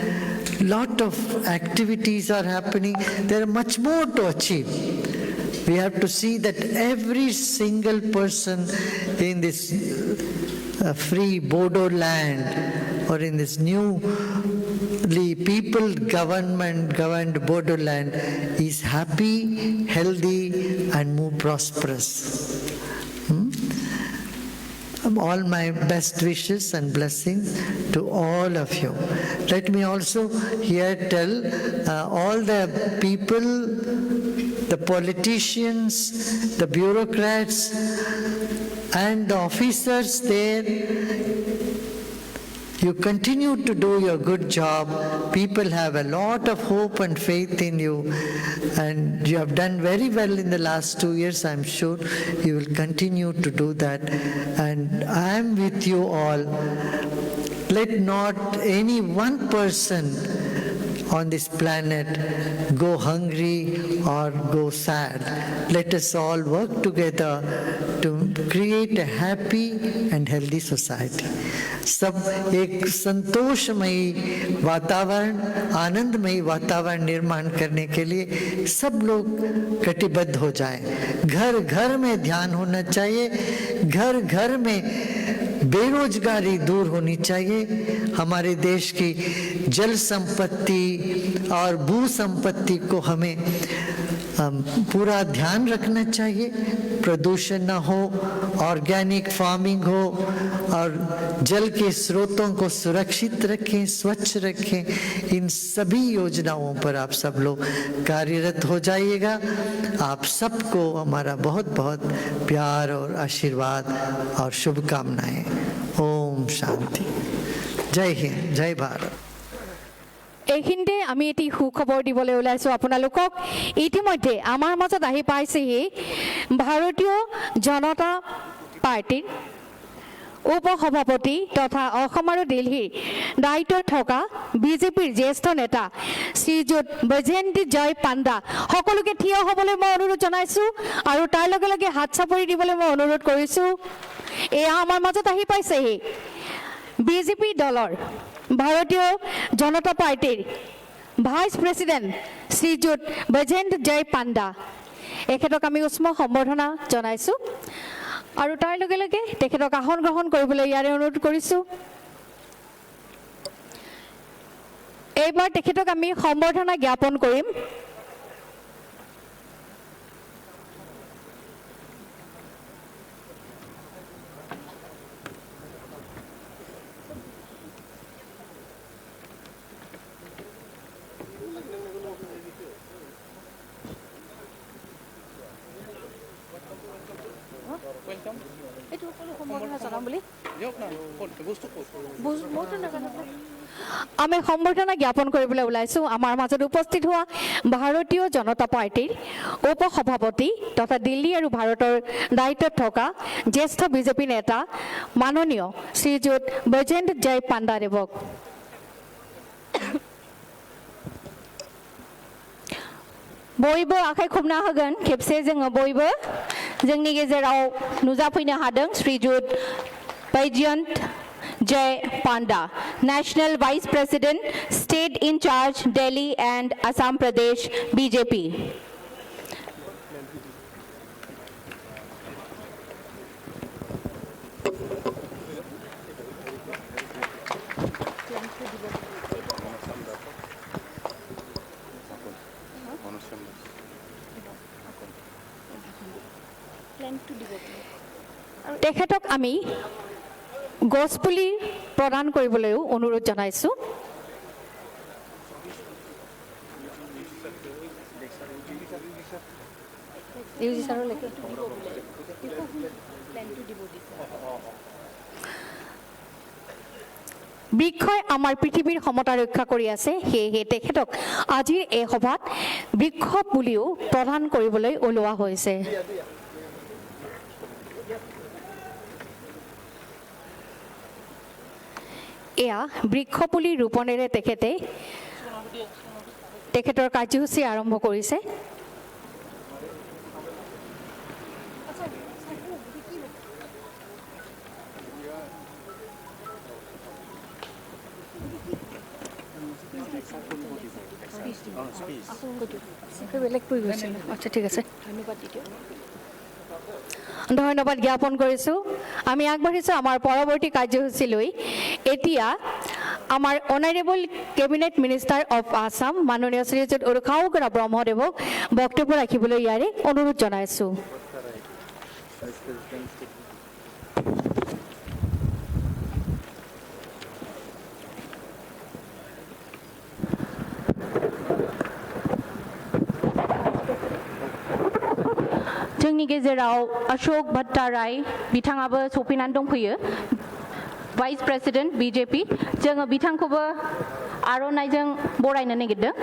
lot of activities are happening. There are much more to achieve. We have to see that every single person in this free Bodoland, or in this newly people governed Bodoland, is happy, healthy, and more prosperous. All my best wishes and blessings to all of you. Let me also here tell all the people, the politicians, the bureaucrats, and the officers there, you continue to do your good job. People have a lot of hope and faith in you, and you have done very well in the last 2 years. I'm sure you will continue to do that, and I am with you all. Let not any one person on this planet go hungry or go sad. Let us all work together to create a happy and healthy society. सब एक संतोषमयी वातावरण, आनंदमयी वातावरण निर्माण करने के लिए सब लोग कटिबद्ध हो जाएं। घर घर में ध्यान होना चाहिए, घर घर में बेरोजगारी दूर होनी चाहिए। हमारे देश की जल संपत्ति और भू संपत्ति को हमें पूरा ध्यान रखना चाहिए, प्रदूषण न हो, ऑर्गेनिक फार्मिंग हो, और जल के स्रोतों को सुरक्षित रखें, स्वच्छ रखें। इन सभी योजनाओं पर आप सब लोग कार्यरत हो जाइएगा। आप सबको हमारा बहुत बहुत प्यार और आशीर्वाद और शुभकामनाएं। ओम शांति। जय हिंद, जय भारत। এইখিনিতে আমি এটি সুখবৰ দিবলৈ ওলাইছোঁ আপোনালোকক। ইতিমধ্যে আমাৰ মাজত আহি পাইছেহি ভাৰতীয় জনতা পাৰ্টিৰ উপসভাপতি তথা অসম আৰু দিল্লীৰ দায়িত্বত থকা বিজেপিৰ জ্যেষ্ঠ নেতা শ্ৰীযুত বৈজয়ন্ত জয় পাণ্ডা। সকলোকে থিয় হ'বলৈ মই অনুৰোধ জনাইছোঁ আৰু তাৰ লগে লগে হাত চাপৰি দিবলৈ মই অনুৰোধ কৰিছোঁ। এয়া আমাৰ মাজত আহি পাইছেহি বিজেপি দলৰ ভাৰতীয় জনতা পাৰ্টিৰ ভাইচ প্ৰেচিডেণ্ট শ্ৰীযুত বৈজয়ন্ত জয় পাণ্ডা। এখেতক আমি উষ্ম সম্বৰ্ধনা জনাইছোঁ আৰু তাৰ লগে লগে তেখেতক আসন গ্ৰহণ কৰিবলৈ ইয়াৰে অনুৰোধ কৰিছোঁ। এইবাৰ তেখেতক আমি সম্বৰ্ধনা জ্ঞাপন কৰিম। আমি সম্বৰ্ধনা জ্ঞাপন কৰিবলৈ ওলাইছোঁ। আমাৰ মাজত উপস্থিত হোৱা ভাৰতীয় জনতা পাৰ্টিৰ উপসভাপতি তথা দিল্লী আৰু ভাৰতৰ দায়িত্বত থকা জ্যেষ্ঠ বিজেপি নেতা মাননীয় শ্ৰীযুত বৈজয়ন্ত জয় पाण्डादेवक। बयबो आखाइ खबना होगोन खेबसे जोङो बयबो जोंनि गेजेराव नुजाफैनो हादों Shrijut Baijayant Jay Panda, national vice president, state in charge, Delhi and Assam Pradesh BJP. তেখেতক আমি গছপুলি প্ৰদান কৰিবলৈও অনুৰোধ জনাইছোঁ। বৃক্ষই আমাৰ পৃথিৱীৰ সমতা ৰক্ষা কৰি আছে, সেয়েহে তেখেতক আজিৰ এই সভাত বৃক্ষ পুলিও প্ৰদান কৰিবলৈ ওলোৱা হৈছে। এয়া বৃক্ষপুলি ৰোপণেৰে তেখেতে তেখেতৰ কাৰ্যসূচী আৰম্ভ কৰিছে। আচ্ছা ঠিক আছে, ধন্যবাদ জ্ঞাপন কৰিছোঁ। আমি আগবাঢ়িছোঁ আমাৰ পৰৱৰ্তী কাৰ্যসূচীলৈ। এতিয়া আমাৰ honourable cabinet minister of Assam মাননীয় শ্ৰীযুত উৰুখাওকৰা ব্ৰহ্মদেৱক বক্তব্য ৰাখিবলৈ ইয়াৰে অনুৰোধ জনাইছোঁ। जोंनि गेजेराव अशोक भट्टाराय बिथाङाबो सफैनानै दंफैयो, भाइस प्रेसिडेन्ट BJP। जोङो बिथांखौबो आर'नाइजों बरायनो नागिरदों।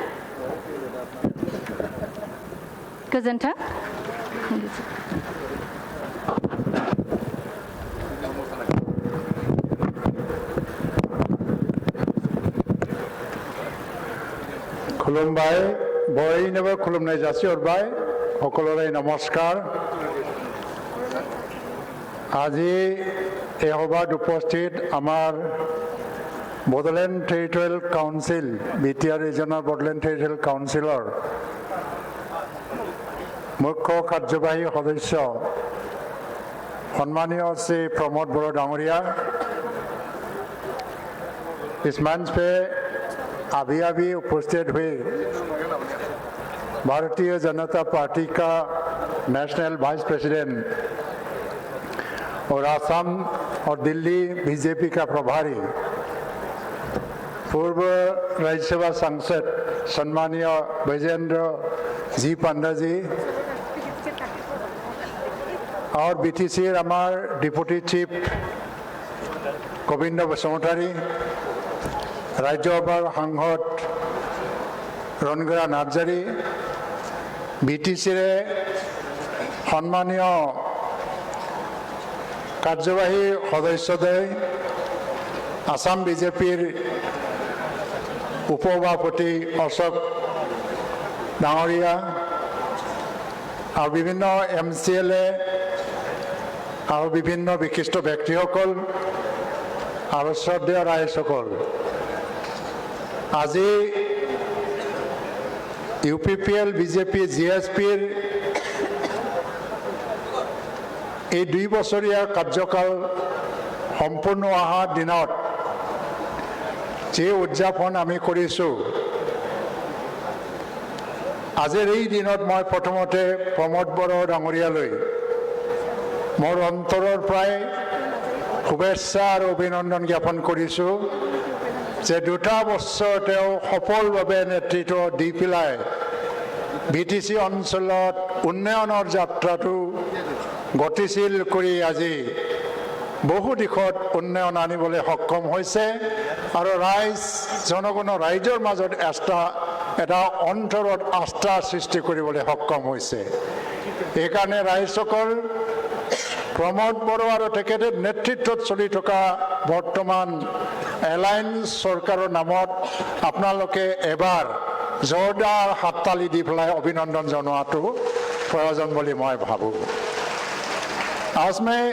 गोजोन्थों। खुलुमबाय, बयनोबो खुलुमनाय जासिहरबाय। সকলোৰে নমস্কাৰ। আজি এই সভাত উপস্থিত আমাৰ বডোলেণ্ড টেৰিটৰিয়েল কাউন্সিল, BTR ৰিজনৰ বডোলেণ্ড টেৰিটৰিয়েল কাউন্সিলৰ মুখ্য কাৰ্যবাহী সদস্য সন্মানীয় শ্ৰী প্ৰমোদ বড়ো ডাঙৰীয়া, इस मंच पे अभी अभी उपस्थित हुए भारतीय जनता पार्टी का नेशनल वाइस प्रेसिडेंट और आसाम और दिल्ली BJP का प्रभारी, पूर्व राज्यसभा सांसद सम्मानीय विजेंद्र जी पांडा जी और BTC हमार डिप्यूटी चीफ गोविंद बसुमतारी, राज्यसभार सांसद रणगरा नार्जारी, BTC सम्मानीय कार्यवाही सदस्यद्वय, आसाम BJPर उपसभापति अशोक डांगरिया और विभिन्न MCLA और विभिन्न विशिष्ट व्यक्तिসকল और श्रद्धेय राइजসকল, আজি UPPL BJP GSPৰ এই 2 বছৰীয়া কাৰ্যকাল সম্পূৰ্ণ হোৱাৰ দিনত যে উদযাপন আমি কৰিছোঁ, আজিৰ এই দিনত মই প্ৰথমতে প্ৰমোদ বড়ো ডাঙৰীয়ালৈ মোৰ অন্তৰৰ পৰাই শুভেচ্ছা আৰু অভিনন্দন জ্ঞাপন কৰিছোঁ যে 2টা বছৰ তেওঁ সফলভাৱে নেতৃত্ব দি পেলাই BTC অঞ্চলত উন্নয়নৰ যাত্ৰাটো গতিশীল কৰি আজি বহু দিশত উন্নয়ন আনিবলৈ সক্ষম হৈছে আৰু জনগণৰ ৰাইজৰ মাজত এটা অন্তৰত আস্থা সৃষ্টি কৰিবলৈ সক্ষম হৈছে। এইকাৰণে ৰাইজসকল প্ৰমোদ বড়ো আৰু তেখেতৰ নেতৃত্বত চলি থকা বৰ্তমান এলায়েন্স চৰকাৰৰ নামত আপোনালোকে এবাৰ জোৰদাৰ হাততালি দি পেলাই অভিনন্দন জনোৱাটো প্ৰয়োজন বুলি মই ভাবোঁ। आज मैं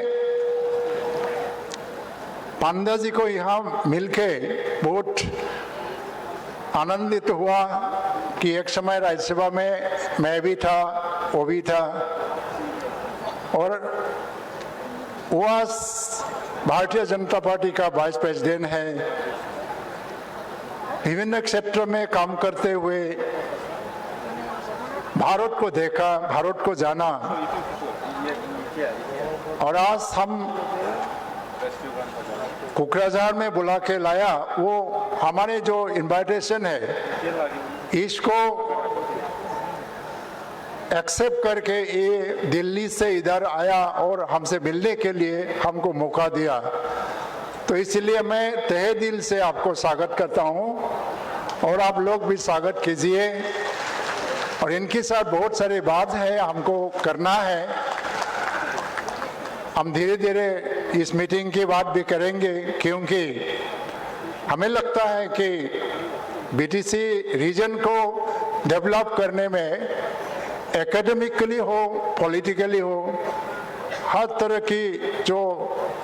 पांडा जी को यहाँ मिलके बहुत आनंदित हुआ कि एक समय राज्यसभा में मैं भी था, वो भी था, और वो आज भारतीय जनता पार्टी का वाइस प्रेसिडेंट है। विभिन्न क्षेत्र में काम करते हुए भारत को देखा, भारत को जाना, और आज हम कोकराझार में बुला के लाया। वो हमारे जो इनवाइटेशन है इसको एक्सेप्ट करके ये दिल्ली से इधर आया और हमसे मिलने के लिए हमको मौका दिया, तो इसलिए मैं तहे दिल से आपको स्वागत करता हूँ और आप लोग भी स्वागत कीजिए। और इनके साथ बहुत सारी बात है हमको करना है, हम धीरे धीरे इस मीटिंग की बात भी करेंगे, क्योंकि हमें लगता है कि बीटीसी रीजन को डेवलप करने में एकेडमिकली हो, पॉलिटिकली हो, हर तरह की जो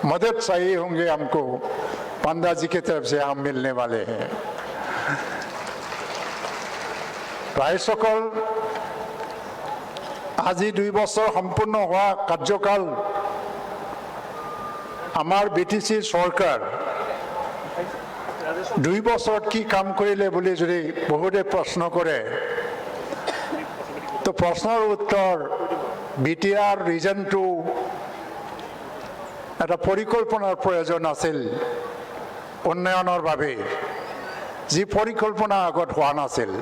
मदद चाहिए होंगे हमको पांडा जी की तरफ से हम मिलने वाले हैं। रायসকল আজি 2 বছৰ সম্পূৰ্ণ হোৱা কাৰ্যকাল আমাৰ বিটিসি সৰকাৰ 2 বছৰত কি কাম কৰিলে বুলি যদি বহুতে প্ৰশ্ন কৰে তো প্ৰশ্নৰ উত্তৰ BTR ৰিজন 2 এটা পৰিকল্পনাৰ প্ৰয়োজন আছিল উন্নয়নৰ বাবে যি পৰিকল্পনা আগত হোৱা নাছিল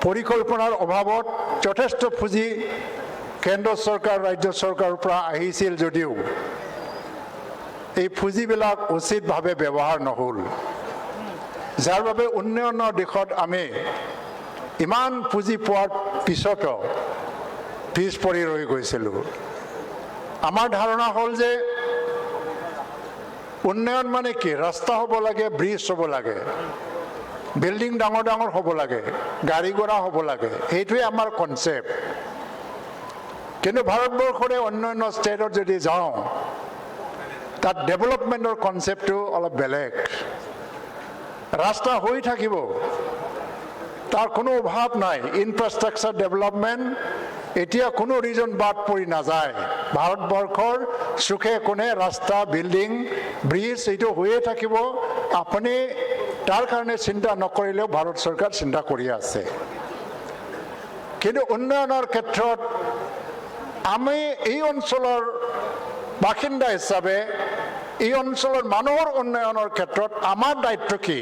পৰিকল্পনাৰ অভাৱত যথেষ্ট পুঁজি কেন্দ্ৰ চৰকাৰ ৰাজ্য চৰকাৰৰ পৰা আহিছিল যদিও এই পুঁজিবিলাক উচিতভাৱে ব্যৱহাৰ নহল যাৰ বাবে উন্নয়নৰ দিশত আমি ইমান পুঁজি পোৱাৰ পিছতো পিছ পৰি ৰৈ গৈছিলোঁ আমাৰ ধাৰণা হ'ল যে উন্নয়ন মানে কি ৰাস্তা হ'ব লাগে ব্ৰিজ হ'ব লাগে বিল্ডিং ডাঙৰ ডাঙৰ হ'ব লাগে গাড়ী ঘোড়া হ'ব লাগে এইটোৱে আমাৰ কনসেপ্ট কিন্তু ভাৰতবৰ্ষৰে অন্যান্য ষ্টেটত যদি যাওঁ তাত ডেভেলপমেন্টৰ কনসেপ্টটো অলপ বেলেগ ৰাস্তা হৈ থাকিব তাৰ কোনো অভাৱ নাই ইনফ্ৰাষ্ট্ৰাকচাৰ ডেভেলপমেন্ট এতিয়া কোনো ৰিজন বাদ পৰি নাযায় ভাৰতবৰ্ষৰ সুখে কোণে ৰাস্তা বিল্ডিং ব্ৰিজ এইটো হৈয়ে থাকিব আপুনি তাৰ কাৰণে চিন্তা নকৰিলেও ভাৰত চৰকাৰ চিন্তা কৰি আছে কিন্তু উন্নয়নৰ ক্ষেত্ৰত আমি এই অঞ্চলৰ বাসিন্দা হিচাপে এই অঞ্চলৰ মানুহৰ উন্নয়নৰ ক্ষেত্ৰত আমাৰ দায়িত্ব কি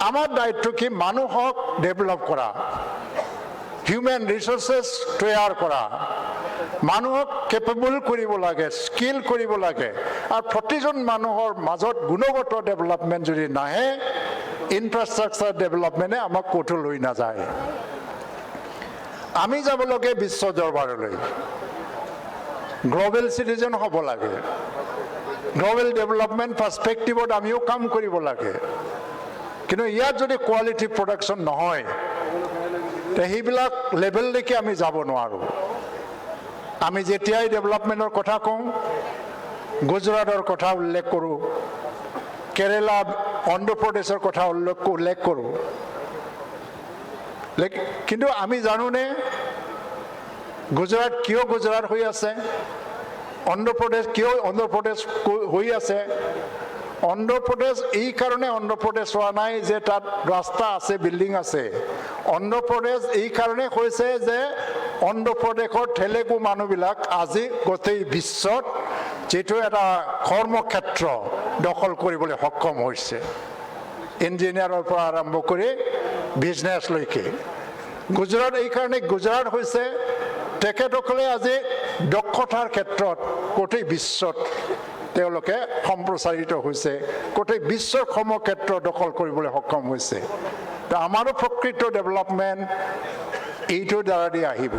আমাৰ দায়িত্ব কি মানুহক ডেভেলপ কৰা হিউম্যান ৰিসোৰ্সেস তৈয়াৰ কৰা মানুহক কেপেবল কৰিব লাগে স্কিল কৰিব লাগে আৰু প্ৰতিজন মানুহৰ মাজত গুণগত ডেভেলপমেন্ট যদি নাহে ইনফ্ৰাষ্ট্ৰাকচাৰ ডেভেলপমেন্টে আমাক ক'তো লৈ নাযায় আমি যাব লাগে বিশ্ব দৰবাৰলৈ গ্লোবেল সিটিজেন হ'ব লাগে গ্লোবেল ডেভেলপমেন্ট পাৰ্সপেক্টিভত আমিও কাম কৰিব লাগে কিন্তু ইয়াত যদি কোৱালিটি প্ৰডাকশন নহয় তে সেইবিলাক লেভেললৈকে আমি যাব নোৱাৰো আমি যেতিয়াই ডেভেলপমেন্টৰ কথা কওঁ গুজৰাটৰ কথা উল্লেখ কৰোঁ কেৰালা অন্ধ্ৰপ্ৰদেশৰ কথা উল্লেখ কৰোঁ কিন্তু আমি জানোনে গুজৰাট কিয় গুজৰাট হৈ আছে অন্ধ্ৰপ্ৰদেশ কিয় অন্ধ্ৰপ্ৰদেশ হৈ আছে অন্ধ্ৰপ্ৰদেশ এই কাৰণে অন্ধ্ৰপ্ৰদেশ হোৱা নাই যে তাত ৰাস্তা আছে বিল্ডিং আছে অন্ধ্ৰপ্ৰদেশ এই কাৰণে হৈছে যে অন্ধ্ৰপ্ৰদেশৰ তেলেগু মানুহবিলাক আজি গোটেই বিশ্বত যেটো এটা কৰ্মক্ষেত্ৰ দখল কৰিবলৈ সক্ষম হৈছে ইঞ্জিনিয়াৰৰ পৰা আৰম্ভ কৰি বিজনেছ লৈকে গুজৰাট এই কাৰণে গুজৰাট হৈছে তেখেতসকলে আজি দক্ষতাৰ ক্ষেত্ৰত গোটেই বিশ্বত তেওঁলোকে সম্প্ৰসাৰিত হৈছে গোটেই বিশ্বৰ কৰ্মক্ষেত্ৰ দখল কৰিবলৈ সক্ষম হৈছে তো আমাৰো প্ৰকৃত ডেভেলপমেন্ট এইটো দ্বাৰা দি আহিব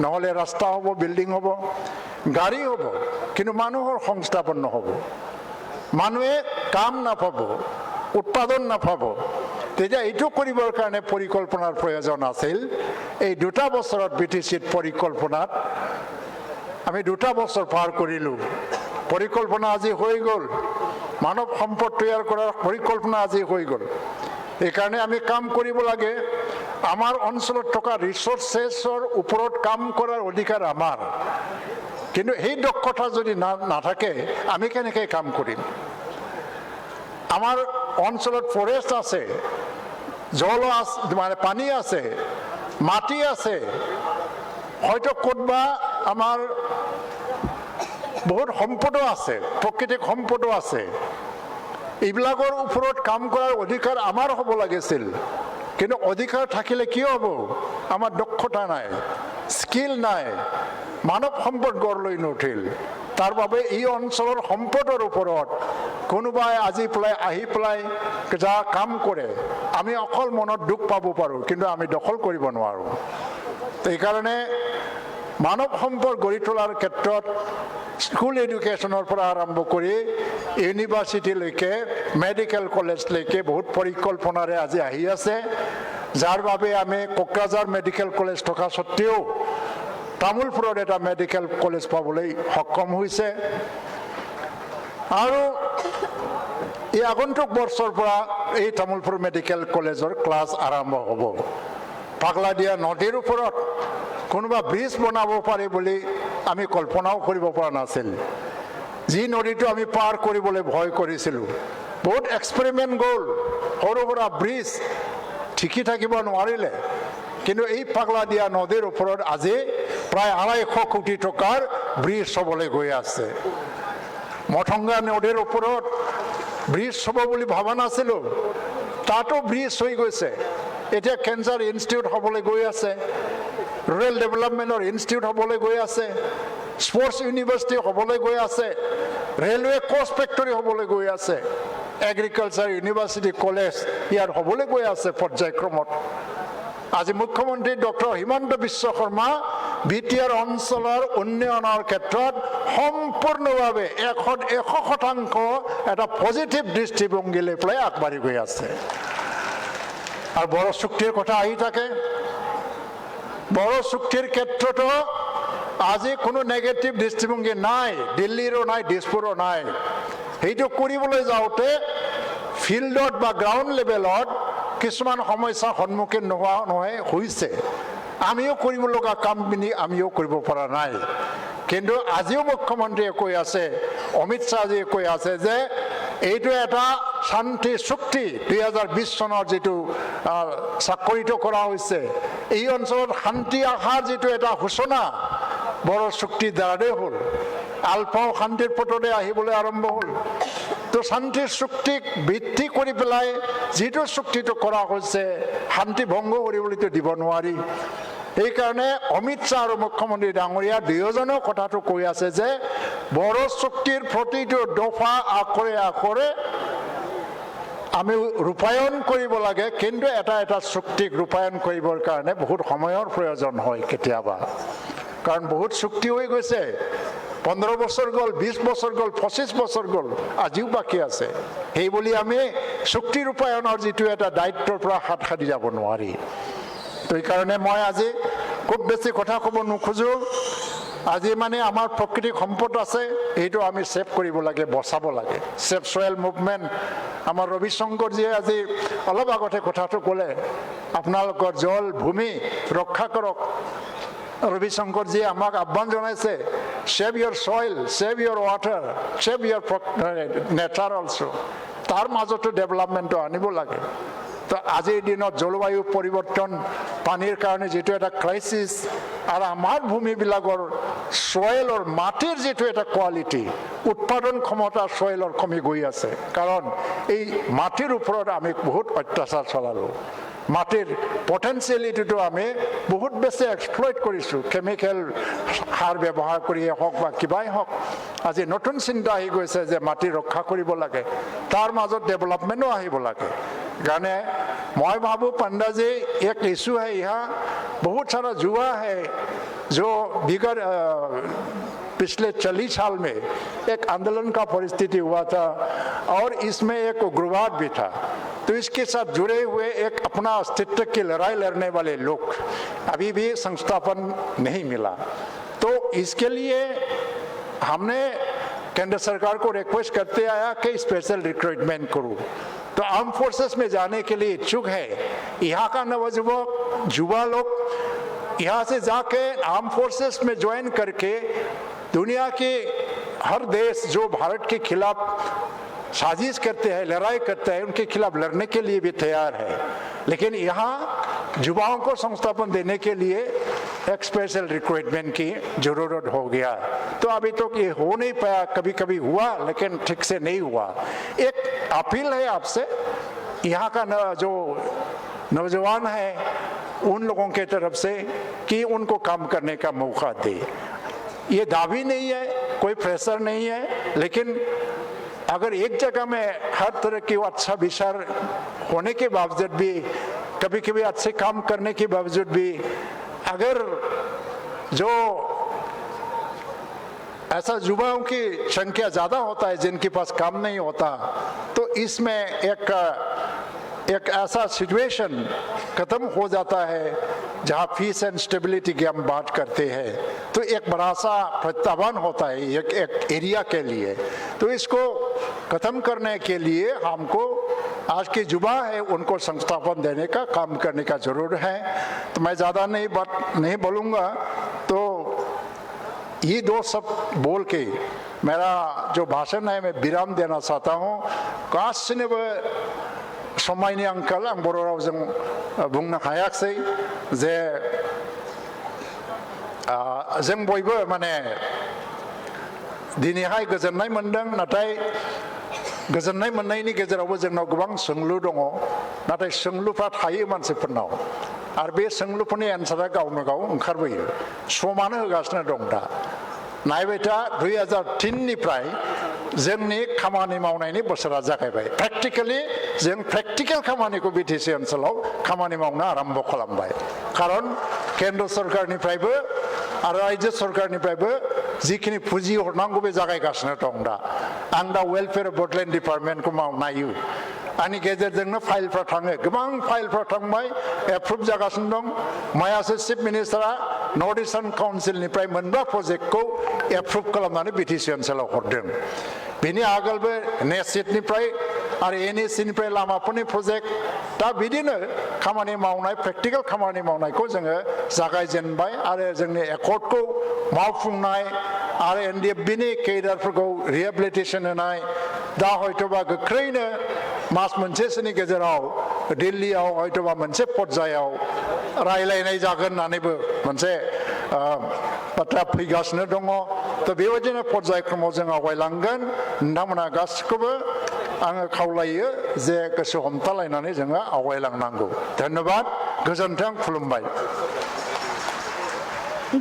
নহলে ৰাস্তা হ'ব বিল্ডিং হ'ব গাড়ী হ'ব কিন্তু মানুহৰ সংস্থাপন নহ'ব মানুহে কাম নাপাব উৎপাদন নাপাব তেতিয়া এইটো কৰিবৰ কাৰণে পৰিকল্পনাৰ প্ৰয়োজন আছিল এই 2 বছৰত বিটিচিত পৰিকল্পনাত আমি 2 বছৰ পাৰ কৰিলো পৰিকল্পনা আজি হৈ গ'ল মানৱ সম্পদ তৈয়াৰ কৰাৰ পৰিকল্পনা আজি হৈ গ'ল এই কাৰণে আমি কাম কৰিব লাগে আমাৰ অঞ্চলত থকা ৰিসোৰ্সেছৰ ওপৰত কাম কৰাৰ অধিকাৰ আমাৰ কিন্তু এই দক্ষতা যদি নাথাকে আমি কেনেকৈ কাম কৰিম আমাৰ অঞ্চলত ফৰেষ্ট আছে জল মানে পানী আছে মাটি আছে হয়তো ক'তবা আমাৰ বহুত সম্পদো আছে প্ৰাকৃতিক সম্পদো আছে এইবিলাকৰ ওপৰত কাম কৰাৰ অধিকাৰ আমাৰ হ'ব লাগিছিল কিন্তু অধিকাৰ থাকিলে কি হ'ব আমাৰ দক্ষতা নাই স্কিল নাই মানৱ সম্পদ গঢ় লৈ নুঠিল তাৰ বাবে এই অঞ্চলৰ সম্পদৰ ওপৰত কোনোবাই আজি আহি পেলাই যা কাম কৰে আমি অকল মনত দুখ পাব পাৰোঁ কিন্তু আমি দখল কৰিব নোৱাৰোঁ এইকাৰণে মানৱ সম্পদ গঢ়ি তোলাৰ ক্ষেত্ৰত স্কুল এডুকেশ্যনৰ পৰা আৰম্ভ কৰি ইউনিভাৰ্চিটিলৈকে মেডিকেল কলেজলৈকে বহুত পৰিকল্পনাৰে আজি আহি আছে যাৰ বাবে আমি কোকৰাঝাৰ মেডিকেল কলেজ থকা সত্ত্বেও তামুলপুৰত এটা মেডিকেল কলেজ পাবলৈ সক্ষম হৈছে আৰু এই আগন্তুক বৰ্ষৰ পৰা এই তামুলপুৰ মেডিকেল কলেজৰ ক্লাছ আৰম্ভ হ'ব পাগলাদিয়া নদীৰ ওপৰত কোনোবা ব্ৰিজ বনাব পাৰে বুলি আমি কল্পনাও কৰিব পৰা নাছিল যি নদীটো আমি পাৰ কৰিবলৈ ভয় কৰিছিলোঁ বহুত এক্সপেৰিমেণ্ট গ'ল সৰু সুৰা ব্ৰিজ ঠিকি থাকিব নোৱাৰিলে কিন্তু এই পাগলাদিয়া নদীৰ ওপৰত আজি প্ৰায় 250 কোটি টকাৰ ব্ৰিজ হ'বলৈ গৈ আছে মঠংগা নদীৰ ওপৰত ব্ৰিজ হ'ব বুলি ভাবা নাছিলোঁ তাতো ব্ৰিজ হৈ গৈছে এতিয়া কেঞ্চাৰ ইনষ্টিটিউট হ'বলৈ গৈ আছে ৰুৰেল ডেভেলপমেণ্টৰ ইনষ্টিটিউট হ'বলৈ গৈ আছে স্পৰ্টছ ইউনিভাৰ্চিটি হ'বলৈ গৈ আছে ৰেলৱে কোচ ফেক্টৰী হ'বলৈ গৈ আছে এগ্ৰিকালচাৰ ইউনিভাৰ্চিটি কলেজ ইয়াত হ'বলৈ গৈ আছে পৰ্যায়ক্ৰমত আজি মুখ্যমন্ত্ৰী ডক্টৰ হিমন্ত বিশ্ব শৰ্মা BTR অঞ্চলৰ উন্নয়নৰ ক্ষেত্ৰত সম্পূৰ্ণভাৱে 100% এটা পজিটিভ দৃষ্টিভংগীলৈ পেলাই আগবাঢ়ি গৈ আছে আৰু বড় চুক্তিৰ কথা আহি থাকে বড় চুক্তিৰ ক্ষেত্ৰতো আজি কোনো নেগেটিভ দৃষ্টিভংগী নাই দিল্লীৰো নাই দিছপুৰো নাই সেইটো কৰিবলৈ যাওঁতে ফিল্ডত বা গ্ৰাউণ্ড লেভেলত কিছুমান সমস্যাৰ সন্মুখীন নোহোৱা নহয় হৈছে আমিও কৰিব লগা কামখিনি আমিও কৰিব পৰা নাই কিন্তু আজিও মুখ্যমন্ত্ৰীয়ে কৈ আছে অমিত শ্বাহজীয়ে কৈ আছে যে এইটো এটা শান্তি চুক্তি 2020 চনৰ যেটো স্বাক্ষৰিত কৰা হৈছে এই অঞ্চলত শান্তি আহাৰ যেটো এটা ঘোষণা বড় চুক্তিৰ দ্বাৰাই হ'ল আলফাও শান্তিৰ পথতে আহিবলৈ আৰম্ভ হ'ল তো শান্তিৰ চুক্তিক ভিত্তি কৰি পেলাই যেটো চুক্তিটো কৰা হৈছে শান্তি ভংগ কৰিবলৈতো দিব নোৱাৰি এই কাৰণে অমিত শ্বাহ আৰু মুখ্যমন্ত্ৰী ডাঙৰীয়া দুয়োজনে কথাটো কৈ আছে যে বড় চুক্তিৰ প্ৰতিটো দফা আখৰে আখৰে আমি ৰূপায়ণ কৰিব লাগে কিন্তু এটা এটা চুক্তিক ৰূপায়ণ কৰিবৰ কাৰণে বহুত সময়ৰ প্ৰয়োজন হয় কেতিয়াবা কাৰণ বহুত চুক্তি হৈ গৈছে 15 বছৰ গ'ল 20 বছৰ গ'ল 25 বছৰ গ'ল আজিও বাকী আছে সেই বুলি আমি চুক্তি ৰূপায়ণৰ যেটো এটা দায়িত্বৰ পৰা হাত সাৰি যাব নোৱাৰি তো এই কাৰণে মই আজি খুব বেছি কথা ক'ব নোখোজো আজি মানে আমাৰ প্ৰকৃতিক সম্পদ আছে এইটো আমি সেভ কৰিব লাগে বচাব লাগে সেভ সয়েল মুভমেন্ট আমাৰ ৰবি শংকৰজীয়ে আজি অলপ আগতে কথাটো ক'লে আপোনালোকৰ জল ভূমি ৰক্ষা কৰক ৰবি শংকৰজীয়ে আমাক আহ্বান জনাইছে save your soil save your water save your nature also তাৰ মাজতো ডেভেলপমেন্টটো আনিব লাগে তো আজিৰ দিনত জলবায়ু পৰিৱৰ্তন পানীৰ কাৰণে যেটো এটা ক্ৰাইসিস আৰু আমাৰ ভূমিবিলাকৰ সয়েলৰ মাটিৰ যেটো এটা কোৱালিটি উৎপাদন ক্ষমতা সয়েলৰ কমি গৈ আছে কাৰণ এই মাটিৰ ওপৰত আমি বহুত অত্যাচাৰ চলালো মাটিৰ পটেনশিয়ালিটিটো আমি বহুত বেছি এক্সপ্লইট কৰিছো কেমিক্যাল সাৰ ব্যৱহাৰ কৰি হওক বা কিবাই হওক আজি নতুন চিন্তা আহি গৈছে যে মাটি ৰক্ষা কৰিব লাগে তাৰ মাজত ডেভেলপমেন্টও আহিব লাগে गाने मैं बाबू पंडा जी एक इशू है यहाँ बहुत सारा युवा है जो बिगड़ पिछले 40 साल में एक आंदोलन का परिस्थिति हुआ था और इसमें एक उग्रवाद भी था तो इसके साथ जुड़े हुए एक अपना अस्तित्व की लड़ाई लड़ने वाले लोग अभी भी संस्थापन नहीं मिला तो इसके लिए हमने केंद्र सरकार को रिक्वेस्ट करते आया कि स्पेशल रिक्रूटमेंट करूं तो आर्म फोर्सेस में जाने के लिए इच्छुक है यहाँ का नवयुवक युवा लोग यहाँ से जाके आर्म फोर्सेस में ज्वाइन करके दुनिया के हर देश जो भारत के खिलाफ साजिश करते हैं लड़ाई करते हैं उनके खिलाफ लड़ने के लिए भी तैयार है लेकिन यहाँ युवाओं को संस्थापन देने के लिए एक स्पेशल रिक्रूटमेंट की जरूरत हो गया तो अभी तो ये हो नहीं पाया कभी कभी हुआ लेकिन ठीक से नहीं हुआ एक अपील है आपसे यहाँ का जो नौजवान है उन लोगों के तरफ से कि उनको काम करने का मौका दे ये दावी नहीं है कोई प्रेशर नहीं है लेकिन अगर एक जगह में हर तरह की अच्छा विचार होने के बावजूद भी कभी कभी अच्छे काम करने के बावजूद भी अगर जो ऐसा युवाओं की संख्या ज़्यादा होता है जिनके पास काम नहीं होता, तो इसमें एक ऐसा सिचुएशन खत्म हो जाता है जहाँ पीस एंड स्टेबिलिटी की हम बात करते हैं, तो एक बड़ा सा प्रत्याह्वान होता है एक एरिया के लिए। तो इसको खत्म करने के लिए हमको आज के युवा है उनको संस्थापन देने का काम करने का जरूर है। तो मैं ज़्यादा नहीं बोलूँगा, तो ये दो सब बोल के मेरा जो भाषण है मैं विराम देना चाहता हूँ। गासिनोबो समायनि आंखाल आं बर' रावजों बुंनो हायाखै जे जों बयबो माने दिनैहाय गोजोननाय मोनदों, नाथाय गोजोननाय मोननायनि गेजेरावबो जोंनाव गोबां सोंलु दङ, नाथाय सोंलुफ्रा थायो मानसिफोरनाव, आरो बे सोंलुफोरनि एन्सारा गावनो गाव ओंखारबोयो। समानो होगासिनो दं दा। नायबाय था 2003 निफ्राय जोंनि खामानि मावनायनि बोसोरा जागायबाय। प्रेक्टिकेलि जों प्रेक्टिकेल खामानिखौ बिटिसि ओनसोलाव खामानि मावनो आरम्भ खालामबाय। खारन केन्द्र सरकारनिफ्रायबो आरो रायजो सरकारनिफ्रायबो जिखिनि पुँजी हरनांगौ बे जागायगासिनो दं दा। आं दा वेलफेयार बडलेण्ड डिपार्टमेन्टखौ नायो, आंनि गेजेरजोंनो फाइलफ्रा थाङो, गोबां फाइलफ्रा थांबाय, एप्रुभ जागासिनो दं। मैयासो चिफ मिनिस्टारा नर्थ इस्टार्न काउन्सिलनिफ्राय मोनबा प्रजेक्टखौ एप्रुभ खालामनानै बिटिसि ओनसोलाव हरदों। बेनि आगोलबो नेसिटनिफ्राय आरो एनएसिनिफ्राय लामाफोरनि प्रजेक्ट, दा बिदिनो खामानि मावनाय प्रेक्टिकेल खामानि मावनायखौ जोङो जागायजेनबाय आरो जोंनि एकर्डखौ मावफुंनाय आरो एनडिएफबिनि केडारफोरखौ रिहेबिलिटेसन होनाय, दा हयतोबा गोख्रैनो मास मोनसेसोनि गेजेराव दिल्लीयाव हयतोबा मोनसे पर्यायाव रायलायनाय जागोन होननानैबो मोनसे बाथ्रा फैगासिनो दङ। तो बेबायदिनो पर्यायक्रमाव जों आवगायलांगोन। नोंथांमोना गासिखौबो आङो खावलायो जे गोसो हमथालायनानै जोङो आवगायलांनांगौ। धन्यबाद, गोजोन्थों, खुलुमबाय।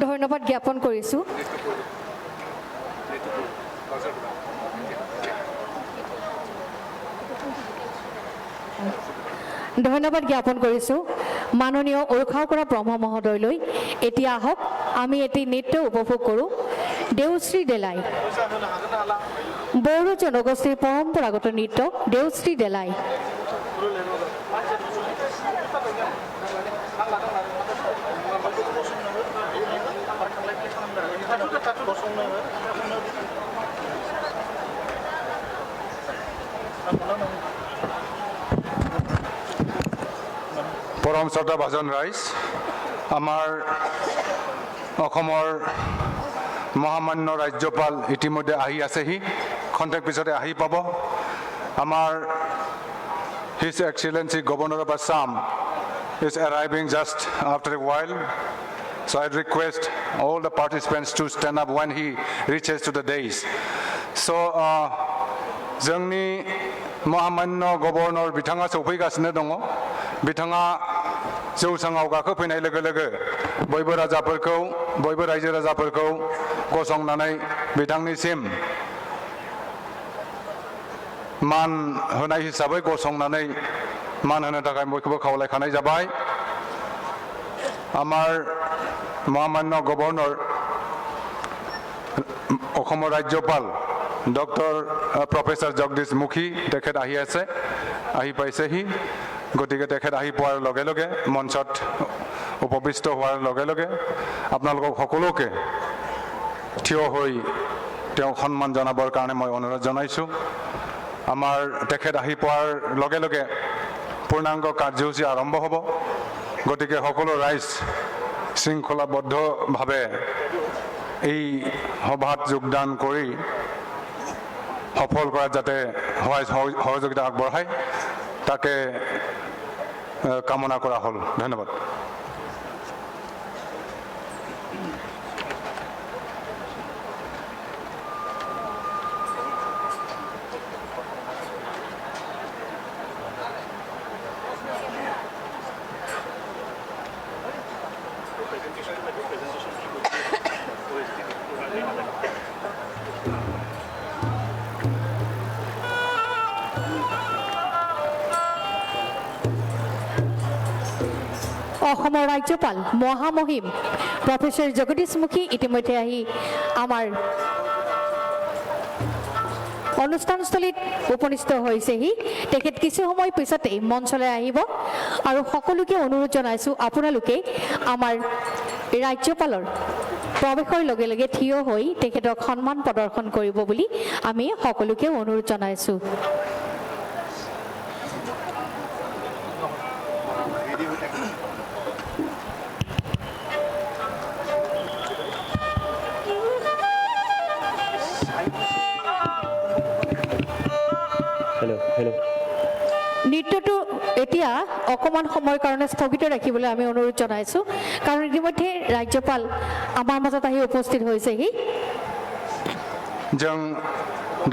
ধন্যবাদ জ্ঞাপন কৰিছোঁ। ধন্যবাদ জ্ঞাপন কৰিছোঁ মাননীয় উৰ্খাওকৰা ব্ৰহ্ম মহোদয়লৈ। এতিয়া আহক আমি এটি নৃত্য উপভোগ কৰোঁ। দেউশ্ৰী দেলাই, বড়ো জনগোষ্ঠীৰ পৰম্পৰাগত নৃত্য দেউশ্ৰী দেলাই। পৰম শ্ৰদ্ধা ভাজন ৰাইজ, আমাৰ অসমৰ মহামান্য ৰাজ্যপাল ইতিমধ্যে আহি আছেহি, খন্তেক পিছতে আহি পাব। আমাৰ His Excellency Governor of Assam is arriving just after a while, so I request all the participants to stand up when he reaches to the dais. So जोंनि महामान्य गभर्नर बिथाङा सौफैगासिनो दङ। बिथाङा जौसाङाव गाखोफैनाय लोगो लोगो बयबो राजाफोरखौ, बयबो रायजो राजाफोरखौ गसंनानै बिथांनिसिम मान होनाय हिसाबै गसंनानै मान होनो थाखाय बयखौबो खावलायखानाय जाबाय। আমাৰ महामान्य गभर्नर অসমৰ ৰাজ্যপাল ডক্টৰ প্ৰফেচাৰ জগদীশ মুখী তেখেত আহি আছে, আহি পাইছেহি। গতিকে তেখেত আহি পোৱাৰ লগে লগে মঞ্চত উপবিষ্ট হোৱাৰ লগে লগে আপোনালোকক সকলোকে থিয় হৈ তেওঁক সন্মান জনাবৰ কাৰণে মই অনুৰোধ জনাইছোঁ। আমাৰ তেখেত আহি পোৱাৰ লগে লগে পূৰ্ণাংগ কাৰ্যসূচী আৰম্ভ হ'ব। গতিকে সকলো ৰাইজ শৃংখলাবদ্ধভাৱে এই সভাত যোগদান কৰি সফল কৰাত যাতে সহযোগিতা আগবঢ়ায় তাকে কামনা কৰা হ'ল। ধন্যবাদ। অসমৰ ৰাজ্যপাল মহামহিম প্ৰফেচৰ জগদীশ মুখী ইতিমধ্যে আহি আমাৰ অনুষ্ঠানস্থলীত উপস্থিত হৈছেহি তেখেত কিছু সময় পিছতে মঞ্চলৈ আহিব আৰু সকলোকে অনুৰোধ জনাইছোঁ আপোনালোকে আমাৰ ৰাজ্যপালৰ প্ৰৱেশৰ লগে লগে থিয় হৈ তেখেতক সন্মান প্ৰদৰ্শন কৰিব বুলি আমি সকলোকে অনুৰোধ জনাইছোঁ নৃত্যটো এতিয়া অকমান সময়ৰ কাৰণে স্থগিত ৰাখিবলৈ আমি অনুৰোধ জনাইছোঁ কাৰণ ইতিমধ্যে ৰাজ্যপাল আমাৰ মাজত আহি উপস্থিত হৈছেহি जों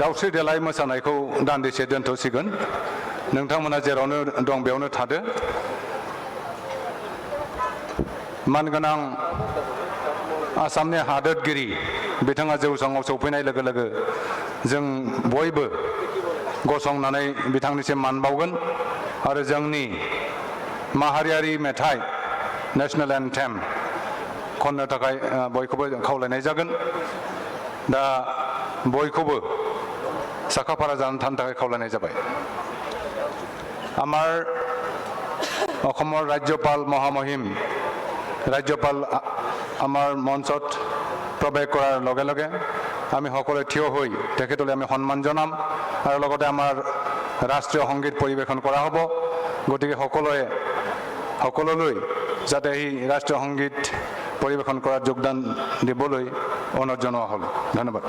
दाउस्रि देलाय मोसानायखौ दान्दिसे दोनथ'सिगोन नोंथांमोना जेरावनो दं बेयावनो थादो मानगोनां आसामनि हादोरगिरि बिथाङा जौसाङाव सौफैनाय लोगो लोगो जों बयबो गसंनानै बिथांनिसिम मान बावगोन आरो जोंनि माहारियारि मेथाइ नेशनेल एन्थेम खननो थाखाय बयखौबो खावलायनाय जागोन दा बयखौबो साखाफारा जानानै थानो थाखाय खावलायनाय जाबाय আমাৰ অসমৰ ৰাজ্যপাল মহামহিম ৰাজ্যপাল আমাৰ মঞ্চত প্ৰৱেশ কৰাৰ লগে লগে আমি সকলোৱে থিয় হৈ তেখেতলৈ আমি সন্মান জনাম আৰু লগতে আমাৰ ৰাষ্ট্ৰীয় সংগীত পৰিৱেশন কৰা হ'ব গতিকে সকলোলৈ যাতে এই ৰাষ্ট্ৰীয় সংগীত পৰিৱেশন কৰাত যোগদান দিবলৈ অনুৰোধ জনোৱা হ'ল ধন্যবাদ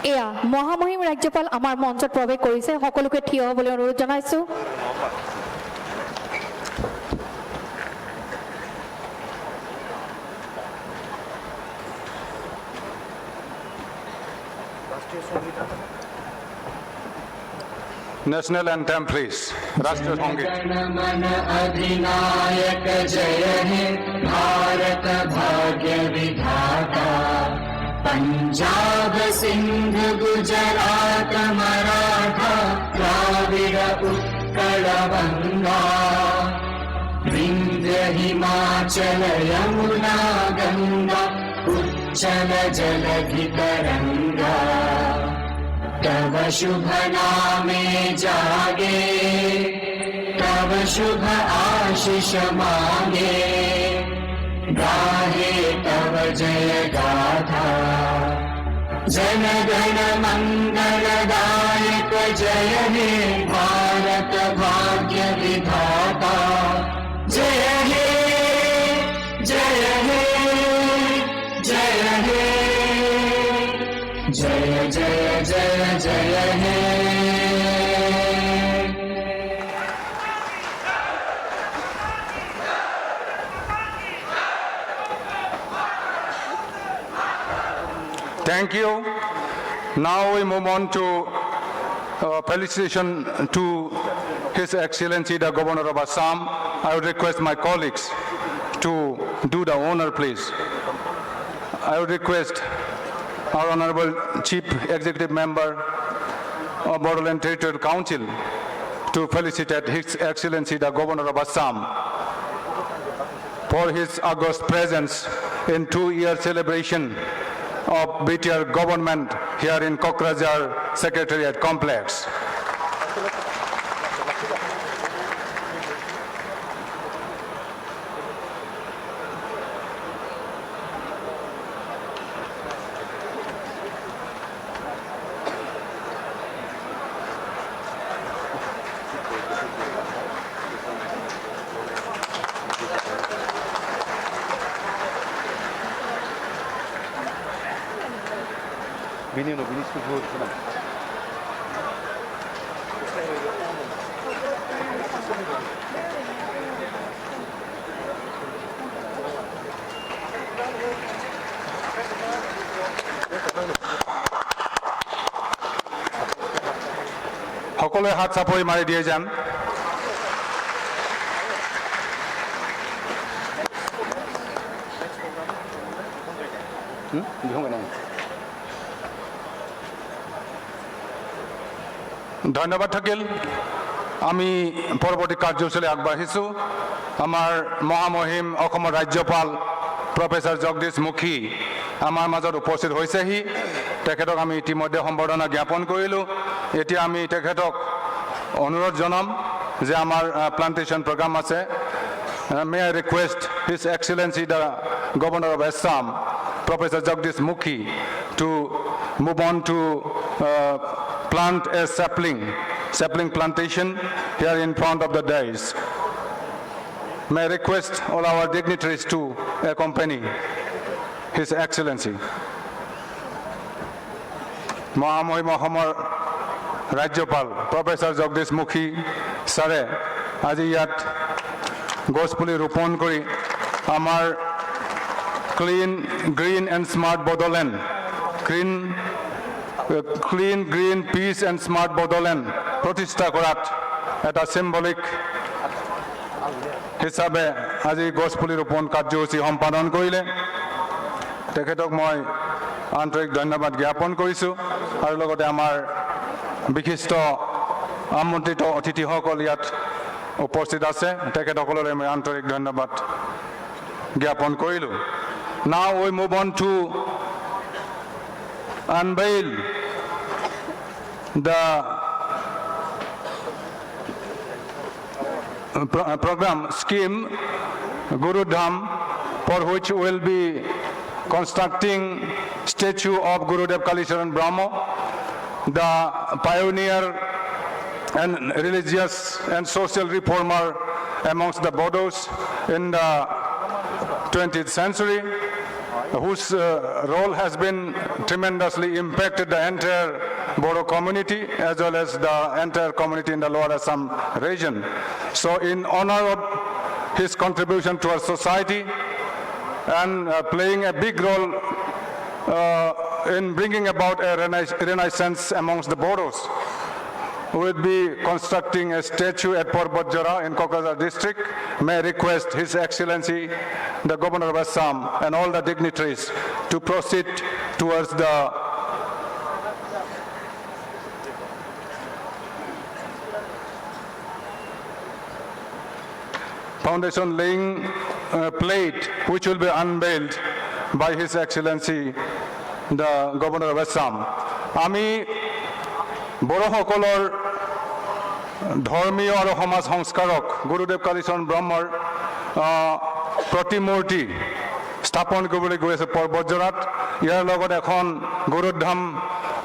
এয়া মহামহিম ৰাজ্যপাল আমাৰ মঞ্চত প্ৰৱেশ কৰিছে সকলোকে থিয় হ'বলৈ অনুৰোধ জনাইছোঁ नेशनल एंथम प्लीज राष्ट्रीय संगीत मन अधिनायक जय हे भारत भाग्य विधाता पंजाब सिंध गुजरात मराठा द्राविड़ उत्कल बंगा हिमाचल यमुना गंगा उच्चल जलधितरंगा तव शुभ नामे जागे तव शुभ आशीष मांगे गाहे तव जय गाथा जन गण मंगलदायक जय हे भारत भाग्य विधाता जय हे जय हे जय हे जय जय जय जय हे Thank you. Now we move on to felicitation to His Excellency the Governor of Assam. I would request my colleagues to do the honor, please. I would request our Honorable Chief Executive Member of Bodoland Territorial Council to felicitate His Excellency the Governor of Assam for his august presence in 2-year celebration of BTR government here in Kokrajhar Secretariat Complex. সকলে হাত চাপৰি মাৰি দিয়ে যান ধন্যবাদ থাকিল আমি পৰৱৰ্তী কাৰ্যসূচীলৈ আগবাঢ়িছোঁ আমাৰ মহামহিম অসমৰ ৰাজ্যপাল প্ৰফেসৰ জগদীশ মুখী আমাৰ মাজত উপস্থিত হৈছেহি তেখেতক আমি ইতিমধ্যে সম্বৰ্ধনা জ্ঞাপন কৰিলোঁ এতিয়া আমি তেখেতক অনুৰোধ জনাম যে আমাৰ প্লান্টেশন প্ৰগ্ৰাম আছে may I request His Excellency the Governor of Assam Professor Jagdish Mukhi to move on to plant a sapling plantation here in front of the dais. May I request all our dignitaries to accompany His Excellency. Mahamohim Ahomer Rajyapal Professor Jagdish Mukhi Sare আজি ইয়াত গছপুলি ৰোপণ কৰি আমাৰ clean green and smart Bodoland clean green peace and smart Bodoland প্ৰতিষ্ঠা কৰাত এটা symbolic হিচাপে আজি গছপুলি ৰোপণ কাৰ্যসূচী সম্পাদন কৰিলে তেখেতক মই আন্তৰিক ধন্যবাদ জ্ঞাপন কৰিছোঁ আৰু লগতে আমাৰ বিশিষ্ট আমন্ত্ৰিত অতিথিসকল ইয়াত উপস্থিত আছে তেখেতসকললৈ মই আন্তৰিক ধন্যবাদ জ্ঞাপন কৰিলোঁ Now we move on to unveil the program scheme Guru Dham, for which we will be constructing statue of Gurudev Kalisharan Brahmo, the pioneer and religious and social reformer amongst the Bodos in the 20th century, whose role has been tremendously impacted the entire Bodo community as well as the entire community in the Lower Assam region. So in honor of his contribution to our society and playing a big role in bringing about a renaissance amongst the Bodos, we will be constructing a statue at Porbotjara in Kokrajhar district. May I request His Excellency, the Governor of Assam, and all the dignitaries to proceed towards the foundation laying plate which will be unveiled by His Excellency the Governor of Assam. আমি বড়োসকলৰ ধৰ্মীয় আৰু সমাজ সংস্কাৰক গুৰুদেৱ কালীচৰণ ব্ৰহ্মৰ প্ৰতিমূৰ্তি স্থাপন কৰিবলৈ গৈ আছে পৰ্বতজোৰাত। ইয়াৰ লগত এখন গুৰুধাম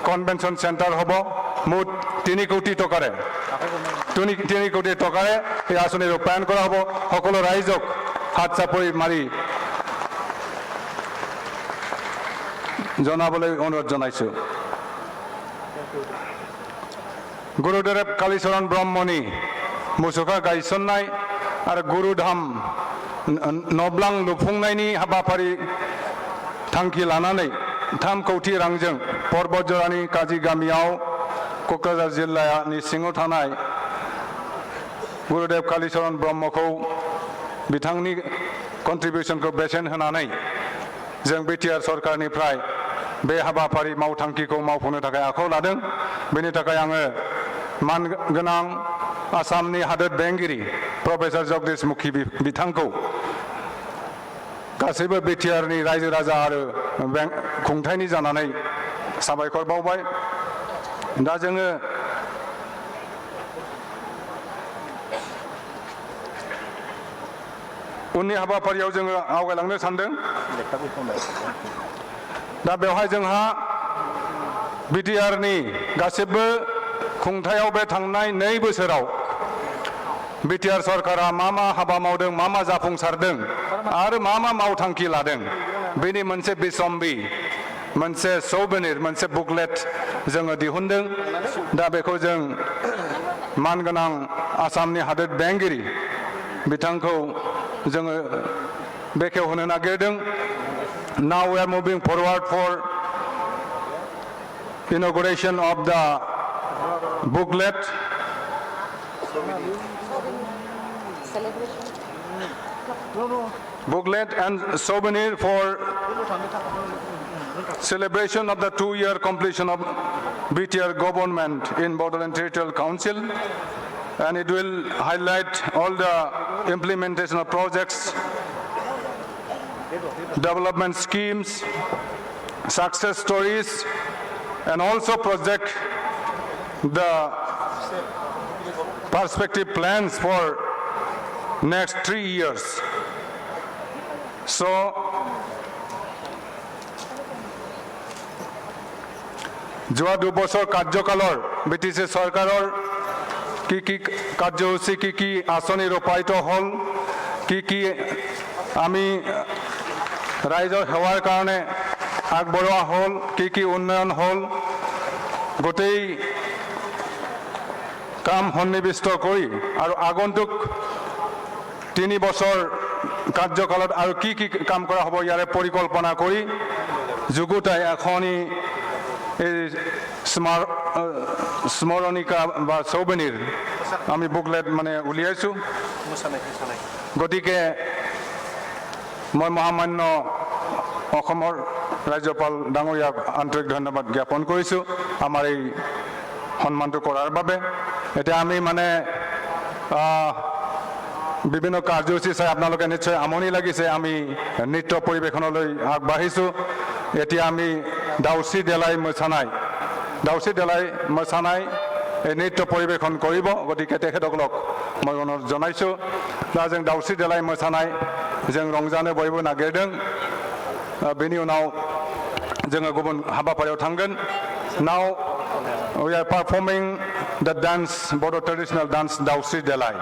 কনভেনশ্যন চেণ্টাৰ হ'ব। মুঠ 3 কোটি টকাৰে 3 কোটি টকাৰে এই আঁচনি ৰূপায়ণ কৰা হ'ব। সকলো ৰাইজক হাত চাপৰি মাৰি জনাবলৈ অনুৰোধ জনাইছোঁ। গুৰুদেৱ কালীচৰণ ব্ৰহ্মণি মুসুखा गायसननाय आरो गुरुधाम नब्लां लुफुंनायनि हाबाफारि थांखि लानानै 3 कोटी रांजों पर्बतजरानि काजि गामियाव क'क्राझार जिल्लानि सिङाव थानाय गुरुदेव कालीचरण ब्रह्मखौ बिथांनि कन्ट्रिबिउसनखौ बेसेन होनानै जों BTR सरकारनिफ्राय बे हाबाफारि मावथांखिखौ मावफुंनो थाखाय आखायाव लादों। बेनि थाखाय आङो मानगोनां आसामनि हादोर बेंगिरि प्रफेसर जगदीश मुखी बिथांखौ गासैबो BTRनि रायजो राजा आरो खुंथायनि जानानै साबायखर बावबाय। दा जोङो उननि हाबाफारियाव जोङो आवगायलांनो सानदों। दा बेवहाय जोंहा BTRनि गासिबो खुंथायाव बे थांनाय 2 बोसोराव BTR सरकारा मा हाबा मावदों, मा जाफुंसारदों आरो मा मावथांखि लादों बेनि मोनसे बिसम्बि, मोनसे सौबेनिर, मोनसे बुकलेट जोङो दिहुनदों। दा बेखौ जों मानगोनां आसामनि हादोर बेंगिरि बिथांखौ जोङो बेखेवहोनो नागिरदों। Now we are moving forward for inauguration of the booklet. Booklet and souvenir for celebration of the 2-year completion of BTR government in Bodoland Territorial Council, and it will highlight all the implementation of projects, development schemes, success stories, and also project the perspective plans for next 3 years. So যোৱা 2 বছৰ কাৰ্যকালৰ BTC চৰকাৰৰ কি কাৰ্যসূচী, কি আঁচনি ৰূপায়িত হ'ল, কি আমি ৰাইজৰ সেৱাৰ কাৰণে আগবঢ়োৱা হ'ল, কি উন্নয়ন হ'ল, গোটেই কাম সন্নিবিষ্ট কৰি আৰু আগন্তুক 3 বছৰ কাৰ্যকালত আৰু কি কাম কৰা হ'ব ইয়াৰে পৰিকল্পনা কৰি যুগুতাই এখনি এই স্মৰণিকা বা সৌবেনিৰ আমি বুকলেট মানে উলিয়াইছোঁ। গতিকে মই মহামান্য অসমৰ ৰাজ্যপাল ডাঙৰীয়াক আন্তৰিক ধন্যবাদ জ্ঞাপন কৰিছোঁ আমাৰ এই সন্মানটো কৰাৰ বাবে। এতিয়া আমি মানে বিভিন্ন কাৰ্যসূচী চাই আপোনালোকে নিশ্চয় আমনি লাগিছে, আমি নৃত্য পৰিৱেশনলৈ আগবাঢ়িছোঁ। এতিয়া আমি দাউচি দেলাই মোচানাই এই নৃত্য পৰিৱেশন কৰিব। গতিকে তেখেতসকলক মই অনুৰোধ জনাইছোঁ। दा जों दाउस्रि देलाय मोसानाय जों रंजानो बयबो नागिरदों। बेनि उनाव जोङो गुबुन हाबाफारियाव थांगोन। Now we are performing the dance, Bodo traditional dance, दाउस्रि देलाय.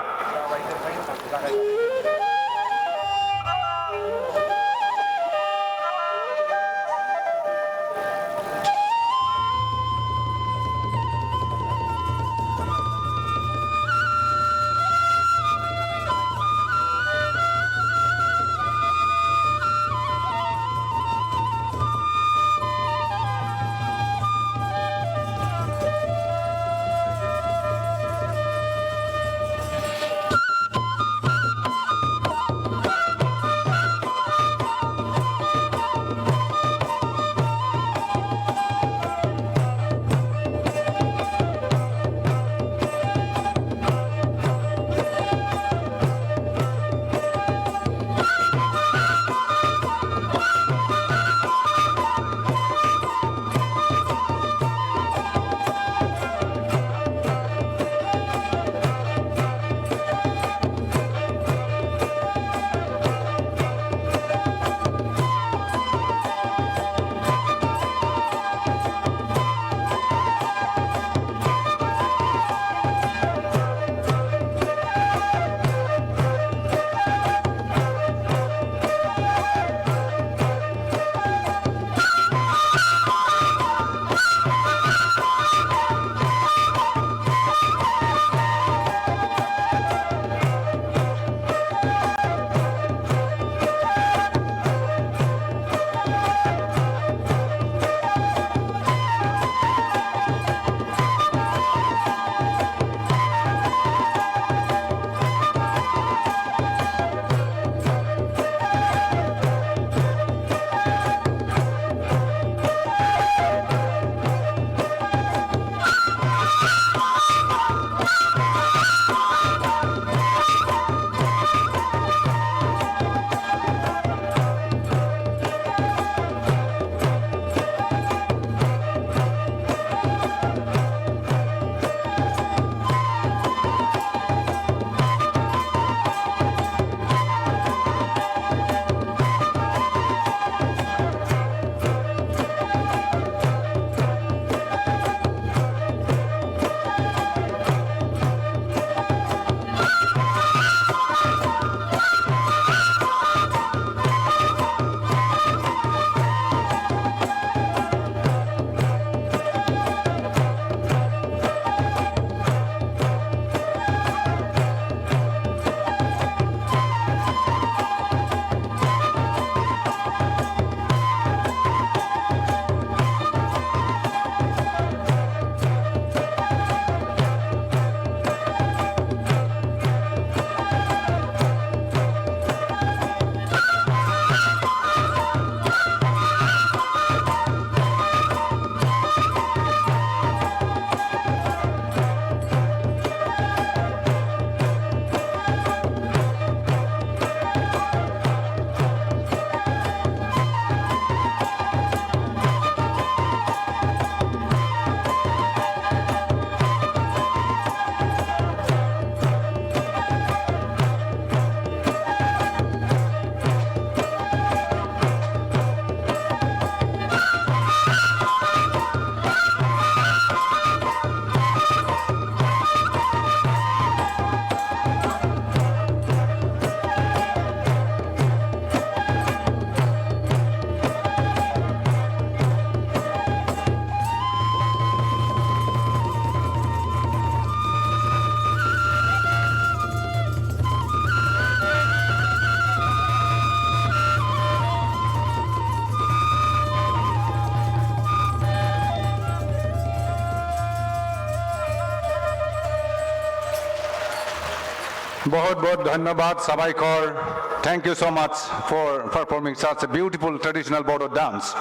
बहुत बहुत धन्यवाद सबाइखर. Thank you so much for performing such a beautiful traditional Bodo dance.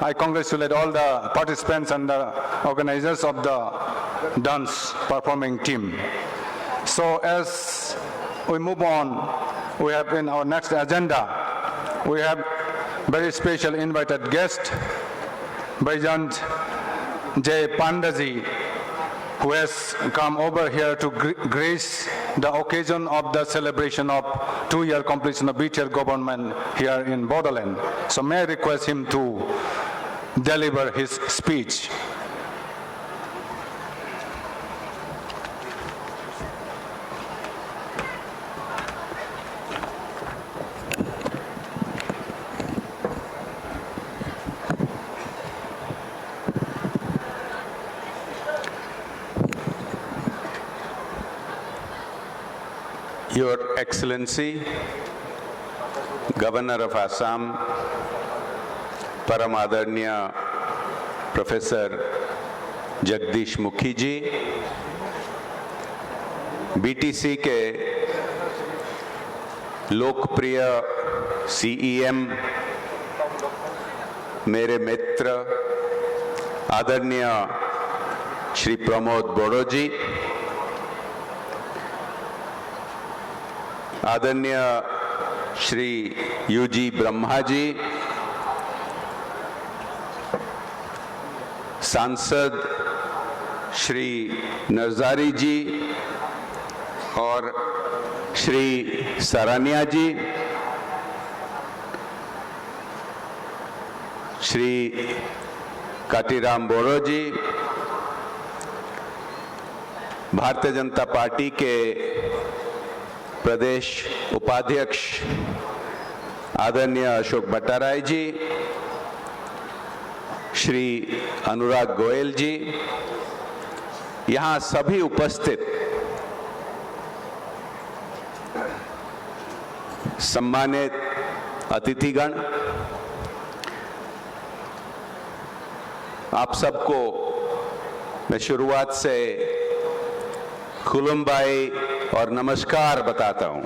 I congratulate all the participants and the organizers of the dance performing team. So as we move on, we have in our next agenda, we have very special invited guest, Bhaijant J. Pandaji, who has come over here to grace the occasion of the celebration of 2-year completion of BTR government here in Bodoland. So may I request him to deliver his speech. Your Excellency, Governor of Assam, Param Adarniya Professor Jagdish Mukhi ji, BTC के लोकप्रिय CEM, मेरे मित्र आदरणीय श्री प्रमोद बोडो जी, आदरणीय Shri UG Brahma ji, सांसद श्री नरजारी जी और श्री सरानिया जी, श्री काटीराम बोरो जी, Bharatiya Janata party के प्रदेश उपाध्यक्ष आदरणीय अशोक भट्टाराय जी, श्री अनुराग गोयल जी, यहाँ सभी उपस्थित सम्मानित अतिथिगण, आप सबको मैं शुरुआत से खुलुमबाई और नमस्कार बताता हूं।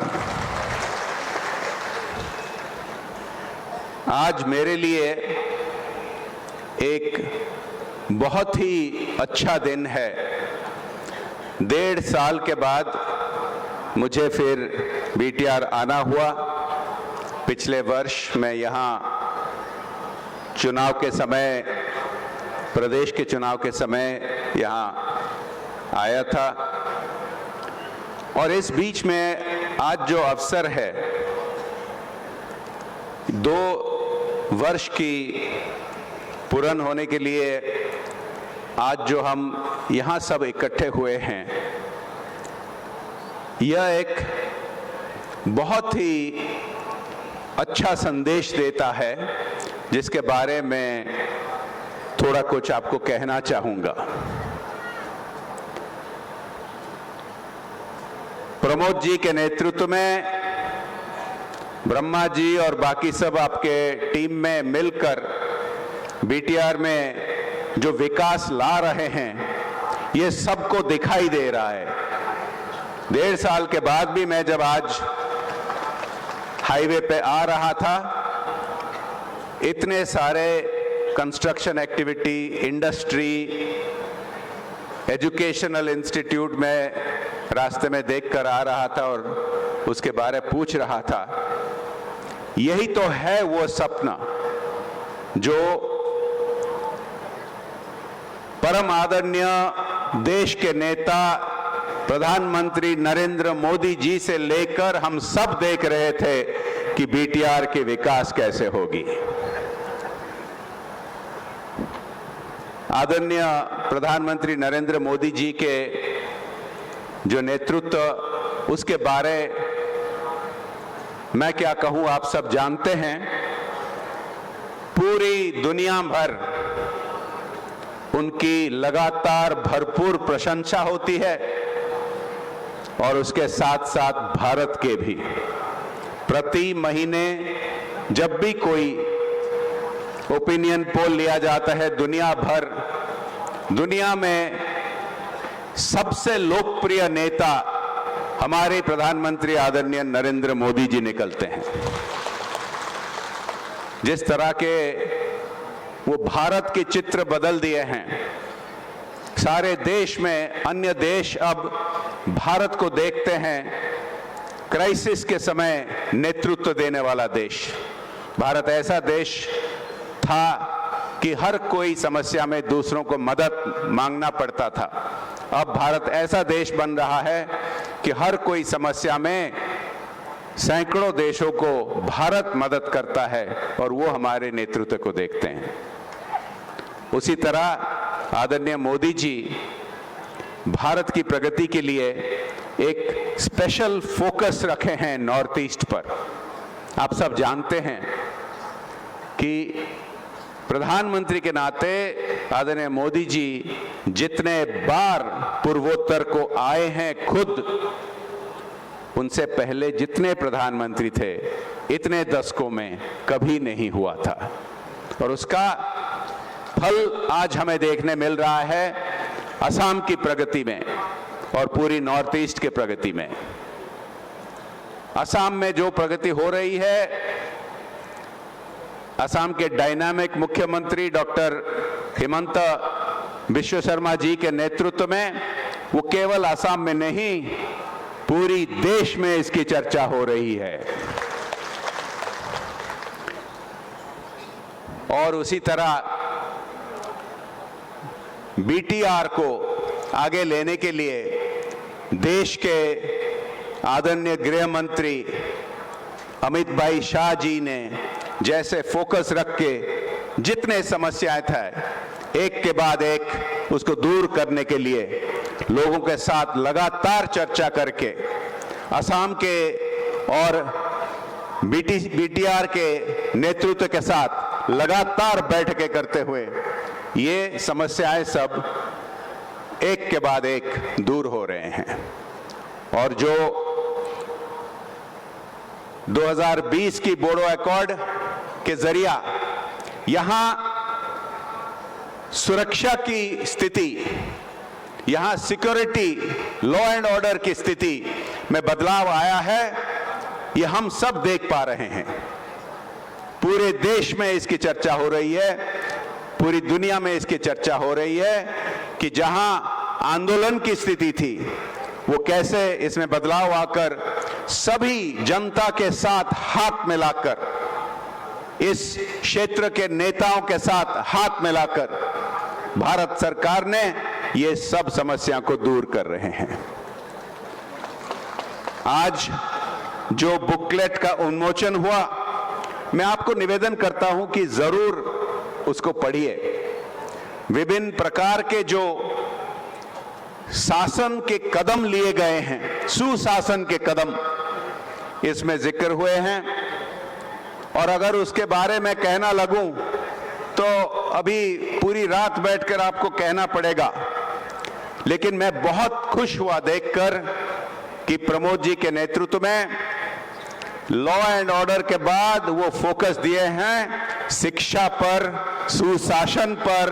आज मेरे लिए एक बहुत ही अच्छा दिन है। 1.5 साल के बाद मुझे फिर BTR आना हुआ। पिछले वर्ष मैं यहाँ चुनाव के समय, प्रदेश के चुनाव के समय यहाँ आया था और इस बीच में आज जो अवसर है, 2 वर्ष की पूर्ण होने के लिए आज जो हम यहाँ सब इकट्ठे हुए हैं, यह एक बहुत ही अच्छा संदेश देता है, जिसके बारे में थोड़ा कुछ आपको कहना चाहूँगा। प्रमोद जी के नेतृत्व में ब्रह्मा जी और बाकी सब आपके टीम में मिलकर BTR में जो विकास ला रहे हैं, ये सबको दिखाई दे रहा है। 1.5 साल के बाद भी मैं जब आज हाईवे पे आ रहा था, इतने सारे construction activity, industry, educational institute में रास्ते में देखकर आ रहा था और उसके बारे में पूछ रहा था। यही तो है वो सपना जो परम आदरणीय देश के नेता प्रधानमंत्री नरेंद्र मोदी जी से लेकर हम सब देख रहे थे कि BTR के विकास कैसे होगी। आदरणीय प्रधानमंत्री नरेंद्र मोदी जी के जो नेतृत्व, उसके बारे मैं क्या कहूं, आप सब जानते हैं। पूरी दुनिया भर उनकी लगातार भरपूर प्रशंसा होती है और उसके साथ साथ भारत के भी। प्रति महीने जब भी कोई ओपिनियन पोल लिया जाता है, दुनिया में सबसे लोकप्रिय नेता हमारे प्रधानमंत्री आदरणीय नरेंद्र मोदी जी निकलते हैं। जिस तरह के वो भारत के चित्र बदल दिए हैं, सारे देश में अन्य देश अब भारत को देखते हैं क्राइसिस के समय नेतृत्व देने वाला देश। भारत ऐसा देश था कि हर कोई समस्या में दूसरों को मदद मांगना पड़ता था। अब भारत ऐसा देश बन रहा है कि हर कोई समस्या में सैकड़ों देशों को भारत मदद करता है और वो हमारे नेतृत्व को देखते हैं। उसी तरह आदरणीय मोदी जी भारत की प्रगति के लिए एक स्पेशल फोकस रखे हैं नॉर्थ ईस्ट पर। आप सब जानते हैं कि प्रधानमंत्री के नाते आदरणीय मोदी जी जितने बार पूर्वोत्तर को आए हैं, खुद उनसे पहले जितने प्रधानमंत्री थे इतने दशकों में कभी नहीं हुआ था। और उसका फल आज हमें देखने मिल रहा है असम की प्रगति में और पूरी नॉर्थ ईस्ट के प्रगति में। असम में जो प्रगति हो रही है, असम के डायनामिक मुख्यमंत्री डॉक्टर हिमंत बिश्व शर्मा जी के नेतृत्व में, वो केवल असम में नहीं पूरी देश में इसकी चर्चा हो रही है। और उसी तरह BTR को आगे लेने के लिए देश के आदरणीय गृह मंत्री अमित भाई शाह जी ने जैसे फोकस रख के जितने समस्याएं थे एक के बाद एक उसको दूर करने के लिए लोगों के साथ लगातार चर्चा करके असम के और BTR के नेतृत्व के साथ लगातार बैठकें करते हुए ये समस्याएं सब एक के बाद एक दूर हो रहे हैं। और जो 2020 की बोडो अकॉर्ड के जरिया यहां सुरक्षा की स्थिति, यहां सिक्योरिटी, लॉ एंड ऑर्डर की स्थिति में बदलाव आया है, ये हम सब देख पा रहे हैं। पूरे देश में इसकी चर्चा हो रही है, पूरी दुनिया में इसकी चर्चा हो रही है कि जहां आंदोलन की स्थिति थी वो कैसे इसमें बदलाव आकर सभी जनता के साथ हाथ मिलाकर, इस क्षेत्र के नेताओं के साथ हाथ मिलाकर भारत सरकार ने ये सब समस्या को दूर कर रहे हैं। आज जो बुकलेट का उन्मोचन हुआ, मैं आपको निवेदन करता हूं कि जरूर उसको पढ़िए। विभिन्न प्रकार के जो शासन के कदम लिए गए हैं, सुशासन के कदम इसमें जिक्र हुए हैं। और अगर उसके बारे में कहना लगूं तो अभी पूरी रात बैठकर आपको कहना पड़ेगा। लेकिन मैं बहुत खुश हुआ देखकर कि प्रमोद जी के नेतृत्व में लॉ एंड ऑर्डर के बाद वो फोकस दिए हैं शिक्षा पर, सुशासन पर,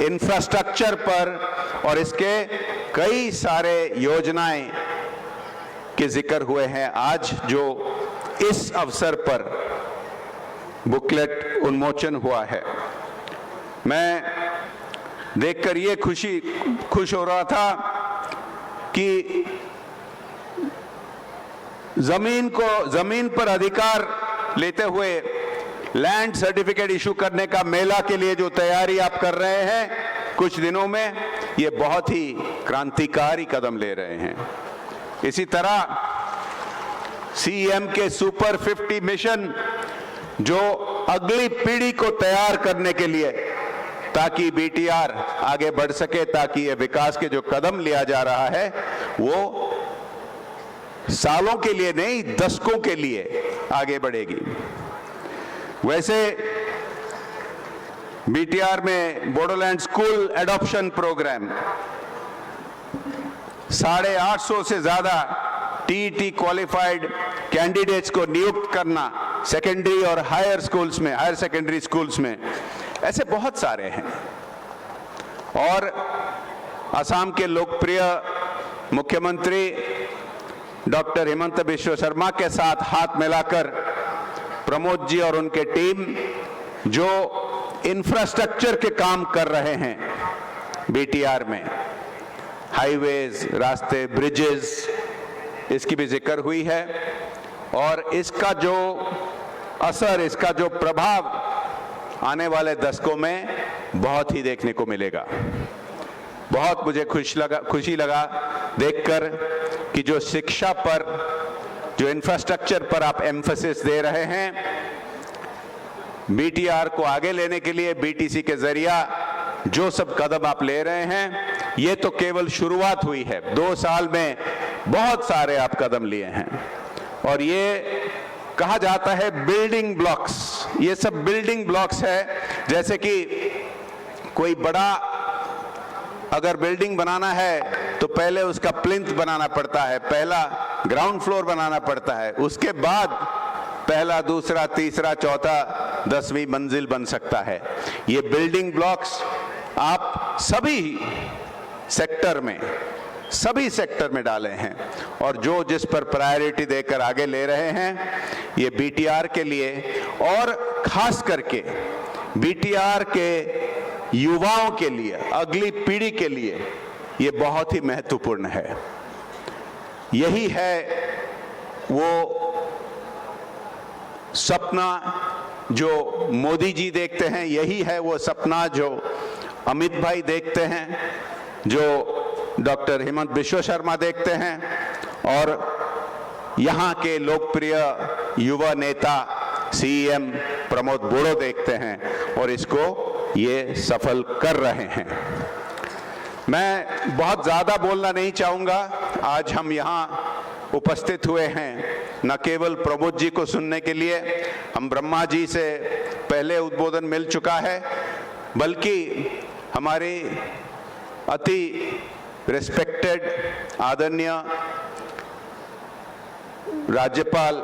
इंफ्रास्ट्रक्चर पर, और इसके कई सारे योजनाएं के जिक्र हुए हैं। आज जो इस अवसर पर बुकलेट उन्मोचन हुआ है, मैं देखकर ये खुश हो रहा था कि जमीन पर अधिकार लेते हुए लैंड सर्टिफिकेट इशू करने का मेला के लिए जो तैयारी आप कर रहे हैं कुछ दिनों में, ये बहुत ही क्रांतिकारी कदम ले रहे हैं। इसी तरह सीएम के सुपर 50 मिशन जो अगली पीढ़ी को तैयार करने के लिए, ताकि BTR आगे बढ़ सके, ताकि ये विकास के जो कदम लिया जा रहा है वो सालों के लिए नहीं दशकों के लिए आगे बढ़ेगी। वैसे BTR में बोडोलैंड स्कूल एडॉप्शन प्रोग्राम 850 से ज्यादा TET क्वालिफाइड कैंडिडेट्स को नियुक्त करना सेकेंडरी और हायर सेकेंडरी स्कूल्स में, ऐसे बहुत सारे हैं। और असम के लोकप्रिय मुख्यमंत्री डॉक्टर हिमंत बिश्व शर्मा के साथ हाथ मिलाकर प्रमोद जी और उनके टीम जो इंफ्रास्ट्रक्चर के काम कर रहे हैं बीटीआर में, हाईवेज, रास्ते, ब्रिजेस, इसकी भी जिक्र हुई है। और इसका जो असर, इसका जो प्रभाव आने वाले दशकों में बहुत ही देखने को मिलेगा। बहुत मुझे खुशी लगा देखकर कि जो शिक्षा पर, जो इंफ्रास्ट्रक्चर पर आप एम्फेसिस दे रहे हैं, बीटीआर को आगे लेने के लिए बीटीसी के जरिया जो सब कदम आप ले रहे हैं, ये तो केवल शुरुआत हुई है। 2 साल में बहुत सारे आप कदम लिए हैं और ये कहा जाता है बिल्डिंग ब्लॉक्स। ये सब बिल्डिंग ब्लॉक्स है, जैसे कि कोई बड़ा अगर बिल्डिंग बनाना है तो पहले उसका प्लिंथ बनाना पड़ता है, पहला ग्राउंड फ्लोर बनाना पड़ता है, उसके बाद पहला, दूसरा, तीसरा, चौथा, 10वीं मंजिल बन सकता है। ये बिल्डिंग ब्लॉक्स आप सभी सेक्टर में डाले हैं और जो जिस पर प्रायोरिटी देकर आगे ले रहे हैं, ये बीटीआर के लिए और खास करके बीटीआर के युवाओं के लिए, अगली पीढ़ी के लिए ये बहुत ही महत्वपूर्ण है। यही है वो सपना जो मोदी जी देखते हैं, यही है वो सपना जो अमित भाई देखते हैं, जो डॉक्टर हिमंत बिश्व शर्मा देखते हैं और यहाँ के लोकप्रिय युवा नेता सीएम प्रमोद बोड़ो देखते हैं और इसको ये सफल कर रहे हैं। मैं बहुत ज़्यादा बोलना नहीं चाहूँगा। आज हम यहाँ उपस्थित हुए हैं न केवल प्रमोद जी को सुनने के लिए, हम ब्रह्मा जी से पहले उद्बोधन मिल चुका है, बल्कि हमारे अति रिस्पेक्टेड आदरणीय राज्यपाल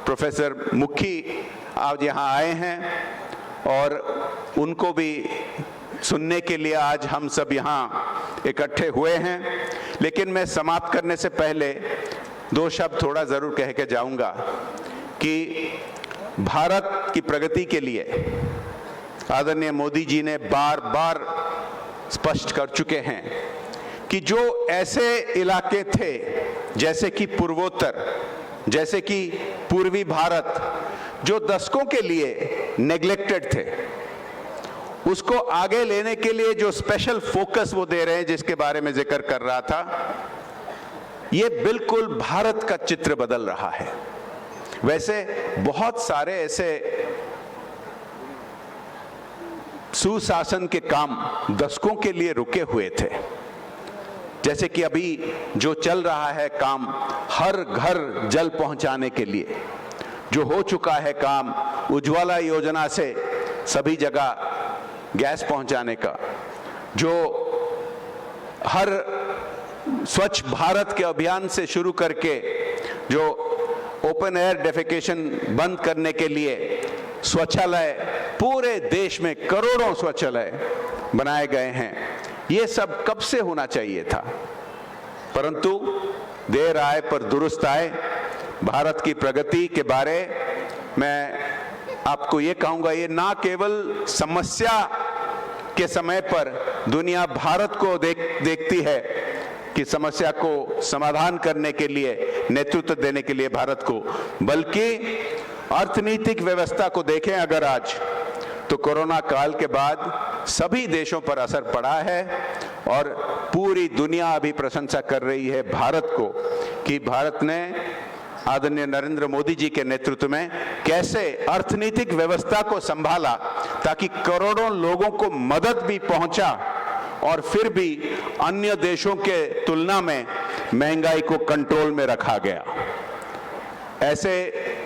प्रोफेसर मुखी आज यहाँ आए हैं और उनको भी सुनने के लिए आज हम सब यहाँ इकट्ठे हुए हैं। लेकिन मैं समाप्त करने से पहले 2 शब्द थोड़ा ज़रूर कह के जाऊँगा कि भारत की प्रगति के लिए आदरणीय मोदी जी ने बार बार स्पष्ट कर चुके हैं कि जो ऐसे इलाके थे जैसे कि पूर्वोत्तर, जैसे कि पूर्वी भारत, जो दशकों के लिए नेग्लेक्टेड थे, उसको आगे लेने के लिए जो स्पेशल फोकस वो दे रहे हैं, जिसके बारे में जिक्र कर रहा था, ये बिल्कुल भारत का चित्र बदल रहा है। वैसे बहुत सारे ऐसे सुशासन के काम दशकों के लिए रुके हुए थे, जैसे कि अभी जो चल रहा है काम हर घर जल पहुंचाने के लिए, जो हो चुका है काम उज्ज्वला योजना से सभी जगह गैस पहुंचाने का, जो हर स्वच्छ भारत के अभियान से शुरू करके जो ओपन एयर डेफिकेशन बंद करने के लिए शौचालय, पूरे देश में करोड़ों शौचालय बनाए गए हैं। ये सब कब से होना चाहिए था, परंतु देर आए पर दुरुस्त आए। भारत की प्रगति के बारे मैं आपको ये कहूँगा, ये ना केवल समस्या के समय पर दुनिया भारत को देखती है कि समस्या को समाधान करने के लिए, नेतृत्व देने के लिए भारत को, बल्कि अर्थनीतिक व्यवस्था को देखें अगर आज, तो कोरोना काल के बाद सभी देशों पर असर पड़ा है और पूरी दुनिया अभी प्रशंसा कर रही है भारत को कि भारत ने आदरणीय नरेंद्र मोदी जी के नेतृत्व में कैसे अर्थनीतिक व्यवस्था को संभाला ताकि करोड़ों लोगों को मदद भी पहुंचा और फिर भी अन्य देशों के तुलना में महंगाई को कंट्रोल में रखा गया। ऐसे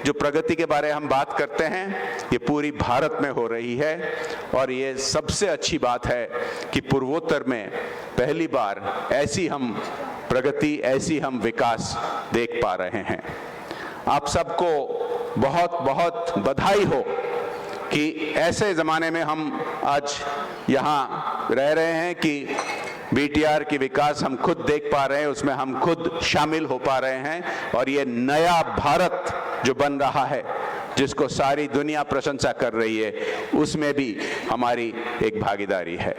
जो प्रगति के बारे हम बात करते हैं, ये पूरी भारत में हो रही है और ये सबसे अच्छी बात है कि पूर्वोत्तर में पहली बार ऐसी हम प्रगति, ऐसी हम विकास देख पा रहे हैं। आप सबको बहुत बहुत बधाई हो कि ऐसे ज़माने में हम आज यहाँ रह रहे हैं कि BTR की विकास हम खुद देख पा रहे हैं, उसमें हम खुद शामिल हो पा रहे हैं और ये नया भारत जो बन रहा है जिसको सारी दुनिया प्रशंसा कर रही है, उसमें भी हमारी एक भागीदारी है।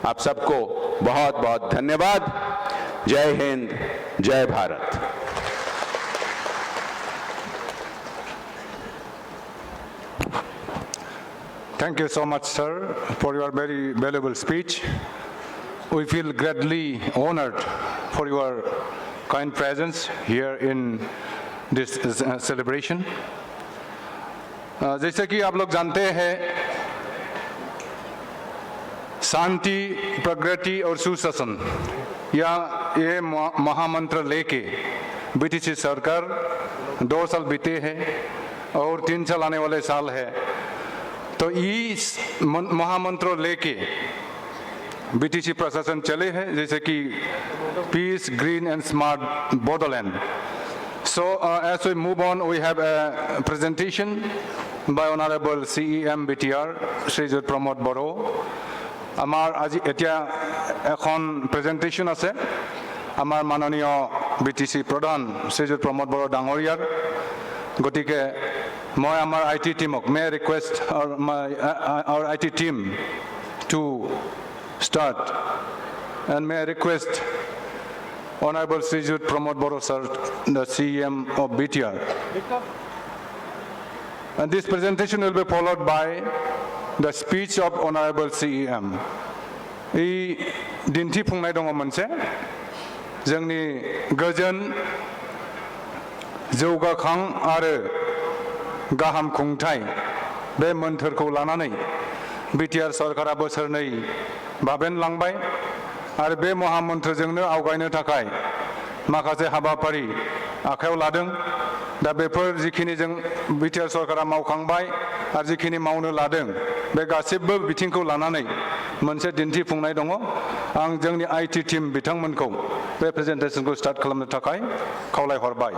आप सबको बहुत बहुत धन्यवाद। जय हिंद, जय Bharat. Thank you so much, sir, for your very valuable speech. We feel greatly honored for your kind presence here in this celebration. जैसे कि आप लोग जानते हैं, शांति, प्रगति और सुशासन या ये महामंत्र लेके BTC सरकार 2 साल बीते हैं और 3 साल आने वाले साल है। तो इस महामंत्र लेके BTC प्रशासन चले हैं, जैसे कि peace, green and smart Bodoland. So as we move on, we have a presentation by Honorable CEM BTR, Sri Pramod Boro. Amar aji etia ekhon presentation ase. Amar manoniyo BTC Pradhan Sri Pramod Boro Dangoriar. Gotike moi amar IT teamok may request our IT team to start, and may I request Honorable Sri Pramod Boro sir, the CEM of BTR. And this presentation will be followed by the speech of Honorable CEM. I dinti phungnai dong moनसे जोंनि गोजोन जौगाखां आरो गाहाम खुंथाय बे मोन्थोरखौ लानानै BTR सरकारा बोसोरनै बाबेनलांबाय आरो बे महामन्त्रजोंनो आवगायनो थाखाय माखासे हाबाफारि आखायाव लादों। दा बेफोर जिखिनि जों BTR सरकारा मावखांबाय आरो जिखिनि मावनो लादों बे गासिबो बिथिंखौ लानानै मोनसे दिन्थिफुंनाय दङ। आं जोंनि IT टीम बिथांमोनखौ बे प्रेजेन्टेसनखौ स्टार्ट खालामनो थाखाय खावलायहरबाय।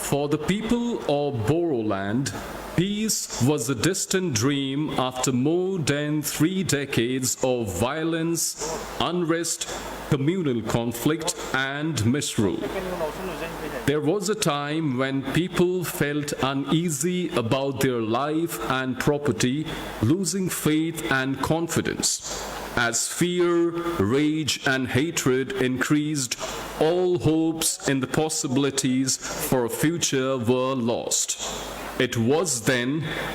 For the people of Bodoland, peace was a distant dream after more than 3 decades of violence, unrest, communal conflict, and misrule. There was a time when people felt uneasy about their life and property, losing faith and confidence. As fear, rage, and hatred increased, all hopes in the possibilities for a future were lost. It was then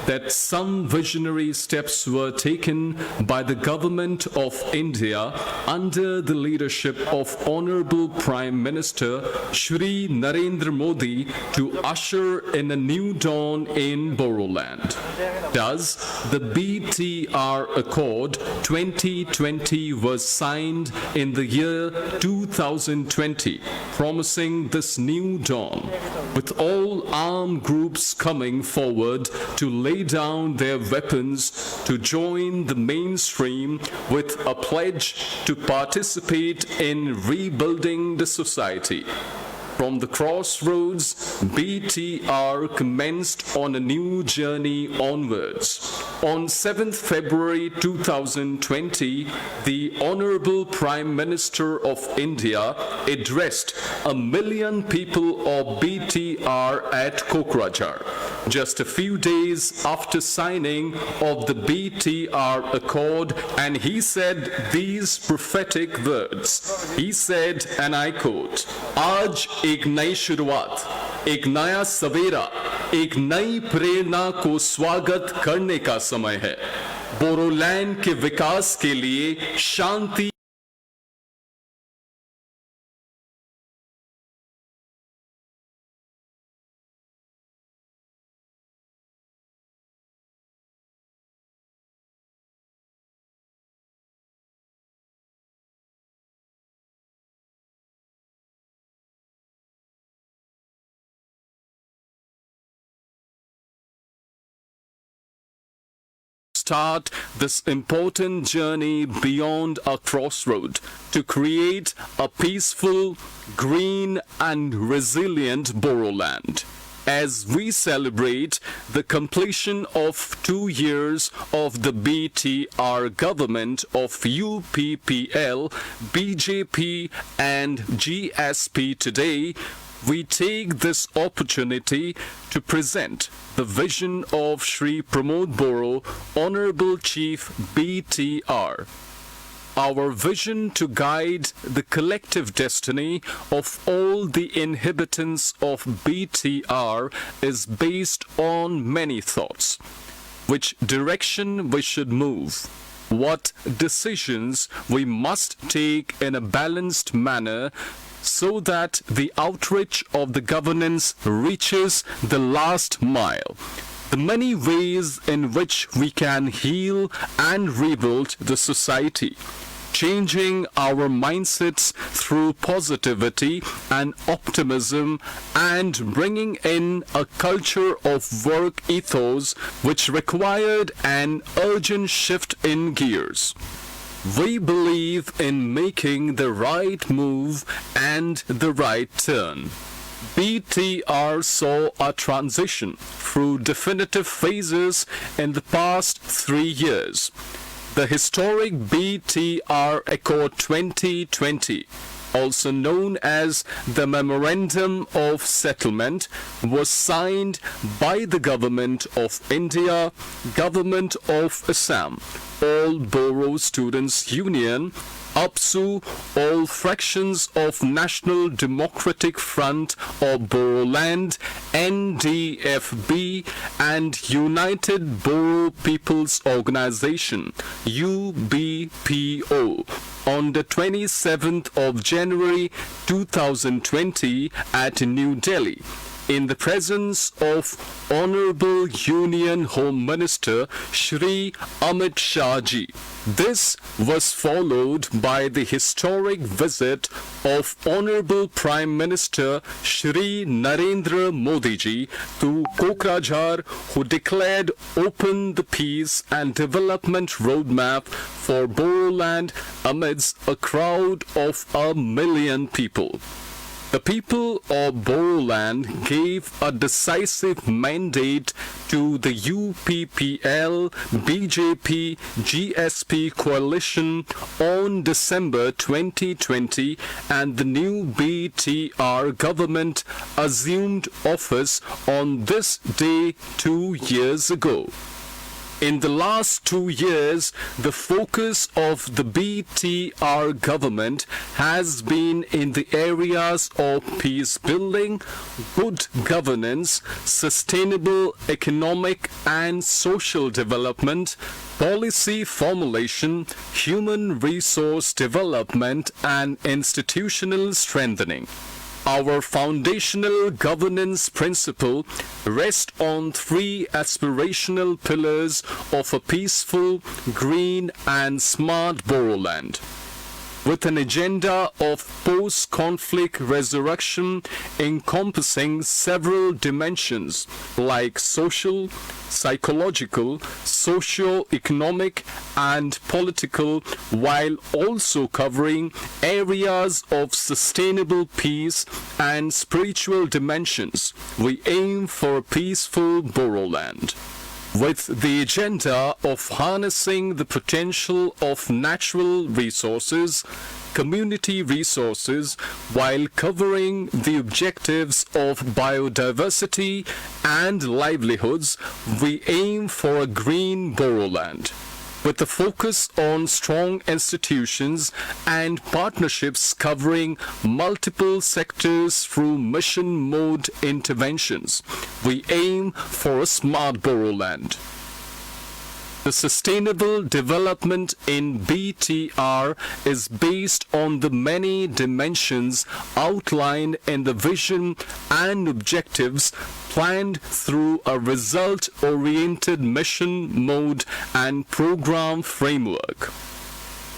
that some visionary steps were taken by the government of India under the leadership of Honorable Prime Minister Shri Narendra Modi to usher in a new dawn in Bodoland. Thus, the BTR Accord 2020 was signed in the year 2020, promising this new dawn, with all armed groups coming forward to lay down their weapons to join the mainstream with a pledge to participate in rebuilding the society. From the crossroads, BTR commenced on a new journey onwards. On 7th February 2020, the Honorable Prime Minister of India addressed 1 million people of BTR at Kokrajhar, just a few days after signing of the BTR Accord, and he said these prophetic words. He said, and I quote, "Aaj एक नई शुरुआत, एक नया सवेरा, एक नई प्रेरणा को स्वागत करने का समय है। बोडोलैंड के विकास के लिए शांति start this important journey beyond a crossroad to create a peaceful, green and resilient Bodoland. as we celebrate the completion of 2 years of the BTR government of UPPL, BJP and GSP today, we take this opportunity to present the vision of Shri Pramod Boro, Honorable Chief BTR. Our vision to guide the collective destiny of all the inhabitants of BTR is based on many thoughts. Which direction we should move, what decisions we must take in a balanced manner so that the outreach of the governance reaches the last mile. The many ways in which we can heal and rebuild the society, changing our mindsets through positivity and optimism and bringing in a culture of work ethos which required an urgent shift in gears. We believe in making the right move and the right turn. BTR saw a transition through definitive phases in the past 3 years. The historic BTR Accord 2020, also known as the Memorandum of Settlement, was signed by the Government of India, Government of Assam, All Boro Students Union, APSU, all fractions of National Democratic Front of Bodoland, NDFB, and United Boro People's Organization, UBPO, on the 27th of January 2020 at New Delhi, in the presence of Honorable Union Home Minister Shri Amit Shah Ji. This was followed by the historic visit of Honorable Prime Minister Shri Narendra Modi Ji to Kokrajhar, who declared open the peace and development roadmap for Bodoland amidst a crowd of 1 million people. The people of Bodoland gave a decisive mandate to the UPPL, BJP, GSP coalition on December 2020, and the new BTR government assumed office on this day 2 years ago. In the last 2 years, the focus of the BTR government has been in the areas of peace building, good governance, sustainable economic and social development, policy formulation, human resource development, and institutional strengthening. Our foundational governance principle rests on 3 aspirational pillars of a peaceful, green and smart Bodoland, with an agenda of post-conflict resurrection encompassing several dimensions like social, psychological, socio-economic and political, while also covering areas of sustainable peace and spiritual dimensions. We aim for a peaceful Bodoland, with the agenda of harnessing the potential of natural resources, community resources, while covering the objectives of biodiversity and livelihoods. We aim for a green Bodoland, with a focus on strong institutions and partnerships covering multiple sectors through mission mode interventions. We aim for a smart Bodoland. The sustainable development in BTR is based on the many dimensions outlined in the vision and objectives planned through a result-oriented mission mode and program framework.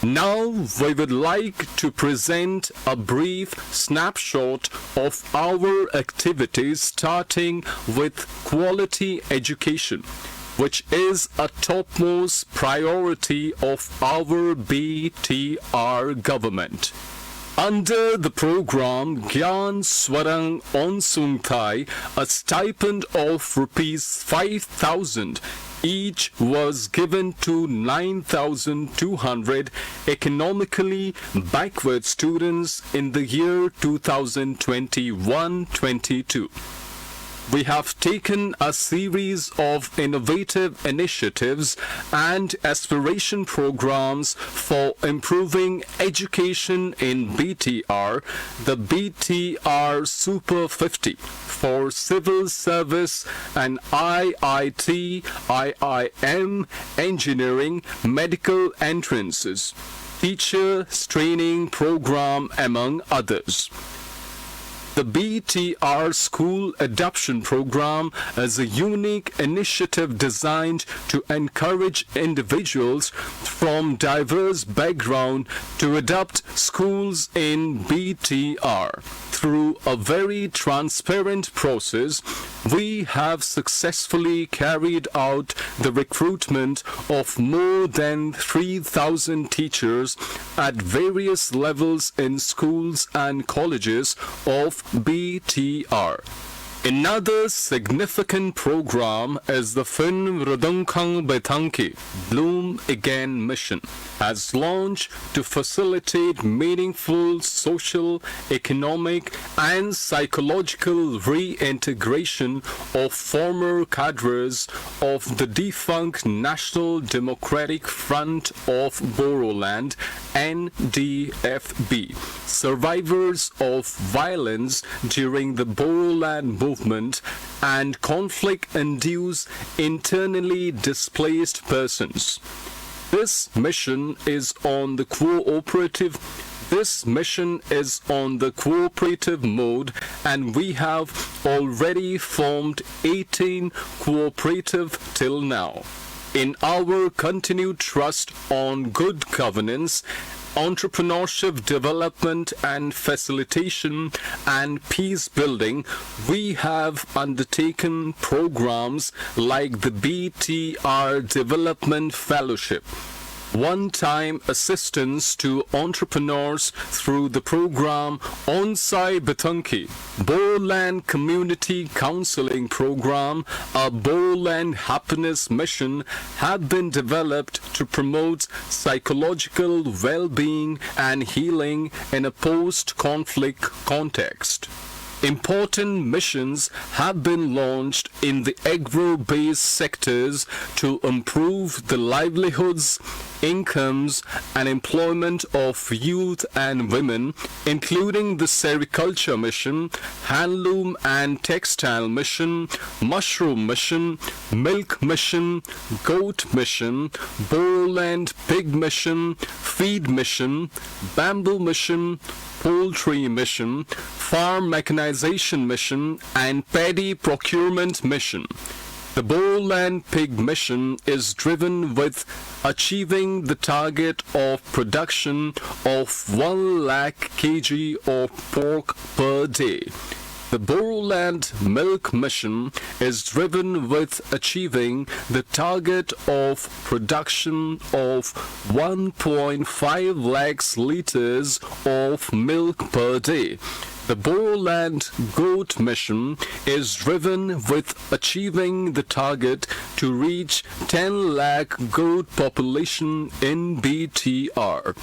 Now we would like to present a brief snapshot of our activities, starting with quality education, which is a topmost priority of our BTR government. Under the program Gyan Swarang Onsung Thai, a stipend of rupees 5,000 each was given to 9,200 economically backward students in the year 2021-22. We have taken a series of innovative initiatives and aspiration programs for improving education in BTR, the BTR Super 50 for civil service and IIT, IIM, engineering, medical entrances, teacher training program, among others. The BTR School Adoption Program is a unique initiative designed to encourage individuals from diverse backgrounds to adopt schools in BTR. Through a very transparent process, we have successfully carried out the recruitment of more than 3,000 teachers at various levels in schools and colleges of BTR. Another significant program is the Fin Rodongkang Betangki Bloom Again mission, as launched to facilitate meaningful social, economic, and psychological reintegration of former cadres of the defunct National Democratic Front of Bodoland (NDFB), survivors of violence during the Bodoland movement and conflict-induced internally displaced persons. This mission is on the cooperative mode, and we have already formed 18 cooperative till now. In our continued trust on good governance, entrepreneurship development and facilitation and peace building, we have undertaken programs like the BTR Development Fellowship, one-time assistance to entrepreneurs through the program Onsai Betanki, Bodoland Community Counseling Program, a Bodoland Happiness Mission have been developed to promote psychological well-being and healing in a post-conflict context. Important missions have been launched in the agro-based sectors to improve the livelihoods, incomes, and employment of youth and women, including the sericulture mission, handloom and textile mission, mushroom mission, milk mission, goat mission, Bodoland pig mission, feed mission, bamboo mission, poultry mission, farm mechanization mission, and paddy procurement mission. The Bodoland Pig Mission is driven with achieving the target of production of 1 lakh kg of pork per day. The Bodoland Milk Mission is driven with achieving the target of production of 1.5 lakhs liters of milk per day. The Bodoland Goat Mission is driven with achieving the target to reach 10 lakh goat population in BTR.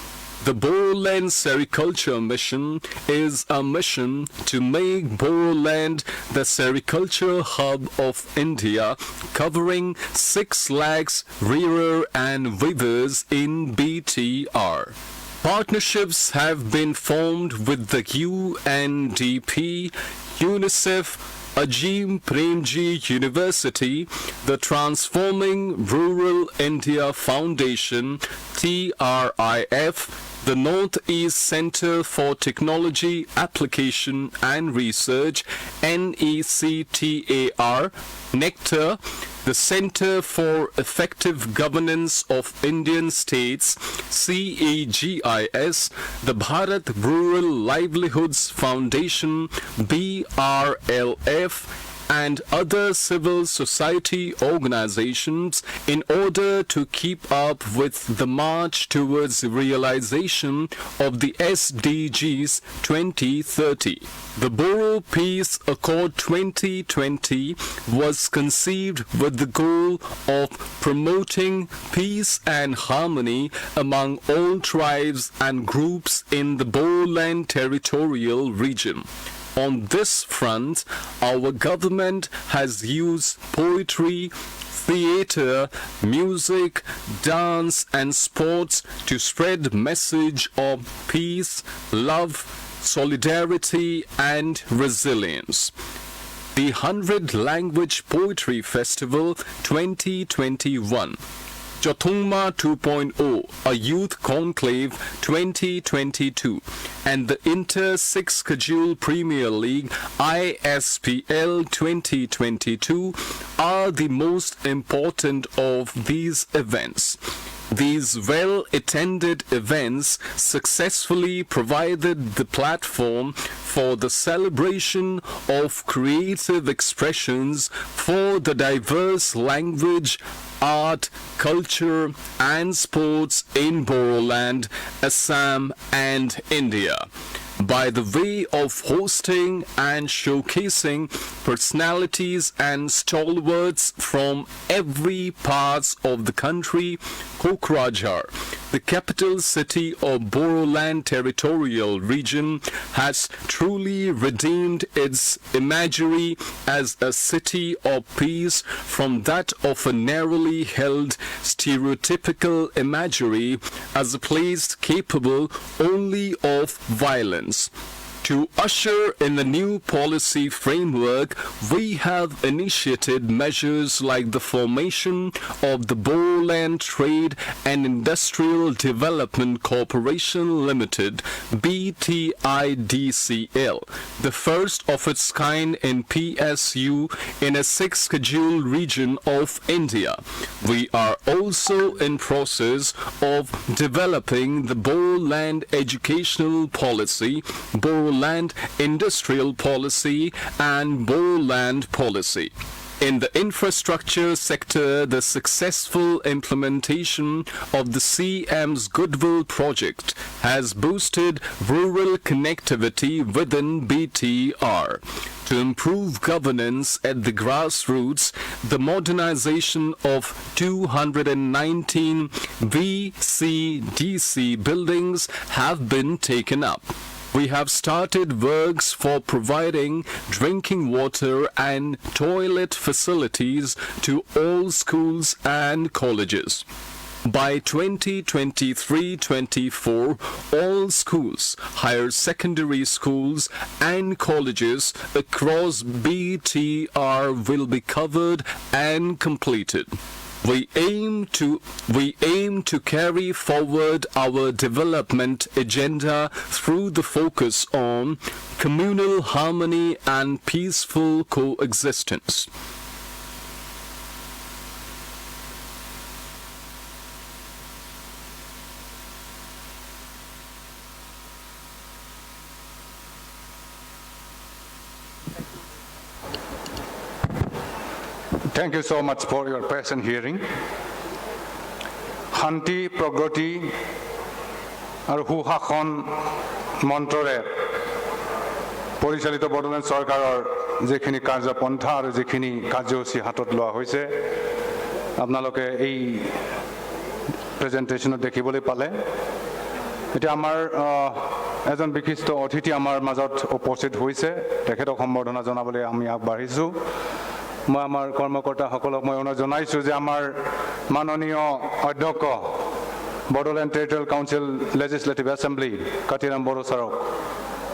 The Bodoland Sericulture Mission is a mission to make Bodoland the sericulture hub of India, covering 6 lakhs rearer and weavers in BTR. Partnerships have been formed with the UNDP, UNICEF, Ajim Premji University, the Transforming Rural India Foundation, TRIF, the Northeast Center for Technology Application and Research, NECTAR, NECTAR, the Center for Effective Governance of Indian States, CEGIS, the Bharat Rural Livelihoods Foundation, BRLF, and other civil society organizations in order to keep up with the march towards the realization of the SDGs 2030. The Boro Peace Accord 2020 was conceived with the goal of promoting peace and harmony among all tribes and groups in the Bodoland territorial region. On this front, our government has used poetry, theater, music, dance and sports to spread message of peace, love, solidarity and resilience. The 100 Language Poetry Festival 2021. Jotungma 2.0, a Youth Conclave 2022, and the Inter 6 Schedule Premier League ISPL 2022 are the most important of these events. These well-attended events successfully provided the platform for the celebration of creative expressions for the diverse language, art, culture and sports in Bodoland, Assam and India, by the way of hosting and showcasing personalities and stalwarts from every part of the country. Kokrajhar, the capital city of Bodoland territorial region, has truly redeemed its imagery as a city of peace from that of a narrowly held stereotypical imagery as a place capable only of violence. To usher in the new policy framework, we have initiated measures like the formation of the Bodoland Trade and Industrial Development Corporation Limited, BTIDCL, the first of its kind in PSU in a 6th schedule region of India. We are also in process of developing the Bodoland Educational Policy, Bodoland Industrial Policy and Bodoland Policy. In the infrastructure sector, the successful implementation of the CM's Goodwill project has boosted rural connectivity within BTR. To improve governance at the grassroots, the modernization of 219 VCDC buildings have been taken up. We have started works for providing drinking water and toilet facilities to all schools and colleges. By 2023-24, all schools, higher secondary schools and colleges across BTR will be covered and completed. We aim to carry forward our development agenda through the focus on communal harmony and peaceful coexistence. Thank you so much for your patient hearing. শান্তি প্ৰগতি আৰু সুশাসন মন্ত্ৰৰে পৰিচালিত বড়োলেণ্ড চৰকাৰৰ যিখিনি কাৰ্যপন্থা আৰু যিখিনি কাৰ্যসূচী হাতত লোৱা হৈছে আপোনালোকে এই প্ৰেজেণ্টেশ্যনত দেখিবলৈ পালে। এতিয়া আমাৰ এজন বিশিষ্ট অতিথি আমাৰ মাজত উপস্থিত হৈছে, তেখেতক সম্বৰ্ধনা জনাবলৈ আমি আগবাঢ়িছোঁ। মই আমাৰ কৰ্মকৰ্তাসকলক মই অনুৰোধ জনাইছোঁ যে আমাৰ মাননীয় অধ্যক্ষ Bodoland Territorial Council Legislative Assembly Katiram Boro ছাৰক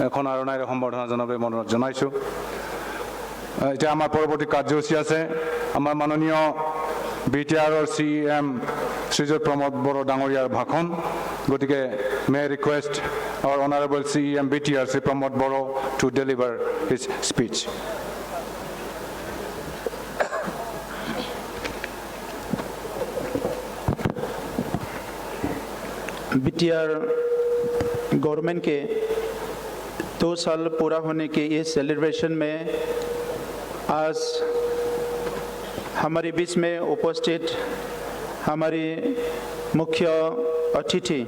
এখন আৰণাইৰে সম্বৰ্ধনা জনাবলৈ মই অনুৰোধ জনাইছোঁ। এতিয়া আমাৰ পৰৱৰ্তী কাৰ্যসূচী আছে। আমাৰ মাননীয় BTRৰ CEM শ্ৰীযুত প্ৰমোদ বড়ো ডাঙৰীয়াৰ ভাষণ। গতিকে may request our honourable CEM BTR Shri Pramod Boro to deliver his speech. BTR government के 2 साल पूरा होने के ये सेलिब्रेशन में आज हमारे बीच में उपस्थित हमारे मुख्य अतिथि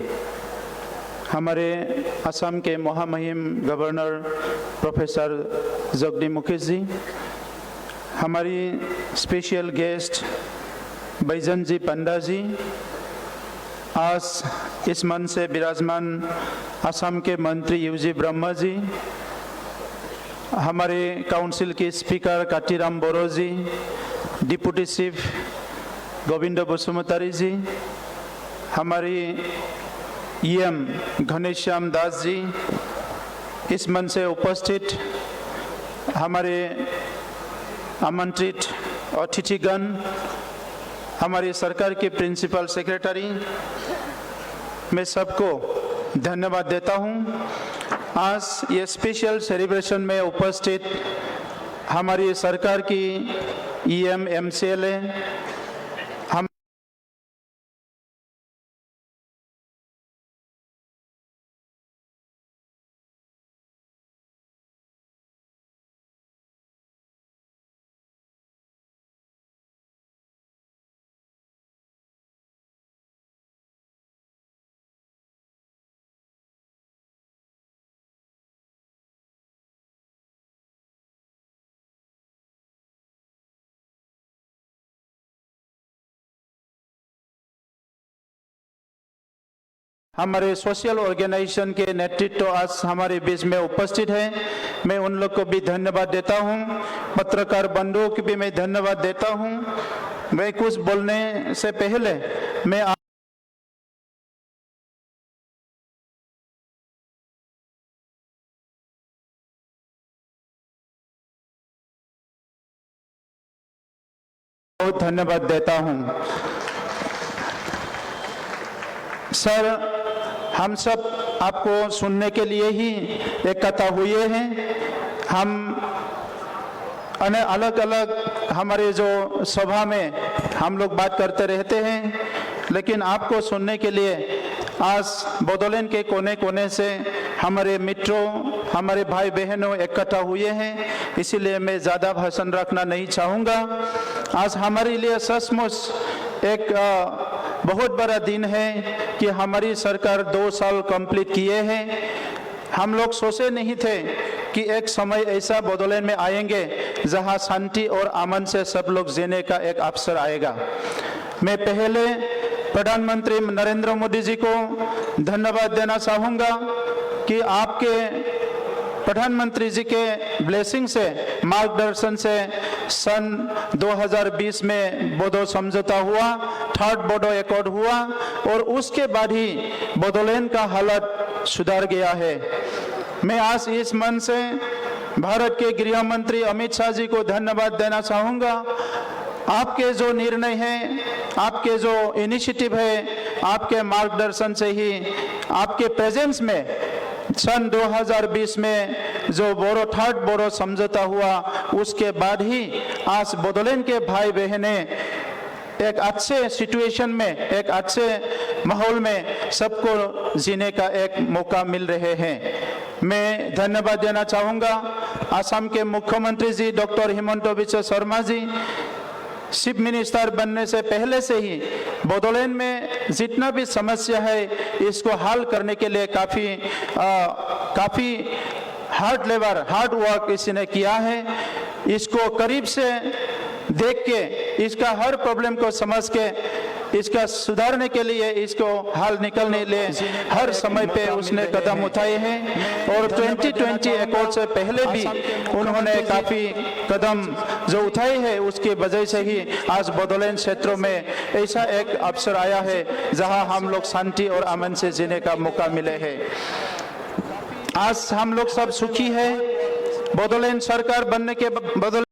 हमारे असम के महामहिम गवर्नर प्रोफेसर जगदीप मुखर्जी, हमारी स्पेशल गेस्ट बैजन जी पंडा जी, आज इस मंच से विराजमान असम के मंत्री यूजी ब्रह्मा जी, हमारे काउंसिल के स्पीकर काटीराम बोरो जी, डिप्टी चीफ गोविंद बसुमतारी जी, हमारी ईएम घनश्याम दास जी, इस मंच से उपस्थित हमारे आमंत्रित अतिथिगण, हमारी सरकार के प्रिंसिपल सेक्रेटरी, मैं सबको धन्यवाद देता हूं। आज ये स्पेशल सेलिब्रेशन में उपस्थित हमारी सरकार की ईएम एमसीएलए, हम हमारे सोशल ऑर्गेनाइजेशन के नेतृत्व आज हमारे बीच में उपस्थित है। मैं उन लोग को भी धन्यवाद देता हूं, पत्रकार बंधुओं को भी मैं धन्यवाद देता हूं। मैं कुछ बोलने से पहले मैं बहुत धन्यवाद देता हूं। सर, हम सब आपको सुनने के लिए ही इकट्ठा हुए हैं। हम अलग अलग हमारे जो सभा में हम लोग बात करते रहते हैं, लेकिन आपको सुनने के लिए आज बोडोलैंड के कोने कोने से हमारे मित्रों, हमारे भाई बहनों इकट्ठा हुए हैं, इसीलिए मैं ज़्यादा भाषण रखना नहीं चाहूँगा। आज हमारे लिए सचमुच एक बहुत बड़ा दिन है कि हमारी सरकार 2 साल कंप्लीट किए हैं। हम लोग सोचे नहीं थे कि एक समय ऐसा बोडोलैंड में आएंगे जहां शांति और अमन से सब लोग जीने का एक अवसर आएगा। मैं पहले प्रधानमंत्री नरेंद्र मोदी जी को धन्यवाद देना चाहूँगा कि आपके प्रधानमंत्री जी के ब्लेसिंग से, मार्गदर्शन से सन 2020 में बोडो समझौता हुआ, 3rd बोडो एकॉर्ड हुआ और उसके बाद ही बोडोलैंड का हालत सुधार गया है। मैं आज इस मंच से भारत के गृह मंत्री अमित शाह जी को धन्यवाद देना चाहूँगा। आपके जो निर्णय हैं, आपके जो इनिशिएटिव है, आपके मार्गदर्शन से ही, आपके प्रेजेंस में सन 2020 में जो 3rd बोडो समझौता हुआ, उसके बाद ही आज बोडोलैंड के भाई बहने एक अच्छे सिचुएशन में, एक अच्छे माहौल में सबको जीने का एक मौका मिल रहे हैं। मैं धन्यवाद देना चाहूँगा असम के मुख्यमंत्री जी doctor Himanta Biswa Sharma ji. Chief minister बनने से पहले से ही बोडोलैंड में जितना भी समस्या है, इसको हल करने के लिए काफ़ी हार्ड वर्क इसने किया है। इसको करीब से देख के, इसका हर प्रॉब्लम को समझ के, इसका सुधारने के लिए, इसको हल निकलने के लिए हर समय पे उसने कदम उठाए हैं और 2020 एकॉर्ड से पहले भी उन्होंने काफ़ी कदम जो उठाए हैं, उसकी वजह से ही आज बोडोलैंड क्षेत्रों में ऐसा एक अवसर आया है जहां हम लोग शांति और अमन से जीने का मौका मिले हैं। आज हम लोग सब सुखी है। बोडोलैंड सरकार बनने के